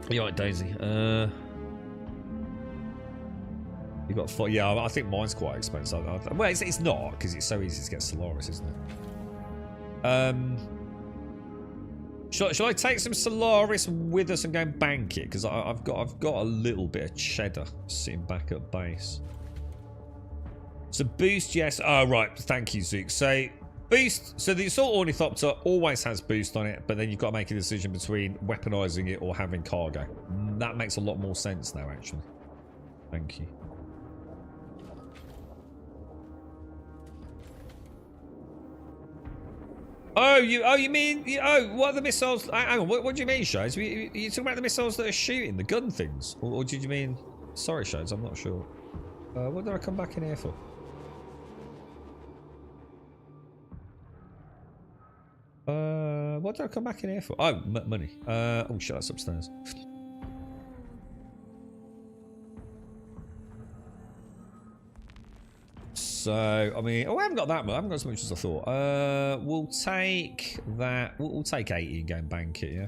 You're right, Daisy. You got 4. Yeah, I think mine's quite expensive. Well, it's not because it's so easy to get Solaris, isn't it? Shall I take some Solaris with us and go and bank it? Because I've got a little bit of cheddar sitting back at base. So boost, yes. Oh right, thank you, Zook. So boost. So the Assault Ornithopter always has boost on it, but then you've got to make a decision between weaponizing it or having cargo. That makes a lot more sense now, actually. Thank you. Oh, you mean, what are the missiles? Hang on, what do you mean, Shades? Are you talking about the missiles that are shooting, the gun things? Or did you mean, sorry, Shades, I'm not sure. What did I come back in here for? What did I come back in here for? Oh, money. Oh shit, that's upstairs. So, I mean, I haven't got that much. I haven't got as much as I thought. We'll take that. We'll take 80 and go and bank it, yeah?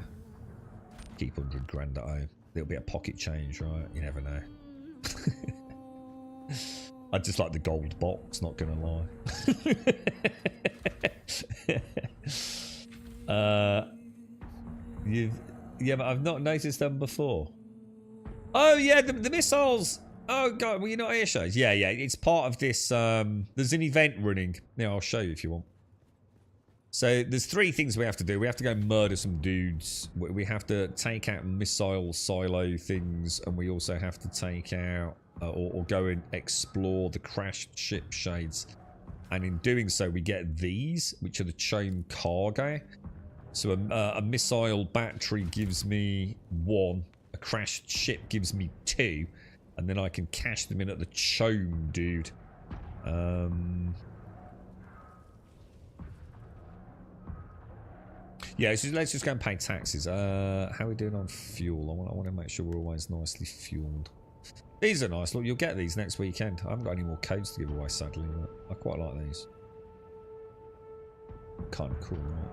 Keep 100 grand at home. It'll be a pocket change, right? You never know. I just like the gold box, not gonna lie. Yeah, but I've not noticed them before. Oh, yeah, the missiles. Oh god, well, you're not here, shows. Yeah, it's part of this. There's an event running. Yeah, I'll show you if you want. So there's 3 things we have to do. We have to go murder some dudes. We have to take out missile silo things, and we also have to take out or go and explore the crashed ship shades. And in doing so, we get these, which are the Chome cargo. So a missile battery gives me 1. A crashed ship gives me 2. And then I can cash them in at the Chome, dude. Yeah, so let's just go and pay taxes. How are we doing on fuel? I want to make sure we're always nicely fueled. These are nice. Look, you'll get these next weekend. I haven't got any more codes to give away, sadly, but I quite like these. Kind of cool, right?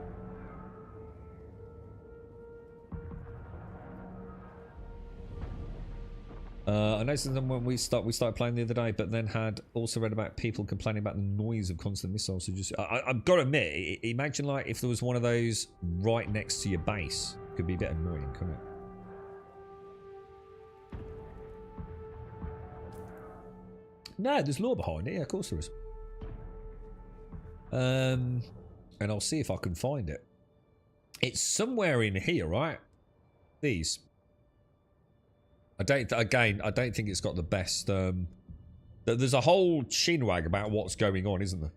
I noticed them when we started playing the other day, but then had also read about people complaining about the noise of constant missiles. So just, I've got to admit, imagine like if there was one of those right next to your base, it could be a bit annoying, couldn't it? No, there's lore behind it. Yeah, of course there is. And I'll see if I can find it. It's somewhere in here, right? These. I don't think it's got the best. There's a whole chinwag about what's going on, isn't there?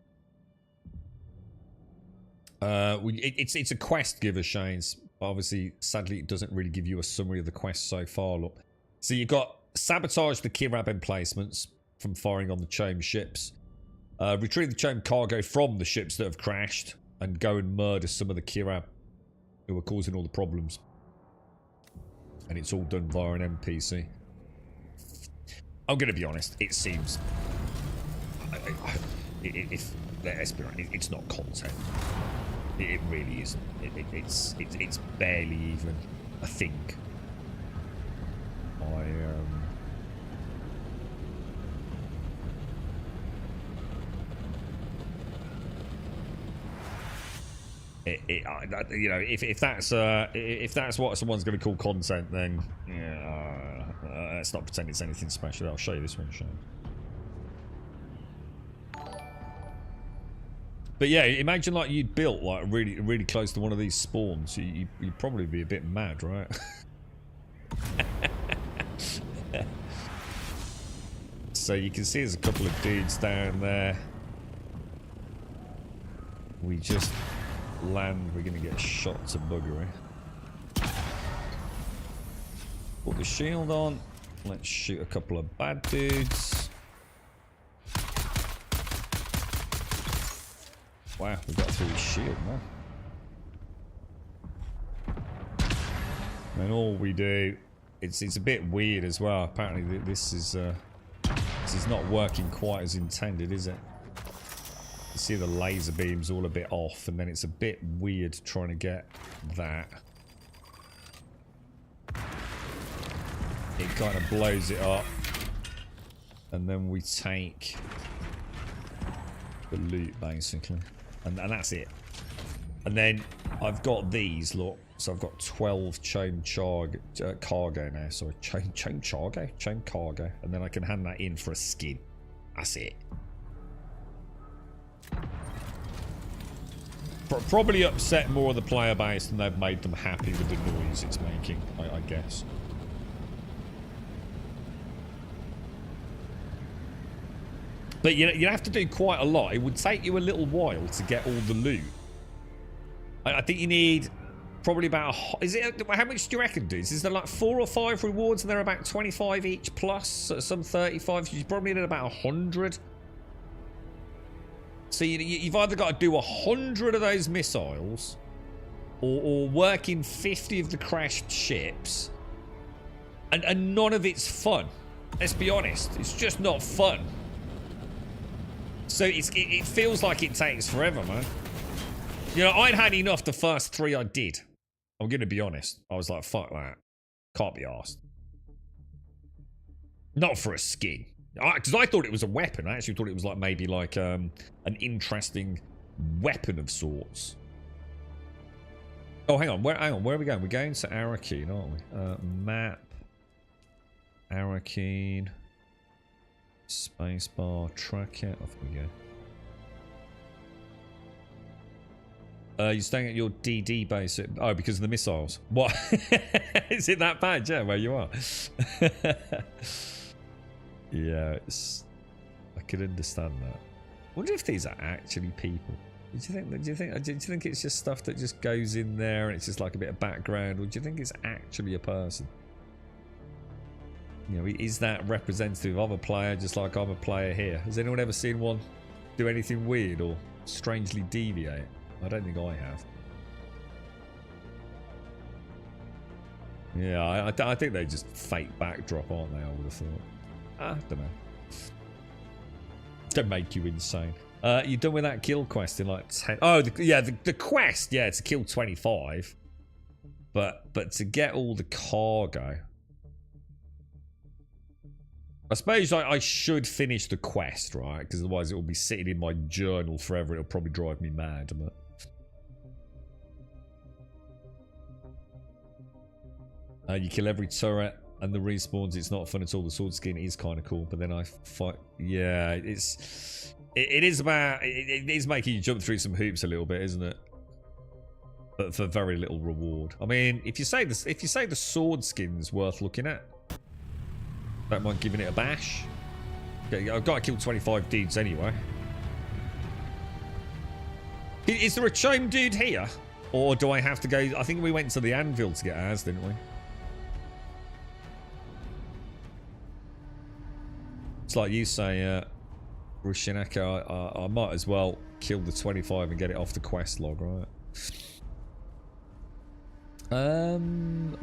It's a quest giver, Shane's. Obviously, sadly, it doesn't really give you a summary of the quest so far. Look, so you've got sabotage the Kirab emplacements from firing on the Chome ships, retrieve the Chome cargo from the ships that have crashed, and go and murder some of the Kirab who are causing all the problems. And it's all done via an NPC. I'm going to be honest, it seems... let's be honest, it's not content. It really isn't. It's barely even a thing. You know, if that's what someone's going to call content, then yeah, let's not pretend it's anything special. I'll show you this one, Shane. But yeah, imagine like you'd built like really close to one of these spawns. You'd probably be a bit mad, right? So you can see there's a couple of dudes down there. We just land, we're gonna get shot to buggery. Put the shield on. Let's shoot a couple of bad dudes. Wow, we got through his shield, man. And all we do, it's a bit weird as well. Apparently this is not working quite as intended, is it? You see the laser beams all a bit off, and then it's a bit weird trying to get that. It kind of blows it up, and then we take the loot basically, and that's it. And then I've got these, look. So I've got 12 chain cargo now. Sorry, chain cargo, and then I can hand that in for a skin. That's it. Probably upset more of the player base than they've made them happy with the noise it's making, I guess. But you have to do quite a lot. It would take you a little while to get all the loot. I think you need probably about how much do you reckon, dudes? Is there like 4 or 5 rewards and they're about 25 each plus some 35? You probably need about 100. So you've either got to do 100 of those missiles, or work in 50 of the crashed ships, and none of it's fun. Let's be honest, it's just not fun. So it feels like it takes forever, man. You know, I'd had enough the first 3 I did. I'm gonna be honest. I was like, fuck that. Can't be arsed. Not for a skin. Because I thought it was a weapon. I actually thought it was like maybe like an interesting weapon of sorts. Oh, hang on. Where are we going? We're going to Arakeen, aren't we? Map. Arakeen. Spacebar. Track it. Off we go. You're staying at your DD base. Oh, because of the missiles. What? Is it that bad? Yeah, where you are. Yeah, I could understand that. Wonder if these are actually people. Do you think it's just stuff that just goes in there and it's just like a bit of background, or do you think it's actually a person? You know, is that representative of a player, just like I'm a player here? Has anyone ever seen one do anything weird or strangely deviate? I don't think I have. Yeah, I think they just fake backdrop, aren't they? I would have thought. I don't know. Don't make you insane. You done with that kill quest in like 10? Oh, the quest, yeah, to kill 25. But to get all the cargo, I suppose I should finish the quest, right? Because otherwise it will be sitting in my journal forever. It'll probably drive me mad. You kill every turret and the respawns. It's not fun at all. The sword skin is kind of cool, but then I fight. Yeah, it is making you jump through some hoops a little bit, isn't it? But for very little reward. I mean, if you say the sword skin's worth looking at, don't mind giving it a bash. Okay, I've got to kill 25 dudes anyway. Is there a chime dude here, or do I have to go? I think we went to the anvil to get ours, didn't we? It's like you say, Rushinaka, I might as well kill the 25 and get it off the quest log, right?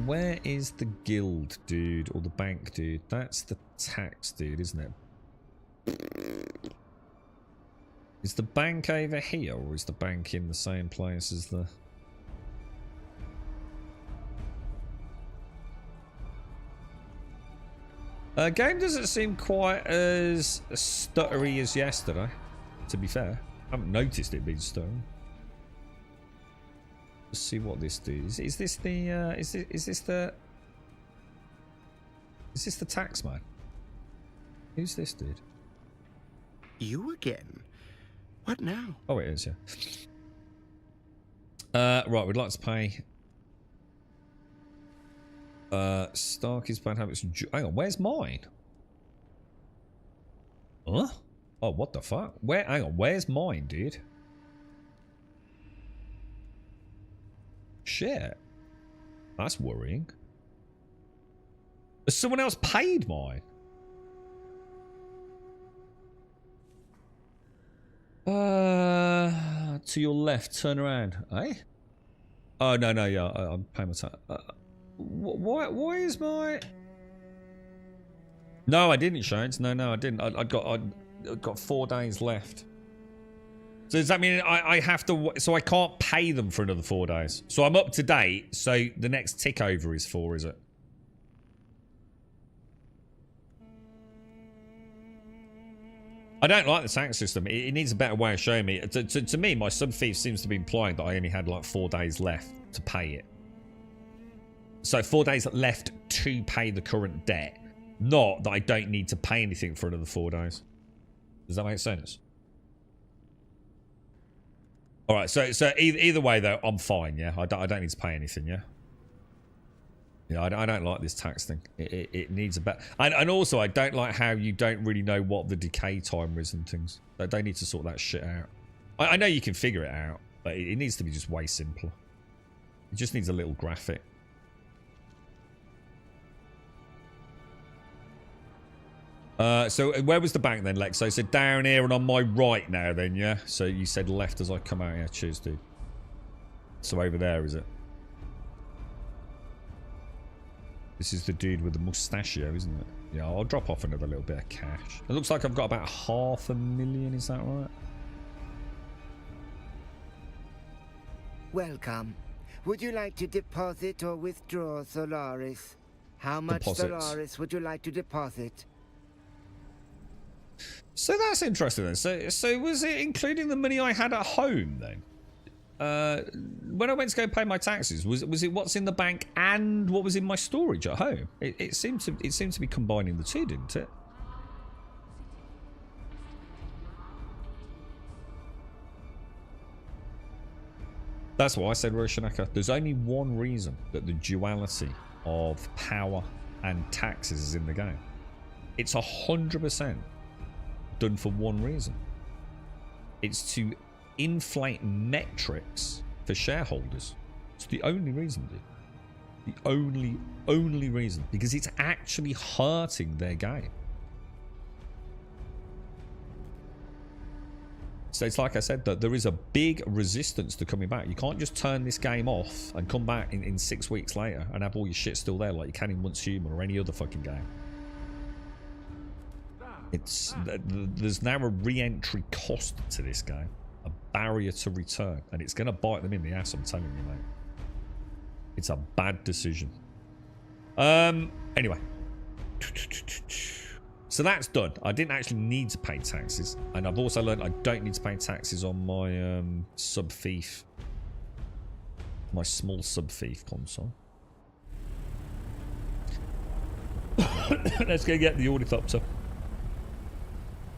Where is the guild dude or the bank dude? That's the tax dude, isn't it? Is the bank over here, or is the bank in the same place as the... Game doesn't seem quite as stuttery as yesterday, to be fair. I haven't noticed it being stuttery. Let's see what this does. Is this the tax man? Who's this dude? You again? What now? Oh, it is, yeah. Right, we'd like to pay. Starkey's bad habits. Hang on, where's mine? Huh? Oh, what the fuck? Hang on, where's mine, dude? Shit. That's worrying. Has someone else paid mine? To your left, turn around. Eh? Oh, no, yeah, I'm paying my tax. Why is my... No, I didn't, Shades. No, I didn't. I got 4 days left. So does that mean I have to... So I can't pay them for another 4 days? So I'm up to date, so the next tick over is 4, is it? I don't like the tax system. It needs a better way of showing me. To me, my sub-thief seems to be implying that I only had like 4 days left to pay it. So 4 days left to pay the current debt. Not that I don't need to pay anything for another 4 days. Does that make sense? Alright, so either way though, I'm fine, yeah? I don't need to pay anything, yeah? Yeah, I don't like this tax thing. It needs a better... And also, I don't like how you don't really know what the decay timer is and things. They need to sort that shit out. I know you can figure it out, but it needs to be just way simpler. It just needs a little graphic. So where was the bank then, Lex? So down here and on my right now then, yeah? So you said left as I come out. Yeah, cheers, dude. So over there, is it? This is the dude with the mustachio, isn't it? Yeah, I'll drop off another little bit of cash. It looks like I've got about 500,000, is that right? Welcome. Would you like to deposit or withdraw Solaris? How much Deposits. Solaris would you like to deposit? So that's interesting then. So was it including the money I had at home then? When I went to go pay my taxes, was it what's in the bank and what was in my storage at home? It seemed to be combining the two, didn't it? That's why I said Roshanaka. There's only one reason that the duality of power and taxes is in the game. It's 100% done for one reason. It's to inflate metrics for shareholders. It's the only reason, dude. The only reason. Because it's actually hurting their game. So it's like I said, that there is a big resistance to coming back. You can't just turn this game off and come back in 6 weeks later and have all your shit still there like you can in Once Human or any other fucking game. There's now a re-entry cost to this game. A barrier to return. And it's going to bite them in the ass, I'm telling you, mate. It's a bad decision. Anyway. So that's done. I didn't actually need to pay taxes. And I've also learned I don't need to pay taxes on my sub-thief. My small sub-thief console. Let's go get the ornithopter.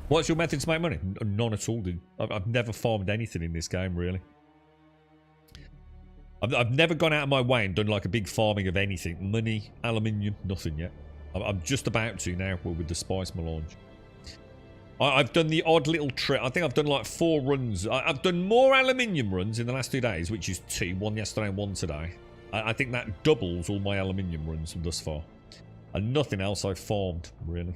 What's your method to make money? None at all, dude. I've never farmed anything in this game, really. I've never gone out of my way and done like a big farming of anything. Money, aluminium, nothing yet. I'm just about to now with the spice melange. I've done the odd little trick. I think I've done like 4 runs. I've done more aluminium runs in the last 2 days, which is 2. 1 yesterday and 1 today. I think that doubles all my aluminium runs thus far. And nothing else I've farmed, really.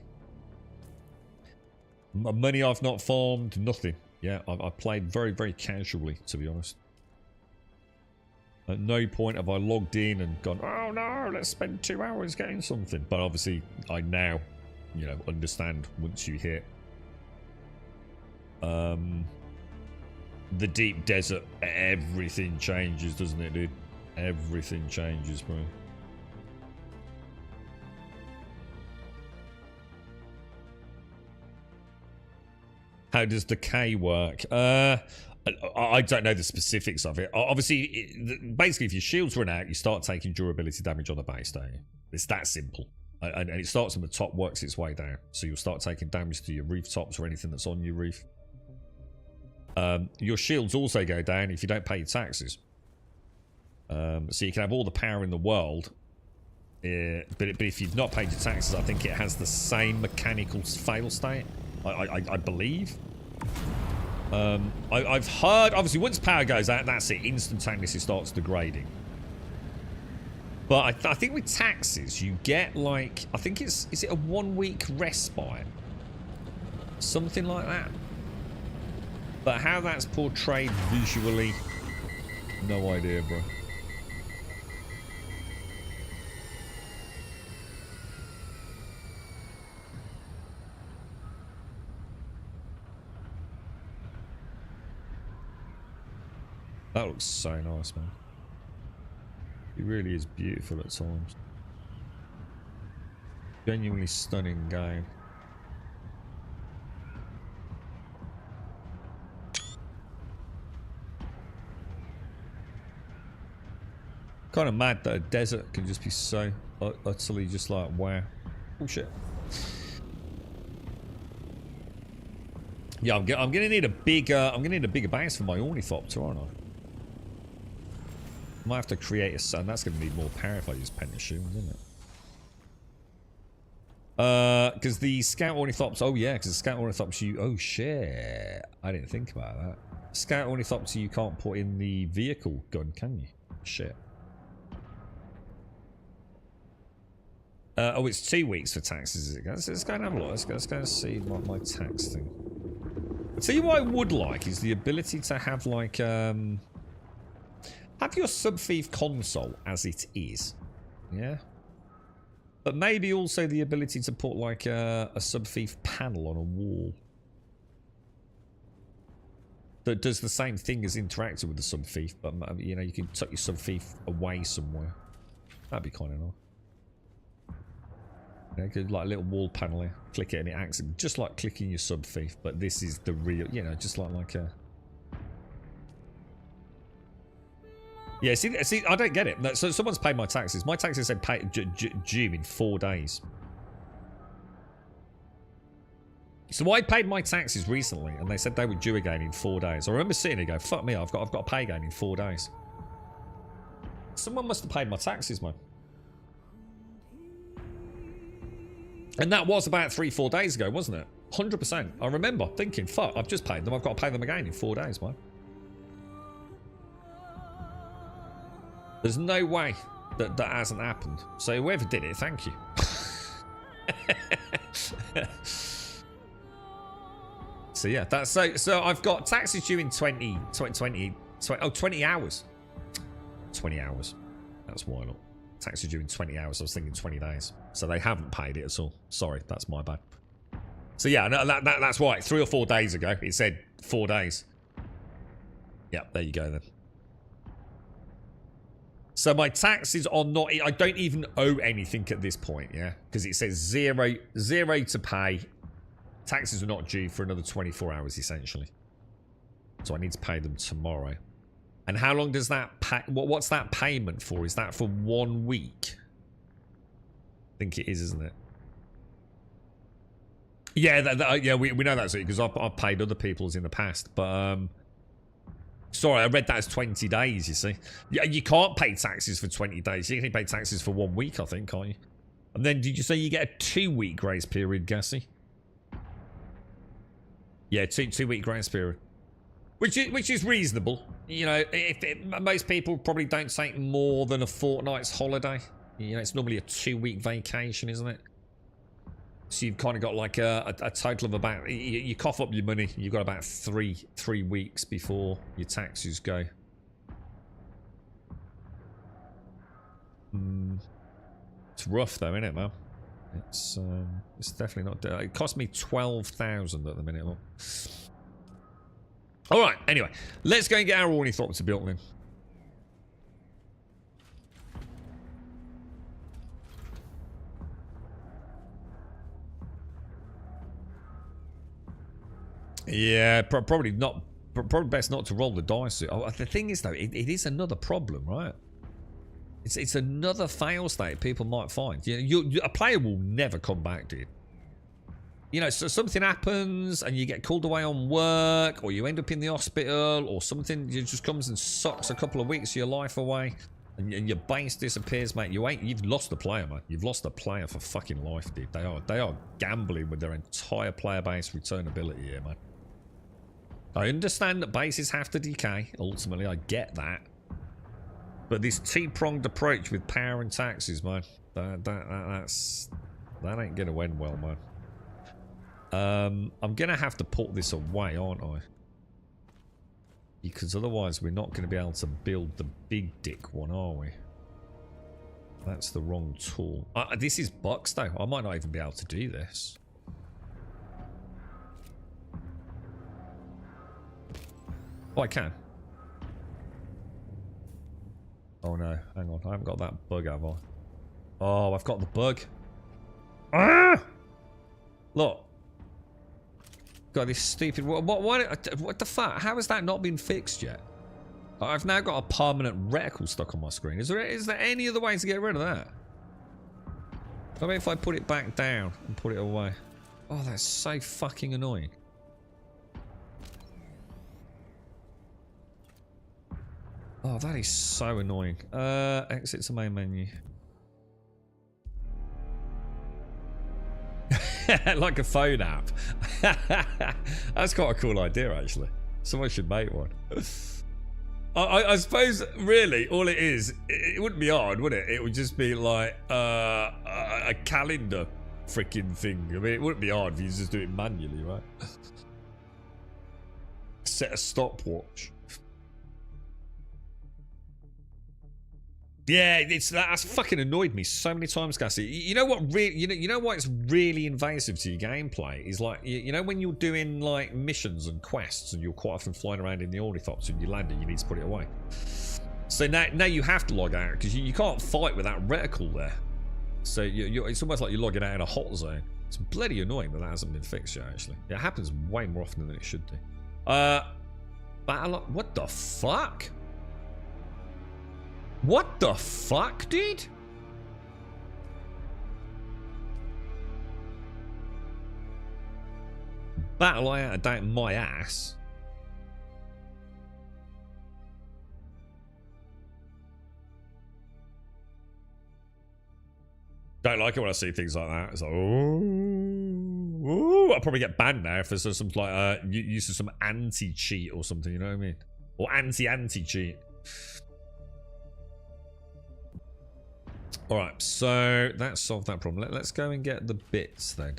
Money I've not farmed, nothing. Yeah, I've played very, very casually, to be honest. At no point have I logged in and gone, oh no, let's spend 2 hours getting something. But obviously, I now, you know, understand once you hit the deep desert, everything changes, doesn't it, dude? Everything changes, bro. How does decay work? I don't know the specifics of it. Obviously, basically, if your shields run out, you start taking durability damage on the base, don't you? It's that simple. And it starts on the top, works its way down. So you'll start taking damage to your rooftops or anything that's on your roof. Your shields also go down if you don't pay your taxes. So you can have all the power in the world, but if you've not paid your taxes, I think it has the same mechanical fail state. I believe. I've heard, obviously, once power goes out, that's it. Instantaneously starts degrading. But I think with taxes, you get like, I think is it a 1 week respite? Something like that. But how that's portrayed visually, no idea, bro. That looks so nice, man. It really is beautiful at times. Genuinely stunning game. Kind of mad that a desert can just be so utterly just like, wow. Oh shit. Yeah, I'm gonna need a bigger base for my ornithopter, aren't I? Might have to create a sun. That's going to need more power if I use pentashumes, isn't it? Because the scout ornithopter. Oh yeah, because the scout ornithopter. Oh shit! I didn't think about that. Scout ornithopter you can't put in the vehicle gun, can you? Shit. Oh, it's 2 weeks for taxes. Is it? Let's go and have a look. Let's go and see what my tax thing. I'll tell you what I would like is the ability to have like have your sub-thief console as it is, yeah? But maybe also the ability to put like a sub-thief panel on a wall that does the same thing as interacting with the sub-thief, but you know, you can tuck your sub-thief away somewhere. That'd be kind of nice. Yeah, good, like a little wall panel here. Click it and it acts just like clicking your sub-thief, but this is the real, you know, just like a... Yeah, see, I don't get it. No, so someone's paid my taxes. My taxes said pay due in 4 days. So I paid my taxes recently, and they said they were due again in 4 days. I remember sitting there going, "Fuck me, I've got to pay again in 4 days." Someone must have paid my taxes, man. And that was about 3-4 days ago, wasn't it? 100%. I remember thinking, "Fuck, I've just paid them. I've got to pay them again in 4 days, man." There's no way that that hasn't happened. So whoever did it, thank you. So yeah, that's so I've got taxes due in 20 hours. 20 hours. That's why not. Taxes due in 20 hours. I was thinking 20 days. So they haven't paid it at all. Sorry, that's my bad. So yeah, no, that's right. 3 or 4 days ago, it said 4 days. Yeah, there you go then. So my taxes are not... I don't even owe anything at this point, yeah? Because it says zero to pay. Taxes are not due for another 24 hours, essentially. So I need to pay them tomorrow. And how long does that pay... What's that payment for? Is that for 1 week? I think it is, isn't it? Yeah, yeah, we know that's it, because I've paid other people's in the past, but... Sorry, I read that as 20 days, you see. Yeah, you can't pay taxes for 20 days. You can only pay taxes for 1 week, I think, can't you? And then did you say you get a 2-week grace period, Gassy? Yeah, two week grace period. Which is reasonable. You know, most people probably don't take more than a fortnight's holiday. You know, it's normally a 2-week vacation, isn't it? So you've kind of got like a total of about... You cough up your money, you've got about three weeks before your taxes go. It's rough though, isn't it, man? It's definitely not... It cost me 12,000 at the minute. Alright, anyway. Let's go and get our ornithopter built then. Yeah, probably not. Probably best not to roll the dice. Oh, the thing is, though, it is another problem, right? It's another fail state people might find. A player will never come back, dude. You know, so something happens and you get called away on work, or you end up in the hospital, or something just comes and sucks a couple of weeks of your life away, and your base disappears, mate. You've lost the player, man. You've lost the player for fucking life, dude. They are gambling with their entire player base returnability here, man. I understand that bases have to decay. Ultimately, I get that. But this T-pronged approach with power and taxes, man, that ain't gonna end well, man. I'm gonna have to put this away, aren't I? Because otherwise we're not gonna be able to build the big dick one, are we? That's the wrong tool. This is bucks, though. I might not even be able to do this. Oh, I can. Oh no, hang on. I haven't got that bug, have I? Oh, I've got the bug. Ah! Look. Got this stupid... What the fuck? How has that not been fixed yet? I've now got a permanent reticle stuck on my screen. Is there any other way to get rid of that? What about if I put it back down and put it away? Oh, that's so fucking annoying. Oh, that is so annoying. Exit to main menu. Like a phone app. That's quite a cool idea, actually. Someone should make one. I suppose, really, all it is, it wouldn't be hard, would it? It would just be like a calendar freaking thing. I mean, it wouldn't be hard if you just do it manually, right? Set a stopwatch. Yeah, that's fucking annoyed me so many times, Gassy. You know what? You know why it's really invasive to your gameplay is like you know when you're doing like missions and quests and you're quite often flying around in the ornithopter and you land and you need to put it away. So now you have to log out because you can't fight with that reticle there. So it's almost like you're logging out in a hot zone. It's bloody annoying that hasn't been fixed yet. Actually, it happens way more often than it should do. What the fuck? What the fuck, dude? Battle I out of date my ass. Don't like it when I see things like that. It's like, oh, I'll probably get banned now if there's some like use of some anti-cheat or something. You know what I mean? Or anti-cheat. Alright, so that solved that problem. Let's go and get the bits then.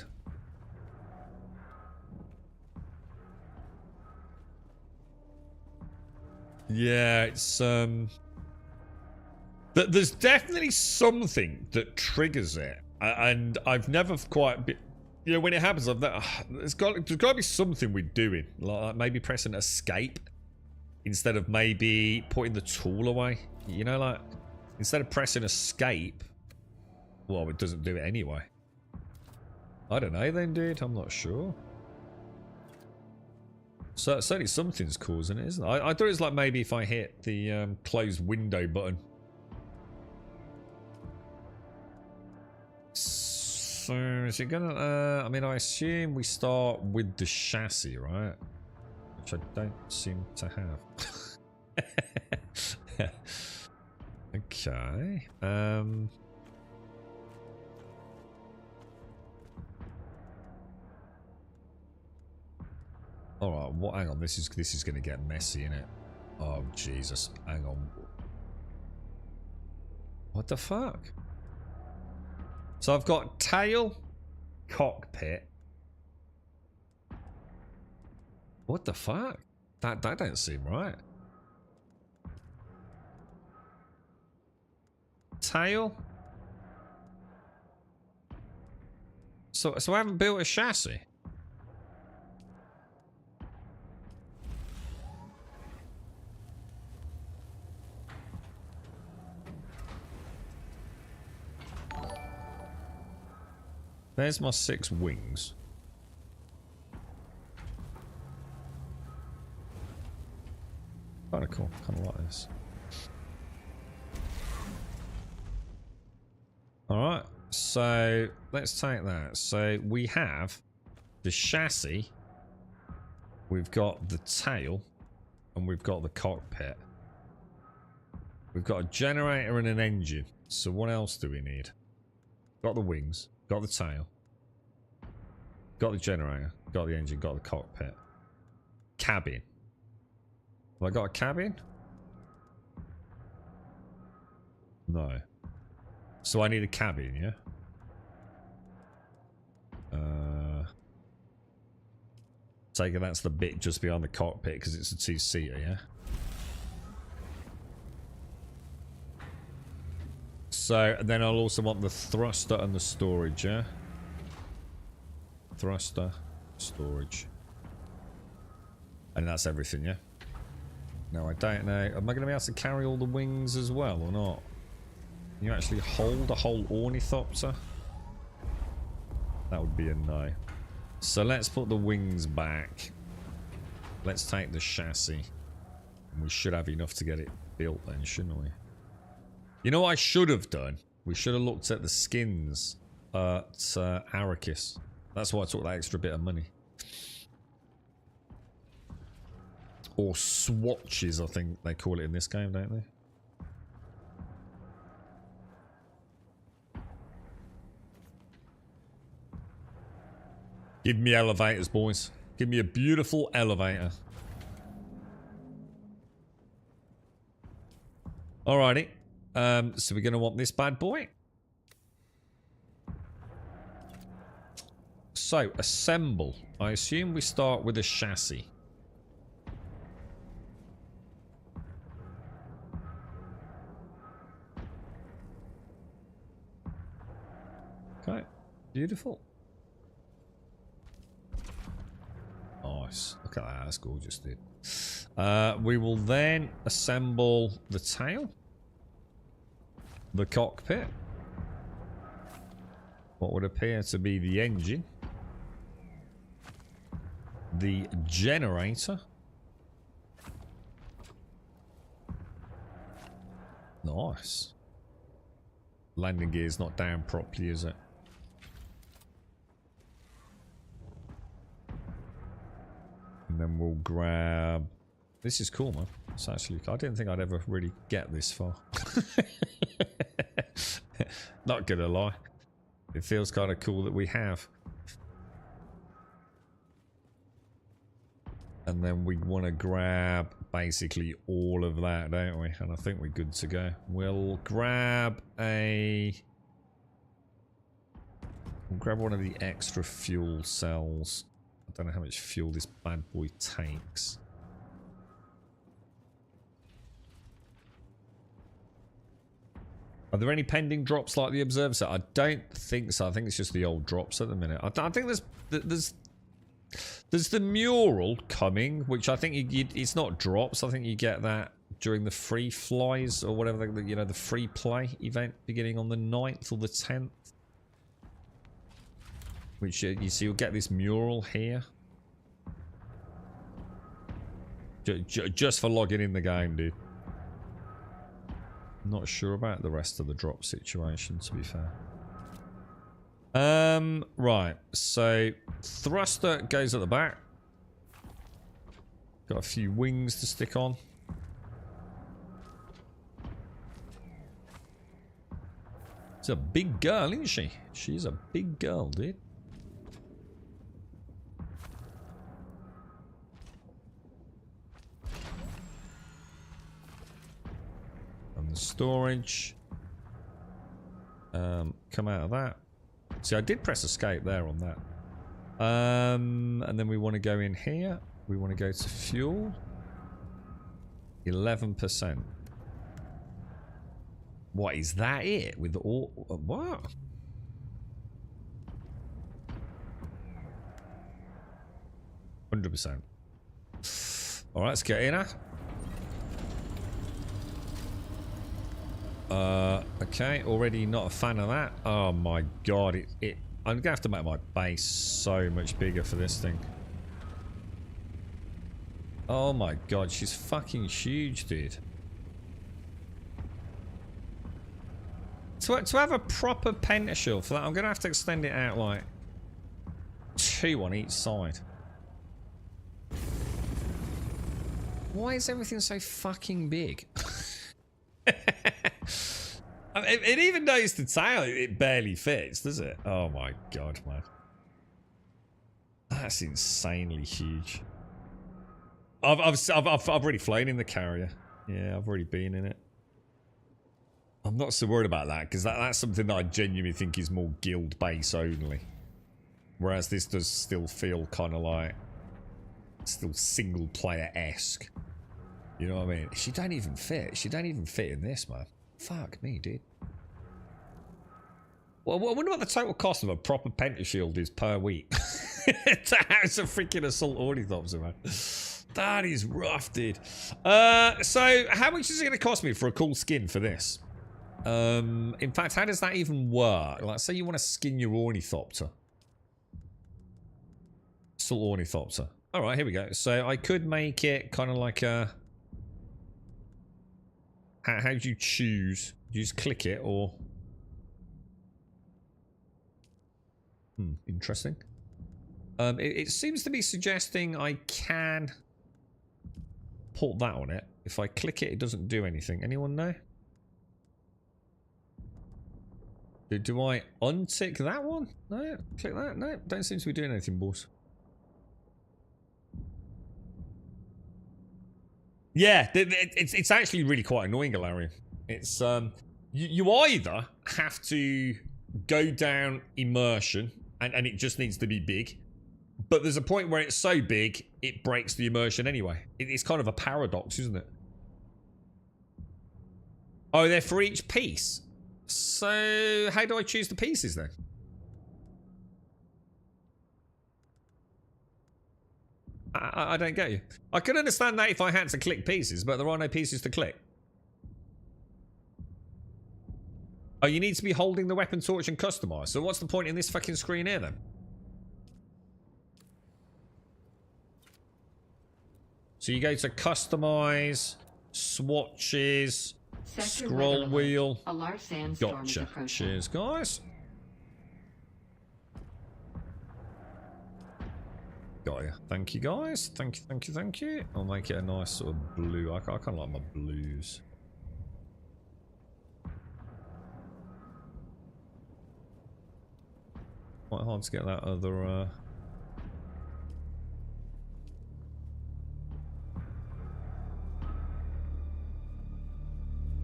Yeah, it's there's definitely something that triggers it. And I've never quite been, you know, when it happens, there's got to be something we're doing. Like maybe pressing escape instead of maybe putting the tool away. You know, like instead of pressing escape, well, it doesn't do it anyway. I don't know then, dude. I'm not sure. So certainly something's causing it, isn't it? I thought it was like maybe if I hit the closed window button. So is it gonna? I mean, I assume we start with the chassis, right? Which I don't seem to have. Okay. All right. What? Hang on. This is going to get messy, innit? Oh Jesus! Hang on. What the fuck? So I've got tail, cockpit. What the fuck? That don't seem right. Tail. So I haven't built a chassis. There's my 6 wings. Kind of cool. Kind of like this. Alright, so let's take that. So we have the chassis, we've got the tail, and we've got the cockpit. We've got a generator and an engine. So what else do we need? Got the wings, got the tail, got the generator, got the engine, got the cockpit. Cabin. Have I got a cabin? No. So I need a cabin, yeah? Take it that's the bit just behind the cockpit because it's a two-seater, yeah? So, and then I'll also want the thruster and the storage, yeah? Thruster, storage. And that's everything, yeah? No, I don't know. Am I going to be able to carry all the wings as well or not? Can you actually hold a whole ornithopter? That would be a no. So let's put the wings back. Let's take the chassis. And we should have enough to get it built then, shouldn't we? You know what I should have done? We should have looked at the skins at Arrakis. That's why I took that extra bit of money. Or swatches, I think they call it in this game, don't they? Give me elevators, boys. Give me a beautiful elevator. Alrighty. So we're going to want this bad boy. So, assemble. I assume we start with a chassis. Okay. Beautiful. Nice. Look at that. That's gorgeous, dude. We will then assemble the tail. The cockpit. What would appear to be the engine. The generator. Nice. Landing gear's not down properly, is it? And then we'll grab... This is cool, man. It's actually... I didn't think I'd ever really get this far. Not gonna lie. It feels kind of cool that we have. And then we want to grab basically all of that, don't we? And I think we're good to go. We'll grab a... We'll grab one of the extra fuel cells. I don't know how much fuel this bad boy takes. Are there any pending drops like the observer set? I don't think so. I think it's just the old drops at the minute. I think there's the mural coming, which I think it's not drops. I think you get that during the free flies or whatever, you know, the free play event beginning on the 9th or the 10th. Which you see, you'll get this mural here. Just for logging in the game, dude. Not sure about the rest of the drop situation, to be fair. Right. So, thruster goes at the back. Got a few wings to stick on. She's a big girl, isn't she? She's a big girl, dude. The storage. Come out of that. See, I did press escape there on that. And then we want to go in here. We want to go to fuel. 11%. What is that? It with all what? %. All right, let's get in her. Okay, already not a fan of that. Oh my god, I'm gonna have to make my base so much bigger for this thing. Oh my god, she's fucking huge, dude. To have a proper pentashield for that, I'm going to have to extend it out like 2 on each side. Why is everything so fucking big? I mean, it even knows the tail, it barely fits, does it? Oh my god, man. That's insanely huge. I've already flown in the carrier. Yeah, I've already been in it. I'm not so worried about that, because that's something that I genuinely think is more guild base only. Whereas this does still feel kind of like... still single player-esque. You know what I mean? She don't even fit. She don't even fit in this, man. Fuck me, dude. Well, I wonder what the total cost of a proper pentashield is per week. To house a freaking assault ornithopter, man. That is rough, dude. So, how much is it going to cost me for a cool skin for this? In fact, how does that even work? Like, say you want to skin your ornithopter. Assault ornithopter. Alright, here we go. So, I could make it kind of like a... How do you choose? You just click it, or... interesting. It seems to be suggesting I can put that on it. If I click it, it doesn't do anything. Anyone know? Do I untick that one? No. Click that? No. Don't seem to be doing anything, boss. Yeah, it's actually really quite annoying, Galarian. It's you either have to go down immersion and it just needs to be big, but there's a point where it's so big it breaks the immersion anyway. It's kind of a paradox, isn't it? Oh, they're for each piece. So how do I choose the pieces then? I don't get you. I could understand that if I had to click pieces, but there are no pieces to click. Oh, you need to be holding the weapon torch and customize. So what's the point in this fucking screen here then? So you go to customize, swatches, scroll wheel. A large sandstorm is Gotcha. approaching. Cheers, guys. Got you. Thank you, guys. Thank you, thank you, thank you. I'll make it a nice sort of blue. I kind of like my blues. Quite hard to get that other...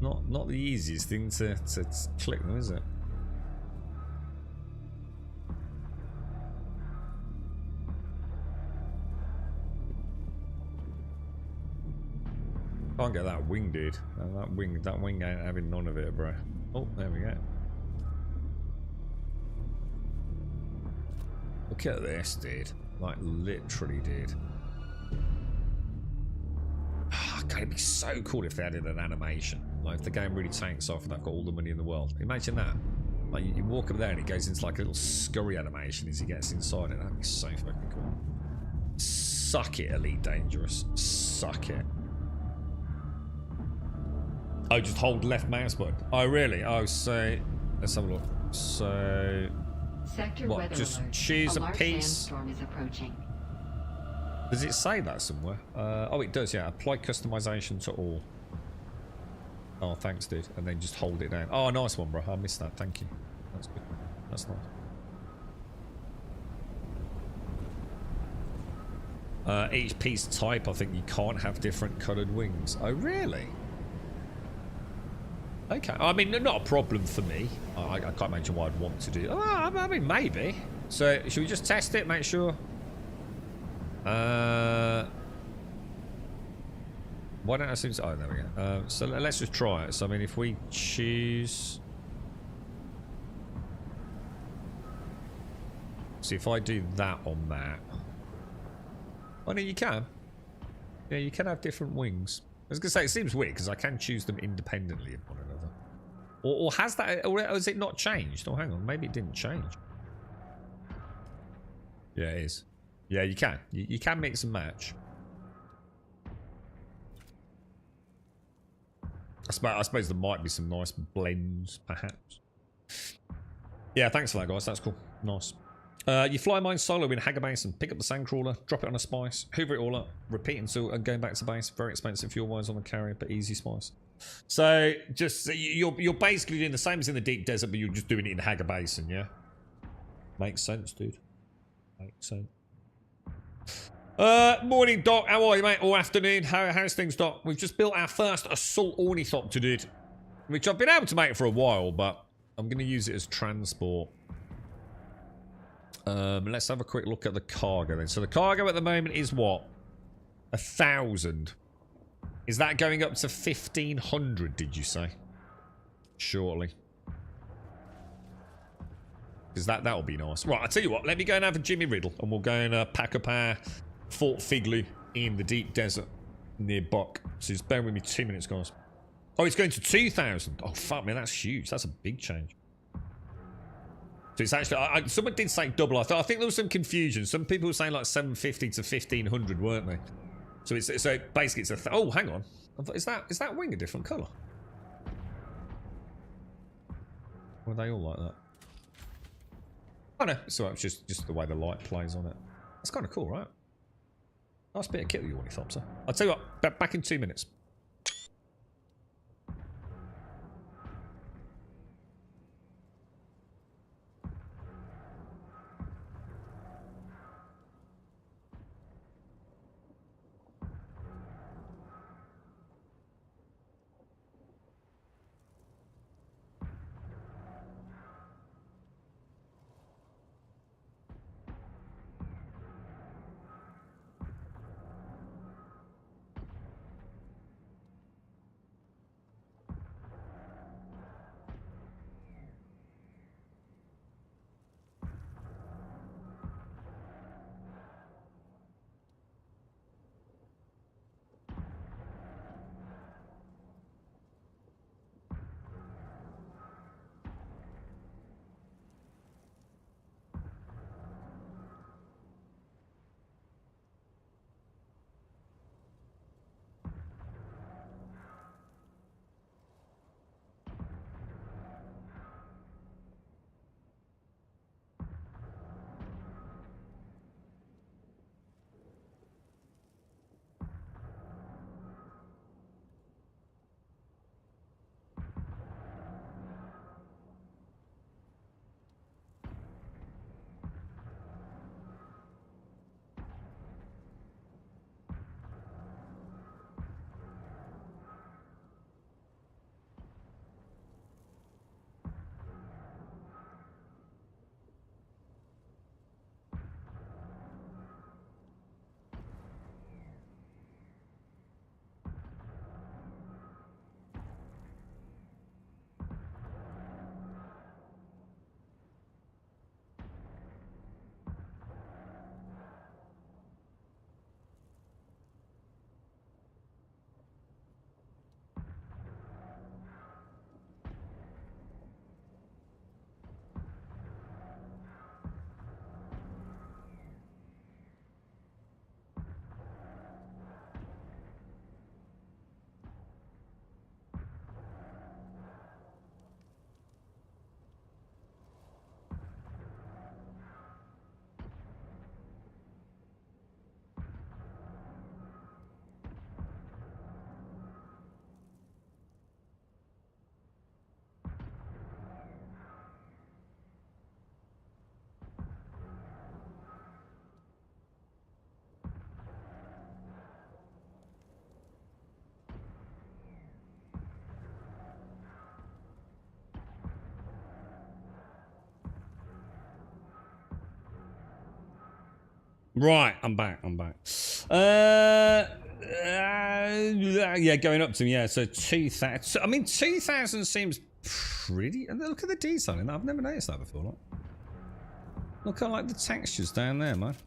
Not the easiest thing to click them, is it? Can't get that wing, dude. That wing ain't having none of it, bro. Oh, there we go. Look at this, dude. Like, literally, dude. God, it'd be so cool if they added an animation. Like, if the game really tanks off and they've got all the money in the world. Imagine that. Like, you walk up there and it goes into like a little scurry animation as he gets inside it. That'd be so fucking cool. Suck it, Elite Dangerous. Suck it. Oh, just hold left mouse button. Oh, really? Oh, so... Let's have a look. So... Sector What, weather just alert. choose a large piece? sandstorm is approaching. Does it say that somewhere? Oh, it does, yeah. Apply customization to all. Oh, thanks, dude. And then just hold it down. Oh, nice one, bro. I missed that. Thank you. That's good. That's nice. Each piece type, I think you can't have different coloured wings. Oh, really? Okay. I mean, not a problem for me. I can't imagine why I'd want to do... Oh, I mean, maybe. So, should we just test it? Make sure... Why don't I seem to... Oh, there we go. So let's just try it. So, I mean, if we choose... See, if I do that on that... Oh, no, you can. Yeah, you can have different wings. I was going to say, it seems weird, because I can choose them independently of one another. Or has that... Or has it not changed? Oh, hang on. Maybe it didn't change. Yeah, it is. Yeah, you can. You can mix and match. I suppose there might be some nice blends, perhaps. Yeah, thanks for that, guys. That's cool. Nice. You fly mine solo in Hagger Basin, pick up the sandcrawler, drop it on a spice, hoover it all up, repeat until and going back to base. Very expensive fuel-wise on the carrier, but easy spice. So just you're basically doing the same as in the deep desert, but you're just doing it in Hagger Basin, yeah? Makes sense, dude. Makes sense. Morning, Doc. How are you, mate? Or afternoon. How's things, Doc? We've just built our first assault ornithopter, dude, which I've been able to make for a while, but I'm going to use it as transport. Let's have a quick look at the cargo then. So the cargo at the moment is what? 1,000. Is that going up to 1,500, did you say? Shortly. Because that'll be nice. Right, I'll tell you what. Let me go and have a Jimmy Riddle. And we'll go and pack up our Fort Figley in the deep desert near Buck. So just bear with me 2 minutes, guys. Oh, it's going to 2,000. Oh, fuck, man. That's huge. That's a big change. So it's actually... someone did say double. I think there was some confusion. Some people were saying like 750 to 1,500, weren't they? So basically it's a... oh, hang on. Is that wing a different colour? Were they all like that? Oh no, so it's just the way the light plays on it. That's kind of cool, right? Nice bit of kit with your ornithopter. I'll tell you what, back in 2 minutes. Right, I'm back. Yeah, going up to me, yeah, so 2,000. I mean, 2,000 seems pretty... And look at the detailing. I've never noticed that before. Look at, like, the textures down there, man.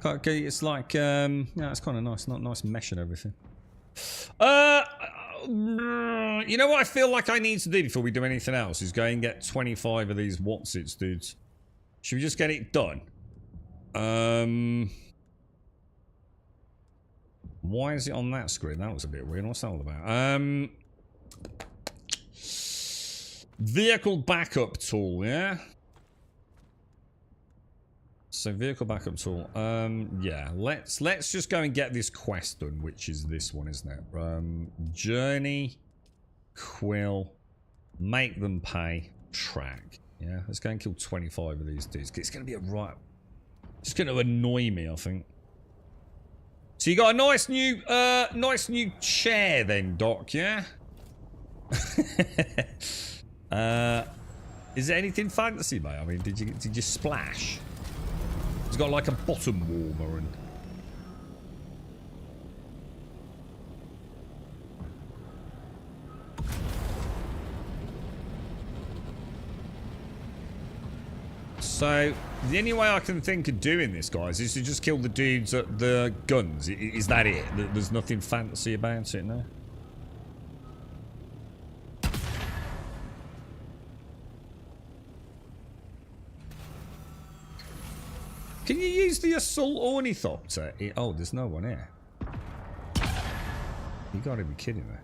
It's like, yeah, it's kind of nice. Not nice mesh and everything. You know what I feel like I need to do before we do anything else is go and get 25 of these whatsits, dudes. Should we just get it done? Why is it on that screen? That was a bit weird. What's that all about? Vehicle backup tool, yeah? So vehicle backup tool. Yeah, let's just go and get this quest done, which is this one, isn't it? Journey, quill, make them pay, track. Yeah, let's go and kill 25 of these dudes. It's going to be a right... It's going to annoy me, I think. So you got a nice new chair then, Doc, yeah? Is there anything fancy, mate? I mean, did you splash? It's got like a bottom warmer and... So, the only way I can think of doing this, guys, is to just kill the dudes at the guns. Is that it? There's nothing fancy about it, no? Can you use the assault ornithopter? Oh, there's no one here. You gotta be kidding me.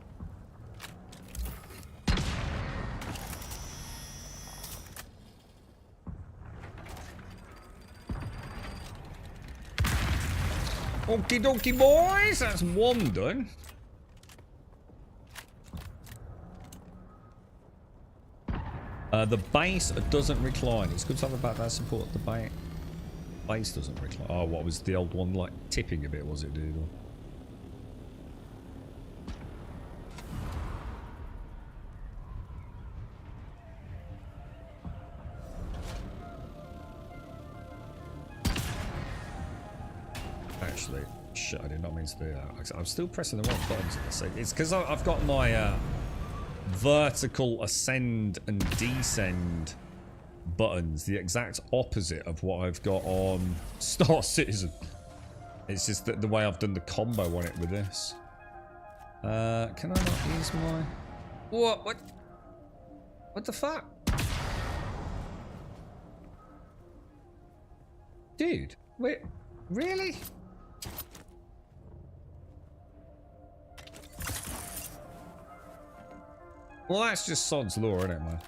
Okie dokie, boys. That's one done. The base doesn't recline. It's good to have a background support at the base. Base doesn't recline. Oh, what was the old one like? Tipping a bit, was it, dude? Actually, shit, I did not mean to do that. I'm still pressing the wrong buttons at the same. It's because I've got my vertical ascend and descend buttons the exact opposite of what I've got on Star Citizen. It's just that the way I've done the combo on it with this. Can I not use my... What the fuck? Dude, wait, really? Well, that's just sod's law, isn't it, man?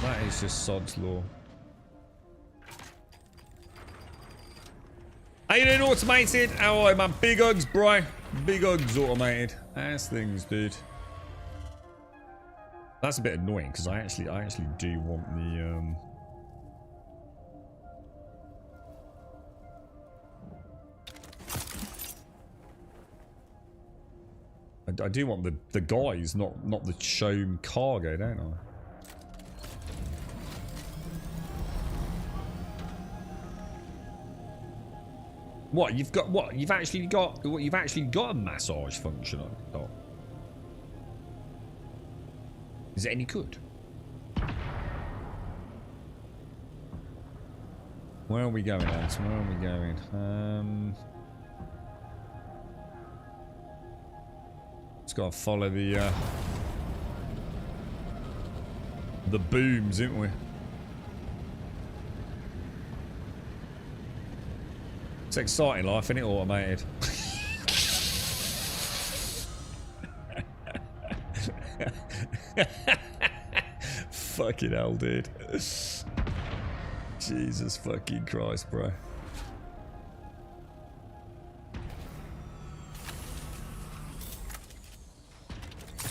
That is just sod's law. How you doing, automated? How are you, man? Big hugs, bro. Big hugs, automated. Ass things, dude. That's a bit annoying because I actually do want the I do want the guys, not the show cargo, don't I? What you've got? What you've actually got? What you've actually got a massage function on? Oh. Is it any good? Where are we going, lads? Where are we going? Just gotta follow the booms, haven't we? It's exciting life, isn't it, automated? Fucking hell, dude. Jesus fucking Christ, bro.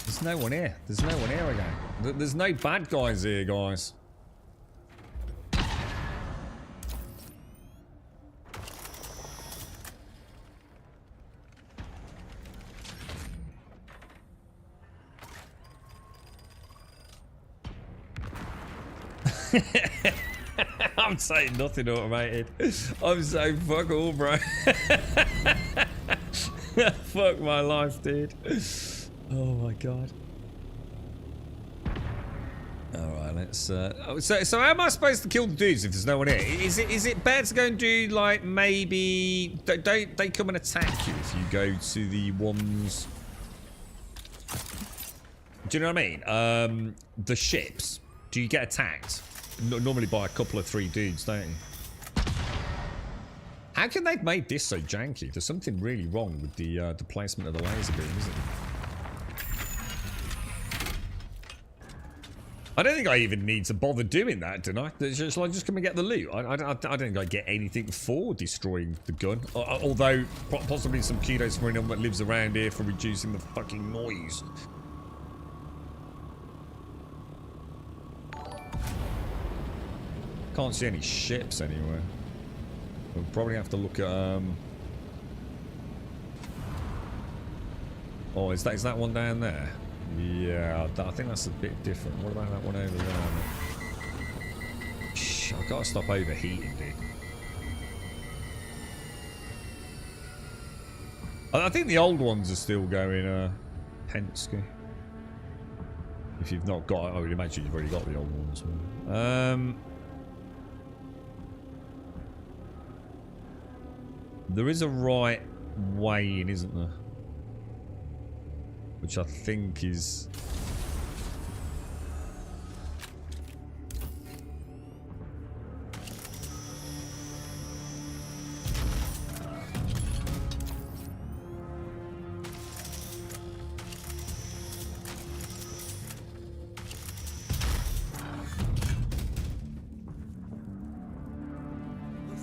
There's no one here. There's no one here again. There's no bad guys here, guys. I'm saying nothing, automated. I'm saying fuck all, bro. Fuck my life, dude. Oh my god. Alright, let's so how am I supposed to kill the dudes if there's no one here? Is it better to go and do like maybe don't they come and attack you if you go to the ones? Do you know what I mean? The ships. Do you get attacked? Normally by a couple of 3 dudes, don't you? How can they have made this so janky? There's something really wrong with the placement of the laser beam, isn't there? I don't think I even need to bother doing that, do I? Shall I just come and get the loot? I don't think I get anything for destroying the gun. Although, possibly some kudos for anyone that lives around here for reducing the fucking noise. Can't see any ships anywhere. We'll probably have to look at, Oh, is that one down there? Yeah, I think that's a bit different. What about that one over there? Shh, I've got to stop overheating, dude. I think the old ones are still going, Penske. If you've not got it, I would imagine you've already got the old ones. There is a right way in, isn't there? Which I think is...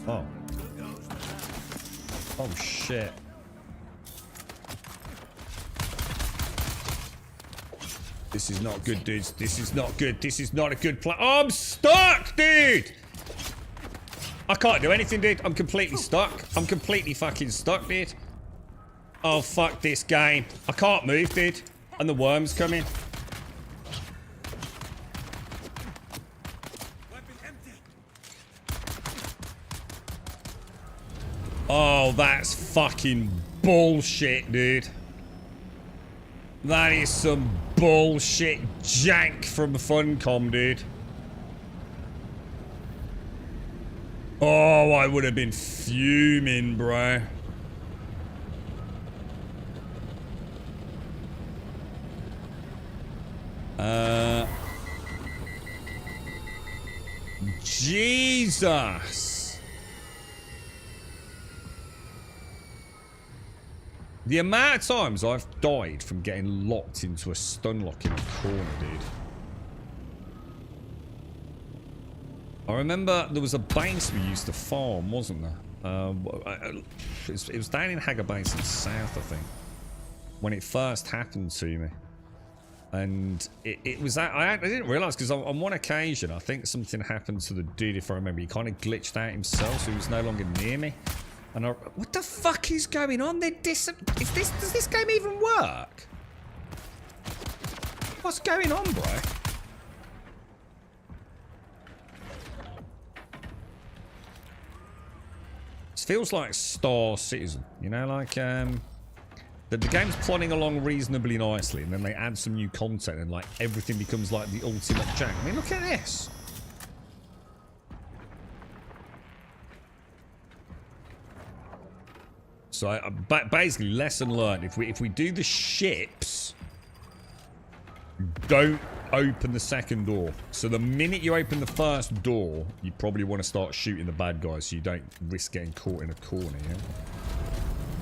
Oh. Oh shit. This is not good, dudes. This is not good. This is not a good plan. Oh, I'm stuck, dude! I can't do anything, dude. I'm completely stuck. I'm completely fucking stuck, dude. Oh, fuck this game. I can't move, dude. And the worm's coming. Oh, that's fucking bullshit, dude. That is some bullshit jank from Funcom, dude. Oh, I would have been fuming, bro. Jesus. The amount of times I've died from getting locked into a stun lock in a corner, dude. I remember there was a base we used to farm, wasn't there? It was down in Hagger Basin South, I think, when it first happened to me. And it was that I didn't realise, because on one occasion I think something happened to the dude, if I remember. He kind of glitched out himself, so he was no longer near me. And what the fuck is going on? Does this game even work? What's going on, bro? This feels like Star Citizen, you know, like the game's plodding along reasonably nicely, and then they add some new content, and like everything becomes like the ultimate jank. I mean, look at this. So basically, lesson learned: if we do the ships, don't open the second door. So the minute you open the first door, you probably want to start shooting the bad guys, so you don't risk getting caught in a corner. Yeah.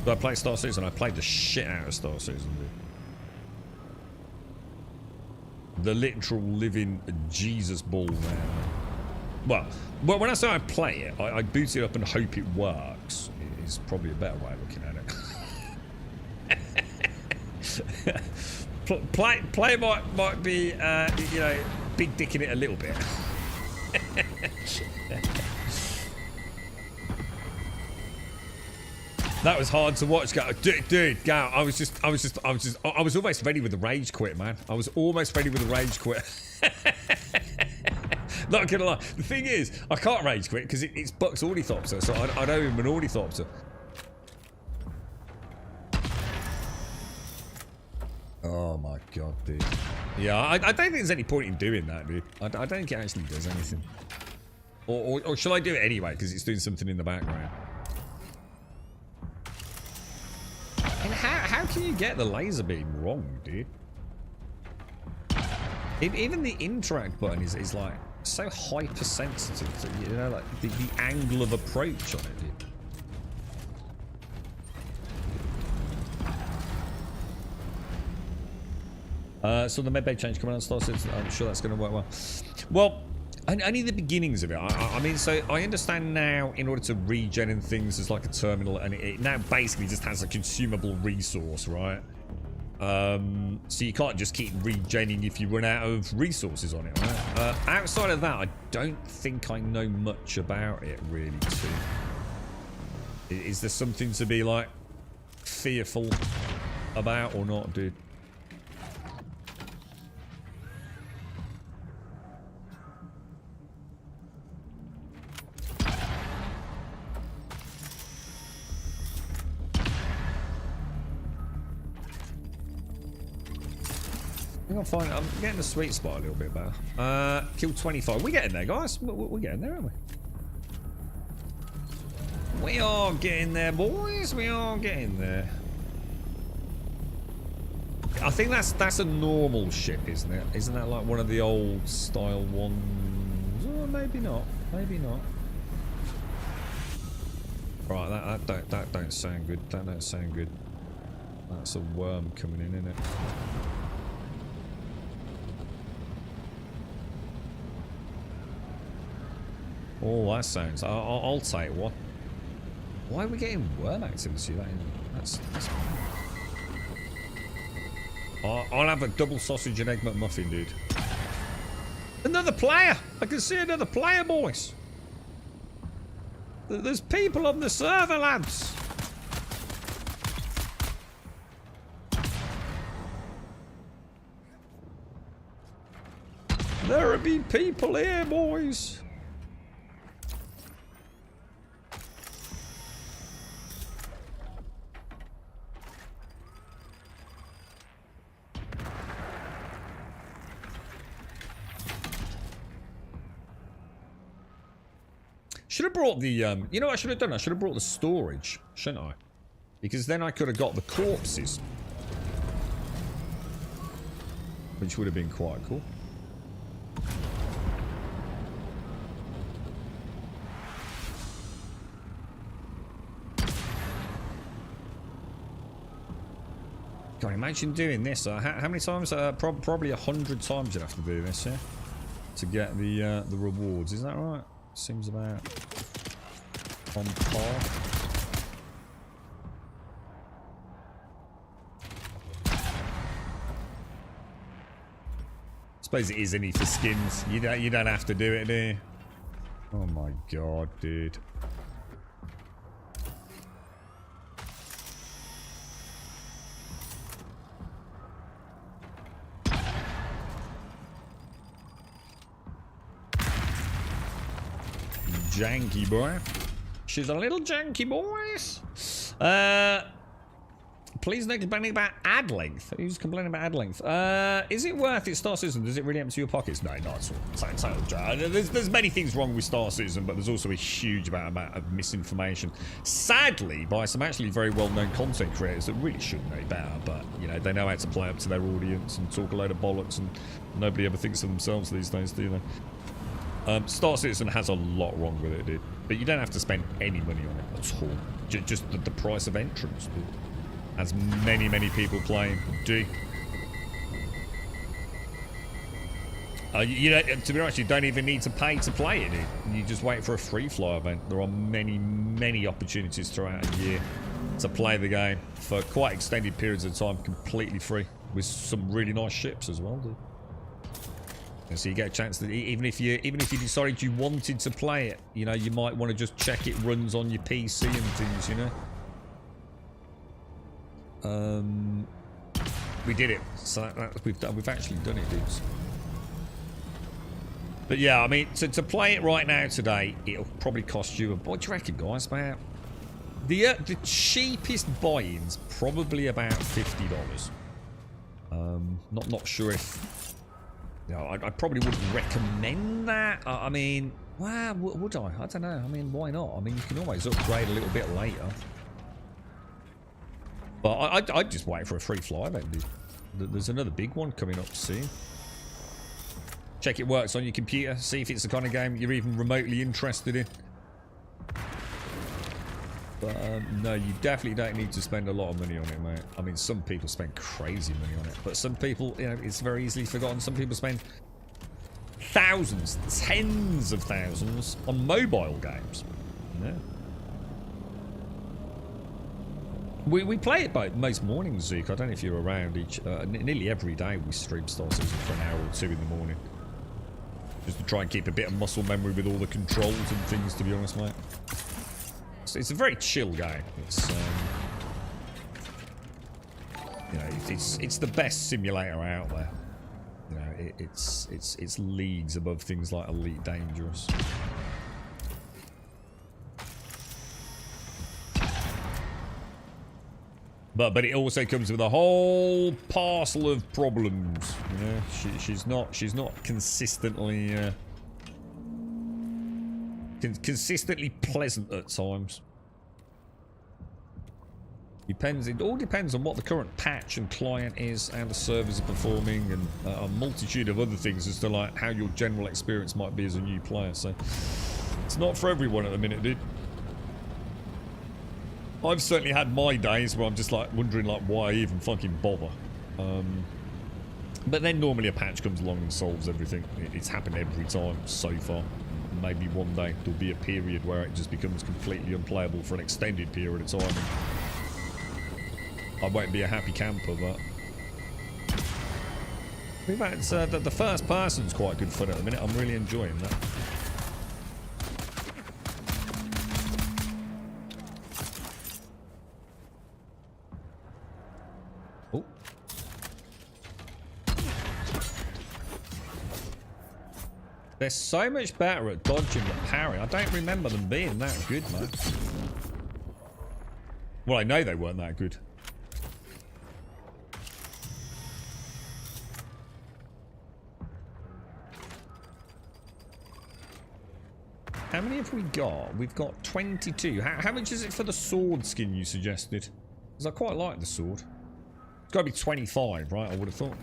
So I played Star Citizen. I played the shit out of Star Citizen, dude. The literal living Jesus ball, man. Well, when I say I play it, I boot it up and hope it works. Is probably a better way of looking at it. play might be, you know, big dicking it a little bit. That was hard to watch, dude. Gal, I was almost ready with the rage quit, man. I was almost ready with the rage quit. Not gonna lie. The thing is, I can't rage quit because it's Buck's Ornithopter, so I know him an Ornithopter. Oh my god, dude. Yeah, I don't think there's any point in doing that, dude. I don't think it actually does anything. Or shall I do it anyway because it's doing something in the background? And how can you get the laser beam wrong, dude? Even the interact button is like so hypersensitive to, you know, like the angle of approach on it, dude. So the medbay change coming on Star Citizen, I'm sure that's going to work well. Well, only the beginnings of it. I mean, so I understand now in order to regen and things, there's like a terminal, and it now basically just has a consumable resource, right? So you can't just keep regenning if you run out of resources on it, right? Outside of that, I don't think I know much about it really too. Is there something to be like fearful about or not, dude? I'm getting the sweet spot a little bit better. Kill 25. We're getting there, guys. We're getting there, aren't we? We are getting there, boys. We are getting there. I think that's a normal ship, isn't it? Isn't that like one of the old style ones? Oh, maybe not. Maybe not. Right, that don't sound good. That don't sound good. That's a worm coming in, isn't it? Oh, that sounds... I'll take one. Why are we getting worm activity? That's... I'll have a double sausage and egg McMuffin, dude. Another player! I can see another player, boys. There's people on the server, lads. There have been people here, boys. Should have brought the, you know what I should have done? I should have brought the storage, shouldn't I? Because then I could have got the corpses. Which would have been quite cool. God, imagine doing this. How many times? Probably 100 times you'd have to do this, yeah? To get the rewards, is that right? Seems about on par. Suppose it is only for skins. You don't have to do it, do you? Oh my god, dude. Janky boy. She's a little janky, boys. Please don't complain about ad length. Who's complaining about ad length? Is it worth it, Star Citizen? Does it really empty your pockets? No, not at all. There's many things wrong with Star Citizen, but there's also a huge amount of misinformation. Sadly, by some actually very well-known content creators that really should know better, but, you know, they know how to play up to their audience and talk a load of bollocks, and nobody ever thinks of themselves these days, do they? Star Citizen has a lot wrong with it, dude. But you don't have to spend any money on it at all. Just the price of entrance, dude. As many people playing do. You know, to be honest, you don't even need to pay to play it, dude. You just wait for a free fly event. There are many opportunities throughout a year to play the game for quite extended periods of time, completely free, with some really nice ships as well, dude. And so you get a chance that even if you decided you wanted to play it, you know, you might want to just check it runs on your PC and things, you know. We did it, so we've actually done it, dudes. But yeah, I mean, to play it right now today, it'll probably cost you what do you reckon, guys? About the cheapest buy-ins, probably about $50. Not sure if. No, I probably wouldn't recommend that. I mean, well, would I? I don't know. I mean, why not? I mean, you can always upgrade a little bit later. But I'd just wait for a free fly event, dude. There's another big one coming up soon. Check it works on your computer. See if it's the kind of game you're even remotely interested in. But no, you definitely don't need to spend a lot of money on it, mate. I mean, some people spend crazy money on it, but some people, you know, it's very easily forgotten. Some people spend thousands, tens of thousands on mobile games. Yeah. We play it by most mornings, Zeke. I don't know if you're around. Nearly every day we stream Star Citizen for an hour or two in the morning. Just to try and keep a bit of muscle memory with all the controls and things, to be honest, mate. It's a very chill game. It's you know, it's the best simulator out there. You know, it's leagues above things like Elite Dangerous. But it also comes with a whole parcel of problems. You know, she's not consistently consistently pleasant at times. It all depends on what the current patch and client is, how the servers are performing, and a multitude of other things as to like how your general experience might be as a new player. So it's not for everyone at the minute, dude. I've certainly had my days where I'm just like wondering like why I even fucking bother. But then normally a patch comes along and solves everything. It's happened every time so far. Maybe one day there'll be a period where it just becomes completely unplayable for an extended period of time. I won't be a happy camper, but we've had the first person's quite good fun at the minute. I'm really enjoying that. Oh. They're so much better at dodging than parrying. I don't remember them being that good, man. Well, I know they weren't that good. How many have we got? We've got 22. How much is it for the sword skin you suggested? Because I quite like the sword. It's got to be 25, right? I would have thought.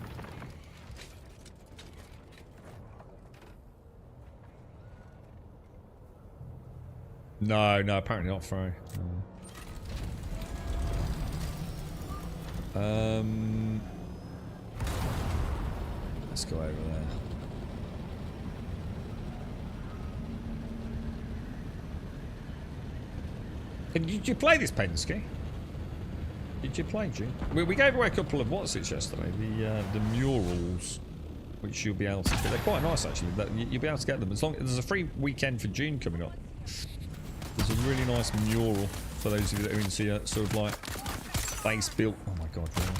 No, apparently not free. No. Let's go over there. Did you play this, Pensky? Did you play, Jim? We gave away a couple of what's it yesterday? The murals, which you'll be able to get. They're quite nice actually. You'll be able to get them as long as there's a free weekend for June coming up. There's a really nice mural for those of you that are into sort of like base built. Oh my god! Really?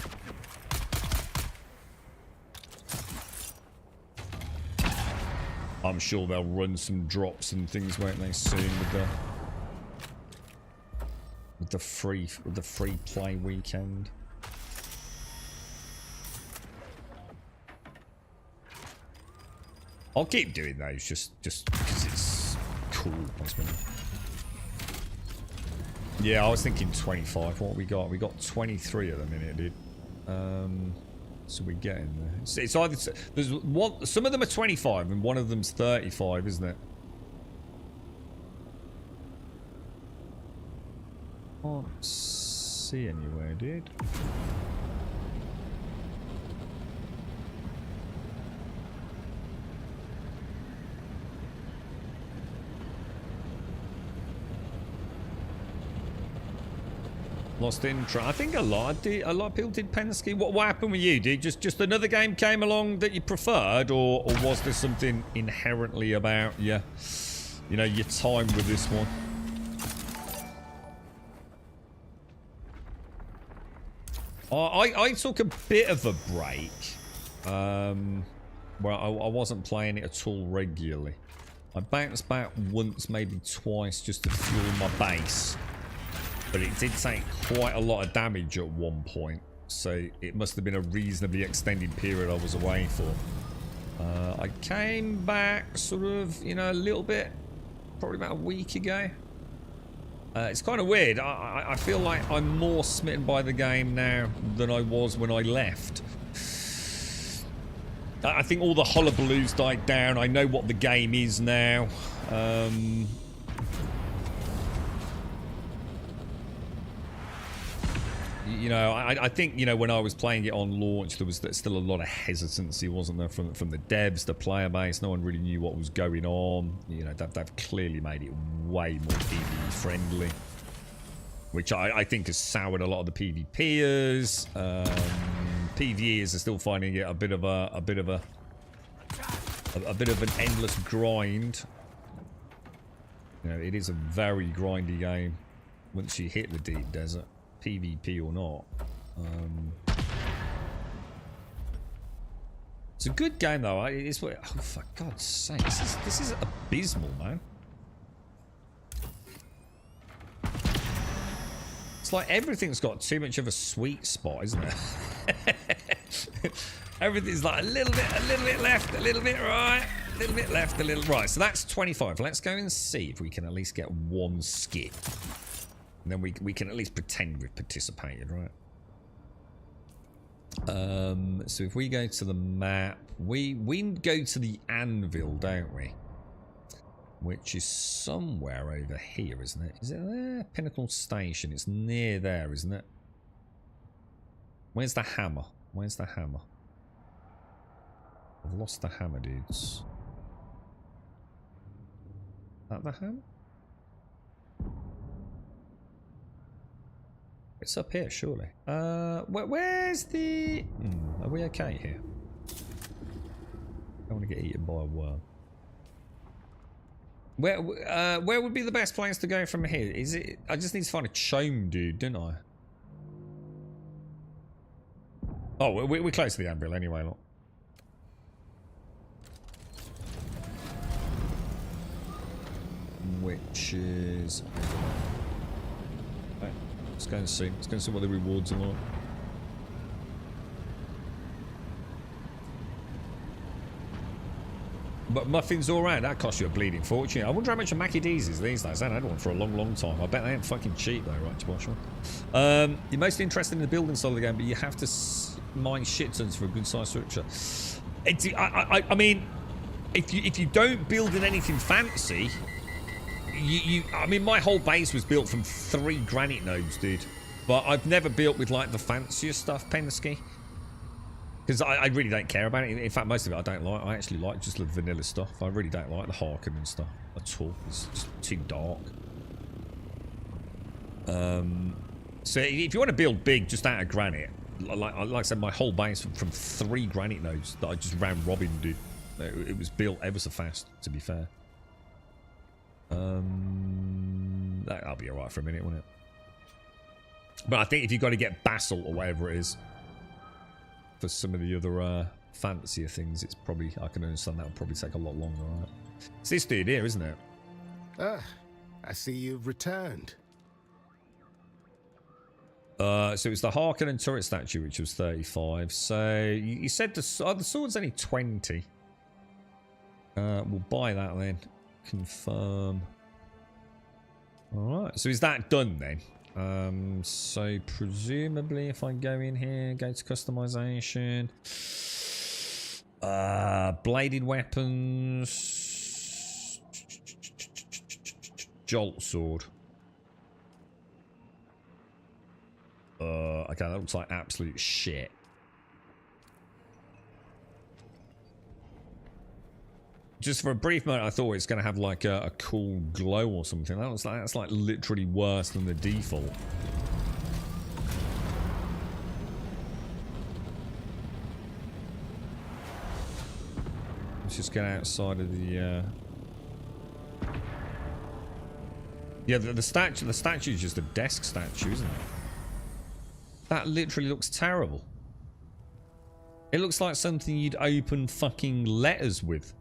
I'm sure they'll run some drops and things, won't they, soon with the free play weekend. I'll keep doing those just because it's cool. Yeah, I was thinking 25. What we got? We got 23 at the minute, dude. So we get in there. It's either there's one. Some of them are 25 and one of them's 35, isn't it? Can't see anywhere, dude. Lost intro. I think a lot of people did Pensky. What happened with you, dude? Just another game came along that you preferred, or was there something inherently about you know, your time with this one? I took a bit of a break, where I wasn't playing it at all regularly. I bounced back once, maybe twice, just to fuel my base. But it did take quite a lot of damage at one point, so it must have been a reasonably extended period I was away for. I came back sort of, you know, a little bit, probably about a week ago. It's kind of weird. I feel like I'm more smitten by the game now than I was when I left. I think all the hullabaloos died down. I know what the game you know, I think, you know, when I was playing it on launch, there was still a lot of hesitancy, wasn't there, from the devs, the player base. No one really knew what was going on. You know, they've clearly made it way more PvE friendly, which I think has soured a lot of the PvPers. PvEers are still finding it a bit of an endless grind. You know, it is a very grindy game once you hit the deep desert, PvP or not. It's a good game though. It's what. Oh, for God's sake, this is abysmal, man. It's like everything's got too much of a sweet spot, isn't it? Everything's like a little bit left, a little bit right, a little bit left, a little right. So that's 25. Let's go and see if we can at least get one skip. And then we can at least pretend we've participated, right? So if we go to the map, we go to the anvil, don't we? Which is somewhere over here, isn't it? Is it there? Pinnacle Station. It's near there, isn't it? Where's the hammer? Where's the hammer? I've lost the hammer, dudes. Is that the hammer? It's up here, surely. Where's the... are we okay here? I don't want to get eaten by a worm. Where would be the best place to go from here? Is it... I just need to find a chome dude, don't I? Oh, we're close to the anvil anyway, look. Which is... Okay, let's go and see. Let's go and see what the rewards are like. But muffins all round, that costs you a bleeding fortune. I wonder how much a Mackie D's is these days. I haven't had one for a long, long time. I bet they ain't fucking cheap though, right, to watch one. You're most interested in the building side of the game, but you have to mine shit tons for a good size structure. I mean, if you don't build in anything fancy, I mean, my whole base was built from 3 granite nodes, dude. But I've never built with like the fancier stuff, Penske. Because I really don't care about it. In fact, most of it I don't like. I actually like just the vanilla stuff. I really don't like the Harken and stuff at all. It's just too dark. So if you want to build big just out of granite, like I said, my whole base from 3 granite nodes that I just round robin, dude. It was built ever so fast, to be fair. That'll be alright for a minute, won't it? But I think if you've got to get basalt or whatever it is for some of the other fancier things, it's probably, I can understand that would probably take a lot longer, right? It's this dude here, isn't it? Ah, I see you've returned. So it was the Harken and turret statue, which was 35. So you said the sword's only 20. We'll buy that then. Confirm. Alright, so is that done then? So presumably if I go in here, go to customization, bladed weapons, jolt sword. Okay, that looks like absolute shit. Just for a brief moment, I thought it's going to have like a cool glow or something. That's like literally worse than the default. Let's just get outside of the. Yeah, the statue. The statue is just a desk statue, isn't it? That literally looks terrible. It looks like something you'd open fucking letters with.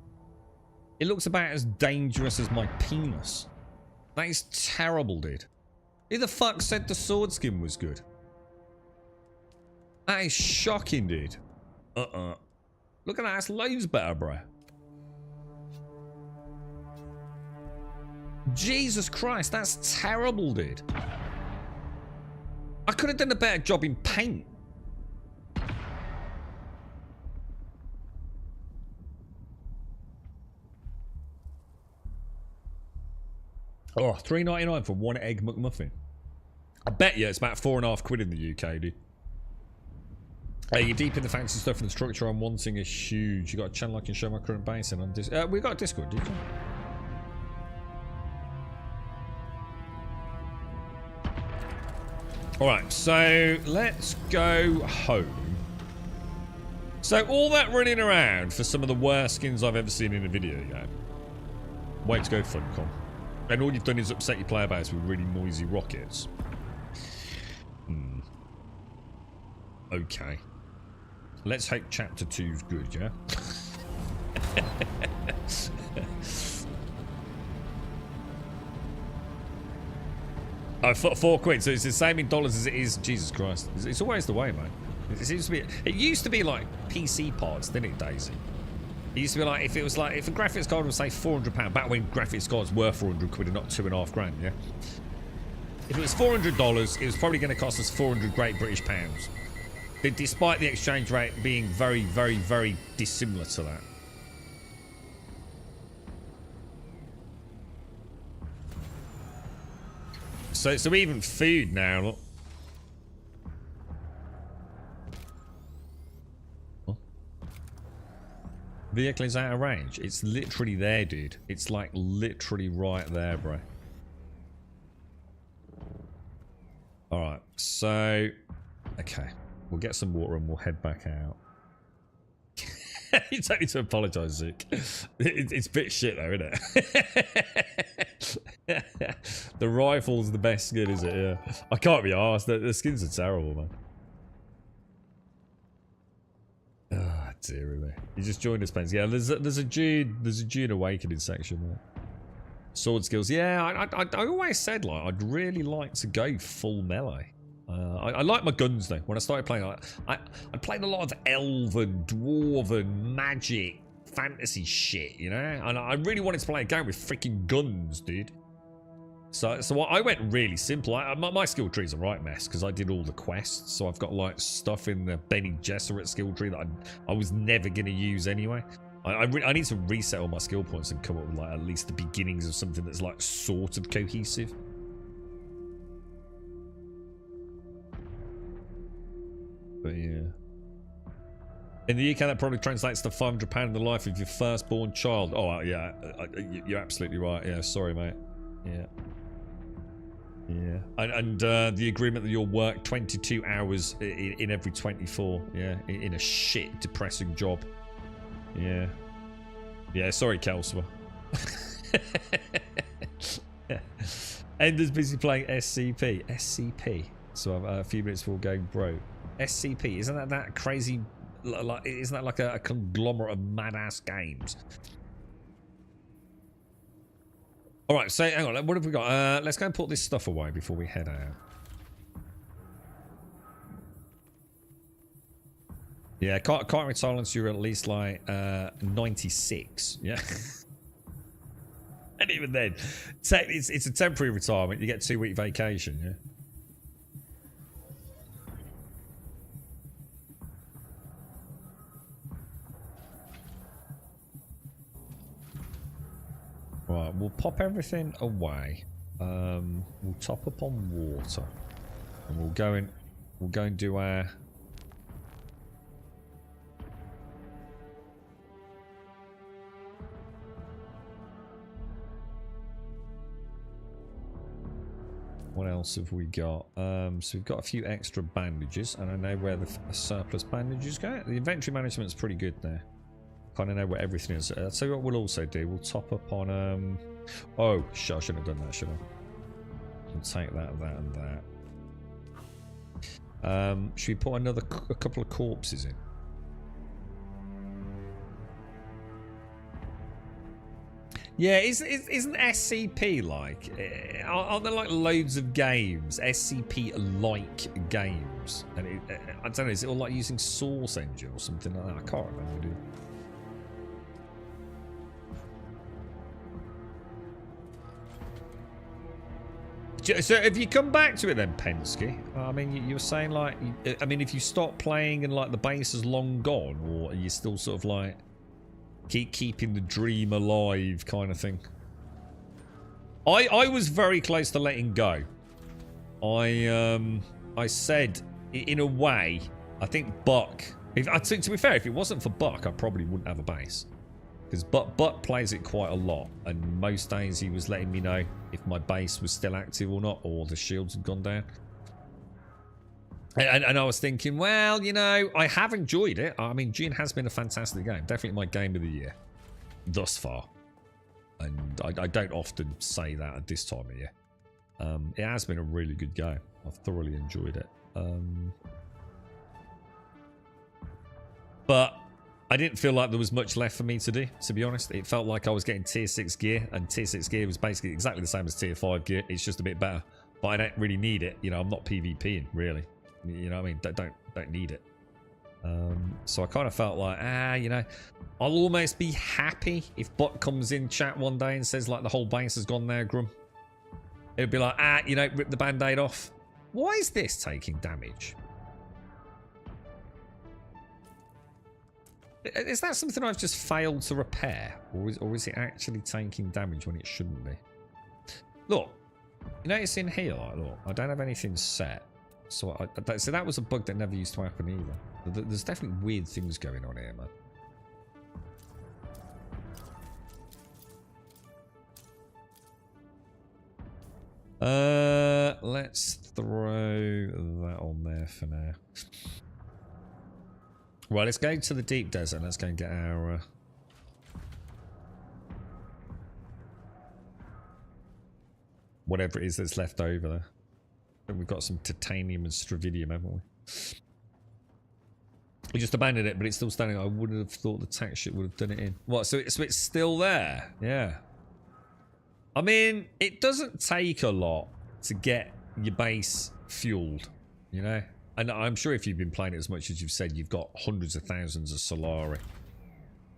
It looks about as dangerous as my penis. That is terrible, dude. Who the fuck said the sword skin was good? That is shocking, dude. Look at that. That's loads better, bro. Jesus Christ, that's terrible, dude. I could have done a better job in paint. Oh, $3.99 for 1 egg McMuffin. I bet you it's about £4.50 in the UK, dude. You're deep in the fancy stuff, and the structure I'm wanting is huge. You got a channel I can show my current base in on Discord. We got a Discord, did you? Alright, so let's go home. So all that running around for some of the worst skins I've ever seen in a video game. Way to go, Funcom. And all you've done is upset your player base with really noisy rockets. Okay. Let's hope Chapter 2's good, yeah? Oh, £4. So it's the same in dollars as it is. Jesus Christ. It's always the way, man. It seems to be. It used to be like PC parts, didn't it, Daisy? It used to be like if a graphics card was say £400, back when graphics cards were £400 and not £2.5 yeah? If it was $400, it was probably going to cost us 400 Great British pounds. Despite the exchange rate being very, very, very dissimilar to that. So even food now, look. Oh. Vehicle is out of range. It's literally there, dude. It's like literally right there, bro. Alright, so... Okay. We'll get some water and we'll head back out. You don't need to apologise, Zook. It's a bit shit though, isn't it? The rifle's the best skin, is it? Yeah. I can't be arsed. The skins are terrible, man. Ah, oh, dear me. You just joined us, Pens. Yeah, there's a Dune Awakening section, man. Sword skills. Yeah, I always said like I'd really like to go full melee. I like my guns though. When I started playing, I played a lot of elven, dwarven, magic, fantasy shit, you know. And I really wanted to play a game with freaking guns, dude. So I went really simple. My skill tree's a right mess because I did all the quests. So I've got like stuff in the Benny Gesserit skill tree that I was never gonna use anyway. I need to reset all my skill points and come up with like at least the beginnings of something that's like sort of cohesive. But yeah. In the UK, that probably translates to £500 in the life of your firstborn child. Oh, yeah. You're absolutely right. Yeah, sorry, mate. Yeah. Yeah. And the agreement that you'll work 22 hours in every 24. Yeah. In a shit, depressing job. Yeah. Yeah, sorry, Kelsma. Ender's busy playing SCP. SCP. So a few minutes before going broke. SCP, isn't that crazy? Like, isn't that like a conglomerate of mad-ass games? All right, so hang on. What have we got? Let's go and put this stuff away before we head out. Yeah, can't silence. You're at least like 96. Yeah. And even then, it's a temporary retirement. You get 2-week vacation. Yeah. Right, we'll pop everything away. We'll top up on water, and we'll go and do our. What else have we got? So we've got a few extra bandages, and I know where the surplus bandages go. The inventory management's pretty good there. Kind of know where everything is. So what we'll also do, we'll top up on oh shit, I shouldn't have done that, should I? We'll take that and that. Should we put a couple of corpses in? Yeah, isn't SCP like? Aren't there like loads of games, SCP-like games? And I don't know, is it all like using Source Engine or something like that? I can't remember, dude. So have you come back to it then, Pensky? I mean, you were saying like, I mean, if you stop playing and like the base is long gone, or are you still sort of like keeping the dream alive kind of thing? I was very close to letting go. I said in a way, I think Buck. To be fair, if it wasn't for Buck, I probably wouldn't have a base. Because Buck plays it quite a lot, and most days he was letting me know if my base was still active or not, or the shields had gone down. And I was thinking, well, you know, I have enjoyed it. I mean, Dune has been a fantastic game. Definitely my game of the year thus far. And I don't often say that at this time of year. It has been a really good game. I've thoroughly enjoyed it. But I didn't feel like there was much left for me to do, to be honest. It felt like I was getting tier 6 gear, and tier 6 gear was basically exactly the same as tier 5 gear. It's just a bit better. But I don't really need it. You know, I'm not PvPing, really. You know what I mean? Don't need it. So I kind of felt like, you know, I'll almost be happy if Bot comes in chat one day and says, like, the whole base has gone there, Grum. It'd be like, you know, rip the band-aid off. Why is this taking damage? Is that something I've just failed to repair? Or is it actually taking damage when it shouldn't be? Look, you notice in here, like, look, I don't have anything set. So that was a bug that never used to happen either. There's definitely weird things going on here, man. Let's throw that on there for now. Right, let's go to the deep desert. Let's go and get our... whatever it is that's left over there. And we've got some titanium and stravidium, haven't we? We just abandoned it, but it's still standing. I wouldn't have thought the tax shit would have done it in. What, so it's still there? Yeah. I mean, it doesn't take a lot to get your base fueled, you know? And I'm sure if you've been playing it as much as you've said, you've got hundreds of thousands of Solari.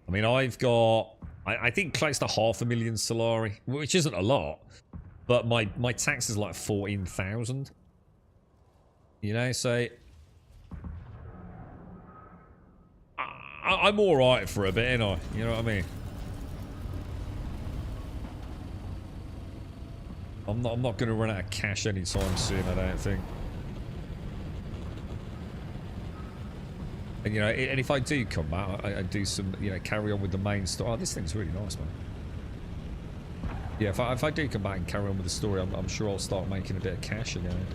I mean, I've got, I think close to 500,000 Solari, which isn't a lot, but my tax is like 14,000. You know, so I'm all right for a bit, ain't I? You know what I mean? I'm not going to run out of cash anytime soon, I don't think. And, you know, and if I do come back, I do some, you know, carry on with the main story. Oh, this thing's really nice, man. Yeah, if I do come back and carry on with the story, I'm sure I'll start making a bit of cash again.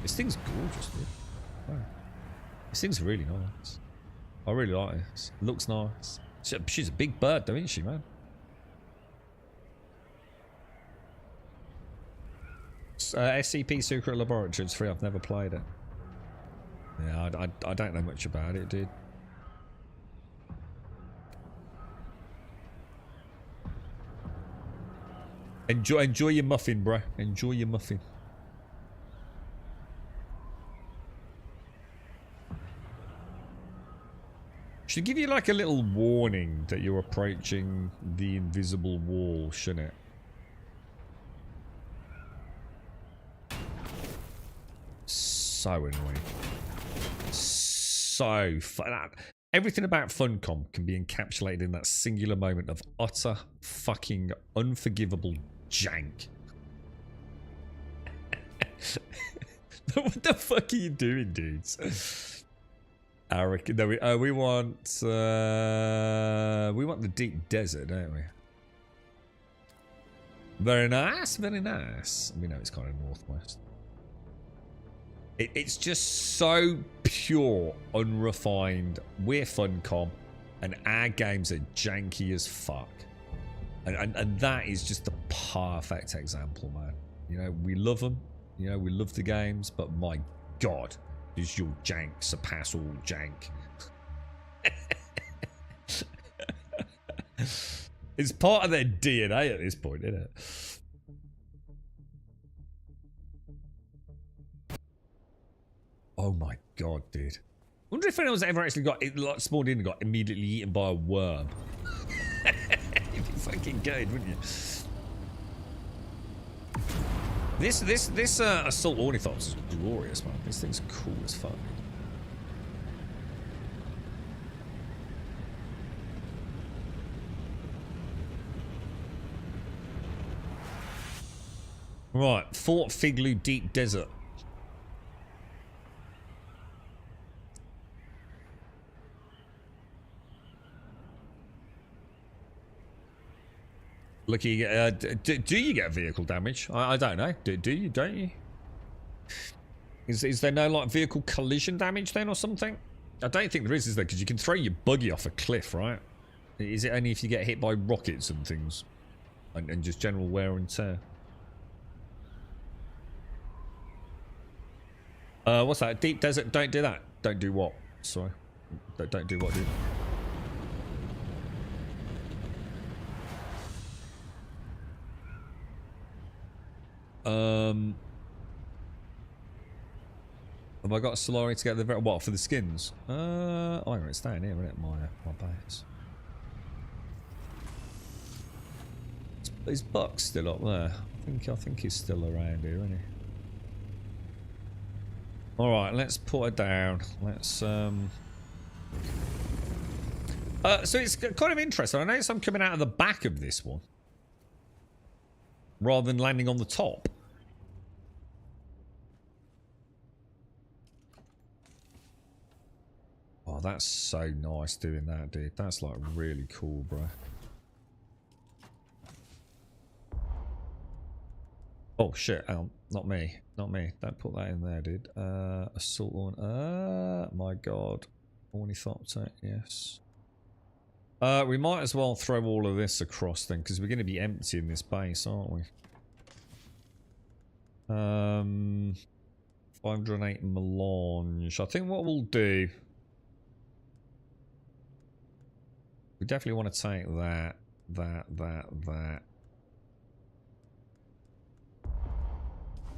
This thing's gorgeous, dude. Wow. This thing's really nice. I really like it. It looks nice. She's a big bird, though, isn't she, man? SCP Secret Laboratory, it's free. I've never played it. Yeah, I don't know much about it, dude. Enjoy your muffin, bro. Enjoy your muffin. Should give you like a little warning that you're approaching the invisible wall, shouldn't it? So annoying. So fun. Everything about Funcom can be encapsulated in that singular moment of utter fucking unforgivable jank. What the fuck are you doing, dudes? I reckon, no, we want the deep desert, don't we? Very nice, very nice. We know it's kind of northwest. It's just so pure, unrefined. We're Funcom, and our games are janky as fuck. And that is just the perfect example, man. You know, we love them. You know, we love the games, but my God, does your jank surpass all jank? It's part of their DNA at this point, isn't it? Oh my God, dude. I wonder if anyone's ever actually got, like, spawned in and got immediately eaten by a worm. It'd be fucking good, wouldn't you? This assault ornithopter is glorious, man. This thing's cool as fuck. Right, Fort Figlu Deep Desert. Lucky, do you get vehicle damage? I don't know. Do you? Don't you? Is there no like vehicle collision damage then or something? I don't think there is there? Because you can throw your buggy off a cliff, right? Is it only if you get hit by rockets and things? And just general wear and tear? What's that? Deep desert, don't do that. Don't do what? Sorry. Don't do what, dude? Have I got a Solari to get the what for the skins? Oh, it's down here, isn't it? My base. Is Buck still up there? I think he's still around here, isn't he? All right, let's put her down. Let's so it's kind of interesting. I notice I'm coming out of the back of this one rather than landing on the top. Oh, that's so nice doing that, dude. That's like really cool, bro. Oh shit, not me. Not me. Don't put that in there, dude. Assault on. My god. Ornithopter, yes. We might as well throw all of this across then, because we're going to be empty in this base, aren't we? 508 melange. I think what we'll do... We definitely want to take that.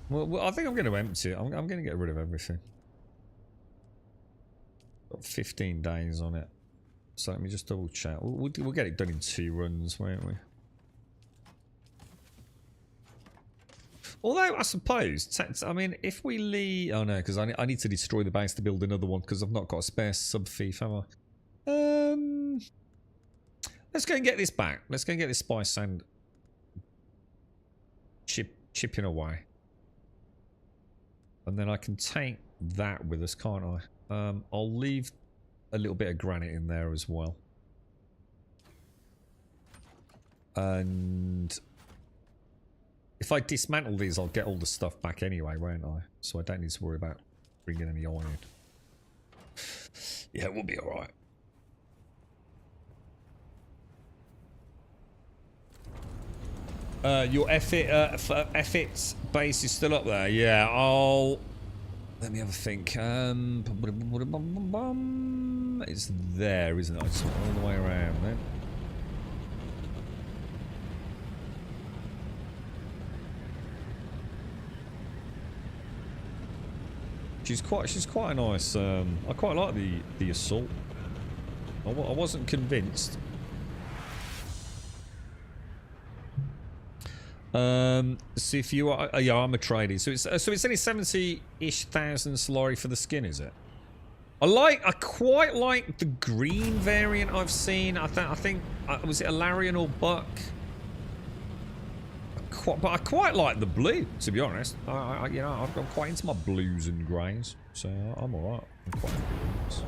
Well, I think I'm going to empty it. I'm going to get rid of everything. Got 15 days on it. So let me just double check. We'll get it done in 2 runs, won't we? Although, I suppose, I mean, if we leave... Oh no, because I need to destroy the base to build another one, because I've not got a spare sub-thief, have I? Let's go and get this back. Let's go and get this spice sand chipping away. And then I can take that with us, can't I? I'll leave a little bit of granite in there as well. And if I dismantle these, I'll get all the stuff back anyway, won't I? So I don't need to worry about bringing any iron. Yeah, we'll be alright. Your Effit base is still up there. Yeah, let me have a think. It's there, isn't it? It's all the way around then. She's quite a nice. I quite like the assault. I wasn't convinced. So if you are, yeah, I'm a tradie. So it's only 70-ish thousand Solari for the skin, is it? I quite like the green variant I've seen. I think was it Alarian or Buck? But I quite like the blue, to be honest. You know, I'm quite into my blues and greys, so I'm alright. I'm quite happy with this.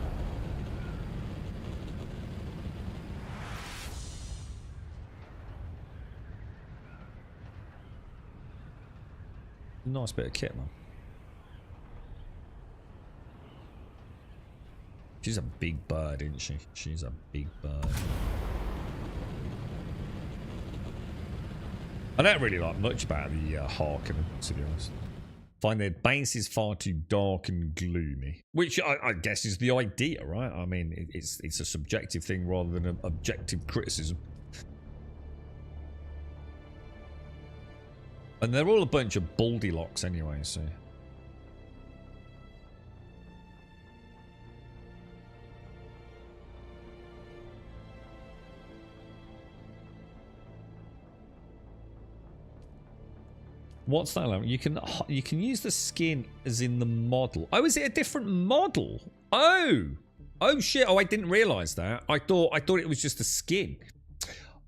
Nice bit of kit, man. She's a big bird, isn't she? She's a big bird. I don't really like much about the Harkonnen, to be honest. Find their base is far too dark and gloomy, which I guess is the idea, right? I mean, it's a subjective thing rather than an objective criticism. And they're all a bunch of Baldylocks anyway, so... What's that? You can use the skin as in the model. Oh, is it a different model? Oh! Oh shit, oh I didn't realise that. I thought it was just a skin.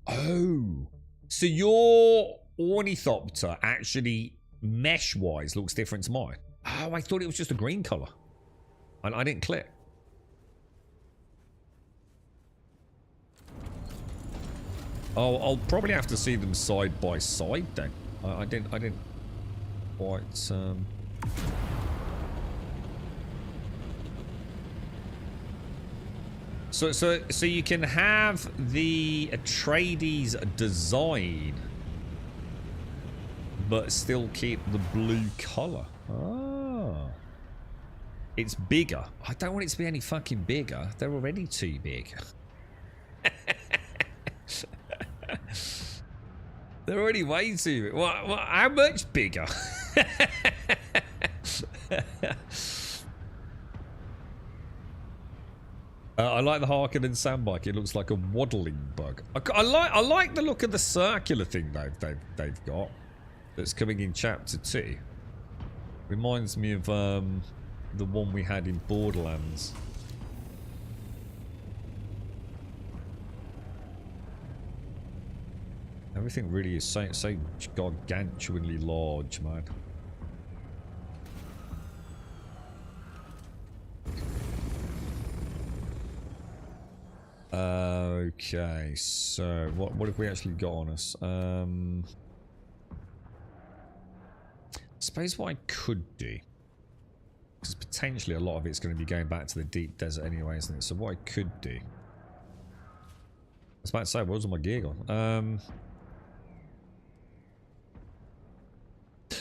Oh. So your Ornithopter actually mesh-wise looks different to mine. Oh, I thought it was just a green colour. And I didn't click. I'll probably have to see them side by side then. I didn't quite So you can have the Atreides design, but still keep the blue color. Oh. It's bigger. I don't want it to be any fucking bigger. They're already too big. They're already way too big. What, how much bigger? I like the Harkonnen sandbike. It looks like a waddling bug. I like the look of the circular thing they've got. That's coming in chapter 2. Reminds me of the one we had in Borderlands. Everything really is so gargantuanly large, man. Okay, so what have we actually got on us? I suppose what I could do, because potentially a lot of it's going to be going back to the deep desert anyway, isn't it? So what I could do, I was about to say, what was my gear on?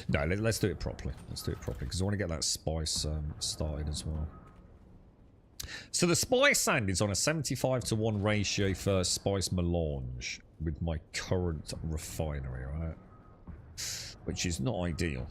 No, let's do it properly. Let's do it properly because I want to get that spice started as well. So the spice sand is on a 75:1 ratio for spice melange with my current refinery, right? Which is not ideal.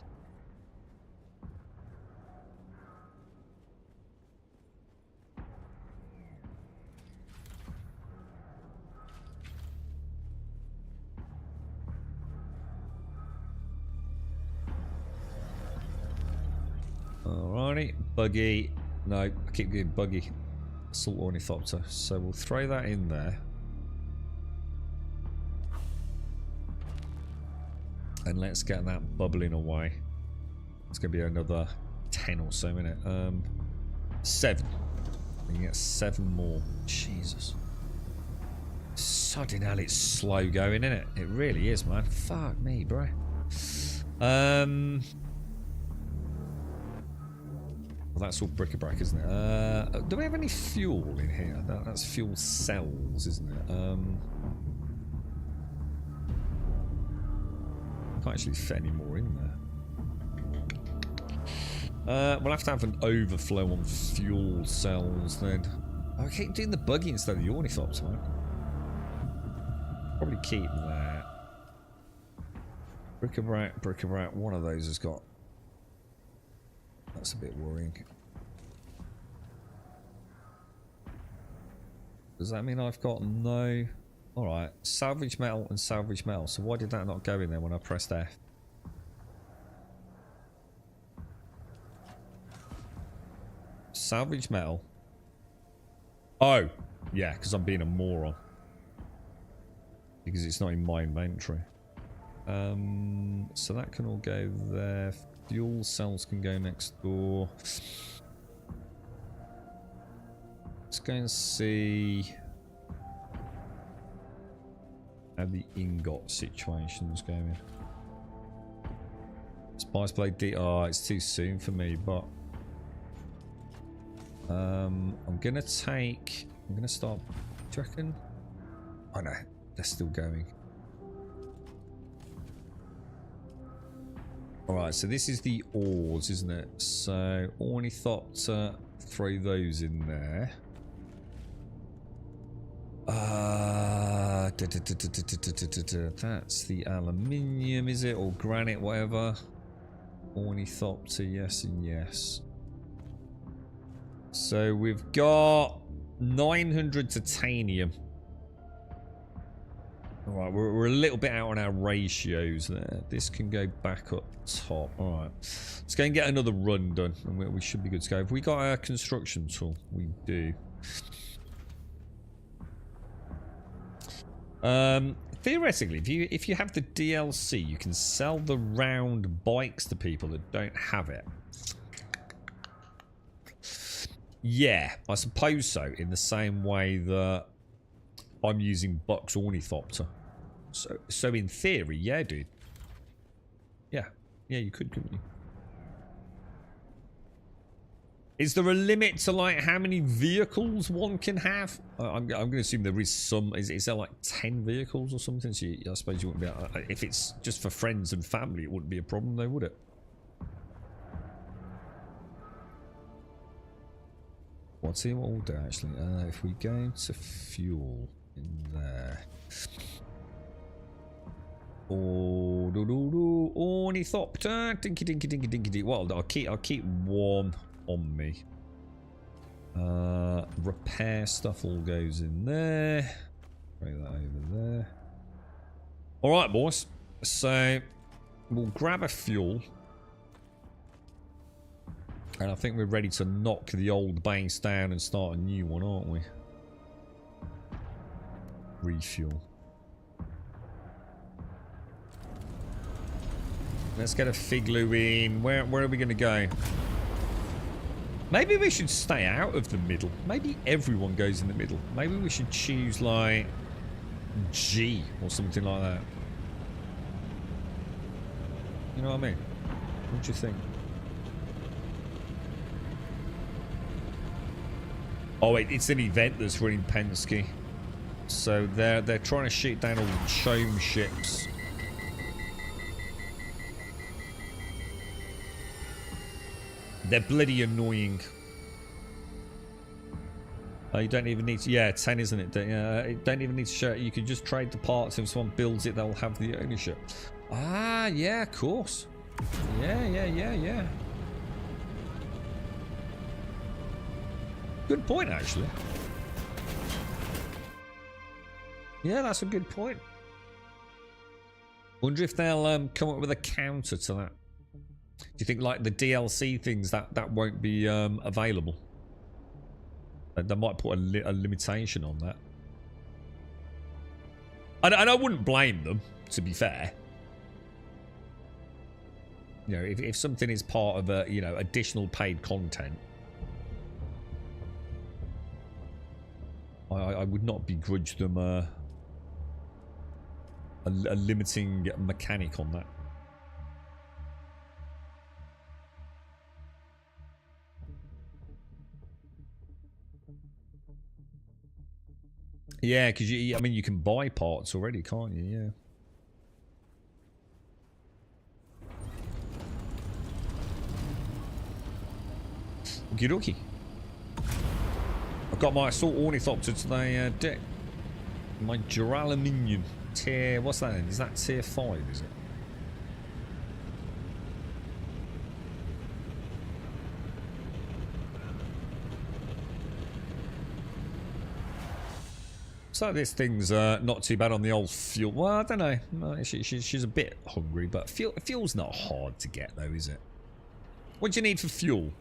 Alrighty, buggy. No, I keep getting buggy. Assault ornithopter. So we'll throw that in there. And let's get that bubbling away. It's going to be another 10 or so, isn't it? 7. We can get 7 more. Jesus. Sodding hell, it's slow going, isn't it? It really is, man. Fuck me, bro. Well, that's all bric-a-brac, isn't it? Do we have any fuel in here? That's fuel cells, isn't it? Can't actually fit any more in there. We'll have to have an overflow on fuel cells then. I keep doing the buggy instead of the ornithopter, man. Probably keep that. Bric-a-brac, bric-a-brac. One of those has got... That's a bit worrying. Does that mean I've got no... Alright, salvage metal and salvage metal. So why did that not go in there when I pressed F? Salvage metal. Oh, yeah, because I'm being a moron. Because it's not in my inventory. So that can all go there. Fuel cells can go next door. Let's go and see how the ingot situation's going. Spice Blade D. Oh, it's too soon for me, but I'm gonna take. I'm gonna start. Do you reckon? Oh no, they're still going. Alright, so this is the ores, isn't it? So, ornithopter, throw those in there. That's the aluminium, is it? Or granite, whatever. Ornithopter, yes and yes. So, we've got 900 titanium. Alright, we're a little bit out on our ratios there. This can go back up top. Alright. Let's go and get another run done. And we should be good to go. Have we got our construction tool? We do. Theoretically, if you have the DLC, you can sell the round bikes to people that don't have it. Yeah, I suppose so. In the same way that I'm using Buck's Ornithopter. So in theory, yeah, dude. Yeah. Yeah, you could, couldn't you? Is there a limit to like how many vehicles one can have? I'm going to assume there is some. Is there like 10 vehicles or something? So I suppose you wouldn't be able, if it's just for friends and family, it wouldn't be a problem though, would it? What's in order actually? If we go to fuel in there. Oh, ornithopter, dinky dinky dinky dinky dinky. Well, I'll keep one on me. Repair stuff all goes in there. Bring that over there. All right, boys. So we'll grab a fuel, and I think we're ready to knock the old base down and start a new one, aren't we? Refuel. Let's get a Figloo in. Where are we going to go? Maybe we should stay out of the middle. Maybe everyone goes in the middle. Maybe we should choose like G or something like that. You know what I mean? What do you think? Oh wait, it's an event that's running Penske. So they're trying to shoot down all the chome ships. They're bloody annoying. You don't even need to... Yeah, 10, isn't it? You don't even need to show it. You can just trade the parts. If someone builds it, they'll have the ownership. Ah, yeah, of course. Yeah. Good point, actually. Yeah, that's a good point. Wonder if they'll come up with a counter to that. Do you think like the DLC things that won't be available? They might put a limitation on that. And I wouldn't blame them, to be fair. You know, if something is part of a, you know, additional paid content, I would not begrudge them a limiting mechanic on that. Yeah, because I mean, you can buy parts already, can't you? Yeah. Okie dokie. I've got my assault ornithopter today, deck. My duraluminium tier. What's that then? Is that tier 5? Is it? So this thing's not too bad on the old fuel. Well, I don't know. No, she's a bit hungry, but fuel's not hard to get though, is it? What do you need for fuel?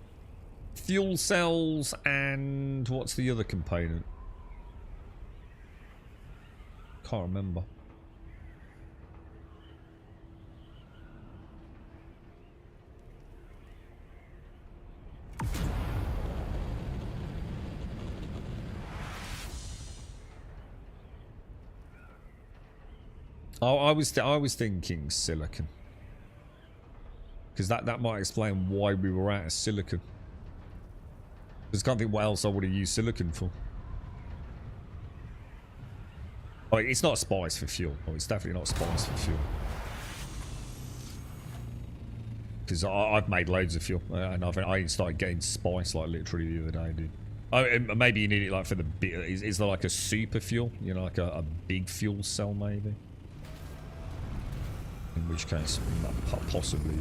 Fuel cells and what's the other component? Can't remember. Oh, I was thinking silicon, because that might explain why we were out of silicon. Because I can't think what else I would have used silicon for. Oh, it's not spice for fuel. Oh, it's definitely not spice for fuel. Because I've made loads of fuel, and I started getting spice like literally the other day, dude. Oh, and maybe you need it like for the bit. Is there like a super fuel? You know, like a big fuel cell maybe. In which case, possibly,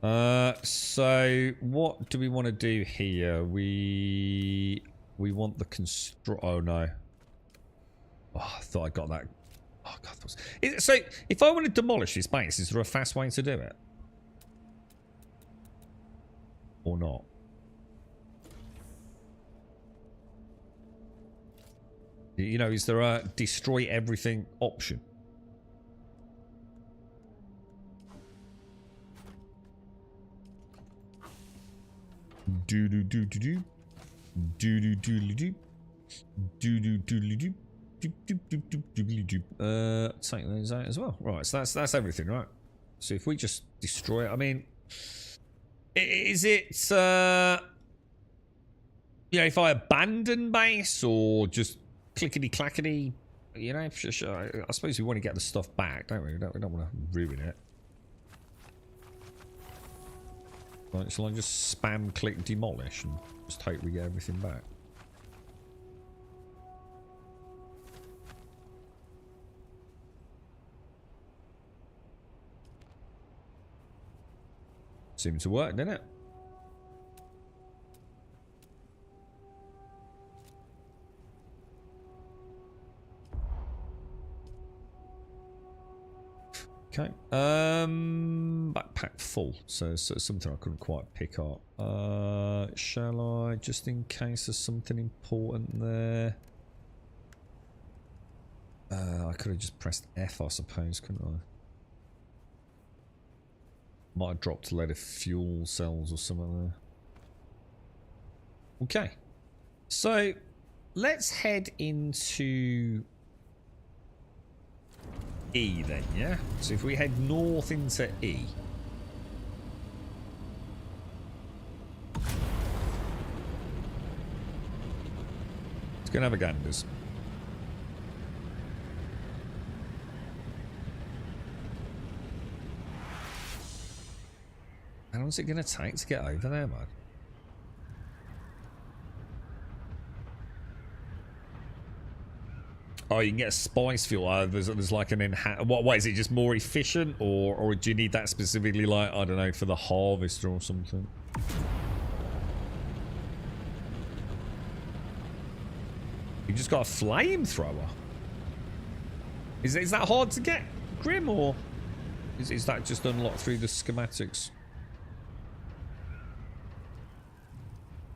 but... so, what do we want to do here? We want the construct... Oh, no. Oh, I thought I got that. Oh, God. So, if I want to demolish this base, is there a fast way to do it? Or not? You know, is there a destroy everything option? Do. Take those out as well. Right, so that's everything, right? So if we just destroy it, I mean, is it you know, if I abandon base or just clickety clackety, you know, I suppose we want to get the stuff back, don't we? We don't want to ruin it. Right, shall I just spam click demolish and just hope we get everything back? Seemed to work, didn't it? Okay. Backpack full. So something I couldn't quite pick up. Shall I, just in case there's something important there? I could have just pressed F, I suppose, couldn't I? Might have dropped a load of fuel cells or something there. Okay. So let's head into E then, yeah? So if we head north into E. Let's go and have a ganders. How long is it going to take to get over there, man? Oh, you can get a spice fuel. There's like an what is it? Just more efficient, or do you need that specifically, like, I don't know, for the harvester or something? You just got a flamethrower. Is that hard to get, Grim, or is that just unlocked through the schematics?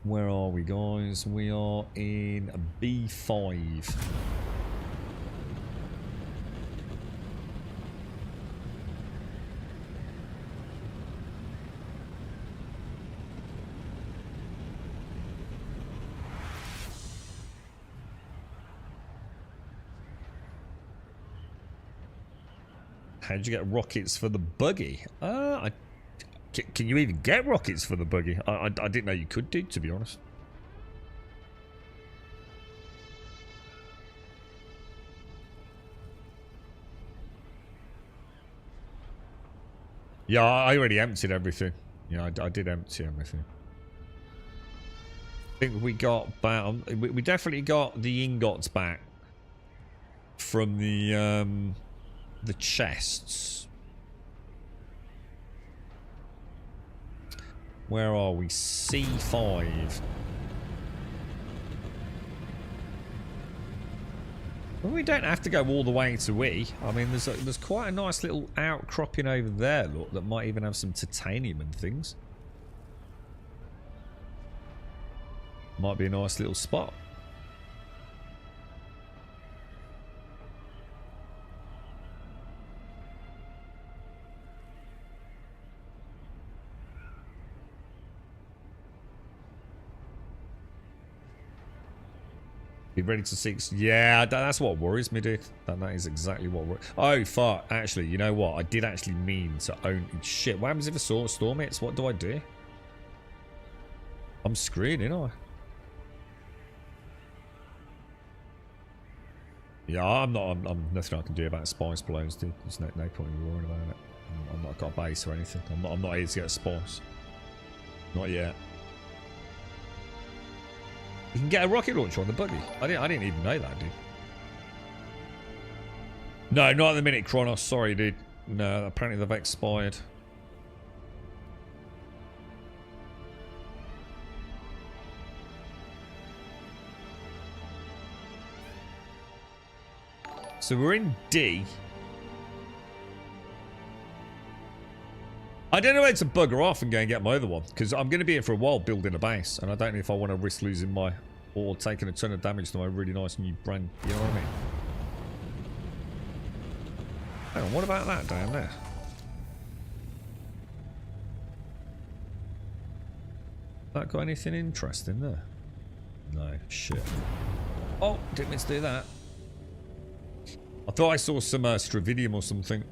Where are we, guys? We are in B5. How'd you get rockets for the buggy? Can you even get rockets for the buggy? I didn't know you could do, to be honest. Yeah, I already emptied everything. Yeah, I did empty everything. I think we got about... We definitely got the ingots back from the chests. Where are we? C5. Well, we don't have to go all the way to E. I mean, there's quite a nice little outcropping over there, look, that might even have some titanium and things. Might be a nice little spot. Be ready to seek. Yeah, that's what worries me, dude. That is exactly what worries. Oh, fuck. Actually, you know what? I did actually mean to own. Shit, what happens if a storm hits? What do I do? I'm screwed, ain't I? Yeah, I'm nothing I can do about spice blows, dude. There's no point in worrying about it. I'm not got a base or anything. I'm not here to get a spice. Not yet. You can get a rocket launcher on the buggy. I didn't even know that, dude. No, not at the minute, Kronos. Sorry, dude. No, apparently they've expired. So we're in D. I don't know where to bugger off and go and get my other one, because I'm going to be here for a while building a base, and I don't know if I want to risk losing my, or taking a ton of damage to my really nice new brand. You know what I mean? Hang on, what about that down there? That got anything interesting there? No, shit. Oh, didn't mean to do that. I thought I saw some stravidium or something.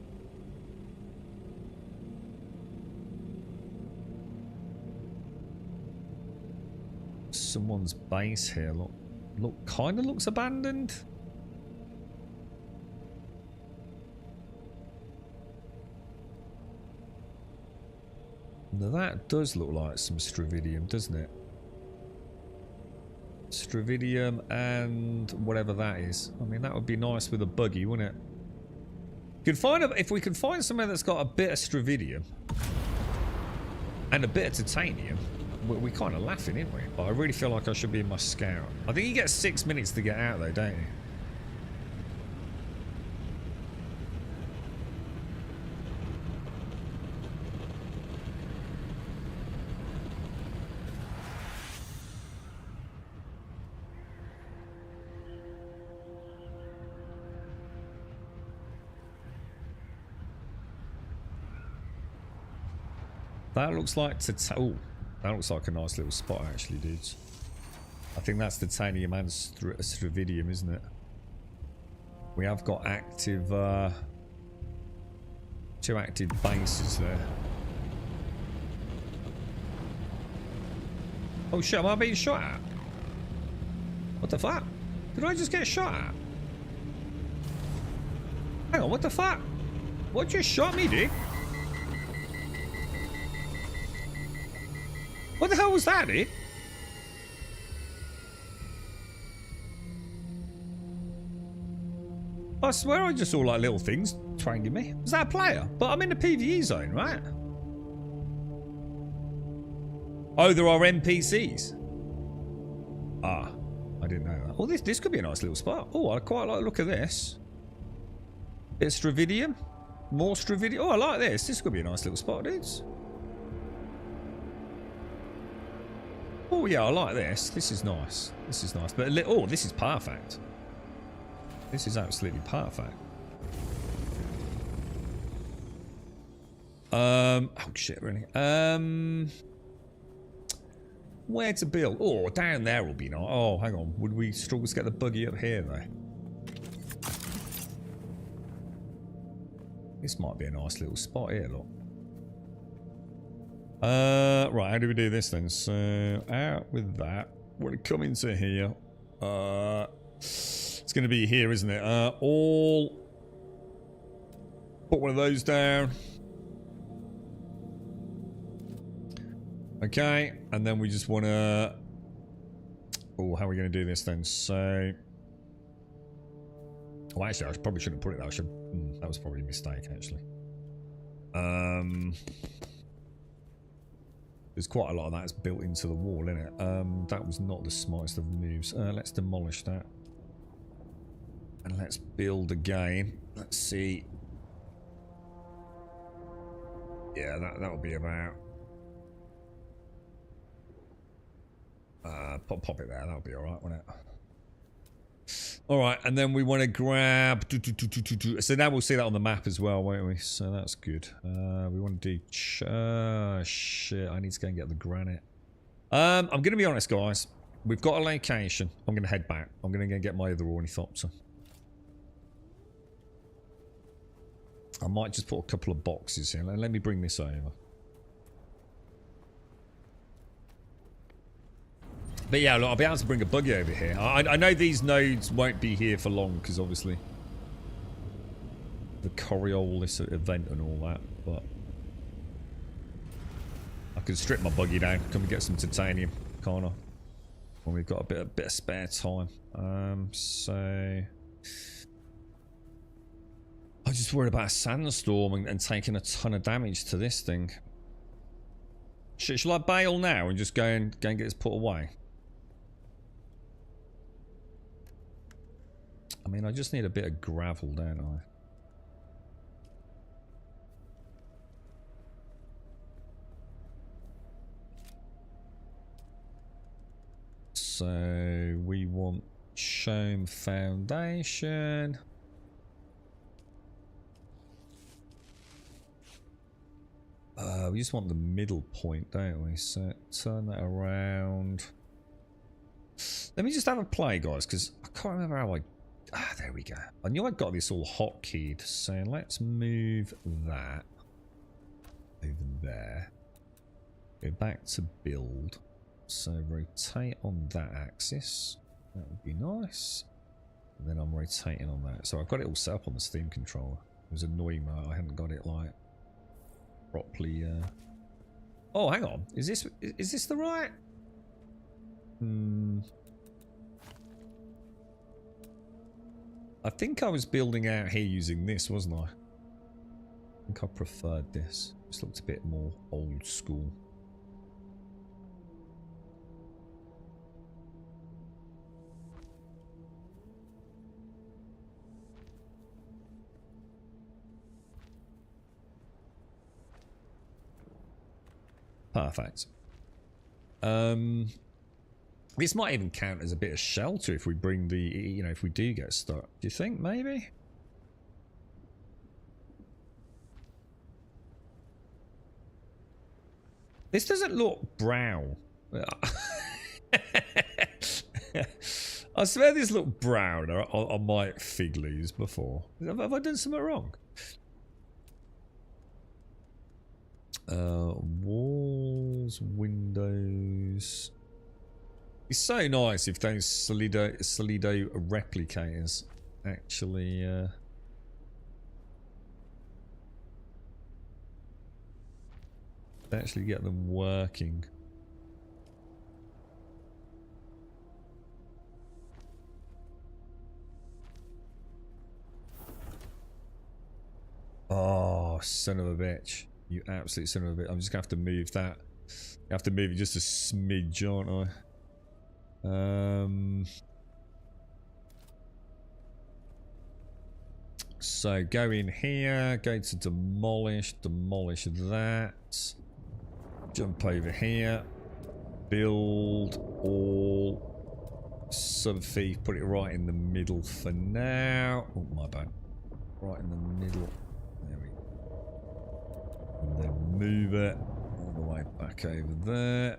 Someone's base here. Look, kind of looks abandoned. Now that does look like some stravidium, doesn't it? Stravidium and whatever that is. I mean, that would be nice with a buggy, wouldn't it? If we can find somewhere that's got a bit of stravidium and a bit of titanium, we're kind of laughing, aren't we? But I really feel like I should be in my scout. I think you get 6 minutes to get out though, don't you? That looks like oh, that looks like a nice little spot actually, dudes. I think that's titanium and stravidium, isn't it? We have got active, 2 active bases there. Oh shit, am I being shot at? What the fuck? Did I just get shot at? Hang on, what the fuck? What just shot me, dude? What the hell was that, dude? I swear I just saw like little things twanging me. Was that a player? But I'm in the PvE zone, right? Oh, there are NPCs. Ah, I didn't know that. Oh, this could be a nice little spot. Oh, I quite like the look of this. Bit of stravidium. More stravidium. Oh, I like this. This could be a nice little spot, dudes. Oh yeah, I like this. This is nice. This is nice. But oh, this is perfect. This is absolutely perfect. Oh shit, really. Where to build? Oh, down there will be nice. Oh, hang on. Would we struggle to get the buggy up here though? This might be a nice little spot here, look. Right, how do we do this then? So, out with that. We're going to come into here. It's going to be here, isn't it? All... Put one of those down. Okay, and then we just want to... Oh, how are we going to do this then? So... Oh, actually, I probably shouldn't put it there. That was probably a mistake, actually. There's quite a lot of that's built into the wall, isn't it? That was not the smartest of moves. Let's demolish that. And let's build again. Let's see. Yeah, that'll be about... pop it there. That'll be alright, won't it? Alright, and then we want to grab... So now we'll see that on the map as well, won't we? So that's good. We want to do... shit, I need to go and get the granite. I'm going to be honest, guys. We've got a location. I'm going to head back. I'm going to go get my other ornithopter. I might just put a couple of boxes here. Let me bring this over. But yeah, look, I'll be able to bring a buggy over here. I know these nodes won't be here for long because obviously the Coriolis event and all that, but I can strip my buggy down, come and get some titanium, can't I? When we've got a bit of spare time. So I'm just worried about a sandstorm and taking a ton of damage to this thing. Shall I bail now and just go and get this put away? I mean, I just need a bit of gravel, don't I? So we want Shome Foundation. We just want the middle point, don't we? So turn that around. Let me just have a play, guys, because I can't remember how I... Ah, there we go. I knew I got this all hotkeyed. So let's move that over there. Go back to build. So rotate on that axis. That would be nice. And then I'm rotating on that. So I've got it all set up on the Steam controller. It was annoying that I hadn't got it like properly. Oh, hang on. Is this the right? I think I was building out here using this, wasn't I? I think I preferred this. This looked a bit more old school. Perfect. This might even count as a bit of shelter if we bring the, you know, if we do get stuck. Do you think maybe? This doesn't look brown. I swear this looked brown on my fig leaves before. Have I done something wrong? Walls, windows. It's so nice if those Solido replicators actually get them working. Oh, son of a bitch. You absolute son of a bitch. I'm just gonna have to move that. I have to move it just a smidge, aren't I? So go in here, go to demolish that, jump over here, build all, sub-thief, put it right in the middle for now. Oh, my bad. Right in the middle. There we go. And then move it all the way back over there.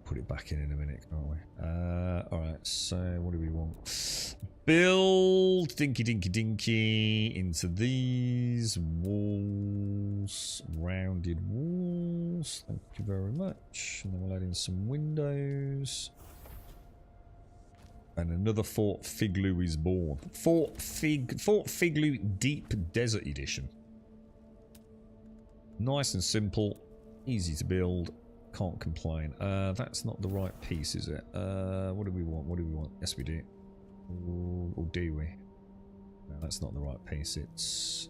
Put it back in a minute, can't we? Alright, so what do we want? Build dinky into these walls, rounded walls. Thank you very much. And then we'll add in some windows. And another Fort Figloo is born. Fort Figloo Deep Desert Edition. Nice and simple, easy to build. Can't complain. That's not the right piece, is it? What do we want? Yes, we do. Or do we? No, that's not the right piece. It's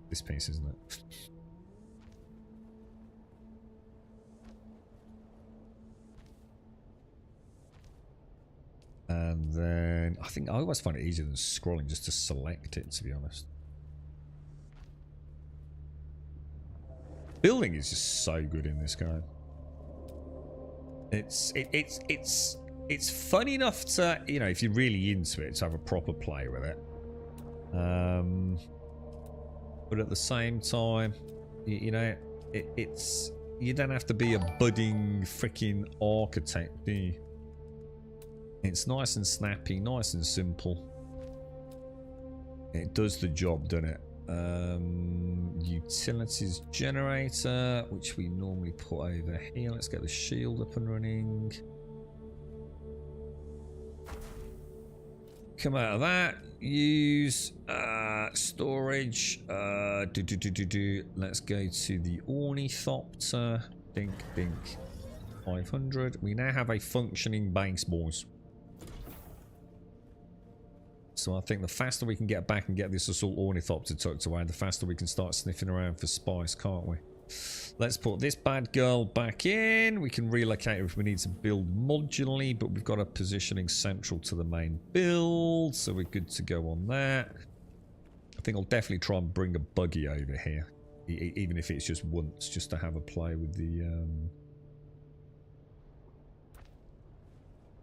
this piece, isn't it? And then I think I always find it easier than scrolling just to select it, to be honest. Building is just so good in this game. It's fun enough to, you know, if you're really into it, to have a proper play with it. But at the same time, you know, it's you don't have to be a budding freaking architect, do you? It's nice and snappy, nice and simple. It does the job, doesn't it? Utilities generator, which we normally put over here. Let's get the shield up and running. Come out of that. Use storage. Let's go to the ornithopter. Dink. 500. We now have a functioning base, boys. So I think the faster we can get back and get this assault ornithopter tucked away, the faster we can start sniffing around for spice, can't we? Let's put this bad girl back in. We can relocate if we need to build modularly, but we've got a positioning central to the main build, so we're good to go on that. I think I'll definitely try and bring a buggy over here, even if it's just once, just to have a play with the...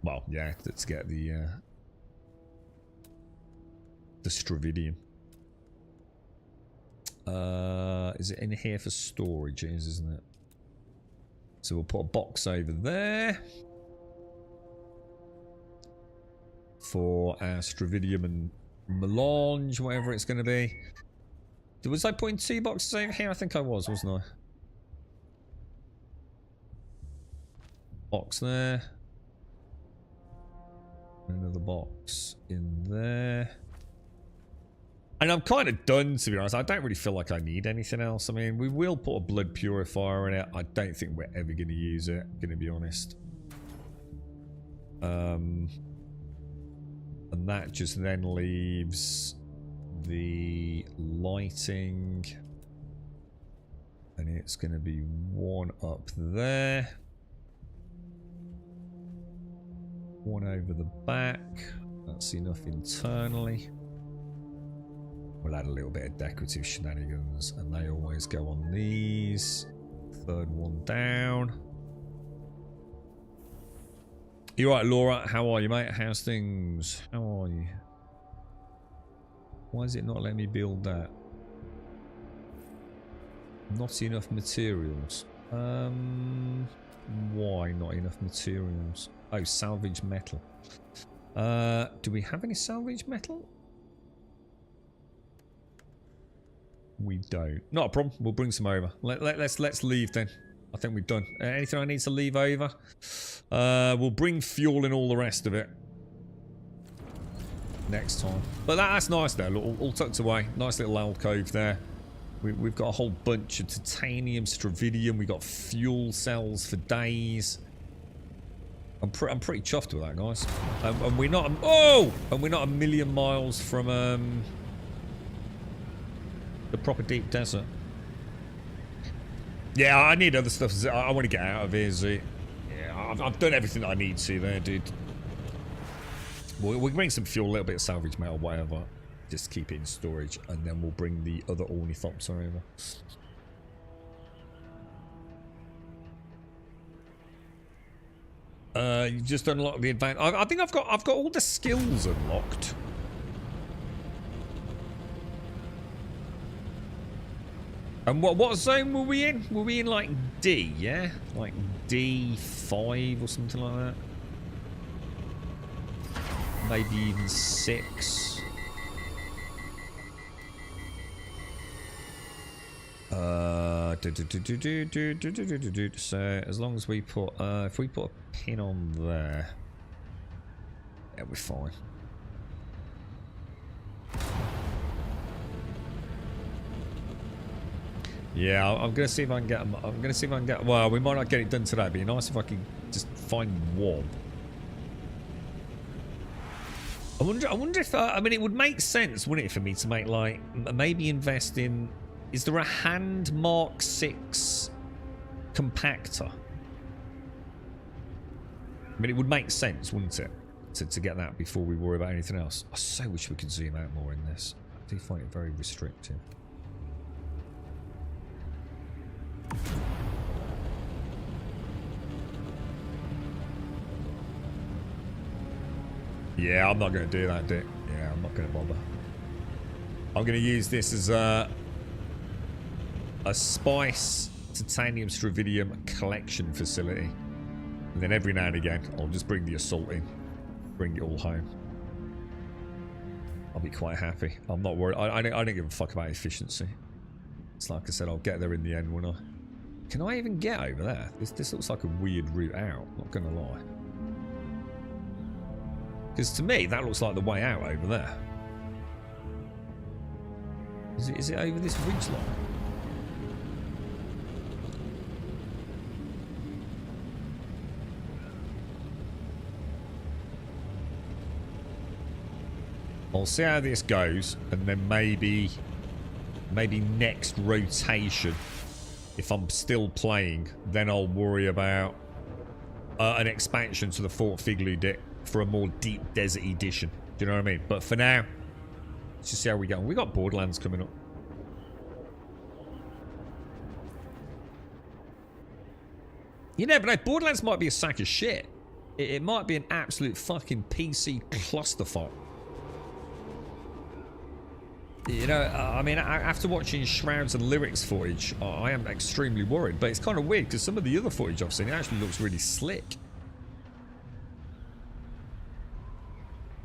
Well, yeah, let's get the Stravidium. Is it in here for storage? It is, isn't it? So we'll put a box over there for our Stravidium and Melange, whatever it's going to be. Was I putting 2 boxes over here? I think I was, wasn't I? Box there. Another box in there. And I'm kind of done, to be honest. I don't really feel like I need anything else. I mean, we will put a blood purifier in it. I don't think we're ever going to use it, I'm going to be honest. And that just then leaves the lighting. And it's going to be 1 up there. 1 over the back. That's enough internally. We'll add a little bit of decorative shenanigans, and they always go on these. 3rd one down. You right, Laura? How are you, mate? How's things? How are you? Why is it not letting me build that? Not enough materials. Why not enough materials? Oh, salvage metal. Do we have any salvage metal? We don't. Not a problem. We'll bring some over. Let's leave then. I think we've done. Anything I need to leave over? We'll bring fuel and all the rest of it next time. But that's nice there. Look, all tucked away. Nice little alcove there. We've got a whole bunch of titanium, stravidium. We've got fuel cells for days. I'm pretty chuffed with that, guys. And we're not. Oh! And we're not a million miles from the proper deep desert. Yeah, I need other stuff. I want to get out of here, Z. Yeah, I've done everything that I need to there, dude. We'll bring some fuel, a little bit of salvage metal, whatever. Just keep it in storage, and then we'll bring the other ornithopter over. You just unlock the advanced. I think I've got all the skills unlocked. And what zone were we in? Were we in like D, yeah? Like D5 or something like that? Maybe even 6. So as long as we put if we put a pin on there, yeah, we're fine. Yeah, I'm gonna see if I can get them. I'm gonna see if I can get. Well, we might not get it done today. It'd be nice if I could just find one. I wonder if I mean, it would make sense, wouldn't it, for me to make like maybe invest in. Is there a hand Mark 6 compactor? I mean, it would make sense, wouldn't it, to get that before we worry about anything else. I so wish we could zoom out more in this. I do find it very restrictive. Yeah, I'm not going to do that, Dick. Yeah, I'm not going to bother. I'm going to use this as a spice titanium stravidium collection facility. And then every now and again, I'll just bring the assault in. Bring it all home. I'll be quite happy. I'm not worried. I don't give a fuck about efficiency. It's like I said, I'll get there in the end, won't I? Can I even get over there? This looks like a weird route out, not gonna lie. Because to me, that looks like the way out over there. Is it over this ridge line? I'll see how this goes, and then maybe next rotation, if I'm still playing, then I'll worry about an expansion to the Fort Figley deck for a more deep desert edition. Do you know what I mean? But for now, let's just see how we go. We got Borderlands coming up. You never know. Borderlands might be a sack of shit. It might be an absolute fucking PC clusterfuck. You know, I mean, after watching Shrouds and Lyrics footage, I am extremely worried. But it's kind of weird because some of the other footage I've seen, it actually looks really slick.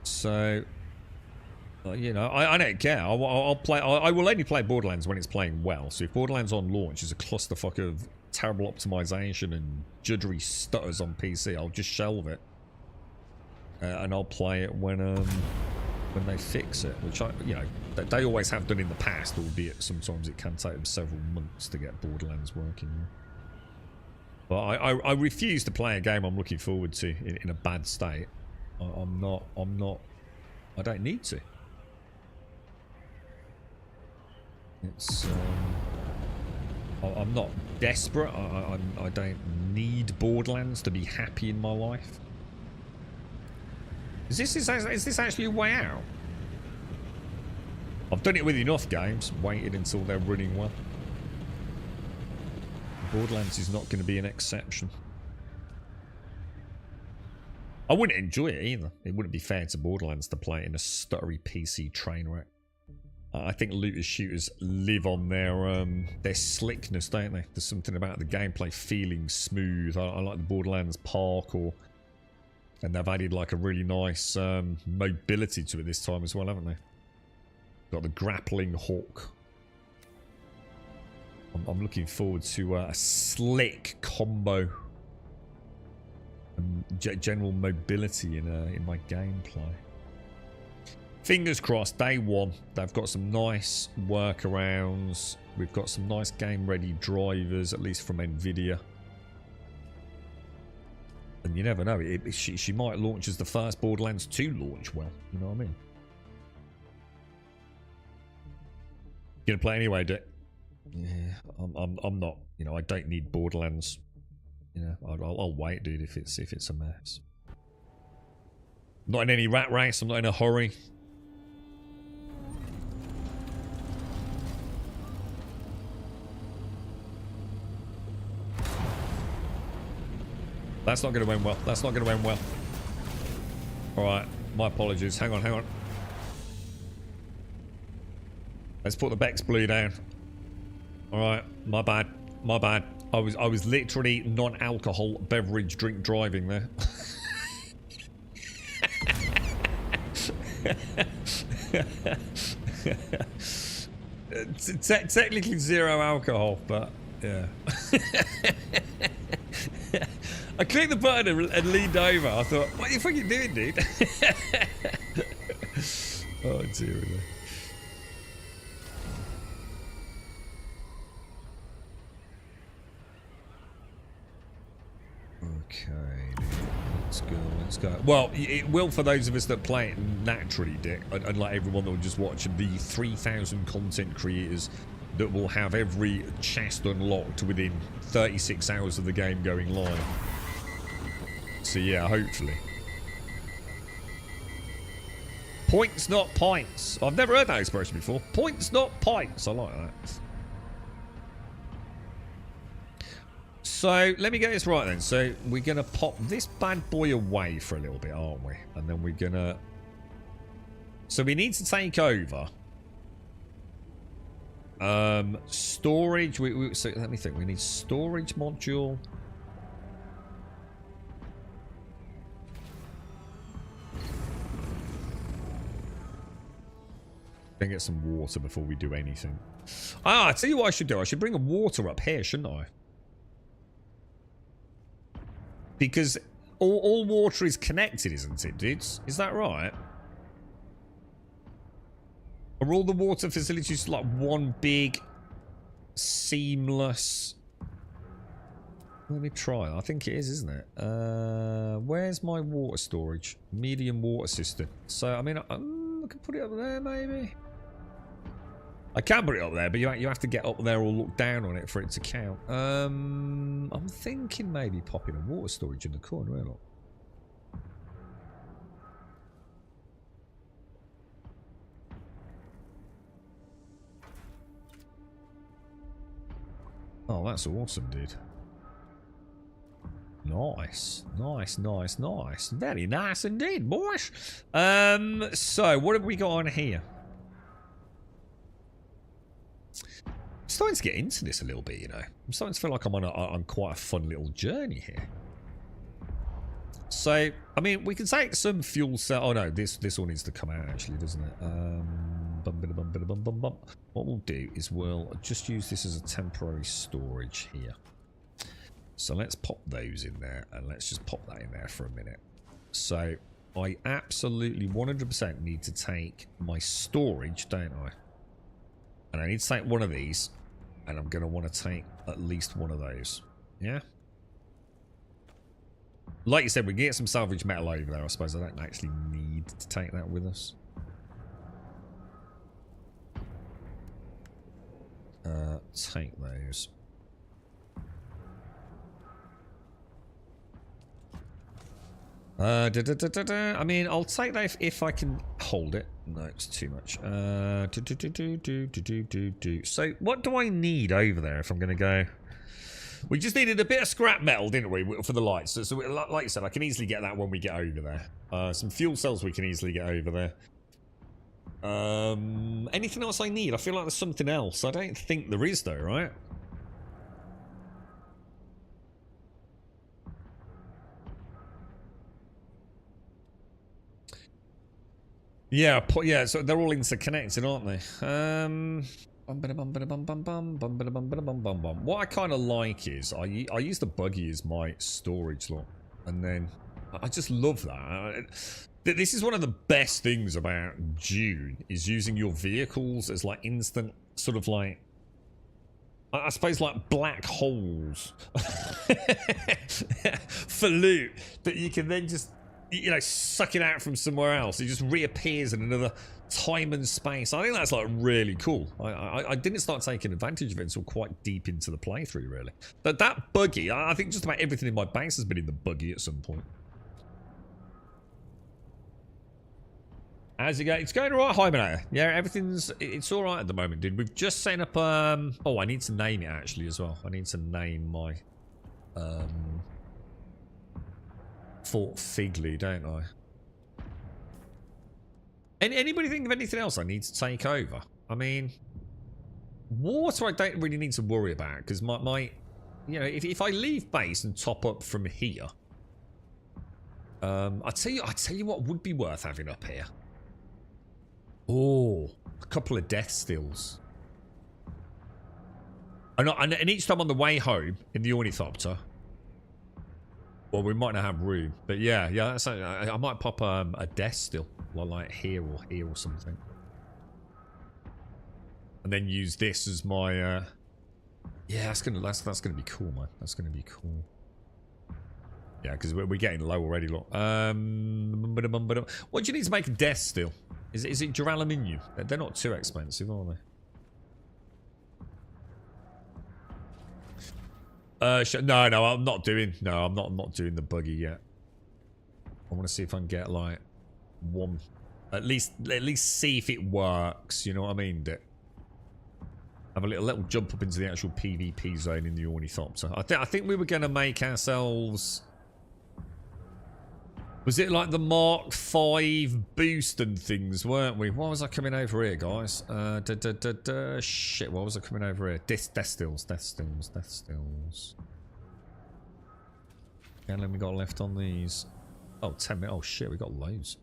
So, you know, I don't care. I'll play. I will only play Borderlands when it's playing well. So if Borderlands on launch is a clusterfuck of terrible optimization and juddery stutters on PC, I'll just shelve it, and I'll play it when they fix it, which you know, they always have done in the past, albeit sometimes it can take them several months to get Borderlands working. But I refuse to play a game I'm looking forward to in a bad state. I'm not. I don't need to. It's. I'm not desperate. I don't need Borderlands to be happy in my life. Is this actually a way out? I've done it with enough games, waited until they're running well. Borderlands is not going to be an exception. I wouldn't enjoy it either. It wouldn't be fair to Borderlands to play it in a stuttery PC train wreck. I think looters shooters live on their slickness, don't they? There's something about the gameplay feeling smooth. I like the Borderlands parkour. And they've added like a really nice mobility to it this time as well, haven't they? Got the grappling hook. I'm looking forward to a slick combo and general mobility in my gameplay. Fingers crossed, day one, they've got some nice workarounds. We've got some nice game-ready drivers, at least from Nvidia. And you never know, she might launch as the first Borderlands to launch well. You know what I mean? You gonna play anyway, Dick? Yeah, I'm not. You know, I don't need Borderlands. You know, I'll wait, dude. If it's a mess. Not in any rat race. I'm not in a hurry. That's not going to end well. That's not going to end well. Alright, my apologies. Hang on. Let's put the Bex Blue down. Alright, my bad. I was literally non-alcohol beverage drink driving there. Technically zero alcohol, but yeah. I clicked the button and leaned over. I thought, what are you fucking doing, dude? Oh, dear me. Okay, dude. Let's go. Well, it will for those of us that play it naturally, Dick. Unlike everyone that will just watch the 3,000 content creators that will have every chest unlocked within 36 hours of the game going live. So yeah, hopefully. Points, not pints. I've never heard that expression before. Points, not pints. I like that. So, let me get this right then. So, we're going to pop this bad boy away for a little bit, aren't we? And then we're going to... So, we need to take over. Storage. So, let me think. We need storage module. Then get some water before we do anything. Ah, I tell you what I should do. I should bring a water up here, shouldn't I? Because all water is connected, isn't it, dudes? Is that right? Are all the water facilities like one big, seamless... Let me try. I think it is, isn't it? Where's my water storage? Medium water system. So, I mean, I can put it up there, maybe. I can put it up there, but you have to get up there or look down on it for it to count. I'm thinking maybe popping a water storage in the corner, ain't I? Oh, that's awesome, dude. Nice. Very nice indeed, boys. So, what have we got on here? starting to get into this a little bit, you know. I'm starting to feel like I'm on quite a fun little journey here. So, I mean, we can take some fuel cell. Oh no, this all needs to come out actually, doesn't it? What we'll do is we'll just use this as a temporary storage here. So let's pop those in there, and let's just pop that in there for a minute. So I absolutely 100% need to take my storage, don't I? And I need to take one of these, and I'm going to want to take at least one of those. Yeah? Like you said, we can get some salvage metal over there. I suppose I don't actually need to take that with us. Take those. I mean, I'll take that if I can hold it. No, it's too much. So, what do I need over there if I'm going to go? We just needed a bit of scrap metal, didn't we, for the lights? So like you said, I can easily get that when we get over there. Some fuel cells we can easily get over there. Anything else I need? I feel like there's something else. I don't think there is, though, right? Yeah, yeah. So they're all interconnected, aren't they? What I kind of like is I use the buggy as my storage lot, and then I just love that. This is one of the best things about Dune, is using your vehicles as like instant sort of like, I suppose, like black holes for loot that you can then just, you know, suck it out from somewhere else. It just reappears in another time and space. I think that's like really cool. I didn't start taking advantage of it until quite deep into the playthrough, really. But that buggy, I think just about everything in my base has been in the buggy at some point. How's it going? It's going alright, Hymenator. Yeah, it's alright at the moment, dude. We've just set up, oh, I need to name it actually as well. I need to name my, Fort Figley, don't I? Anybody think of anything else I need to take over? I mean, water I don't really need to worry about, because my you know, if I leave base and top up from here, I tell you what would be worth having up here. Oh, a couple of death stills. And each time on the way home in the ornithopter, well, we might not have room, but yeah, that's, I might pop a death still, like here or something, and then use this as my. Yeah, that's gonna be cool, man. That's gonna be cool. Yeah, because we're getting low already. Look. What do you need to make a death still? Is it duraluminum? They're not too expensive, are they? No, I'm not doing. No, I'm not doing the buggy yet. I want to see if I can get like one, at least see if it works. You know what I mean? Have a little jump up into the actual PvP zone in the ornithopter. I think we were going to make ourselves. Was it like the Mark 5 boost and things, weren't we? Why was I coming over here, guys? Shit, why was I coming over here? Death stills. How long we got left on these? Oh, 10 minutes. Oh, shit, we got loads.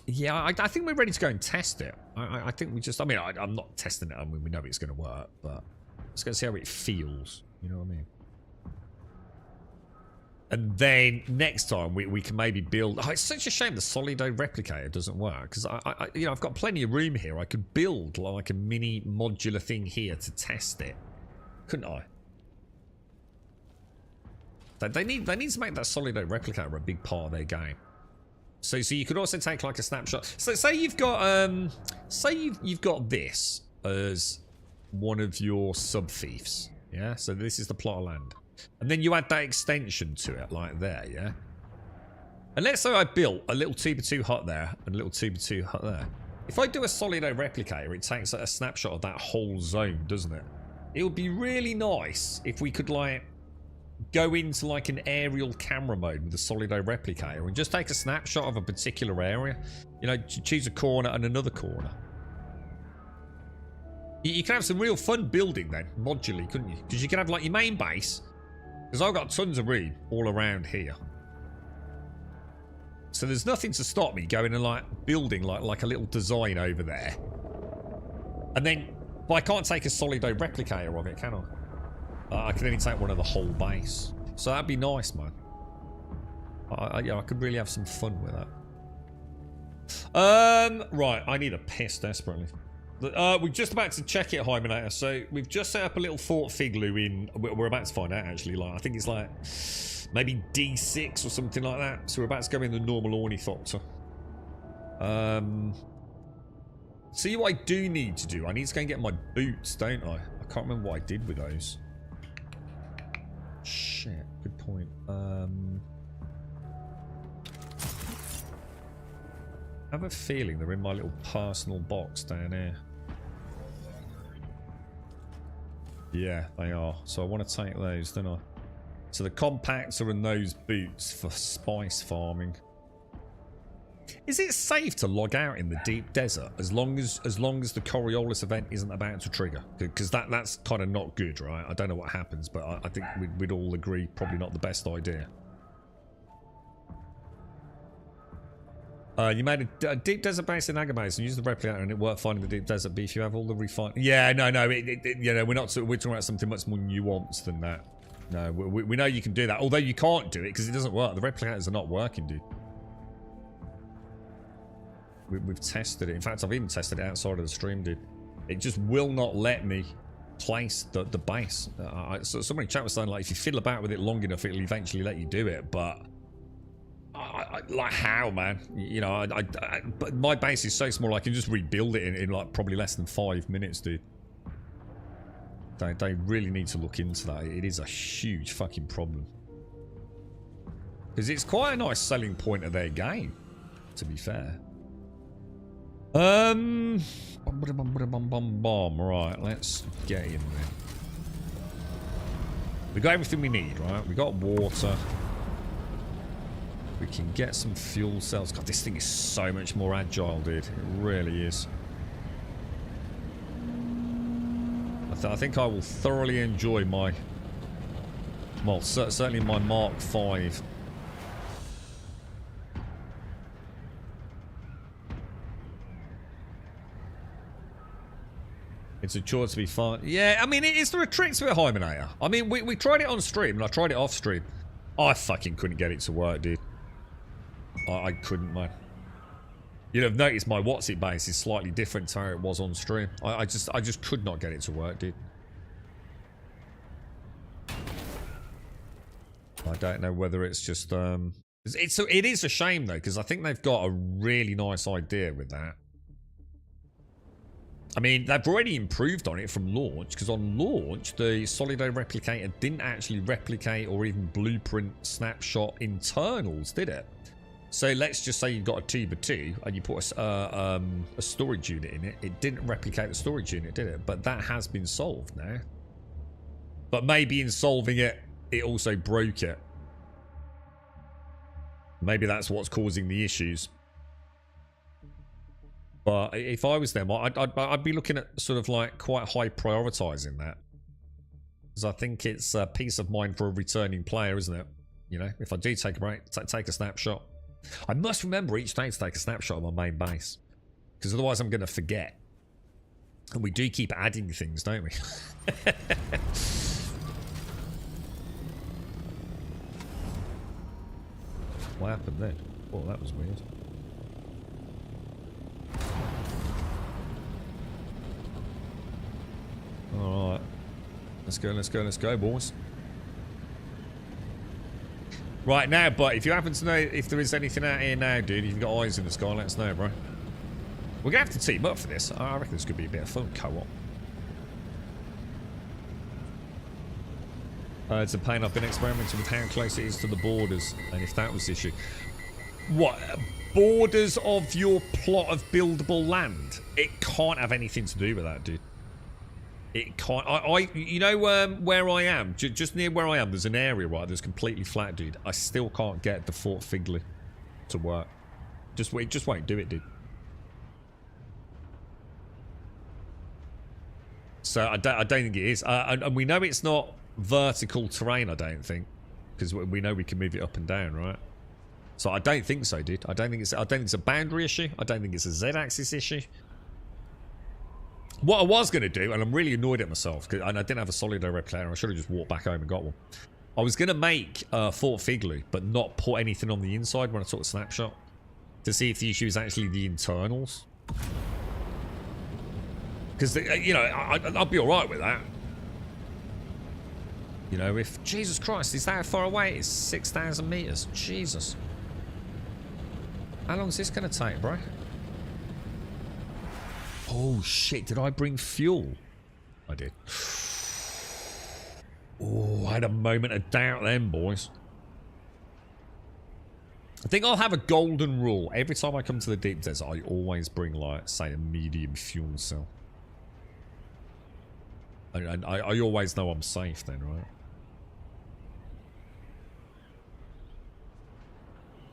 Yeah, I think we're ready to go and test it. I think we just... I mean, I'm not testing it. I mean, we know it's going to work, but... Let's go see how it feels. You know what I mean? And then next time we can maybe build. Oh, it's such a shame the Solido replicator doesn't work, because you know, I've got plenty of room here. I could build like a mini modular thing here to test it, couldn't I? They need to make that Solido replicator a big part of their game. So you could also take like a snapshot. So say you've got you've got this as one of your sub fiefs, yeah. So this is the plot of land, and then you add that extension to it, like there, yeah. And let's say I built a little 2x2 hut there and a little 2x2 hut there. If I do a Solido replicator, it takes a snapshot of that whole zone, doesn't it? It would be really nice if we could like go into like an aerial camera mode with the Solido replicator and just take a snapshot of a particular area. You know, choose a corner and another corner. You can have some real fun building then, modularly, couldn't you? Because you can have like your main base. Because I've got tons of room all around here. So there's nothing to stop me going and like building like a little design over there. And then, but I can't take a Solido replicator of it, can I? I can only take one of the whole base. So that'd be nice, man. Yeah, I could really have some fun with that. Right, I need a piss desperately. We're just about to check it, Hymenator. So we've just set up a little Fort Figlu in. We're about to find out actually. Like I think it's like maybe D6 or something like that. So we're about to go in the normal Ornithopter. See what I do need to do. I need to go and get my boots, don't I? I can't remember what I did with those. Shit, good point. I have a feeling they're in my little personal box down here. Yeah, they are. So I want to take those, don't I? So the compactor and those boots for spice farming. Is it safe to log out in the deep desert as long as the Coriolis event isn't about to trigger? Because that's kind of not good, right? I don't know what happens, but I think we'd all agree probably not the best idea. You made a deep desert base in Agabase and used the replicator and it worked fine in the deep desert. But if you have all the refine, yeah, no, you know, we're talking about something much more nuanced than that. No, we know you can do that, although you can't do it because it doesn't work. The replicators are not working, dude. We've tested it. In fact, I've even tested it outside of the stream, dude. It just will not let me place the base. So somebody in chat was saying like if you fiddle about with it long enough, it'll eventually let you do it, but. Like how, man? You know, but my base is so small I can just rebuild it in like probably less than 5 minutes, dude. They really need to look into that. It is a huge fucking problem. Because it's quite a nice selling point of their game, to be fair. Right, let's get in there. We got everything we need, right? We got water. We can get some fuel cells. God, this thing is so much more agile, dude. It really is. I think I will thoroughly enjoy my... Well, certainly my Mark 5. It's a chore to be fun. Yeah, I mean, is there a trick to it, Hymenator? I mean, we tried it on stream, and I tried it off stream. I fucking couldn't get it to work, dude. I couldn't, man. You'd have noticed my What's It base is slightly different to how it was on stream. I just could not get it to work, dude. I don't know whether it's just it is a shame though, because I think they've got a really nice idea with that. I mean, they've already improved on it from launch, because on launch the Solido replicator didn't actually replicate or even blueprint snapshot internals, did it? So let's just say you've got a 2x2 and you put a storage unit in it. It didn't replicate the storage unit, did it? But that has been solved now. But maybe in solving it, it also broke it. Maybe that's what's causing the issues. But if I was them, I'd be looking at sort of like quite high prioritizing that. Because I think it's peace of mind for a returning player, isn't it? You know, if I do take a break, take a snapshot. I must remember each day to take a snapshot of my main base. Because otherwise I'm going to forget. And we do keep adding things, don't we? What happened there? Oh, that was weird. Alright. Let's go, boys. Right now, but if you happen to know if there is anything out here now, dude, if you've got eyes in the sky, let us know, bro. We're going to have to team up for this. I reckon this could be a bit of fun co-op. It's a pain. I've been experimenting with how close it is to the borders, and if that was the issue. What? Borders of your plot of buildable land? It can't have anything to do with that, dude. It can't. You know where I am, just near where I am. There's an area right that's completely flat, dude. I still can't get the Fort Figley to work. It just won't do it, dude. So I don't think it is, and we know it's not vertical terrain. I don't think, because we know we can move it up and down, right? So I don't think so, dude. I don't think it's a boundary issue. I don't think it's a Z-axis issue. What I was going to do, and I'm really annoyed at myself, and I didn't have a Solido replicator. I should have just walked back home and got one. I was going to make Fort Figley, but not put anything on the inside when I took a snapshot, to see if the issue is actually the internals. Because, you know, I'll be alright with that. You know, if... Jesus Christ, is that far away? It's 6,000 meters. Jesus. How long is this going to take, bro? Oh, shit. Did I bring fuel? I did. Oh, I had a moment of doubt then, boys. I think I'll have a golden rule. Every time I come to the deep desert, I always bring, like, say, a medium fuel cell. And I always know I'm safe then, right?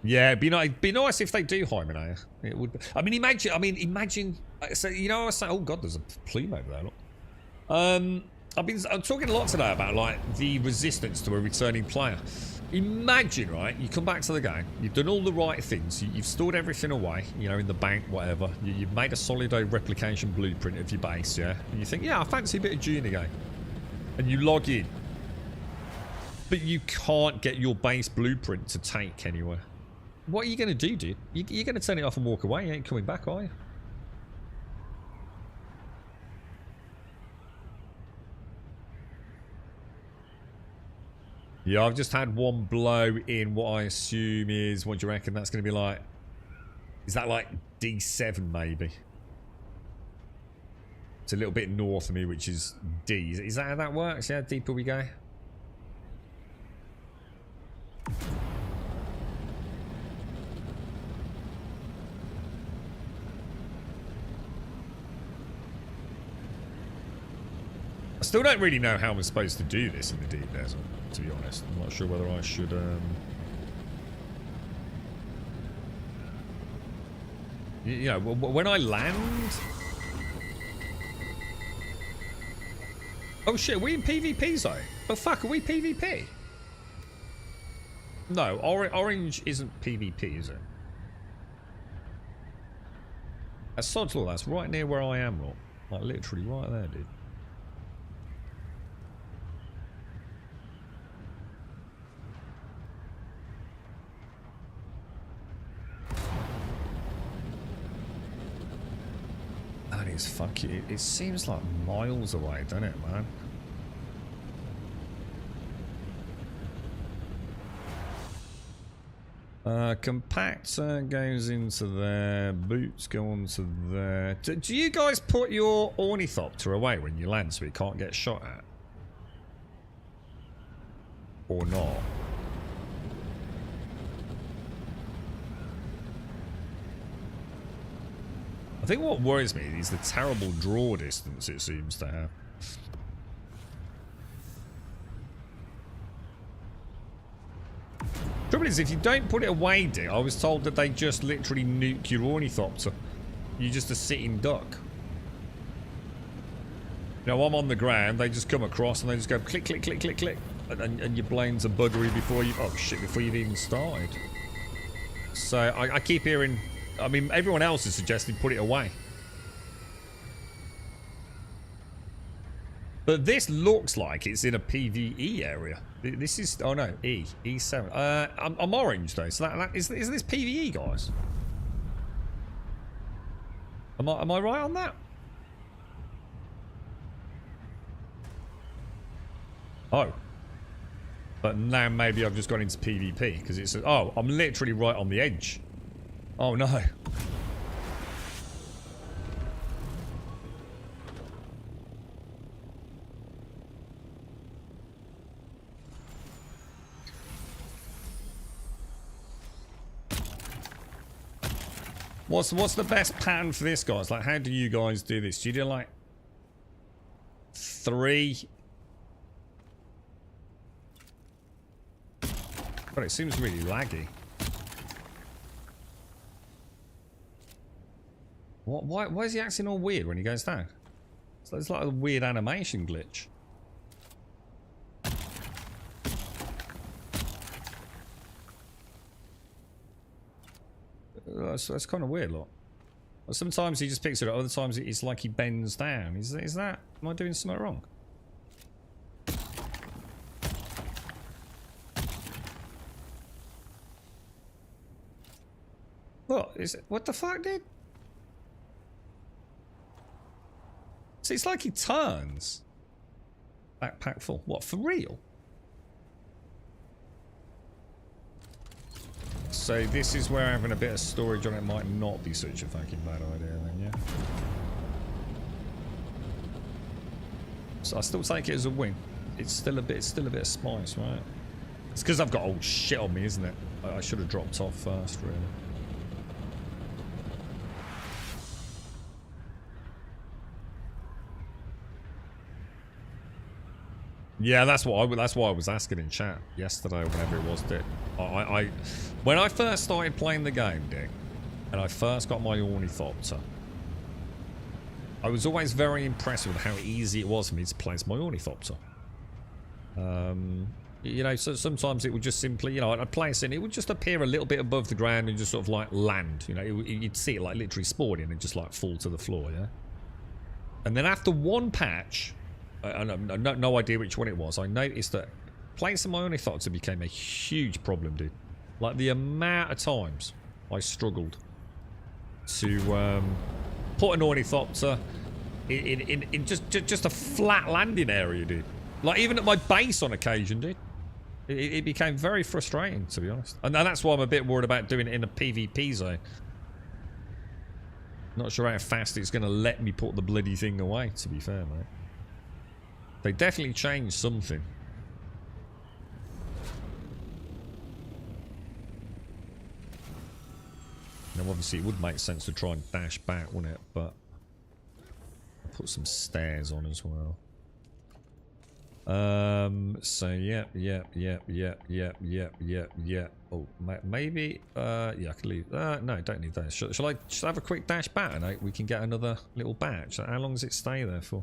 Yeah, it'd be nice if they do Hymenea. It would. I mean, imagine. So you know, I was saying, oh god, there's a plume over there. Look. I'm talking a lot today about like the resistance to a returning player. Imagine, right? You come back to the game. You've done all the right things. You've stored everything away. You know, in the bank, whatever. You've made a Solido replication blueprint of your base, yeah. And you think, yeah, I fancy a bit of Dune again. And you log in, but you can't get your base blueprint to take anywhere. What are you going to do, dude? You're going to turn it off and walk away. You ain't coming back, are you? Yeah, I've just had one blow in what I assume is... What do you reckon that's going to be like? Is that like D7 maybe? It's a little bit north of me, which is D. Is that how that works? Yeah, deeper we go. I still don't really know how I'm supposed to do this in the deep desert, to be honest. I'm not sure whether I should, you know, when I land... Oh shit, are we in PvP zone? Oh fuck, are we PvP? No, orange isn't PvP, is it? That's Sod's Law, that's right near where I am, Rob. Like literally right there, dude. That is fucking... It seems like miles away, doesn't it, man? Compactor goes into there. Boots go onto there. Do you guys put your ornithopter away when you land so it can't get shot at? Or not? I think what worries me is the terrible draw distance it seems to have. Trouble is, if you don't put it away, Dick, I was told that they just literally nuke your ornithopter. You're just a sitting duck. You know, I'm on the ground, they just come across and they just go click, click, click, click, click. And your plane's a buggery before you... Oh shit, before you've even started. So, I keep hearing... I mean, everyone else is suggesting put it away. But this looks like it's in a PvE area. This is... Oh no, E7. I'm orange though, so is this PvE, guys? Am I right on that? Oh. But now maybe I've just gone into PvP, because it's... Oh, I'm literally right on the edge. Oh no. What's the best pattern for this, guys? Like, how do you guys do this? Do you do like 3. But it seems really laggy. What? Why is he acting all weird when he goes down? It's like a weird animation glitch. That's kind of weird, look. Sometimes he just picks it up, other times it's like he bends down. Is that? Am I doing something wrong? What is it? What the fuck, dude? See, it's like he turns. Backpack full. What, for real? So this is where having a bit of storage on it might not be such a fucking bad idea then, yeah? So I still take it as a win. It's still a bit of spice, right? It's because I've got old shit on me, isn't it? I should have dropped off first, really. Yeah, that's why I was asking in chat yesterday, or whenever it was, Dick. When I first started playing the game, Dick, and I first got my ornithopter, I was always very impressed with how easy it was for me to place my ornithopter. You know, so sometimes it would just simply, you know, I'd place it and it would just appear a little bit above the ground and just sort of like land. You know, you'd see it like literally spawning and just like fall to the floor, yeah? And then after one patch, no idea which one it was, I noticed that placing my ornithopter became a huge problem, dude. Like the amount of times I struggled to put an ornithopter in just a flat landing area, dude. Like even at my base on occasion, dude. It became very frustrating, to be honest. And that's why I'm a bit worried about doing it in a PvP zone. Not sure how fast it's going to let me put the bloody thing away, to be fair, mate. They definitely changed something. Now, obviously, it would make sense to try and dash back, wouldn't it? But put some stairs on as well. So yeah. Oh, maybe. Yeah, I can leave. No, don't need those. Shall I just have a quick dash back, and we can get another little batch? How long does it stay there for?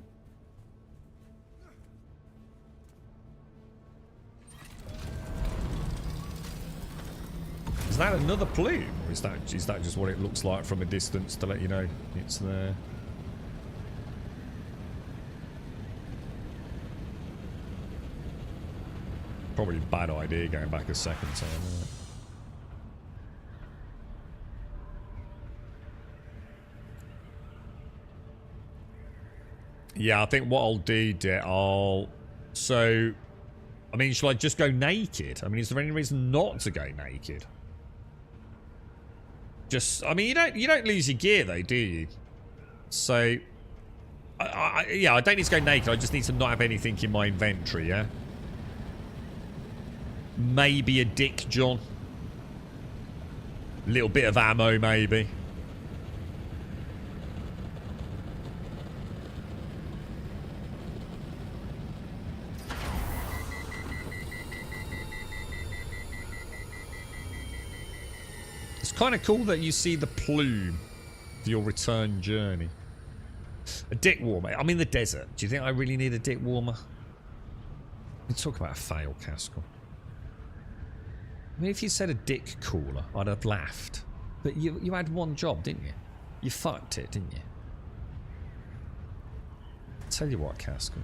Is that another plume, or is that just what it looks like from a distance to let you know it's there? Probably a bad idea going back a second time, isn't it? Yeah, I think what I'll do, so, I mean, shall I just go naked? I mean, is there any reason not to go naked? Just, I mean, you don't lose your gear though, do you? So, yeah, I don't need to go naked. I just need to not have anything in my inventory, yeah? Maybe a Dick John. A little bit of ammo, maybe. It's kind of cool that you see the plume for your return journey. A dick warmer. I'm in the desert. Do you think I really need a dick warmer? We talk about a fail, Cascal. I mean, if you said a dick cooler, I'd have laughed. But you had one job, didn't you? You fucked it, didn't you? Tell you what, Cascal.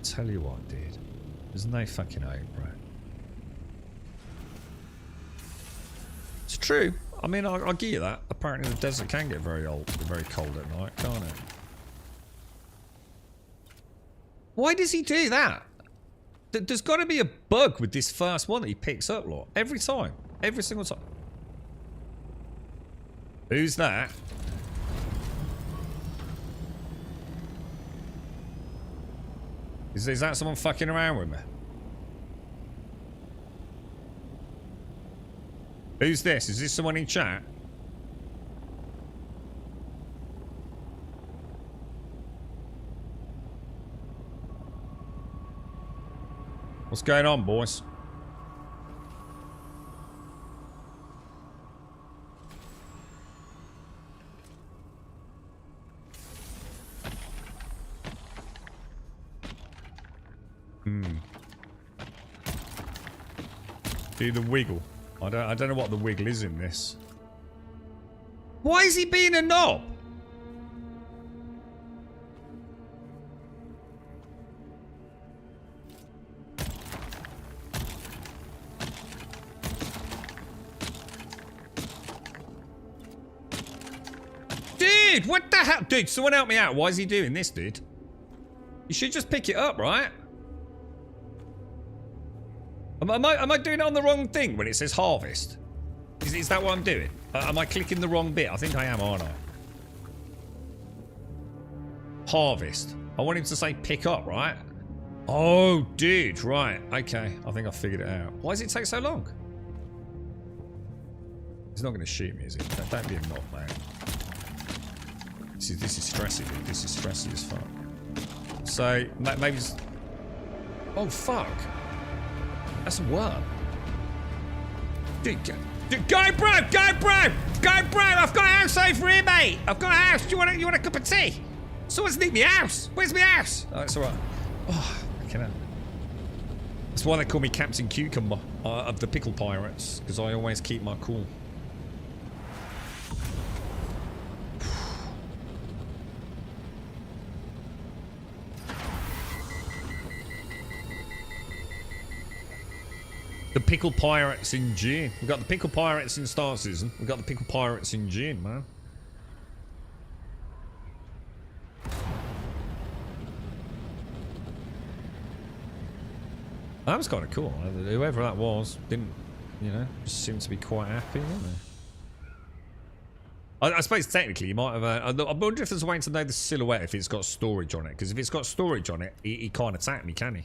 Tell you what, dude. There's no fucking hope, bro. It's true. I mean, I'll give you that. Apparently the desert can get very cold at night, can't it? Why does he do that? There's got to be a bug with this first one that he picks up, lot. Every time. Every single time. Who's that? Is that someone fucking around with me? Who's this? Is this someone in chat? What's going on, boys? Do the wiggle. I don't know what the wiggle is in this. Why is he being a knob? Dude, what the hell? Dude, someone help me out. Why is he doing this, dude? You should just pick it up, right? Am I doing it on the wrong thing when it says harvest? Is that what I'm doing? Am I clicking the wrong bit? I think I am, aren't I? Harvest. I want him to say pick up, right? Oh, dude, right. Okay, I think I figured it out. Why does it take so long? He's not going to shoot me, is he? Don't be a knob, man. This is stressy, dude. This is stressy as fuck. So, maybe just... Oh, fuck. That's a worm. Dude, go, bro! Go, bro! Go, bro! I've got a house over here, mate! I've got a house! Do you want a cup of tea? Someone's need my house! Where's my house? Oh, it's alright. Oh, fucking hell. That's why they call me Captain Cucumber of the Pickle Pirates, because I always keep my cool. The Pickle Pirates in June. We've got the Pickle Pirates in Star Season. We've got the Pickle Pirates in June, man. That was kind of cool. Whoever that was didn't, you know, just seemed to be quite happy, didn't they? I suppose technically you might have... I wonder if there's a way to know the silhouette if it's got storage on it. Because if it's got storage on it, he can't attack me, can he?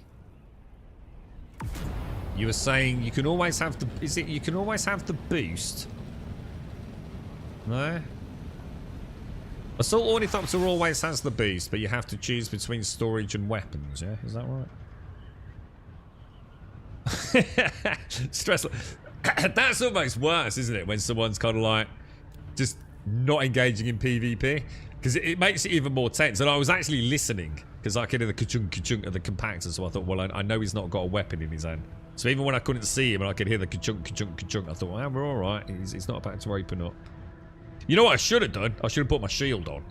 You were saying you can always have the... Is it you can always have the boost? No? Assault Ornithopter always has the boost, but you have to choose between storage and weapons, yeah? Is that right? Stressful. That's almost worse, isn't it? When someone's kind of like... just not engaging in PvP. Because it makes it even more tense. And I was actually listening. Because I could hear the ka-chunk, ka-chunk of the compactor. So I thought, well, I know he's not got a weapon in his hand. So even when I couldn't see him and I could hear the ka-chunk, ka-chunk, ka-chunk, I thought, well, we're alright. He's not about to open up. You know what I should have done? I should have put my shield on.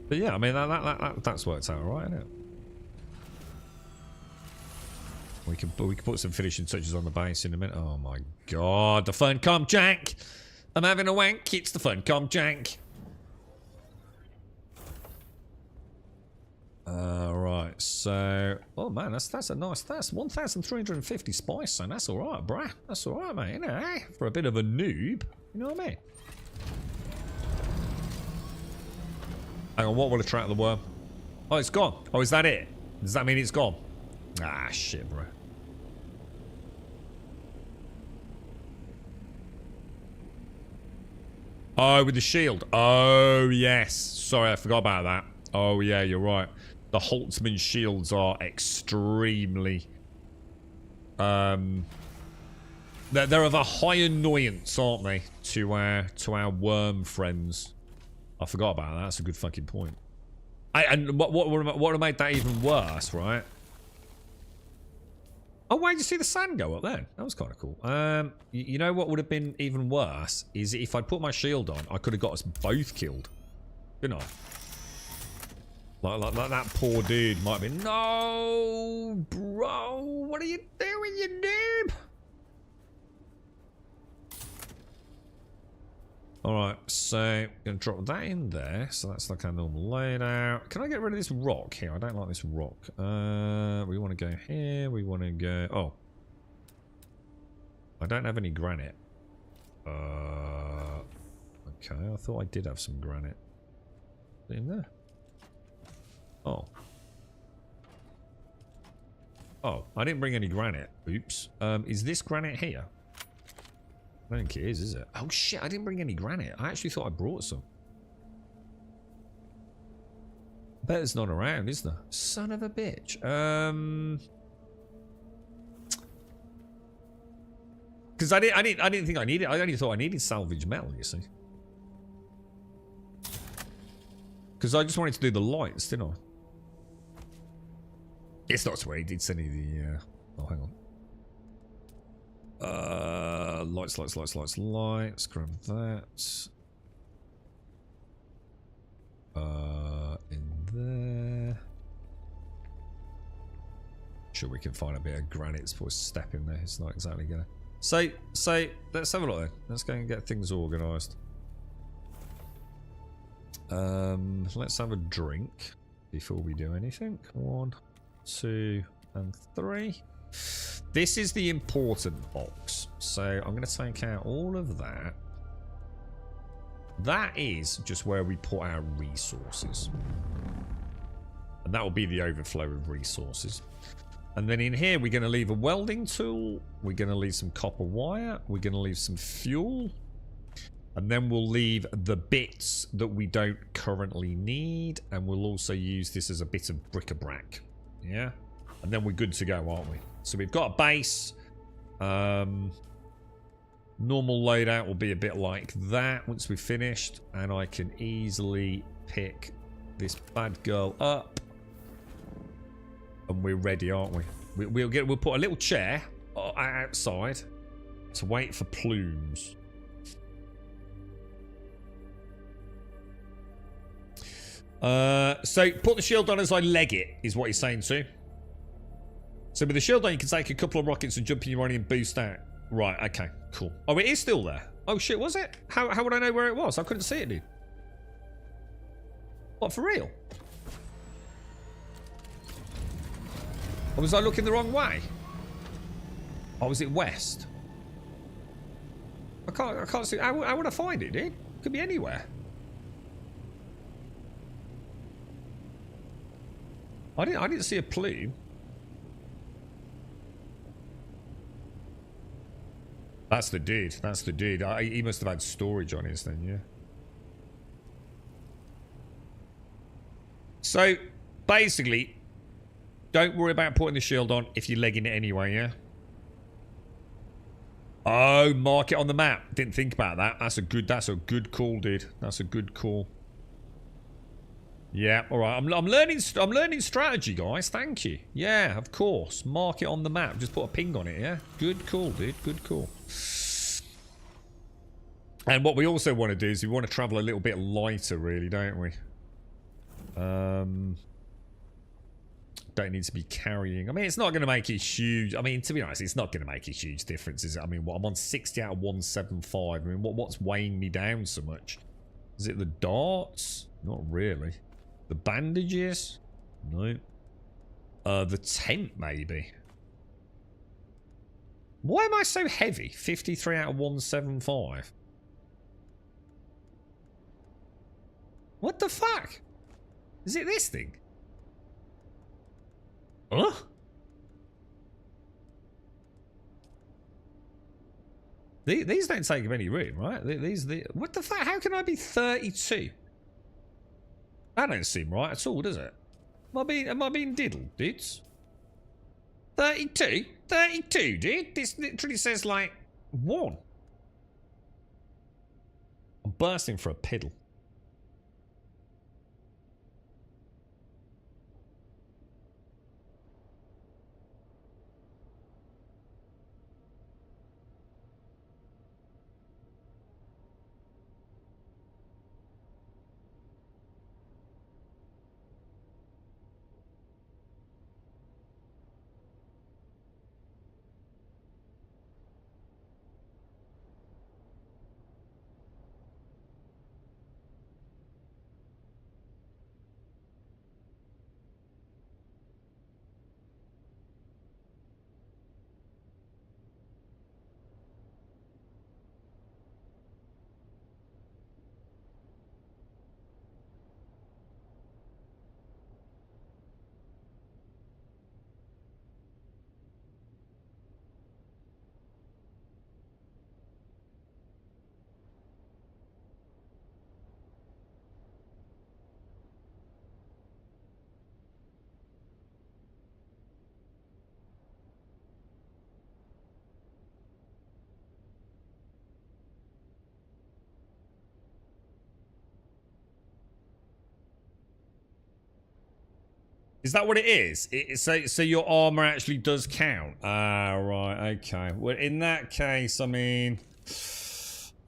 But yeah, I mean, that's worked out alright, isn't it? We can put some finishing touches on the base in a minute. Oh my god, the fun comp jank! I'm having a wank, it's the fun comp jank. Right, so... Oh man, that's a nice... That's 1,350 spice, son. That's alright, bruh. That's alright, mate, you know, eh? For a bit of a noob. You know what I mean? Hang on, what will attract the worm? Oh, it's gone. Oh, is that it? Does that mean it's gone? Ah, shit, bro. Oh, with the shield. Oh, yes. Sorry, I forgot about that. Oh, yeah, you're right. The Holtzman shields are extremely... They're of a high annoyance, aren't they? To our worm friends. I forgot about that. That's a good fucking point. And what would have made that even worse, right? Oh, why did you see the sand go up then? That was kind of cool. You know what would have been even worse is if I'd put my shield on, I could have got us both killed. Couldn't I? Like that poor dude might have been. No, bro, what are you doing, you noob? Alright, so I'm going to drop that in there. So that's like our normal layout. Can I get rid of this rock here? I don't like this rock. We want to go here. We want to go... Oh. I don't have any granite. Okay, I thought I did have some granite. In there. Oh. Oh, I didn't bring any granite. Oops. Is this granite here? I don't think it is it? Oh shit, I didn't bring any granite. I actually thought I brought some. Bet it's not around, is there? Son of a bitch. Because I didn't think I needed. I only thought I needed salvage metal. You see. Because I just wanted to do the lights, didn't I? It's not sweet. He did send me the. Oh, hang on. Lights. Grab that. In there. Sure, we can find a bit of granite before we step in there. It's not exactly gonna. So let's have a look then. Let's go and get things organised. Let's have a drink before we do anything. 1, 2, and 3. This is the important box. So I'm going to take out all of that. That is just where we put our resources. And that will be the overflow of resources. And then in here, we're going to leave a welding tool. We're going to leave some copper wire. We're going to leave some fuel. And then we'll leave the bits that we don't currently need. And we'll also use this as a bit of bric-a-brac. Yeah? And then we're good to go, aren't we? So we've got a base. Normal loadout will be a bit like that once we've finished. And I can easily pick this bad girl up. And we're ready, aren't we? We'll put a little chair outside to wait for plumes. So put the shield on as I leg it, is what he's saying too. So with the shield on, you can take a couple of rockets and jump in your running and boost out. Right, okay, cool. Oh, it is still there. Oh shit, was it? How would I know where it was? I couldn't see it, dude. What, for real? Or was I looking the wrong way? Or was it west? I can't see. How would I find it, dude? Could be anywhere. I didn't see a plume. That's the dude. That's the dude. He must have had storage on his then, yeah. So, basically, don't worry about putting the shield on if you're legging it anyway, yeah? Oh, mark it on the map. Didn't think about that. That's a good call, dude. That's a good call. Yeah, all right. I'm learning strategy, guys. Thank you. Yeah, of course. Mark it on the map. Just put a ping on it, yeah? Good call, dude. Good call. And what we also want to do is we want to travel a little bit lighter, really, don't we? Don't need to be carrying. I mean, it's not going to make a huge. I mean, to be honest, it's not going to make a huge difference, is it? I mean, I'm on 60 out of 175. I mean, what's weighing me down so much? Is it the darts? Not really. The bandages? No. The tent, maybe. Why am I so heavy? 53 out of 175. What the fuck? Is it this thing? Huh? These don't take up any room, right? What the fuck? How can I be 32? That don't seem right at all, does it? Am I being diddled, dudes? 32? 32, dude? This literally says, like, 1. I'm bursting for a piddle. Is that what it is? So your armor actually does count? Ah, right, okay. Well, in that case, I mean,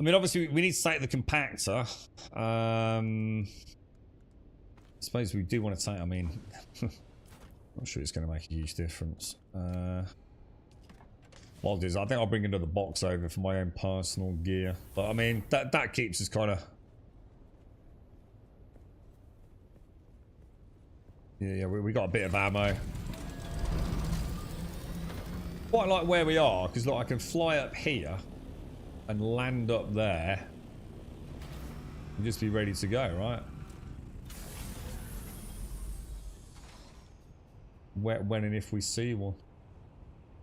obviously we need to take the compactor. I suppose we do want to take, I mean, not sure it's going to make a huge difference. What I'll do is I think I'll bring another box over for my own personal gear. But I mean, that keeps us kind of... Yeah, we got a bit of ammo. Quite like where we are, because look, I can fly up here and land up there and just be ready to go, right? When and if we see one.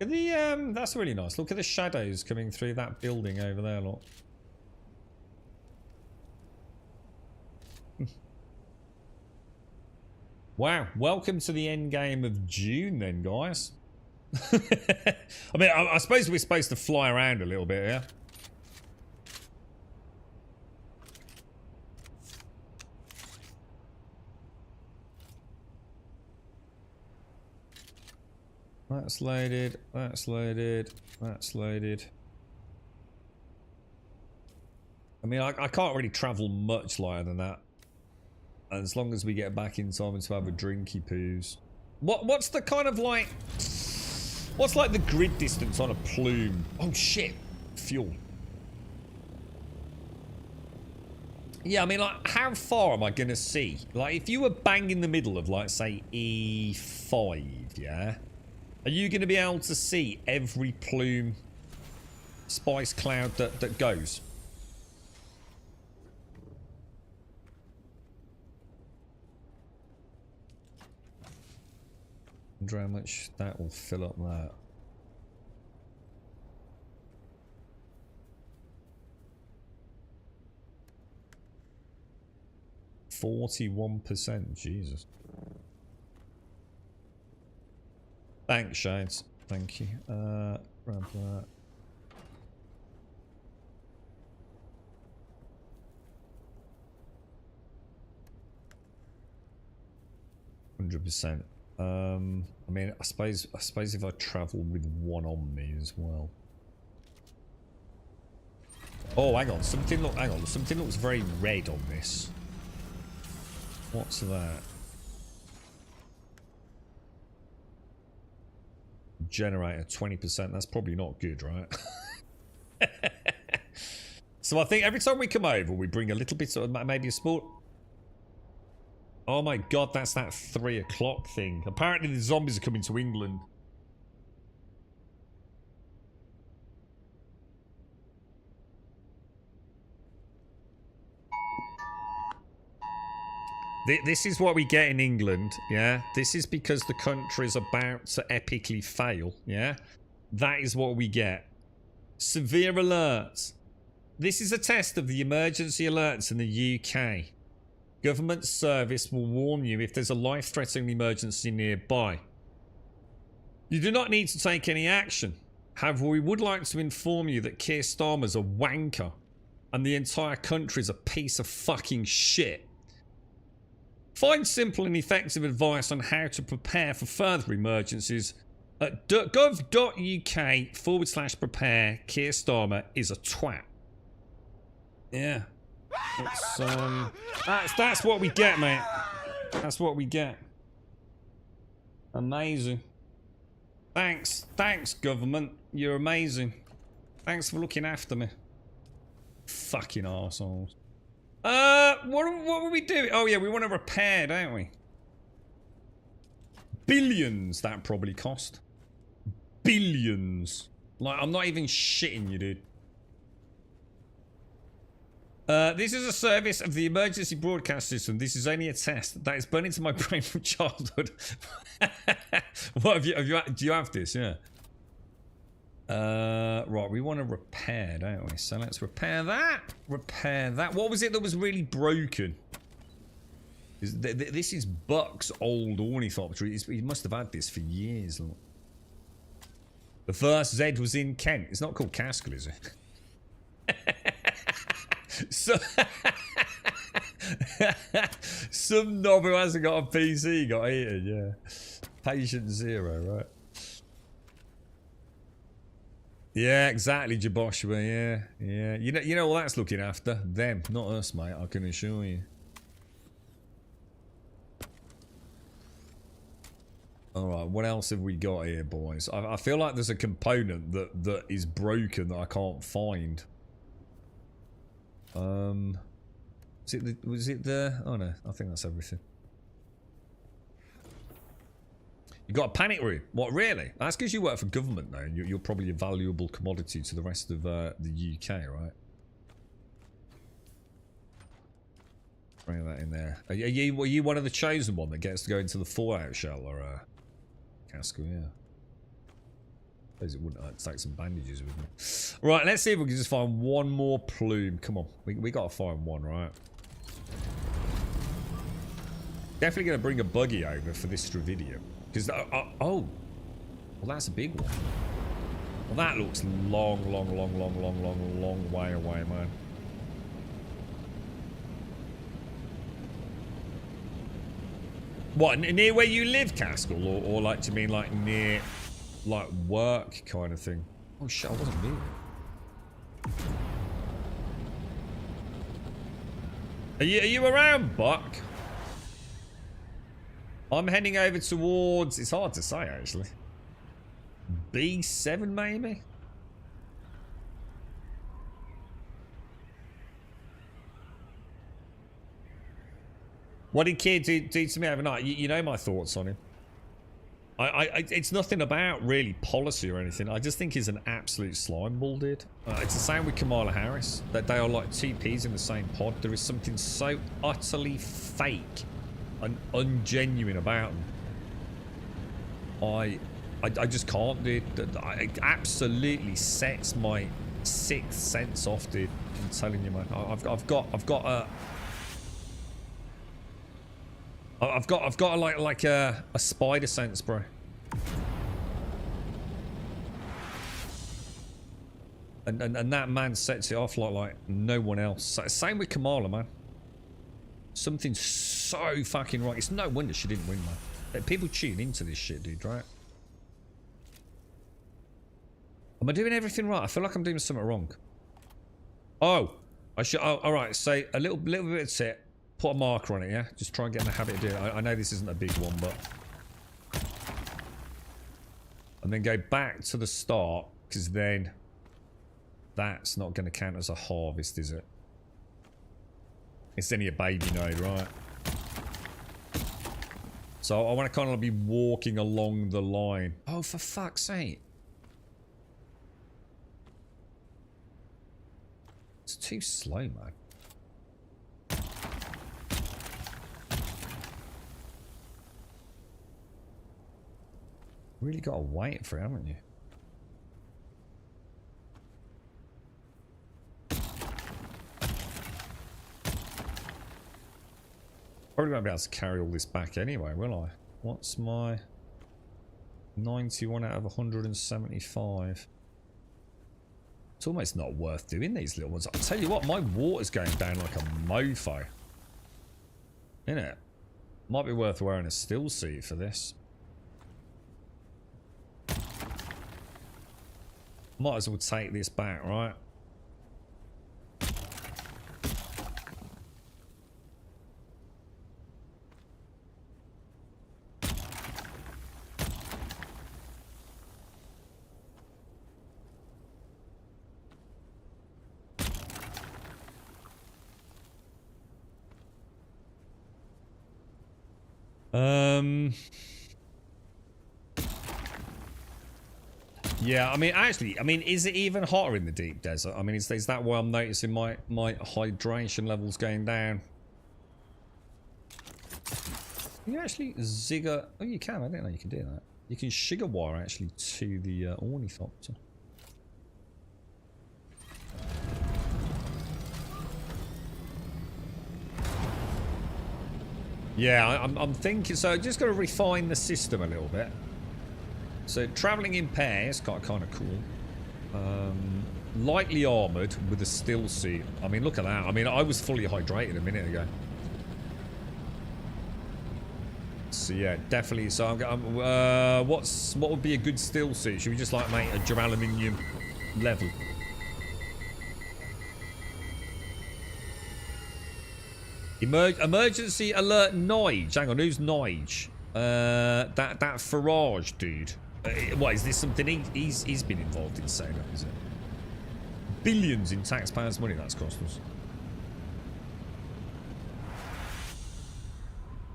Look at the that's really nice. Look at the shadows coming through that building over there, look. Wow, welcome to the end game of Dune then, guys. I mean, I suppose we're supposed to fly around a little bit, yeah? That's loaded, that's loaded, that's loaded. I mean, I can't really travel much lighter than that. As long as we get back in time to have a drinky poos. What's the kind of like... What's like the grid distance on a plume? Oh shit. Fuel. Yeah, I mean, like, how far am I going to see? Like, if you were bang in the middle of, like, say, E5, yeah? Are you going to be able to see every plume spice cloud that goes? I wonder how much that will fill up that. %41%, Jesus. Thanks, Shades. Thank you. Grab that. %. I mean, I suppose if I travel with one on me as well. Oh, hang on. Something looks very red on this. What's that? Generator 20%. That's probably not good, right? So I think every time we come over, we bring a little bit of maybe a sport. Oh my god, that's that 3 o'clock thing. Apparently the zombies are coming to England. This is what we get in England, yeah? This is because the country's about to epically fail, yeah? That is what we get. Severe alerts. This is a test of the emergency alerts in the UK. Government service will warn you if there's a life-threatening emergency nearby. You do not need to take any action. However, we would like to inform you that Keir Starmer's a wanker and the entire country is a piece of fucking shit. Find simple and effective advice on how to prepare for further emergencies at gov.uk/prepare. Keir Starmer is a twat. Yeah. That's what we get, mate. That's what we get. Amazing. Thanks, government. You're amazing. Thanks for looking after me. Fucking arseholes. What were we doing? Oh yeah, we want to repair, don't we? Billions that probably cost. Billions. Like, I'm not even shitting you, dude. This is a service of the emergency broadcast system. This is only a test that is burned into my brain from childhood. What do you have this? Yeah. Right, we want to repair, don't we? So let's repair that. Repair that. What was it that was really broken? This is Buck's old ornithopter. He must have had this for years. Look. The first Z was in Kent. It's not called Caskell, is it? Some knob who hasn't got a PC got eaten, yeah. Patient zero, right? Yeah, exactly, Jaboshua, yeah. Yeah. You know what that's looking after? Them, not us, mate, I can assure you. Alright, what else have we got here, boys? I feel like there's a component that is broken that I can't find. Was it the... Oh no, I think that's everything. You got a panic room? What, really? That's because you work for government, though. You're probably a valuable commodity to the rest of the UK, right? Bring that in there. Were you one of the chosen one that gets to go into the fallout shelter, Casco? Yeah. I suppose it wouldn't hurt to take some bandages with me. Right, let's see if we can just find one more plume. Come on, we gotta find one, right? Definitely gonna bring a buggy over for this video. Because, oh, well, that's a big one. Well, that looks long way away, man. What, near where you live, Caskell? Or like, do you mean like near, like, work kind of thing? Oh shit, I wasn't moving. Are you around, Buck? I'm heading over towards... It's hard to say, actually. B7, maybe? What did Kid do to me overnight? You know my thoughts on him. It's nothing about, really, policy or anything. I just think he's an absolute slime ball, dude. It's the same with Kamala Harris. That they are like two peas in the same pod. There is something so utterly fake and ungenuine about them. I just can't, dude. It absolutely sets my sixth sense off, dude. I'm telling you, man. I've got a spider sense, bro. And that man sets it off like no one else. Same with Kamala, man. Something so fucking wrong. It's no wonder she didn't win, man. People tune into this shit, dude, right? Am I doing everything right? I feel like I'm doing something wrong. Oh, I should. Oh, all right. So a little bit of tip. Put a marker on it, yeah? Just try and get in the habit of doing it. I know this isn't a big one, but... And then go back to the start, because then... That's not going to count as a harvest, is it? It's only a baby node, right? So I want to kind of be walking along the line. Oh, for fuck's sake. It's too slow, man. Really got to wait for it, haven't you? Probably won't be able to carry all this back anyway, will I? What's my 91 out of 175? It's almost not worth doing these little ones. I'll tell you what, my water's going down like a mofo. Isn't it? Might be worth wearing a still seat for this. Might as well take this back, right? Yeah, I mean, actually, is it even hotter in the deep desert? I mean, is that why I'm noticing my hydration levels going down? Can you actually zigger? Oh, you can. I didn't know you can do that. You can sugar wire actually to the ornithopter. Yeah, I'm thinking. So just got to refine the system a little bit. So traveling in pairs, kind of cool. Lightly armored with a still suit. I mean, look at that. I mean, I was fully hydrated a minute ago. So yeah, definitely. So what would be a good still suit? Should we just like make a duraluminium level? Emergency alert Nige. Hang on, who's Nige? That Farage dude. What is this? Something he's been involved in setting up, is it? Billions in taxpayers' money that's cost us.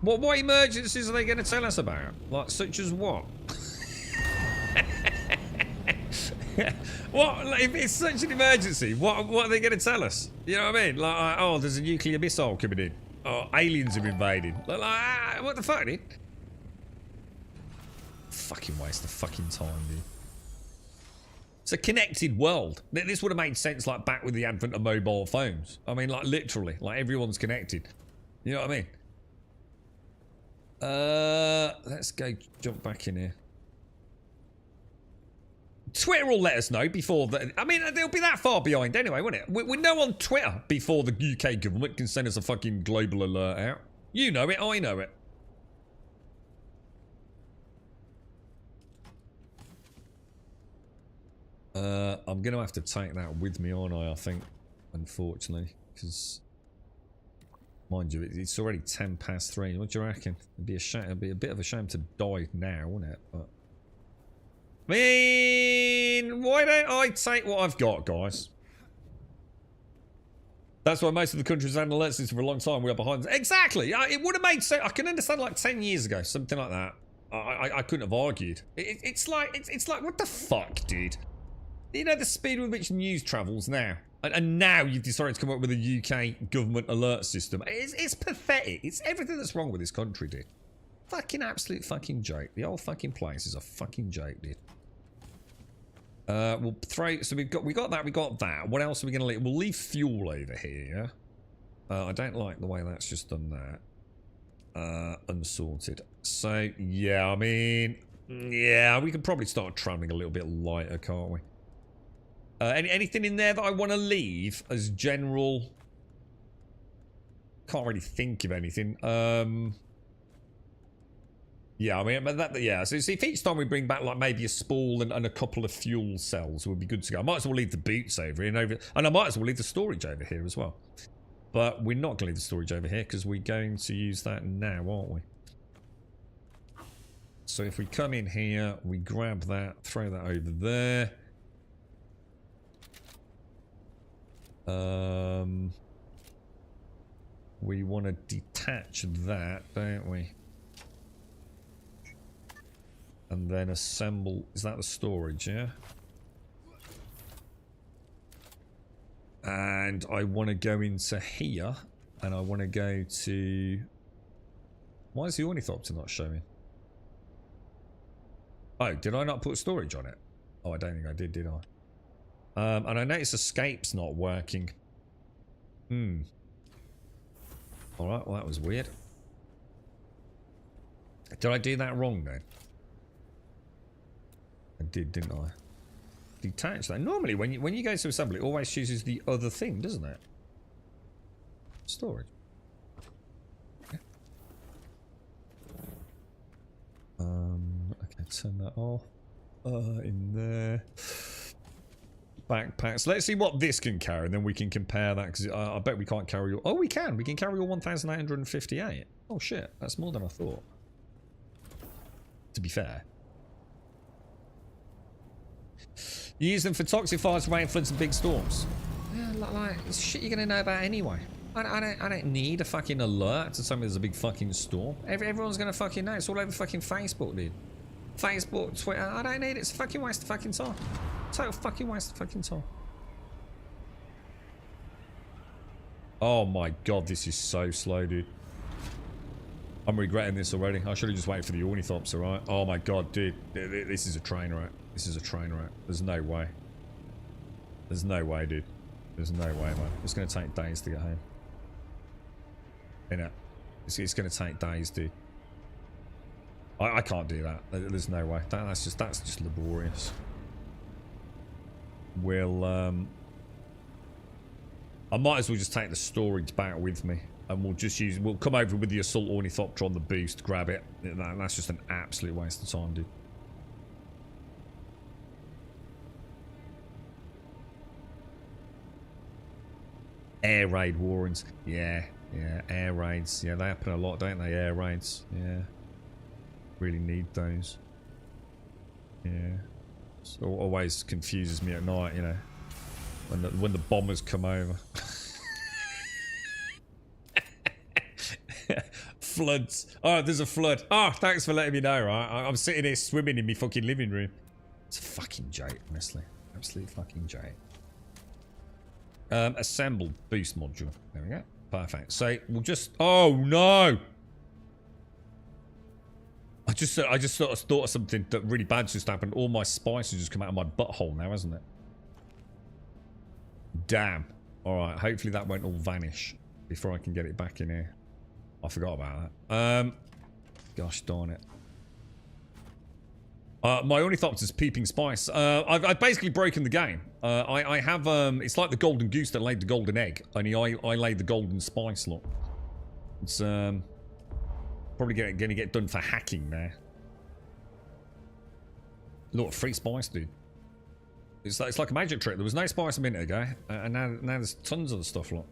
What emergencies are they going to tell us about? Like, such as what? What? Like, if it's such an emergency, what are they going to tell us? You know what I mean? Like, oh, there's a nuclear missile coming in. Oh, aliens have invaded. Like, what the fuck, dude? Fucking waste of fucking time, dude. It's a connected world. This would have made sense, like, back with the advent of mobile phones. I mean, like, literally. Like, everyone's connected. You know what I mean? Let's go jump back in here. Twitter will let us know before that. I mean, they'll be that far behind anyway, won't it? We know on Twitter before the UK government can send us a fucking global alert out. You know it, I know it. I'm going to have to take that with me, aren't I think, unfortunately, because, mind you, it's already 3:10. What do you reckon? It'd be a shame. It'd be a bit of a shame to die now, wouldn't it? But I mean, why don't I take what I've got, guys? That's why most of the countries had an alert system for a long time. We are behind. Exactly. It would have made sense. I can understand like 10 years ago, something like that. I couldn't have argued. It's like what the fuck, dude? You know the speed with which news travels now, and now you've decided to come up with a UK government alert system. It's pathetic. It's everything that's wrong with this country, dude. Fucking absolute fucking joke. The whole fucking place is a fucking joke, dude. We'll throw. So we got that. We got that. What else are we gonna leave? We'll leave fuel over here. I don't like the way that's just done that. Unsorted. So yeah, I mean, yeah, we could probably start traveling a little bit lighter, can't we? Anything in there that I want to leave as general? Can't really think of anything. Yeah, I mean, but that, yeah. So if each time we bring back like maybe a spool and a couple of fuel cells, would be good to go. I might as well leave the boots over here and I might as well leave the storage over here as well. But we're not going to leave the storage over here because we're going to use that now, aren't we? So if we come in here, we grab that, throw that over there. We want to detach that, don't we? And then assemble. Is that the storage? Yeah. And I want to go into here, and I want to go to. Why is the ornithopter not showing? Oh, did I not put storage on it? Oh, I don't think I did I? And I notice escape's not working. Alright, well that was weird. Did I do that wrong then? I did, didn't I? Detach that. Normally when you go to assemble, it always chooses the other thing, doesn't it? Storage. Okay, okay, turn that off. In there. Backpacks. Let's see what this can carry, and then we can compare that, because I bet we can't carry all... Oh, we can. We can carry all 1,858. Oh, shit. That's more than I thought. To be fair. You use them for toxic fires, rain, floods, and big storms. Yeah, like it's shit you're going to know about anyway. I don't need a fucking alert to tell me there's a big fucking storm. Everyone's going to fucking know. It's all over fucking Facebook, dude. Facebook, Twitter. I don't need it. It's a fucking waste of fucking time. Total fucking waste of fucking time. Oh my god, this is so slow, dude. I'm regretting this already. I should have just waited for the ornithopter, right? Oh my god, dude. This is a train wreck. This is a train wreck. There's no way. There's no way, dude. There's no way, man. It's going to take days to get home. You know, it's going to take days, dude. I can't do that. There's no way. That's just laborious. We'll I might as well just take the storage back with me. and we'll come over with the assault ornithopter on the boost, grab it. That's just an absolute waste of time, dude. Air raid warrants. Yeah, air raids. Yeah, they happen a lot, don't they? Air raids. Yeah. Really need those. Yeah. So it always confuses me at night, you know. When the bombers come over. Floods. Oh, there's a flood. Oh, thanks for letting me know, right? I'm sitting here swimming in my fucking living room. It's a fucking joke, honestly. Absolute fucking joke. Assemble boost module. There we go. Perfect. So we'll just. Oh no! I just sort of thought of something that really bad just happened. All my spice has just come out of my butthole now, hasn't it? Damn. All right. Hopefully that won't all vanish before I can get it back in here. I forgot about that. Gosh darn it. My ornithopter's peeping spice. I've basically broken the game. I have, it's like the golden goose that laid the golden egg. Only I laid the golden spice, look. It's, probably gonna get done for hacking there. Look, free spice, dude. It's like a magic trick. There was no spice a minute ago, and now there's tons of the stuff, look.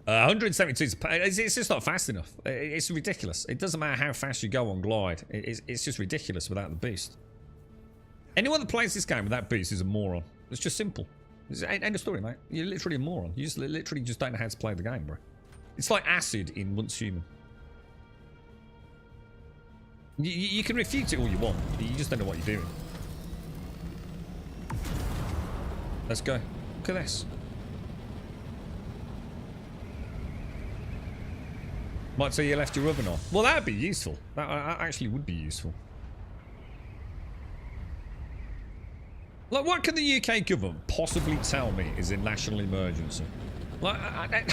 172 it's just not fast enough. It's ridiculous. It doesn't matter how fast you go on glide. It's just ridiculous without the boost. Anyone that plays this game with that boost is a moron. It's just simple. End of story, mate. You're literally a moron. You just literally just don't know how to play the game, bro. It's like acid in Once Human. You can refute it all you want. You just don't know what you're doing. Let's go. Look at this. Might say you left your oven on. Well, that'd be useful. That actually would be useful. Like, what can the UK government possibly tell me is a national emergency? Like,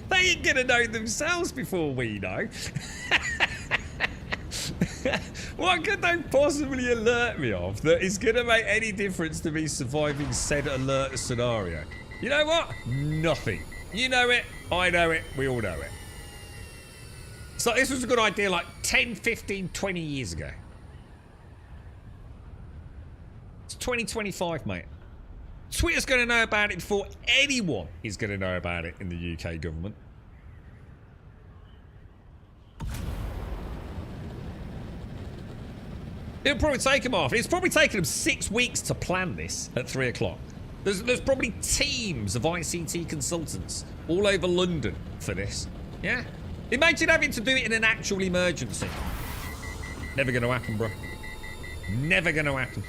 they ain't gonna know themselves before we know. What could they possibly alert me of that is gonna make any difference to me surviving said alert scenario? You know what? Nothing. You know it. I know it. We all know it. So this was a good idea like 10, 15, 20 years ago. It's 2025, mate. Twitter's going to know about it before anyone is going to know about it in the UK government. It'll probably take them off. It's probably taken them 6 weeks to plan this at 3 o'clock. There's probably teams of ICT consultants all over London for this. Yeah? Imagine having to do it in an actual emergency. Never going to happen, bro. Never going to happen.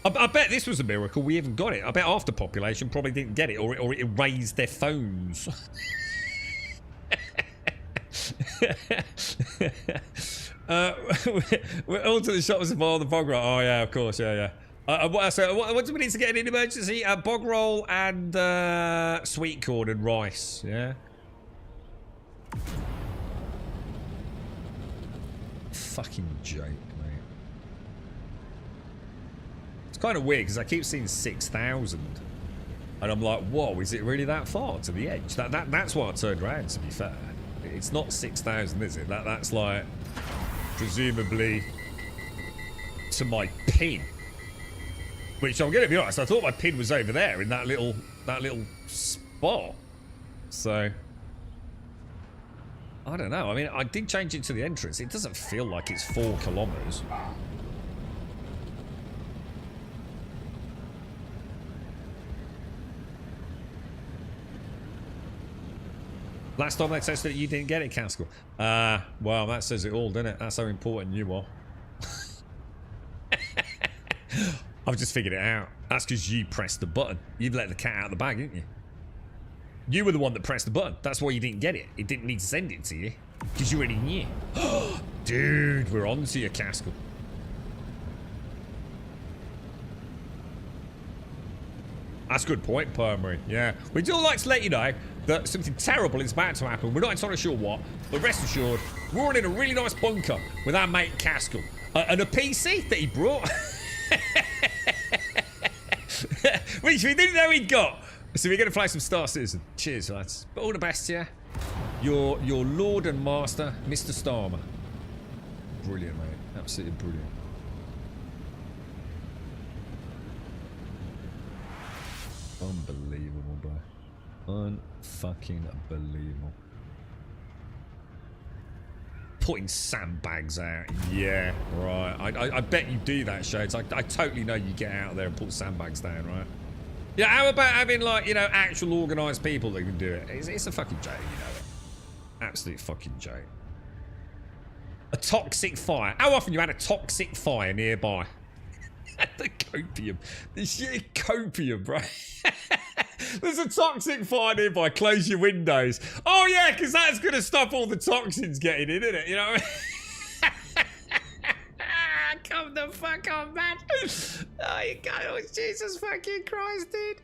I bet this was a miracle. We even got it. I bet half the population probably didn't get it, or it erased their phones. We're all to the shops to buy all the bog roll. Oh yeah, of course, yeah. What do we need to get in an emergency? Bog roll and sweet corn and rice. Yeah. Fucking joke, mate. It's kind of weird because I keep seeing 6,000, and I'm like, whoa, is it really that far to the edge? That's why I turned around. To be fair, it's not 6,000, is it? That's like presumably to my pin. Which I'm gonna be honest, I thought my pin was over there in that little spot. So I don't know. I mean, I did change it to the entrance. It doesn't feel like it's 4 kilometers. Last time they tested it, you didn't get it, Caskell. Well, that says it all, doesn't it? That's how important you are. I've just figured it out. That's because you pressed the button. You've let the cat out of the bag, didn't you? You were the one that pressed the button. That's why you didn't get it. It didn't need to send it to you. Because you already knew. Dude, we're on to you, Caskell. That's a good point, Permarine. Yeah. We do like to let you know that something terrible is about to happen. We're not entirely sure what, but rest assured, we're all in a really nice bunker with our mate Caskell. And a PC that he brought. Which we didn't know he'd got. So we're going to play some Star Citizen. Cheers, lads. But all the best, yeah? Your Lord and Master, Mr. Starmer. Brilliant, mate. Absolutely brilliant. Unbelievable, bro. Unfucking believable. Putting sandbags out. Yeah, right. I bet you do that, Shades. I totally know you get out there and put sandbags down, right? Yeah, how about having, like, you know, actual organised people that can do it? It's a fucking joke, you know it. Absolute fucking joke. A toxic fire. How often you had a toxic fire nearby? The copium. The sheer copium, bro. There's a toxic fire nearby. Close your windows. Oh, yeah, because that's going to stop all the toxins getting in, isn't it? You know what I mean? Come the fuck on, man. Oh, you go. Oh, Jesus fucking Christ, dude.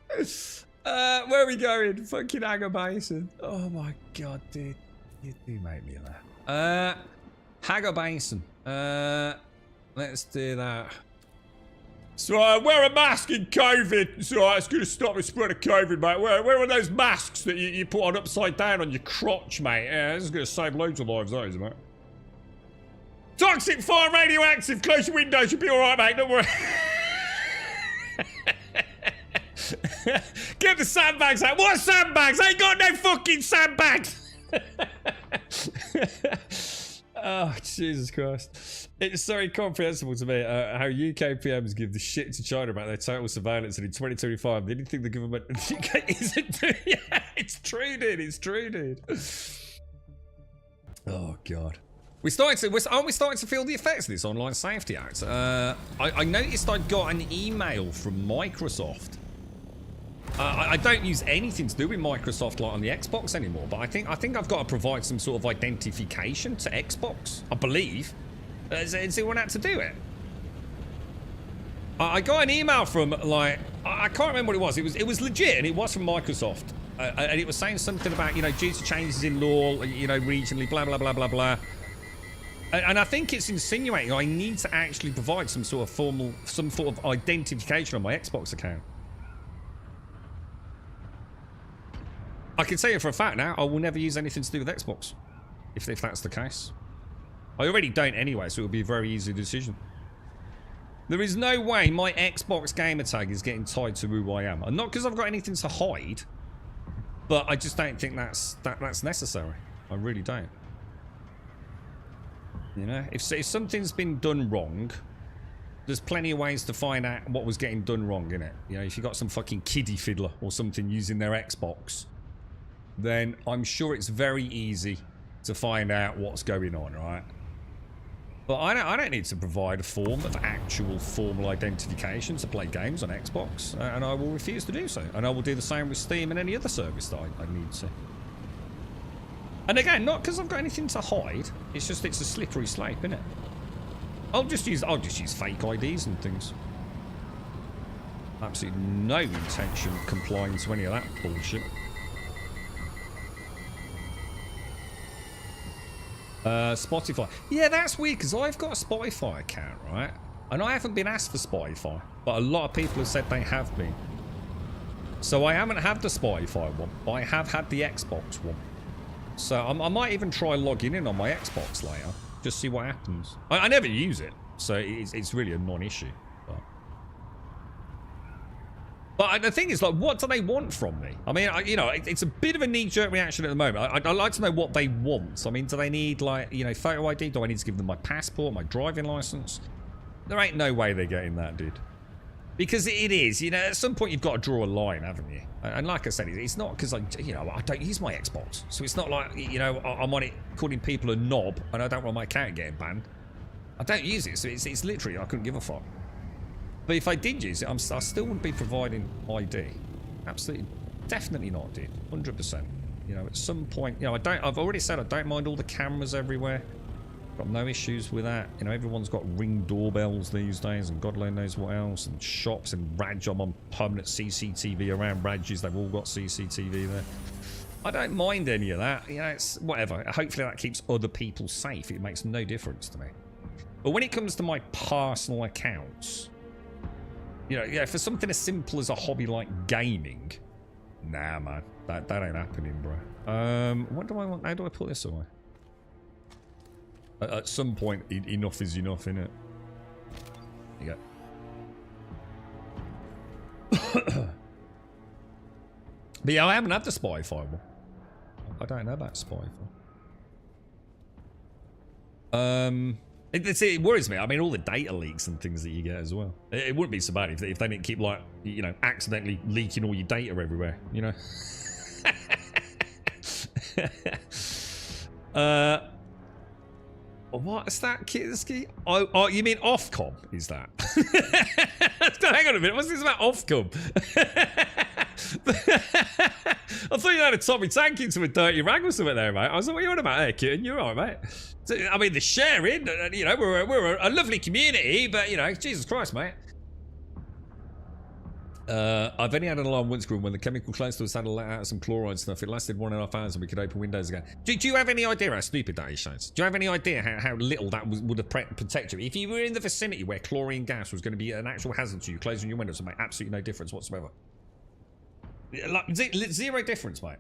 Where are we going? Fucking Hanger Basin. Oh, my God, dude. You do make me laugh. Hanger Basin. Let's do that. So wear a mask in COVID. So it's going to stop the spread of COVID, mate. Where are those masks that you put on upside down on your crotch, mate? Yeah, this is going to save loads of lives, those, mate. Toxic fire, radioactive. Close your windows. You'll be all right, mate. Don't worry. Get the sandbags out. What sandbags? I ain't got no fucking sandbags. Oh, Jesus Christ. It's so incomprehensible to me how UK PMs give the shit to China about their total surveillance, and in 2025 they didn't think the government in the UK isn't doing it. Yeah, it's true, dude. It's true, dude. Oh, God. Aren't we starting to feel the effects of this Online Safety Act? I noticed I got an email from Microsoft. I don't use anything to do with Microsoft like on the Xbox anymore, but I think I've got to provide some sort of identification to Xbox. I believe. Has anyone had to do it? I got an email from, like, I can't remember what it was. It was legit, and it was from Microsoft, and it was saying something about, you know, due to changes in law, you know, regionally, blah blah blah blah blah. And I think it's insinuating I need to actually provide some sort of identification on my Xbox account. I can say it for a fact now, I will never use anything to do with Xbox, if that's the case. I already don't anyway, so it will be a very easy decision. There is no way my Xbox gamer tag is getting tied to who I am. And not because I've got anything to hide, but I just don't think that's necessary. I really don't. You know, if something's been done wrong, there's plenty of ways to find out what was getting done wrong, innit? You know, if you got some fucking kiddie fiddler or something using their Xbox, then I'm sure it's very easy to find out what's going on, right? But I don't need to provide a form of actual formal identification to play games on Xbox, and I will refuse to do so. And I will do the same with Steam and any other service that I need to. And again, not because I've got anything to hide. It's just it's a slippery slope, isn't it? I'll just use fake IDs and things. Absolutely no intention of complying to any of that bullshit. Spotify. Yeah, that's weird because I've got a Spotify account, right? And I haven't been asked for Spotify, but a lot of people have said they have been. So I haven't had the Spotify one, but I have had the Xbox one. So I might even try logging in on my Xbox later, just see what happens. I never use it, so it's really a non-issue. But the thing is, like, what do they want from me? I mean, you know, it's a bit of a knee-jerk reaction at the moment. I'd like to know what they want. I mean, do they need, like, you know, photo ID? Do I need to give them my passport, my driving license? There ain't no way they're getting that, dude. Because it is, you know, at some point you've got to draw a line, haven't you? And like I said, it's not because I don't use my Xbox. So it's not like, you know, I'm on it calling people a knob and I don't want my account getting banned. I don't use it, so it's literally, I couldn't give a fuck. But if I did use it, I still wouldn't be providing ID. Absolutely, definitely not, dude. 100%. You know, at some point, you know, I've already said I don't mind all the cameras everywhere. Got no issues with that. You know, everyone's got Ring doorbells these days, and God only knows what else. And shops and Raj, I'm on permanent CCTV around Raj's. They've all got CCTV there. I don't mind any of that. You know, it's whatever. Hopefully that keeps other people safe. It makes no difference to me. But when it comes to my personal accounts, You know, yeah, for something as simple as a hobby like gaming, nah, man, that ain't happening, bro. What do I want? How do I put this away? At some point, enough is enough, innit? You go. But yeah, I haven't had the Spotify one. I don't know about Spotify. It worries me. I mean, all the data leaks and things that you get as well. It wouldn't be so bad if they didn't keep, like, you know, accidentally leaking all your data everywhere, you know? What's that, Kitski? Oh, you mean Ofcom, is that? Hang on a minute, what's this about Ofcom? I thought you had a Tommy Tank into a dirty rag or something there, mate. I was like, what are you on about there, kitten? You're all right, mate. So, I mean, the sharing, you know, we're a lovely community, but, you know, Jesus Christ, mate. I've only had an alarm once, when the chemical cleanser was had to let out some chloride stuff. It lasted 1.5 hours and we could open windows again. Do you have any idea how stupid that is, Shines? Do you have any idea how little that would have protected you? If you were in the vicinity where chlorine gas was going to be an actual hazard to you, closing your windows would make absolutely no difference whatsoever. Like, zero difference, mate.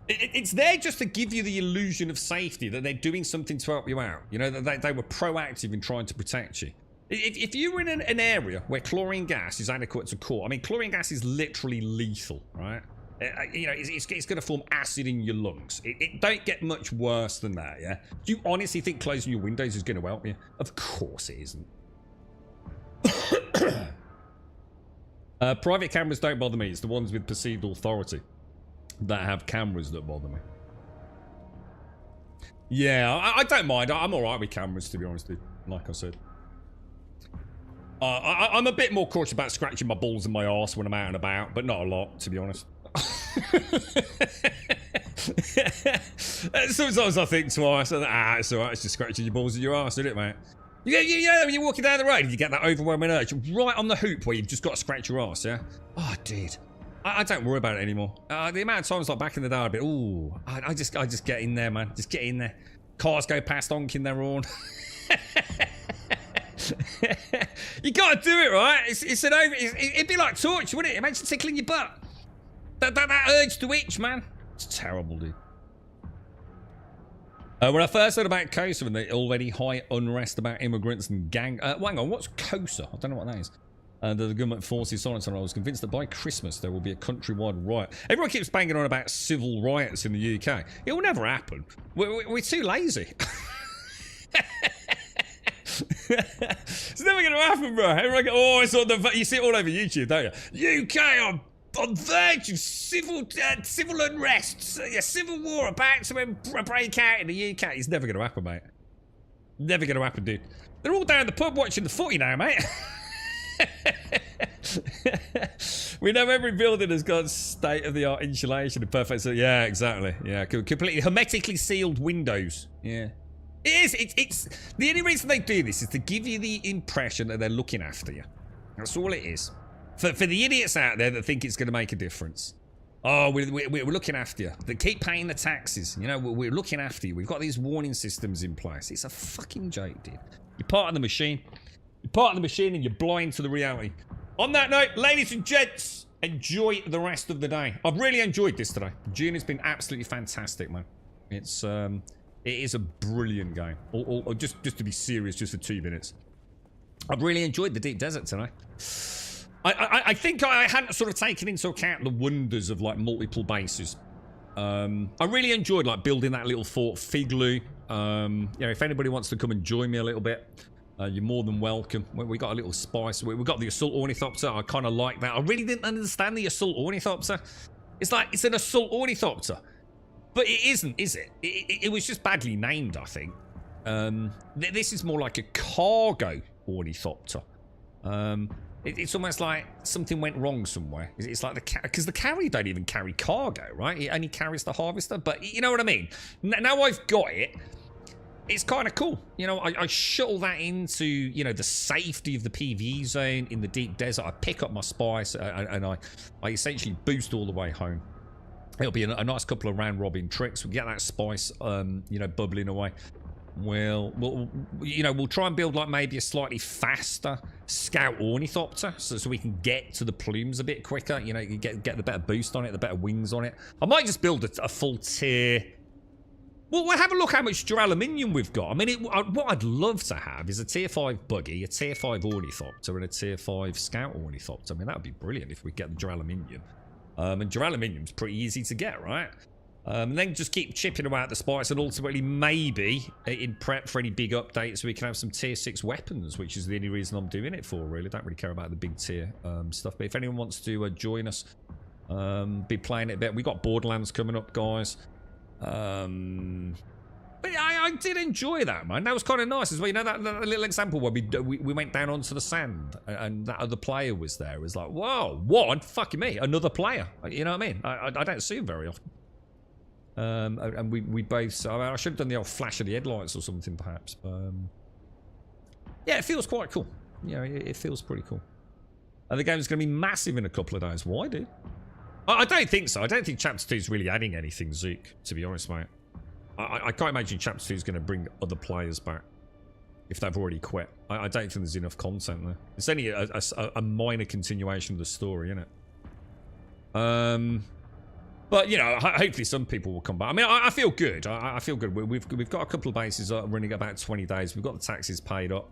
It's there just to give you the illusion of safety, that they're doing something to help you out. You know, that they were proactive in trying to protect you. If you were in an area where chlorine gas is adequate to core, I mean, chlorine gas is literally lethal, right? You know, it's going to form acid in your lungs. It don't get much worse than that, yeah? Do you honestly think closing your windows is going to help you? Of course it isn't. Private cameras don't bother me. It's the ones with perceived authority that have cameras that bother me. Yeah, I don't mind. I'm alright with cameras, to be honest, dude. Like I said. I'm a bit more cautious about scratching my balls and my arse when I'm out and about, but not a lot, to be honest. Sometimes I think twice, it's alright, it's just scratching your balls and your arse, isn't it, mate? You know, when you're walking down the road and you get that overwhelming urge right on the hoop where you've just got to scratch your arse, yeah? Oh, dude. I don't worry about it anymore. The amount of times, like back in the day, I'd be, ooh, I just get in there, man. Just get in there. Cars go past honking their horn. You gotta do it, right? It'd be like torture, wouldn't it? Imagine tickling your butt. That urge to itch, man. It's terrible, dude. When I first heard about COSA and the already high unrest about immigrants and gang... hang on, what's COSA? I don't know what that is. The government forces silence on it. I was convinced that by Christmas there will be a countrywide riot. Everyone keeps banging on about civil riots in the UK. It will never happen. We're too lazy. It's never going to happen, bro. Everyone go, oh, it's on the... You see it all over YouTube, don't you? UK on verge of civil unrest. Yeah, civil war about to break out in the UK. It's never going to happen, mate. Never going to happen, dude. They're all down the pub watching the footy now, mate. We know every building has got state-of-the-art insulation and perfect... Yeah, exactly. Yeah, completely hermetically sealed windows. Yeah. It is. It's the only reason they do this is to give you the impression that they're looking after you. That's all it is. For the idiots out there that think it's going to make a difference. Oh, we're looking after you. They keep paying the taxes. You know, we're looking after you. We've got these warning systems in place. It's a fucking joke, dude. You're part of the machine. You're part of the machine and you're blind to the reality. On that note, ladies and gents, enjoy the rest of the day. I've really enjoyed this today. Dune has been absolutely fantastic, man. It is a brilliant game. Or just to be serious, just for 2 minutes. I've really enjoyed the Deep Desert tonight. I think I hadn't sort of taken into account the wonders of like multiple bases. I really enjoyed like building that little fort, Figlu. You know, if anybody wants to come and join me a little bit, you're more than welcome. We got a little spice. We got the Assault Ornithopter. I kind of like that. I really didn't understand the Assault Ornithopter. It's like, it's an Assault Ornithopter. But it isn't, is it? It was just badly named, I think. This is more like a cargo ornithopter. It's almost like something went wrong somewhere. It's like because the carry don't even carry cargo, right? It only carries the harvester. But you know what I mean? Now I've got it. It's kind of cool. You know, I shuttle that into, you know, the safety of the PvE zone in the deep desert. I pick up my spice and I essentially boost all the way home. It'll be a nice couple of round-robin tricks. We get that spice, you know, bubbling away. we'll you know, we'll try and build like maybe a slightly faster scout ornithopter so we can get to the plumes a bit quicker. You know, you get the better boost on it, the better wings on it. I might just build a full tier. Well, we'll have a look how much duraluminum we've got. I mean, what I'd love to have is a tier 5 buggy, a tier 5 ornithopter, and a tier 5 scout ornithopter. I mean, that would be brilliant if we get the duraluminum. And duraluminum's pretty easy to get, right? And then just keep chipping away at the spikes, and ultimately maybe in prep for any big updates we can have some tier 6 weapons, which is the only reason I'm doing it for, really. I don't really care about the big tier stuff. But if anyone wants to join us, be playing it a bit. We got Borderlands coming up, guys. But I did enjoy that, man. That was kind of nice as well. You know, that little example where we went down onto the sand and that other player was there. It was like, whoa, what? Fucking me, another player. You know what I mean? I don't see him very often. And we both... I mean, I should have done the old flash of the headlights or something, perhaps. Yeah, it feels quite cool. You know, it feels pretty cool. And the game's going to be massive in a couple of days. Why, dude? I don't think so. I don't think Chapter 2 is really adding anything, Zook, to be honest, mate. I can't imagine Chapter 2 is going to bring other players back if they've already quit. I don't think there's enough content there. It's only a minor continuation of the story, isn't it? But, you know, hopefully some people will come back. I mean, I feel good. I feel good. We've got a couple of bases running about 20 days. We've got the taxes paid up.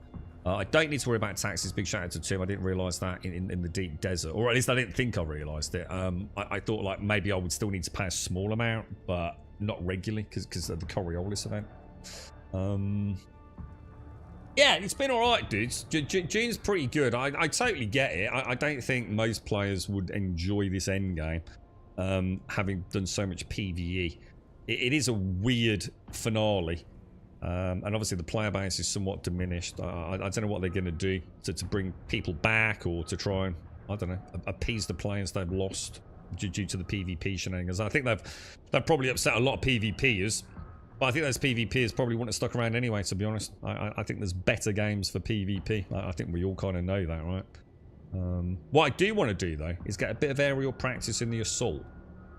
I don't need to worry about taxes. Big shout out to Tim. I didn't realise that in the deep desert. Or at least I didn't think I realised it. I thought, like, maybe I would still need to pay a small amount, but not regularly because of the Coriolis event. Yeah, it's been alright, dudes. June's pretty good. I totally get it. I don't think most players would enjoy this endgame. Having done so much PvE. It is a weird finale. And obviously the player base is somewhat diminished. I don't know what they're going to do to bring people back or to try and, I don't know, appease the players they've lost due to the PvP shenanigans. I think they've probably upset a lot of PvPers, but I think those PvPers probably wouldn't have stuck around anyway, to be honest. I think there's better games for PvP. I think we all kind of know that, right? What I do want to do, though, is get a bit of aerial practice in the assault.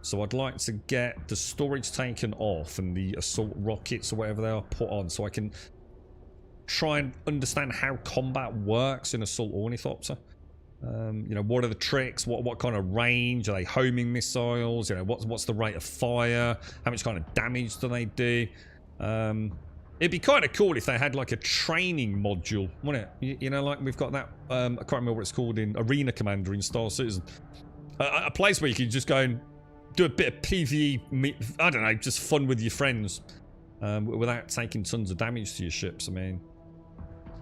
So I'd like to get the storage taken off and the assault rockets or whatever they are put on, so I can try and understand how combat works in assault ornithopter. You know, what are the tricks? What kind of range? Are they homing missiles? You know, what's the rate of fire? How much kind of damage do they do? It'd be kind of cool if they had like a training module, wouldn't it? You know, like we've got that, I can't remember what it's called in Arena Commander in Star Citizen. A place where you can just go and do a bit of PvE, I don't know, just fun with your friends, without taking tons of damage to your ships. I mean,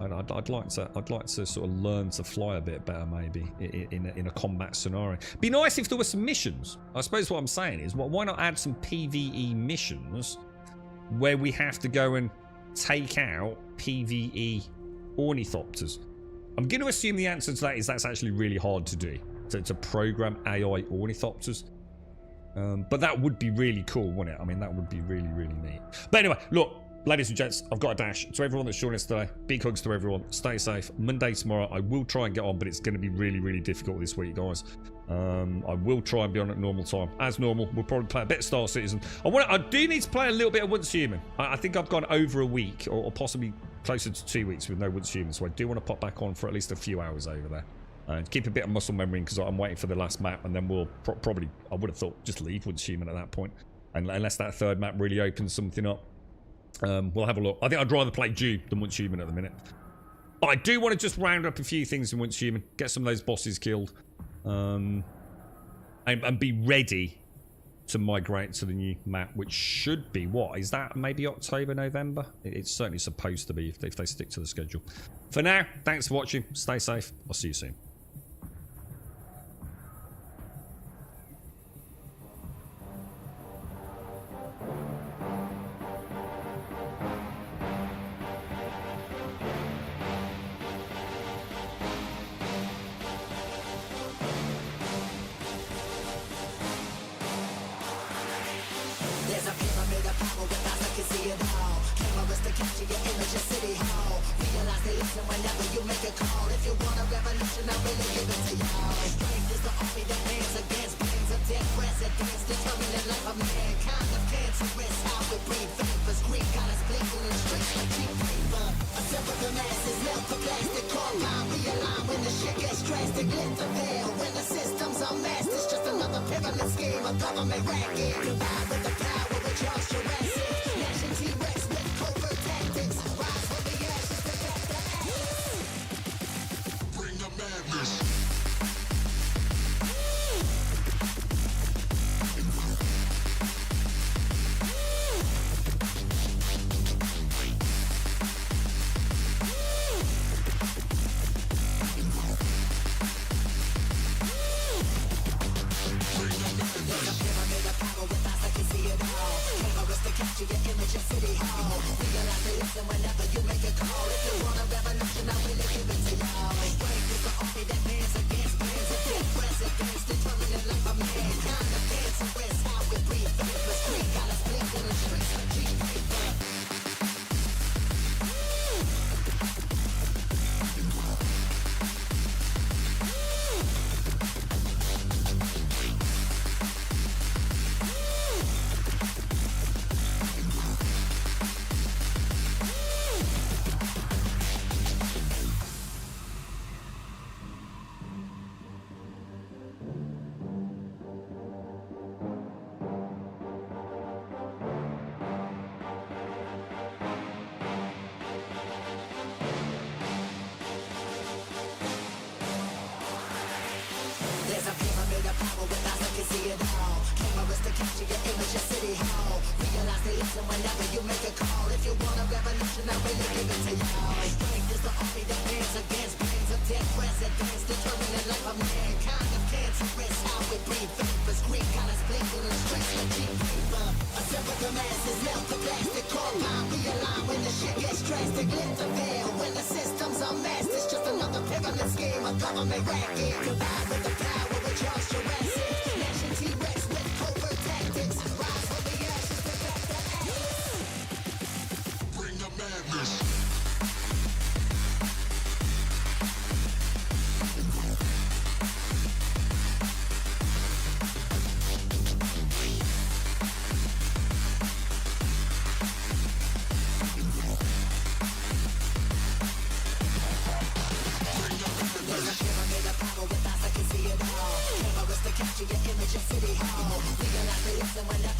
I'd like to sort of learn to fly a bit better, maybe in a combat scenario. Be nice if there were some missions. I suppose what I'm saying is, well, why not add some PvE missions where we have to go and take out PvE ornithopters? I'm going to assume the answer to that is that's actually really hard to do, to program AI ornithopters. But that would be really cool, wouldn't it? I mean, that would be really, really neat. But anyway, look, ladies and gents, I've got a dash. To everyone that's joined us today, big hugs to everyone. Stay safe. Monday tomorrow, I will try and get on, but it's going to be really, really difficult this week, guys. I will try and be on at normal time. As normal, we'll probably play a bit of Star Citizen. I do need to play a little bit of Once Human. I think I've gone over a week, or possibly closer to 2 weeks with no Once Human, so I do want to pop back on for at least a few hours over there. And keep a bit of muscle memory, because I'm waiting for the last map, and then we'll probably, I would have thought, just leave Once Human at that point. And unless that third map really opens something up, we'll have a look. I think I'd rather play Dune than Once Human at the minute. But I do want to just round up a few things in Once Human, get some of those bosses killed, and be ready to migrate to the new map, which should be, what is that, maybe October, November? It's certainly supposed to be if they stick to the schedule. For now, thanks for watching. Stay safe. I'll see you soon. There's a pyramid of power with eyes that can see it all. Cameras to capture your image of City Hall. Realize they listen whenever you make a call. If you want a revolution, I really give it to y'all. Strength is the army that hands against brains of dead presidents, determining life of mankind of cancerous. How we breathe vapors, Greek goddess blinking in streets like Assemble the masses, melt the plastic, compound, realign when the shit gets drastic. Lift the veil when the system's unmasked. It's just another pyramid scheme, a government racket. Combined with the power of Charles Jurassic. Gnashing T-Rex with covert tactics. Rise from the ashes, protect the atlas. Bring the madness. Capture your image of City Hall. Realize they listen whenever you make a call. If you want a revolution, I really give it to y'all. Strength is the army that bands against bands of dead presidents, determined the life of mankind. The fancy rest, how we breathe. The street got us blinking in the streets of cheap paper. There's a pyramid of power with eyes that can see it all. Cameras to capture your image of City Hall. Realize they listen whenever you make a call. If you want a revolution, I really give it to y'all. Strength is the army that bands against bands of dead presidents, determined the life of mankind. Of cancerous, how we breathe vapors. Greek got us blinking in the streets with cheap paper. Assemble the masses, melt the plastic, compound, realign when the shit gets drastic. Lift the veil when the system's unmasked. It's just another pyramid scheme, a government racket. Combined with the power of Charles Jurassic. Gnashing T-Rex with covert tactics. Rise from the ashes, protect the atlas. Bring the madness. Capture your image of City Hall. Realize they listen whenever